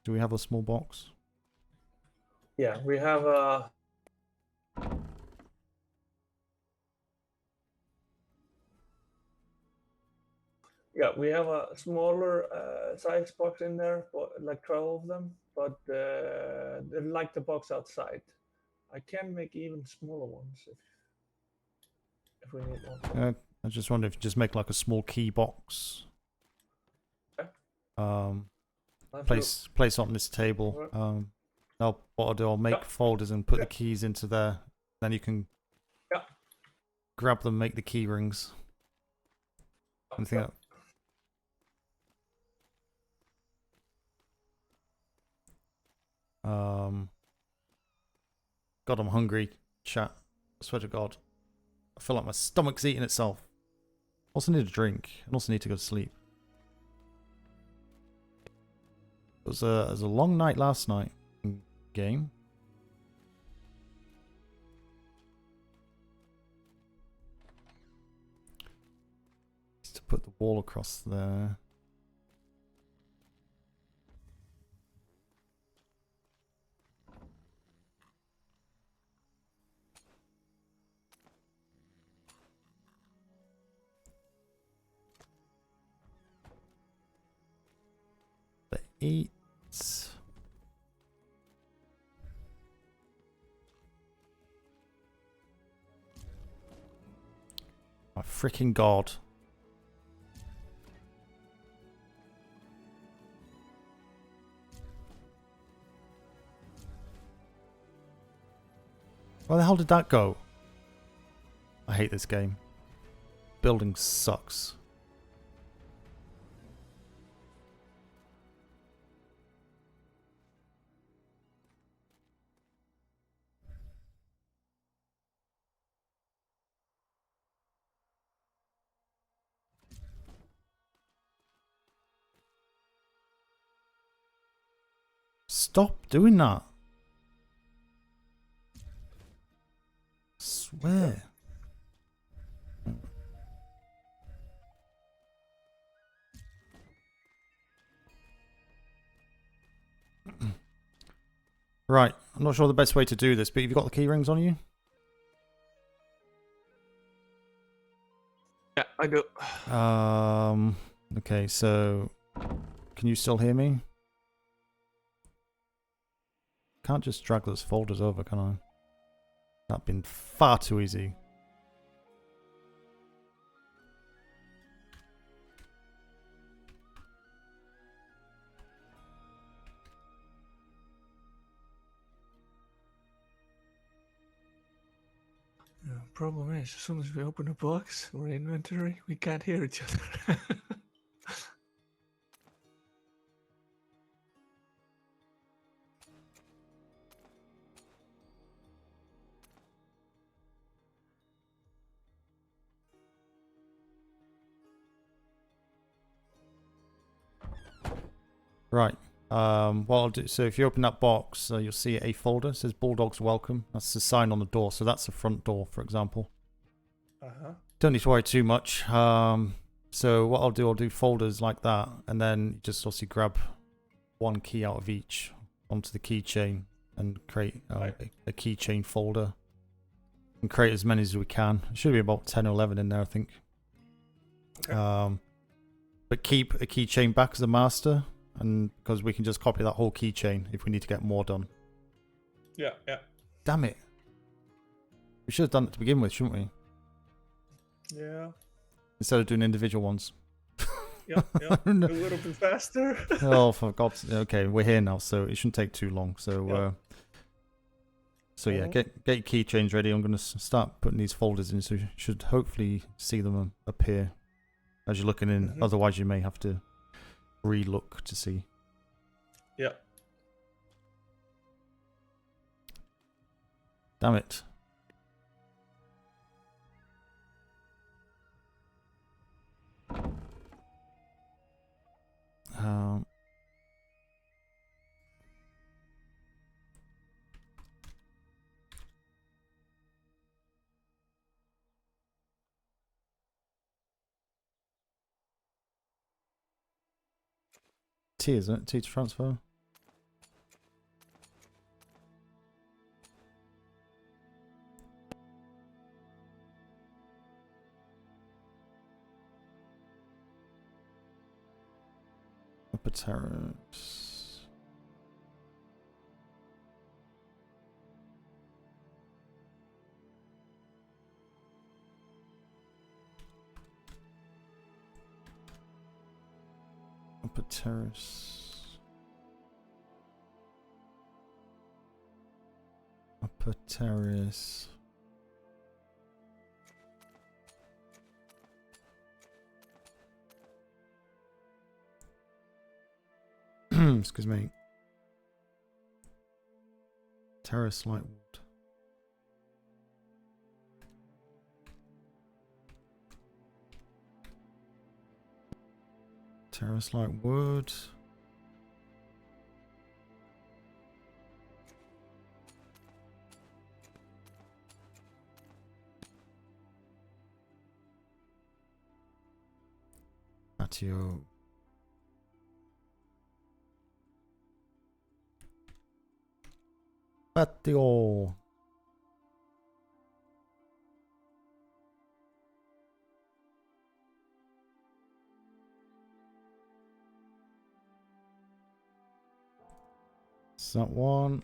Do we have a small box? Yeah, we have a... Yeah, we have a smaller size box in there, but like 12 of them, but they're like the box outside. I can make even smaller ones if we need one. I just wonder if you just make like a small key box. Okay. Place on this table. What I'll do, I'll make folders and put the keys into there. Then you can grab them, make the key rings. Anything else? God, I'm hungry, chat. I swear to God. I feel like my stomach's eating itself. Also need a drink. I also need to go to sleep. It was a long night last night in game. Just to put the wall across there. The 8. My freaking God. Where the hell did that go? I hate this game. Building sucks. Stop doing that. Swear. Right, I'm not sure the best way to do this, but have you got the key rings on you? Yeah, I do. Okay, so can you still hear me? Can't just drag those folders over, can I? That'd been far too easy. Yeah, problem is, as soon as we open a box or inventory, we can't hear each other. Right. What I'll do, so if you open that box, you'll see a folder. It says Bulldogs Welcome. That's the sign on the door. So that's the front door, for example. Don't need to worry too much. So what I'll do folders like that, and then just obviously grab one key out of each onto the keychain and create a keychain folder. And create as many as we can. It should be about 10 or 11 in there, I think. Okay. But keep a keychain back as a master, and because we can just copy that whole keychain if we need to get more done. Yeah. Damn it. We should have done it to begin with, shouldn't we? Yeah. Instead of doing individual ones. Yeah. A little bit faster. Oh, for God's sake. Okay, we're here now, so it shouldn't take too long. So, yeah, get your keychains ready. I'm going to start putting these folders in, so you should hopefully see them appear as you're looking in. Otherwise, you may have to re-look to see. Yeah. Damn it. T, isn't it? T to transfer. Upper terrace. Upper terrace. Upper terrace. Excuse me. Terrace light wood. Terrace light wood. Patio. Patio. Is that one?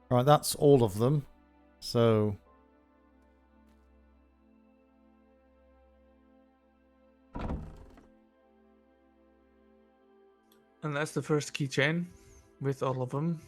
Right, that's all of them. So And that's the first keychain with all of them.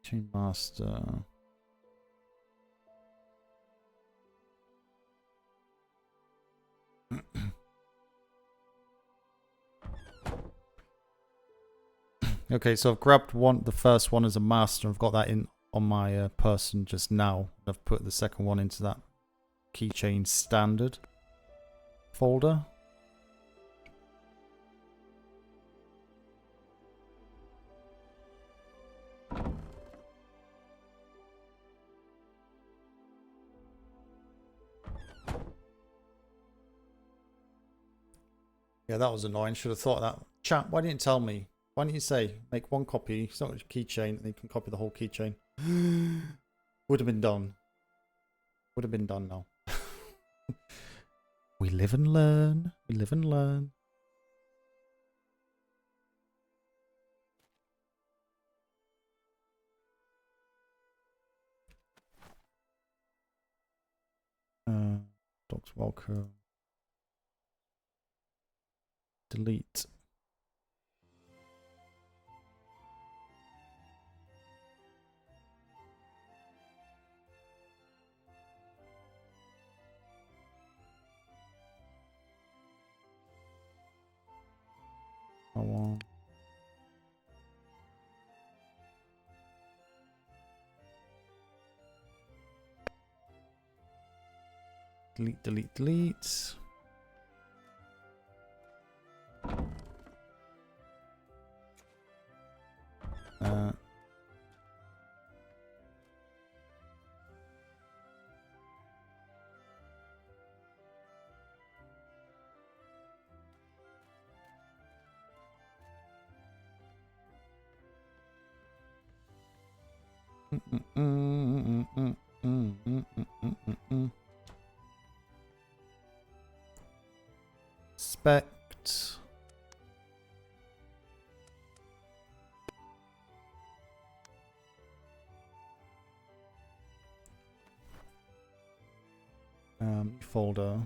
Chain master. Okay, so I've grabbed the first one as a master. I've got that in on my person just now. I've put the second one into that keychain standard folder. Yeah, that was annoying. Should have thought of that. Chat, why didn't you tell me? Why didn't you say, make one copy, start with a keychain, and you can copy the whole keychain? Would have been done. Would have been done now. We live and learn. We live and learn. Dogs welcome. Delete. Oh, well. Delete, delete, delete. Spect. Folder.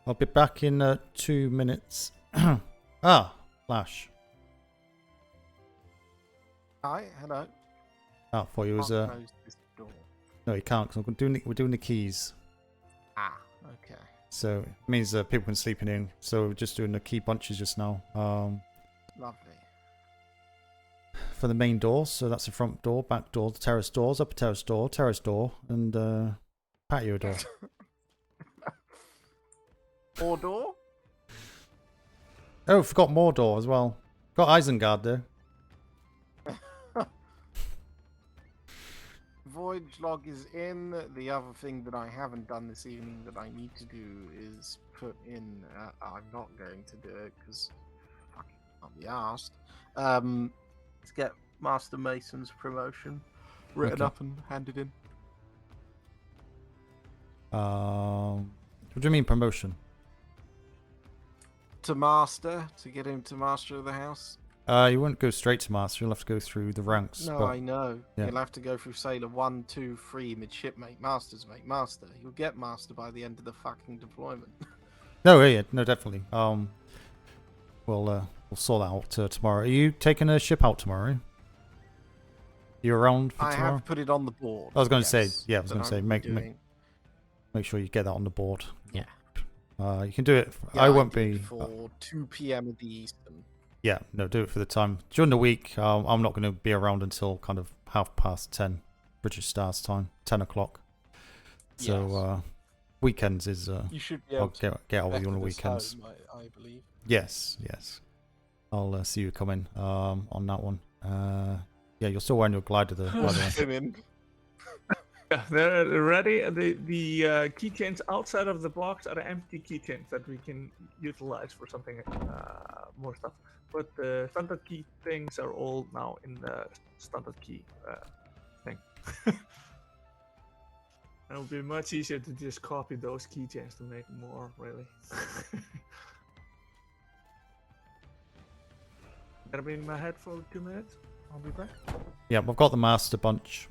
I'll be back in 2 minutes. Flash. Hi, hello. Oh, for you was Close this door. no, you can't because we're doing the keys. Ah, okay. So it means people can sleep in. So we're just doing the key bunches just now. Lovely. For the main doors, so that's the front door, back door, the terrace doors, upper terrace door, and patio door. Or door? Oh, forgot more door as well. Got Isengard there. Voyage log is in. The other thing that I haven't done this evening that I need to do is put in. I'm not going to do it because I'll be asked. Let's get Master Mason's promotion written up and handed in. What do you mean promotion? To Master, to get him to Master of the House. You wouldn't go straight to Master. You'll have to go through the ranks. No, but, I know. Yeah. You'll have to go through Sailor 1, 2, 3, Midshipmate, Master's Mate, Master. You'll get Master by the end of the fucking deployment. No, yeah, no, definitely. We'll sort that out tomorrow. Are you taking a ship out tomorrow? You around for tomorrow? I have put it on the board. I was going to say, yes, yeah, I was that going to say, I'm make sure you get that on the board. Yeah. You can do it. Yeah, I won't did be for 2 p.m. of the Eastern. Yeah, no, do it for the time during the week. I'm not going to be around until kind of 10:30 British Stars time, 10 o'clock. So weekends is you should be I'll able to get out with you on the better this weekends. home, I believe. Yes. I'll see you coming on that one. Yeah, you're still wearing your glider there. By the way. Yeah, they're ready. The keychains outside of the box are empty keychains that we can utilize for something more stuff. But the standard key things are all now in the standard key thing. It'll be much easier to just copy those keychains to make more, really. Gonna be in my head for 2 minutes. I'll be back. Yeah, I've got the master bunch.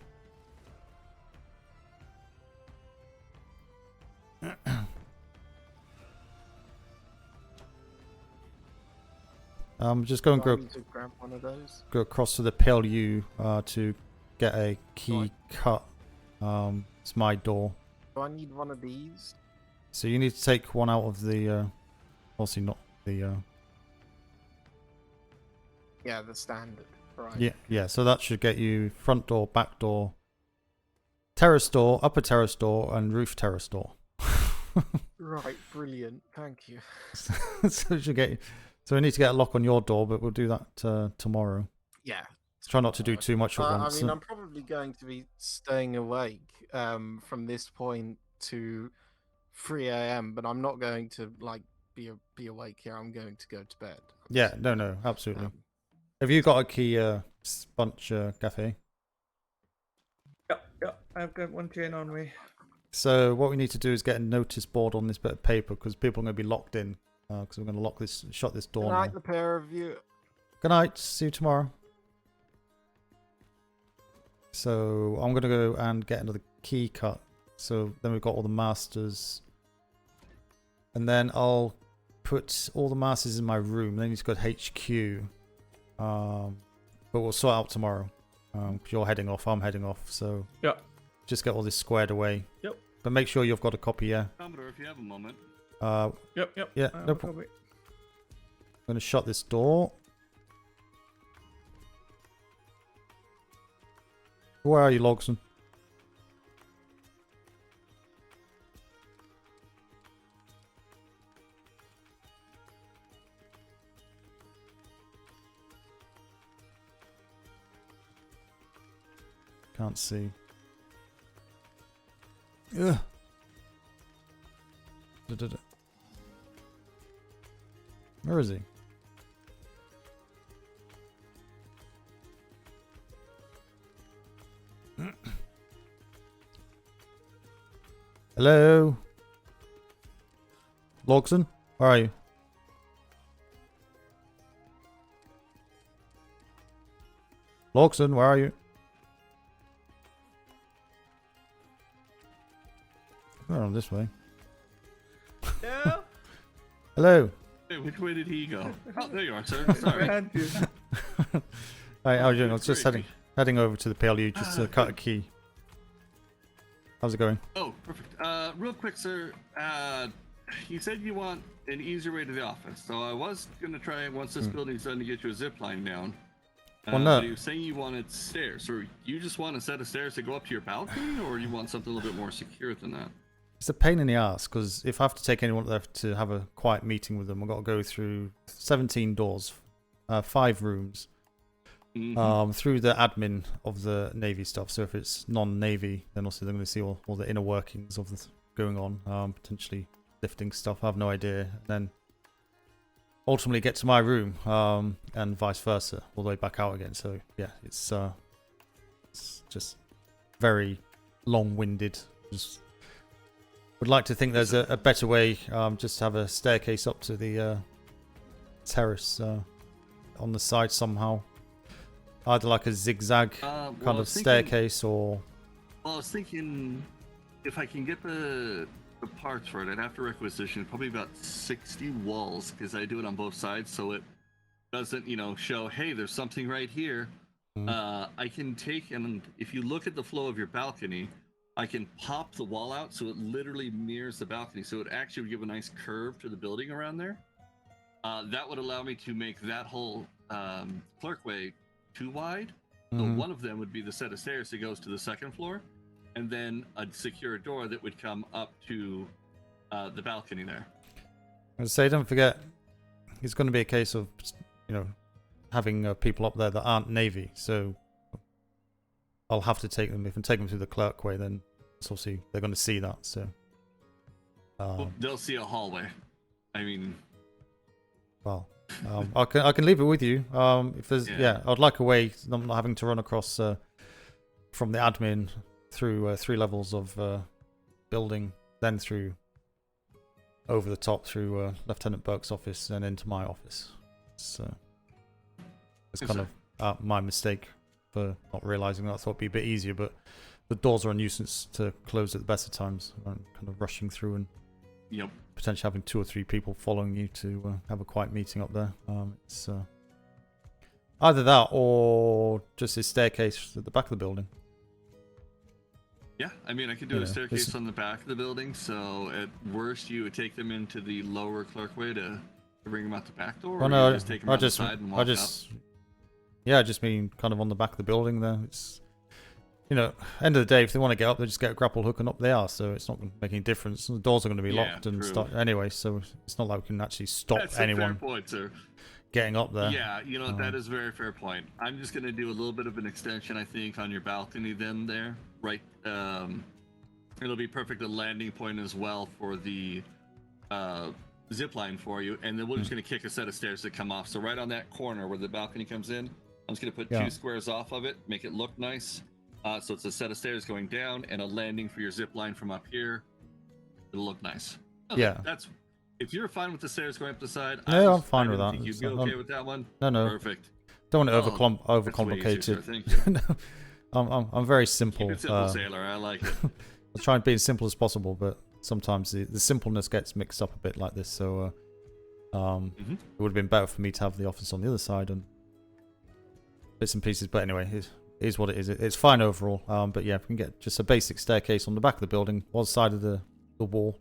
Just go and Do I need to grab one of those? go across to the PLU to get a key cut. It's my door. Do I need one of these? So you need to take one out of the. Obviously not the. Yeah, the standard. Right. Yeah. So that should get you front door, back door, terrace door, upper terrace door, and roof terrace door. Right, brilliant. Thank you. So it should get you. So we need to get a lock on your door, but we'll do that tomorrow. Yeah, Try not to do too much at once. I mean, I'm probably going to be staying awake from this point to 3 a.m., but I'm not going to like be awake here. I'm going to go to bed. Yeah, no, absolutely. Have you got a key, Sponge Cafe? Yeah, I've got one chain on me. So what we need to do is get a notice board on this bit of paper because people are going to be locked in. Because we're going to shut this door Good now. night, the pair of you. Good night. See you tomorrow. So I'm going to go and get another key cut. So then we've got all the masters. And then I'll put all the masters in my room. Then he's got HQ. But we'll sort out tomorrow. Because you're heading off, I'm heading off. So yeah, just get all this squared away. Yep. But make sure you've got a copy, yeah? Commodore, if you have a moment. Yep. Yeah, no problem. I'm going to shut this door. Where are you, Logson? Can't see. Ugh. Where is he? Hello? Logson? Where are you? Logson, where are you? Oh, this way. No. Hello. Hey, which way did he go? Oh, there you are, sir. Sorry. Behind you. Alright, how are you doing? I was just heading over to the PLU just to cut a key. How's it going? Oh, perfect. Real quick, sir. You said you want an easier way to the office, so I was gonna try once this building's done to get you a zip line down. Well, no. But you were saying you wanted stairs, or you just want a set of stairs to go up to your balcony, or you want something a little bit more secure than that? It's a pain in the ass because if I have to take anyone there to have a quiet meeting with them, I've got to go through 17 doors, 5 rooms, through the admin of the Navy stuff. So if it's non-Navy, then also they're going to see all the inner workings of this going on, potentially lifting stuff. I have no idea. And then ultimately get to my room and vice versa, all the way back out again. So yeah, it's just very long-winded. Just would like to think there's a better way, just to have a staircase up to the terrace on the side somehow. Either like a zigzag kind of staircase or... Well, I was thinking if I can get the parts for it, I'd have to requisition probably about 60 walls because I do it on both sides so it doesn't, show, hey, there's something right here. I can take, and if you look at the flow of your balcony, I can pop the wall out so it literally mirrors the balcony. So it actually would give a nice curve to the building around there. That would allow me to make that whole clerkway too wide. So one of them would be the set of stairs that goes to the second floor, and then a secure door that would come up to the balcony there. I would say, don't forget, it's going to be a case of, having people up there that aren't Navy. So I'll have to take them. If I take them through the clerkway, then it's obviously they're going to see that. So Well, they'll see a hallway. I mean, well, I can leave it with you. If there's I'd like a way I'm not having to run across from the admin through 3 levels of building, then through over the top through Lieutenant Burke's office and into my office. So it's kind of my mistake for not realizing that. I thought it'd be a bit easier, but the doors are a nuisance to close at the best of times. I'm kind of rushing through and potentially having 2 or 3 people following you to have a quiet meeting up there. It's either that or just a staircase at the back of the building. yeah, I mean, I could do a staircase on the back of the building, so at worst you would take them into the lower clerkway to bring them out the back door, or you just take them outside and walk up? Yeah, I just mean kind of on the back of the building there. It's, end of the day, if they want to get up, they just get a grapple hook and up they are. So it's not going to make any difference. The doors are going to be locked and stuff anyway, so it's not like we can actually stop That's anyone. a fair point, sir. getting up there. Yeah, you know, that is a very fair point. I'm just going to do a little bit of an extension, I think, on your balcony then there. Right. It'll be perfect a landing point as well for the zip line for you. And then we're just going to kick a set of stairs that come off. So right on that corner where the balcony comes in, I'm just going to put 2 squares off of it, make it look nice. So it's a set of stairs going down and a landing for your zip line from up here. It'll look nice. Okay, Yeah. That's... If you're fine with the stairs going up the side, No, I'm fine with that. Think you'd be okay with that one? No. Perfect. Don't want it Oh, that's way easier, sir. overcomplicated. Thank you. I'm very simple. Keep it simple, sailor. I like it. I try and be as simple as possible, but sometimes the simpleness gets mixed up a bit like this. So it would have been better for me to have the office on the other side and bits and pieces. But anyway, it is what it is. It's fine overall. But yeah, we can get just a basic staircase on the back of the building, one side of the wall.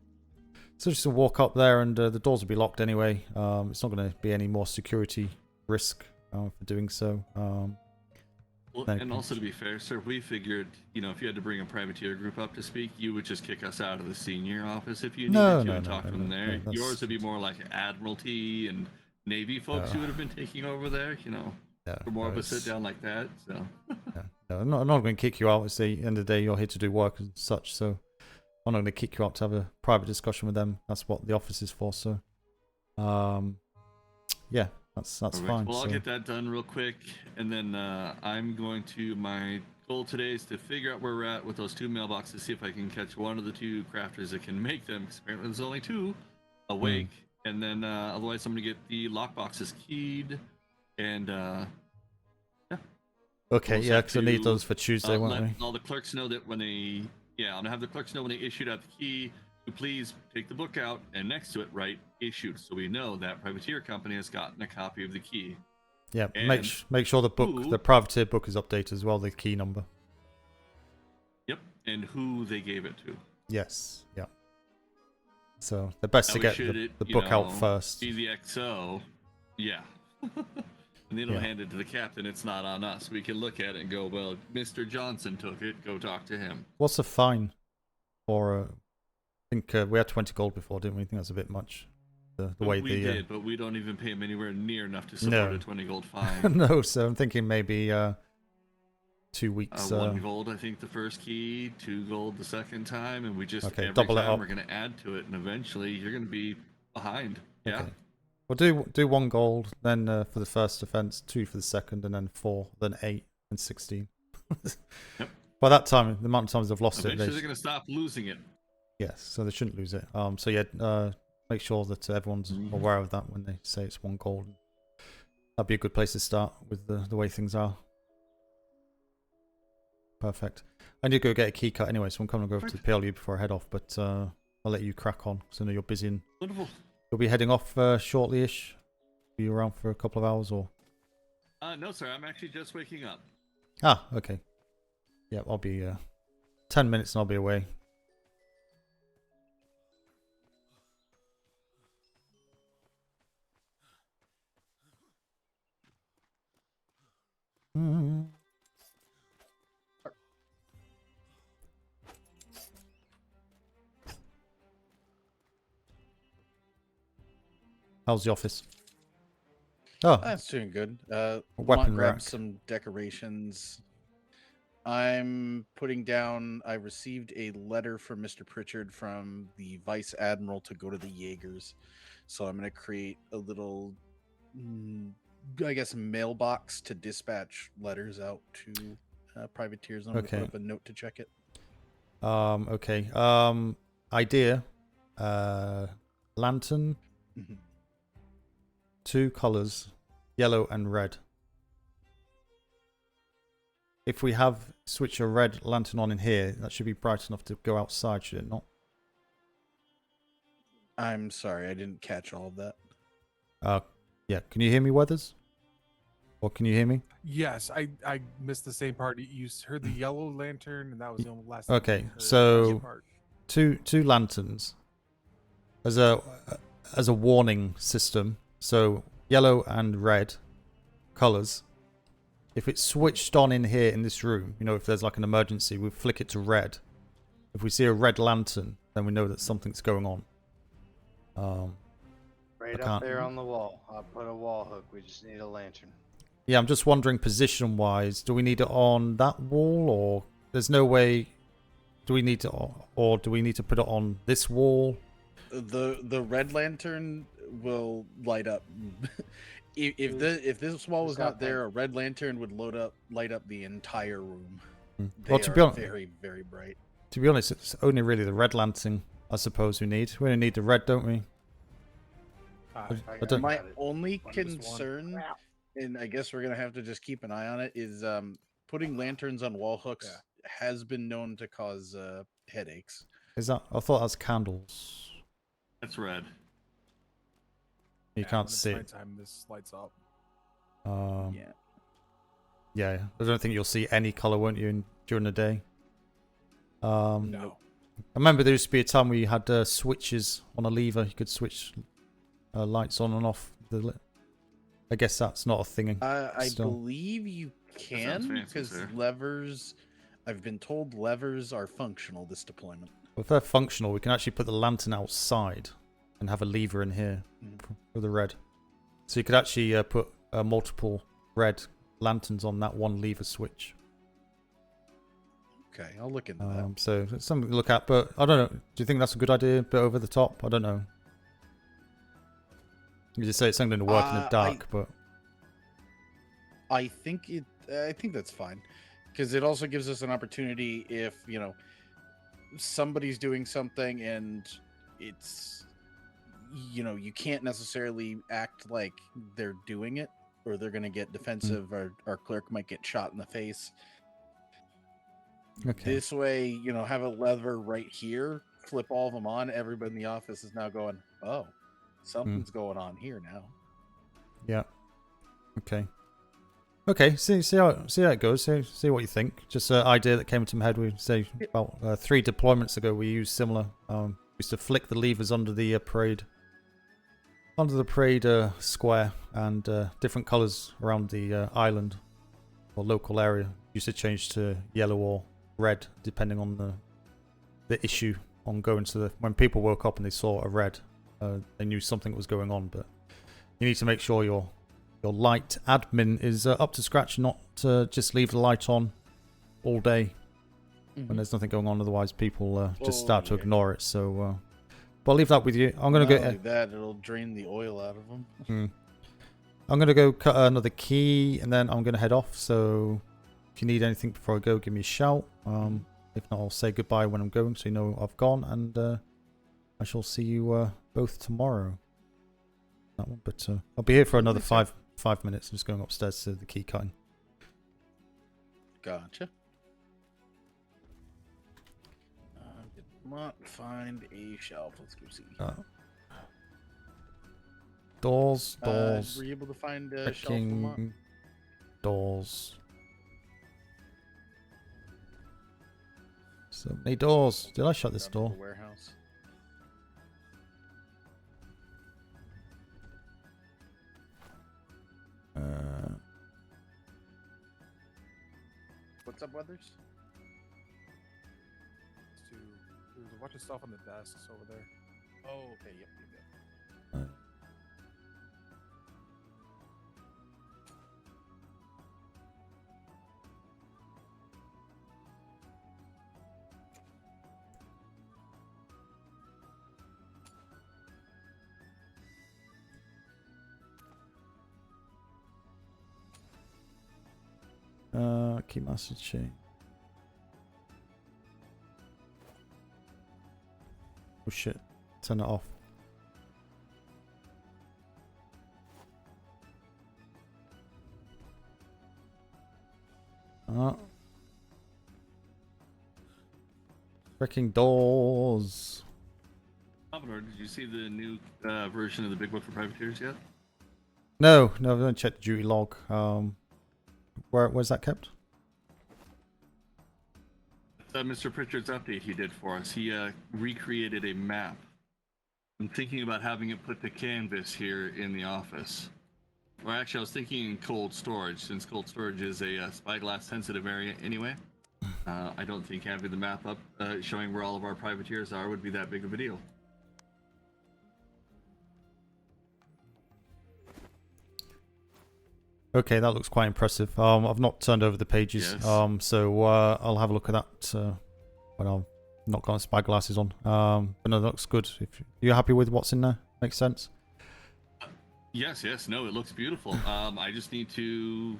So just to walk up there, and the doors will be locked anyway. It's not going to be any more security risk for doing so. Well, and also to be fair, sir, we figured, you know, if you had to bring a privateer group up to speak, you would just kick us out of the senior office if you needed to and talk from there. Yours would be more like Admiralty and Navy folks who would have been taking over there, you know, for more of a sit down like that. So. No, I'm not going to kick you out. It's the end of the day, you're here to do work and such. So I'm not going to kick you out to have a private discussion with them. That's what the office is for. So, yeah. That's fine. Well, I'll get that done real quick, and then I'm going to. My goal today is to figure out where we're at with those 2 mailboxes. See if I can catch one of the 2 crafters that can make them. Because apparently there's only 2 awake, and then otherwise I'm gonna get the lockboxes keyed, and yeah. Okay, yeah, because I need those for Tuesday, won't we? All the clerks know that when they. Yeah, I'm gonna have the clerks know when they issued out the key. Please take the book out and next to it write issued, so we know that privateer company has gotten a copy of the key. Yeah, make sure the privateer book is updated as well, the key number. Yep, and who they gave it to. Yes, yeah. So they're best to get the book out first. Be the XO, yeah. And they don't hand it to the captain. It's not on us. We can look at it and go, well, Mr. Johnson took it. Go talk to him. What's the fine for? I think we had 20 gold before, didn't we? I think that's a bit much. The way we did, but we don't even pay him anywhere near enough to support a 20 gold fine. No, so I'm thinking maybe 2 weeks. 1 gold, I think, the first key, 2 gold the second time, and we just every double it time up. we're going to add to it, and eventually you're going to be behind. Yeah. Okay. Well, do 1 gold, then for the first offense, 2 for the second, and then 4, then 8 and 16. Yep. By that time, the amount of times I've lost Eventually it, they're going to stop losing it. Yes, so they shouldn't lose it. So yeah, make sure that everyone's aware of that when they say it's 1 gold. That'd be a good place to start with the way things are. Perfect. I need to go get a key cut anyway, so I'm coming to go over to the PLU before I head off. But I'll let you crack on because I know you're busy. And wonderful. You'll be heading off shortly-ish. Are you around for a couple of hours or? No, sir. I'm actually just waking up. Ah, okay. Yeah, I'll be 10 minutes and I'll be away. How's the office? Oh, that's doing good. Weapon grab rack. some decorations. I'm putting down. I received a letter from Mr. Pritchard from the Vice Admiral to go to the Jaegers, so I'm going to create a little, I guess, mailbox to dispatch letters out to privateers. I'm going to put up a note to check it. Okay. Idea. Lantern. 2 colors, yellow and red. If we switch a red lantern on in here, that should be bright enough to go outside, should it not? I'm sorry, I didn't catch all of that. Yeah. Can you hear me, Weathers? Or can you hear me? Yes, I missed the same part. You heard the yellow lantern, and that was the only last. Okay, thing I heard. so two lanterns as a warning system. So yellow and red colors. If it's switched on in here in this room, you know, if there's like an emergency, we flick it to red. If we see a red lantern, then we know that something's going on. Right up there on the wall. I'll put a wall hook. We just need a lantern. Yeah, I'm just wondering position-wise, do we need it on that wall, or there's no way? Do we need to, or do we need to put it on this wall? The red lantern will light up. if this wall was not there, a red lantern would light up the entire room. They Well, to be honest, very, very bright. To be honest, it's only really the red lantern, I suppose, we need. We only need the red, don't we? I don't. My only concern, and I guess we're gonna have to just keep an eye on it, is putting lanterns on wall hooks has been known to cause headaches. Is that? I thought that was candles. That's red. You can't see it. Nighttime, this lights up. Yeah. Yeah, I don't think you'll see any color, won't you, during the day? No. I remember there used to be a time where you had switches on a lever. You could switch lights on and off. I guess that's not a thing. I believe you can, because sir. levers. I've been told levers are functional this deployment. Well, if they're functional, we can actually put the lantern outside and have a lever in here for the red. So you could actually put multiple red lanterns on that one lever switch. Okay, I'll look into that. So it's something to look at, but I don't know. Do you think that's a good idea? A bit over the top? I don't know. You just say it's something to work in the dark, but I think that's fine, because it also gives us an opportunity if somebody's doing something and it's you can't necessarily act like they're doing it, or they're going to get defensive, or our clerk might get shot in the face. Okay. This way, have a lever right here, flip all of them on. Everybody in the office is now going, oh, something's going on here now. Yeah. Okay. Okay. See how it goes. See what you think. Just an idea that came into my head. We say about 3 deployments ago we used similar. We used to flick the levers under the parade square, and different colors around the island or local area used to change to yellow or red depending on the issue ongoing. So when people woke up and they saw a red, they knew something was going on. But you need to make sure your light admin is up to scratch, not just leave the light on all day when there's nothing going on. Otherwise, people just start to ignore it. So, but I'll leave that with you. I'm gonna go. Like that, it'll drain the oil out of them. I'm gonna go cut another key, and then I'm gonna head off. So, if you need anything before I go, give me a shout. If not, I'll say goodbye when I'm going, so you know I've gone, and I shall see you both tomorrow. That one, but I'll be here for another 5 minutes. I'm just going upstairs to the key cutting. Gotcha. Did not find a shelf. Let's go see. Doors. Were you able to find a shelf? Lamont? Doors. So many doors. Did I shut this door? Warehouse. What's up, Weathers? There's a bunch of stuff on the desks over there. Oh, okay. Yep. Key master chain. Oh shit. Turn it off. Freaking doors. Commodore, did you see the new version of the Big Book for Privateers yet? No, I haven't checked the duty log. Where's that kept? Mr. Pritchard's update he did for us. He recreated a map. I'm thinking about having it put to canvas here in the office. Or actually, I was thinking in cold storage, since cold storage is a spyglass sensitive area anyway. I don't think having the map up showing where all of our privateers are would be that big of a deal. Okay, that looks quite impressive. I've not turned over the pages, Yes. so I'll have a look at that when I'm not got spy glasses on. But no, that looks good. If you're happy with what's in there, makes sense. Yes, yes, no, it looks beautiful. I just need to.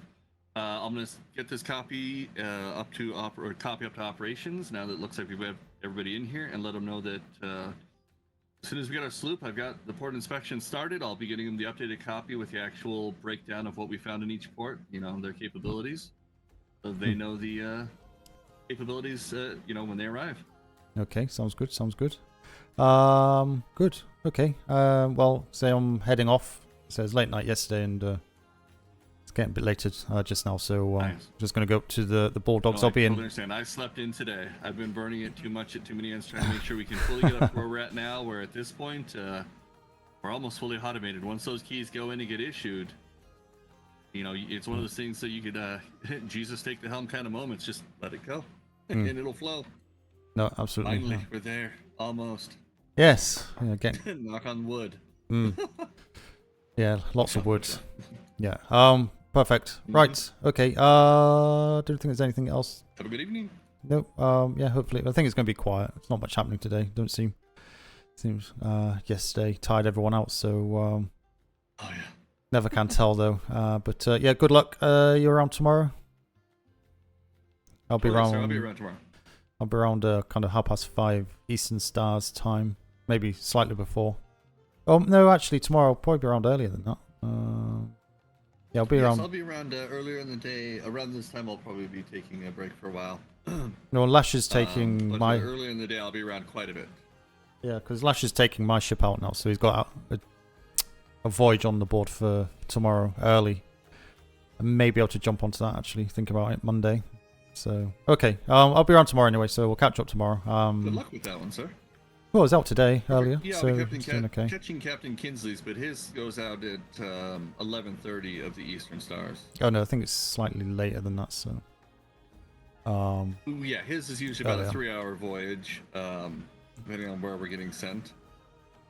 I'm gonna get this copy up to operations now that it looks like we have everybody in here, and let them know that as soon as we get our sloop, I've got the port inspection started. I'll be getting them the updated copy with the actual breakdown of what we found in each port. You know, their capabilities, so they know the capabilities. You know, when they arrive. Okay, sounds good. Sounds good. Good. Okay. Well, say I'm heading off. So it was late night yesterday, and it's getting a bit later just now. So Nice. just gonna go up to the Bulldogs. No, I'll be I in. totally understand. I slept in today. I've been burning it too much at too many ends, trying to make sure we can fully get up to where we're at now. Where at this point, we're almost fully automated. Once those keys go in and get issued, you know, it's one of those things that you could Jesus take the helm kind of moments. Just let it go, and it'll flow. No, absolutely. Finally, No. we're there. Almost. Yes. Yeah, again. Knock on wood. Yeah, lots of wood. Yeah. Perfect. Mm-hmm. Right. Okay. Don't think there's anything else. Have a good evening. Nope. Yeah. Hopefully, I think it's gonna be quiet. It's not much happening today. Don't seem. Seems. Yesterday tired everyone out. So. Oh yeah. Never can tell though. But yeah. Good luck. You around tomorrow? I'll be around. Sir, I'll be around tomorrow. I'll be around kind of 5:30 Eastern Stars time, maybe slightly before. Oh no, actually tomorrow I'll probably be around earlier than that. Yeah, I'll be around. I'll be around earlier in the day. Around this time, I'll probably be taking a break for a while. No, Lash is taking but my. earlier in the day, I'll be around quite a bit. Yeah, because Lash is taking my ship out now, so he's got a voyage on the board for tomorrow early. I may be able to jump onto that actually. Think about it Monday. So okay, I'll be around tomorrow anyway, so we'll catch up tomorrow. Good luck with that one, sir. Well, it was out today earlier, Yeah, so I'll be it's doing okay. catching Captain Kinsley's, but his goes out at 11:30 of the Eastern Stars. Oh no, I think it's slightly later than that. So. Yeah, his is usually about earlier. a 3-hour voyage, depending on where we're getting sent.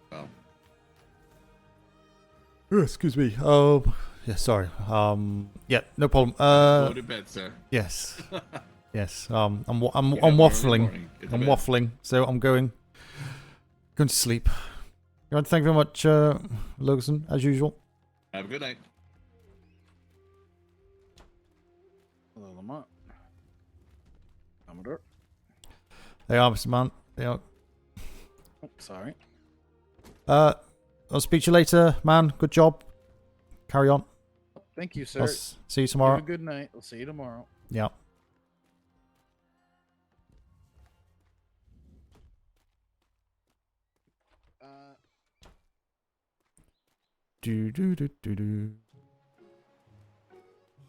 So. Oh, excuse me. Yeah, sorry. Yeah, no problem. Go to bed, sir. Yes. Yes. I'm Yeah, early waffling. morning. Get to I'm bed. waffling. So I'm going to sleep. You want to thank you very much, Logan, as usual. Have a good night. Hello, Lamont. Commodore. They are, Mr. Man. They are. Oh, sorry. I'll speak to you later, man. Good job. Carry on. Thank you, sir. I'll see you tomorrow. Have a good night. We'll see you tomorrow. Yeah. Do do do do do.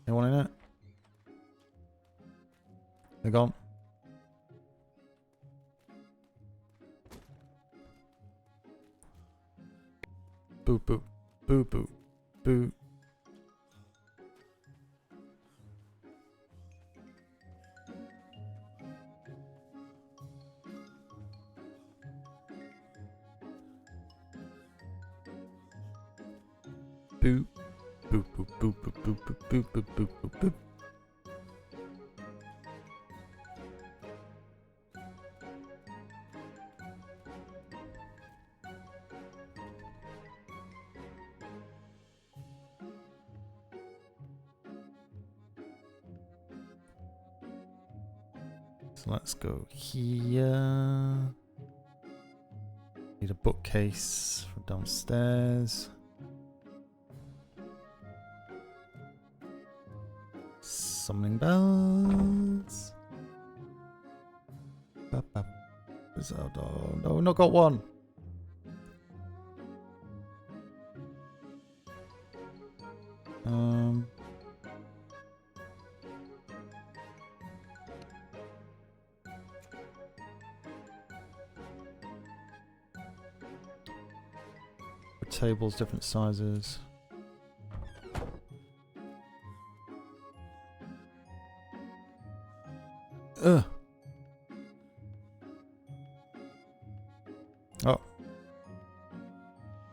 Anyone in it? They're gone. Boop boop boop boop boop. Boop boop boop boop boop boop boop boop boop boop boop. So let's go here. Need a bookcase from downstairs. Summoning bells. No, not got one. Tables, different sizes. Ugh. Oh.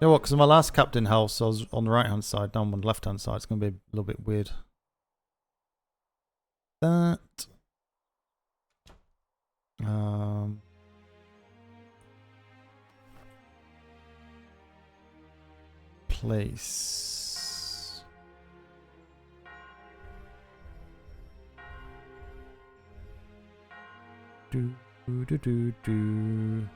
You know what? Because in my last captain house, I was on the right hand side. Now I'm on the left hand side. It's going to be a little bit weird. That. Place. Do do do do do.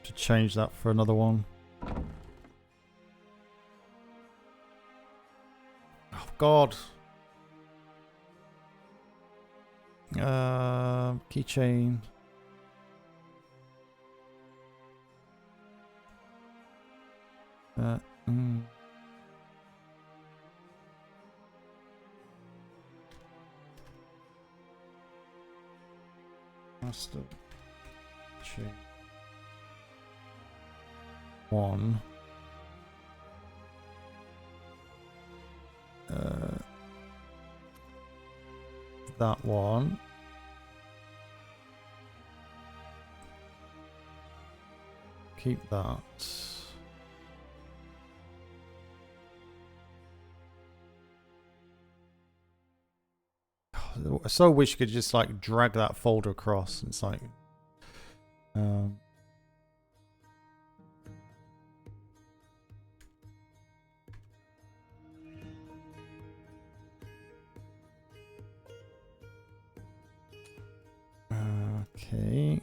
To change that for another one. Oh God. Keychain. Master chain. One. That one. Keep that. I so wish you could just like drag that folder across. It's like, okay.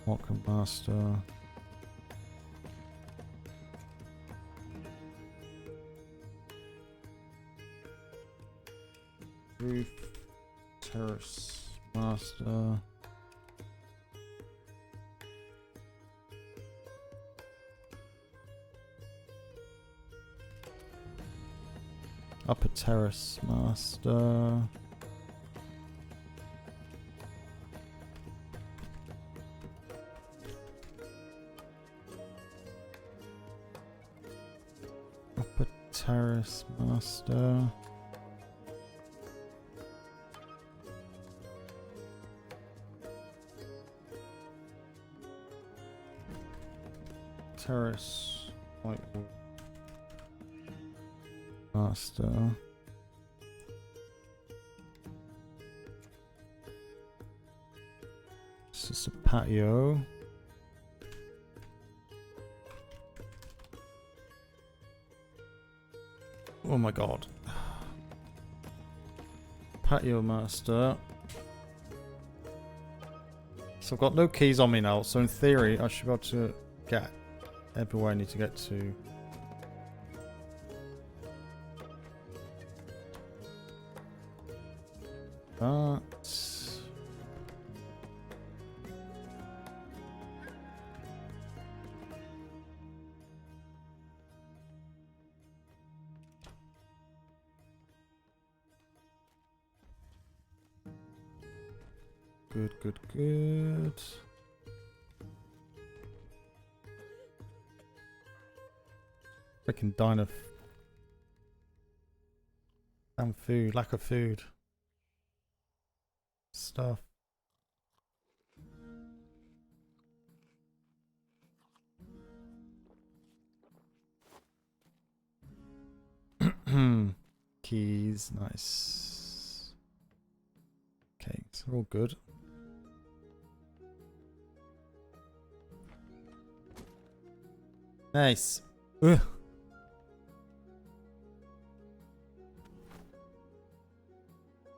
Walker Master. Roof. Terrace Master. Upper Terrace Master. Upper Terrace Master. Terrace Whitewall Master. This is a patio. Oh my God. Patio Master. So I've got no keys on me now, so in theory I should be able to get everywhere I need to get to. That. Good, good, good. Freaking diner. Damn food, lack of food. Stuff. Keys, nice. Okay, so all good. Nice. Ugh.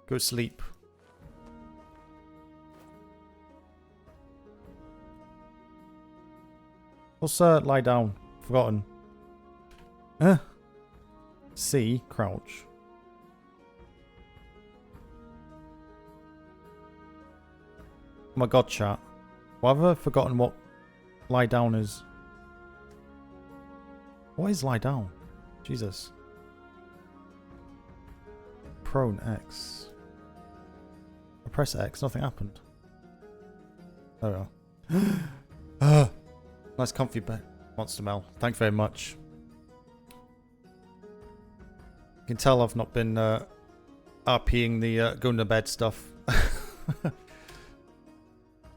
Go sleep. Also, lie down. Forgotten. C, crouch. Oh my god, chat. Why have I forgotten what lie down is? What is lie down? Jesus. Prone X. I press X, nothing happened. Oh well. Nice comfy bed. Monster Mel. Thank you very much. You can tell I've not been RPing the going to bed stuff.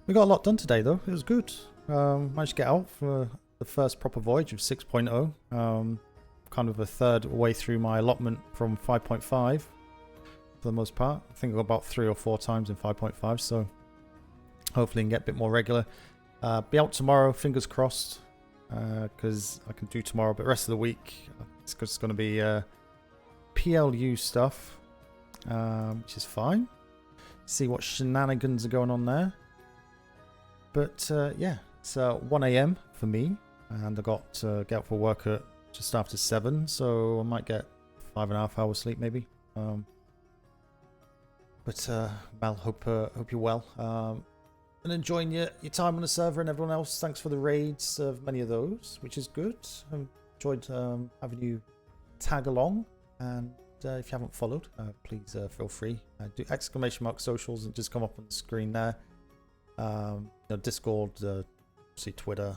We got a lot done today though. It was good. Managed to get out for the first proper voyage of 6.0. Kind of a third way through my allotment from 5.5 for the most part. I think I got about 3 or 4 times in 5.5, so hopefully I can get a bit more regular. Be out tomorrow, fingers crossed, because I can do tomorrow, but the rest of the week it's just going to be PLU stuff, which is fine. See what shenanigans are going on there. But yeah, it's 1 AM for me, and I got to get out for work at just after 7, so I might get 5.5 hours sleep maybe. But Mel, hope you're well. And enjoying your time on the server, and everyone else, thanks for the raids of many of those, which is good. I enjoyed having you tag along, and if you haven't followed, please feel free. Do !socials and just come up on the screen there. Discord, see Twitter,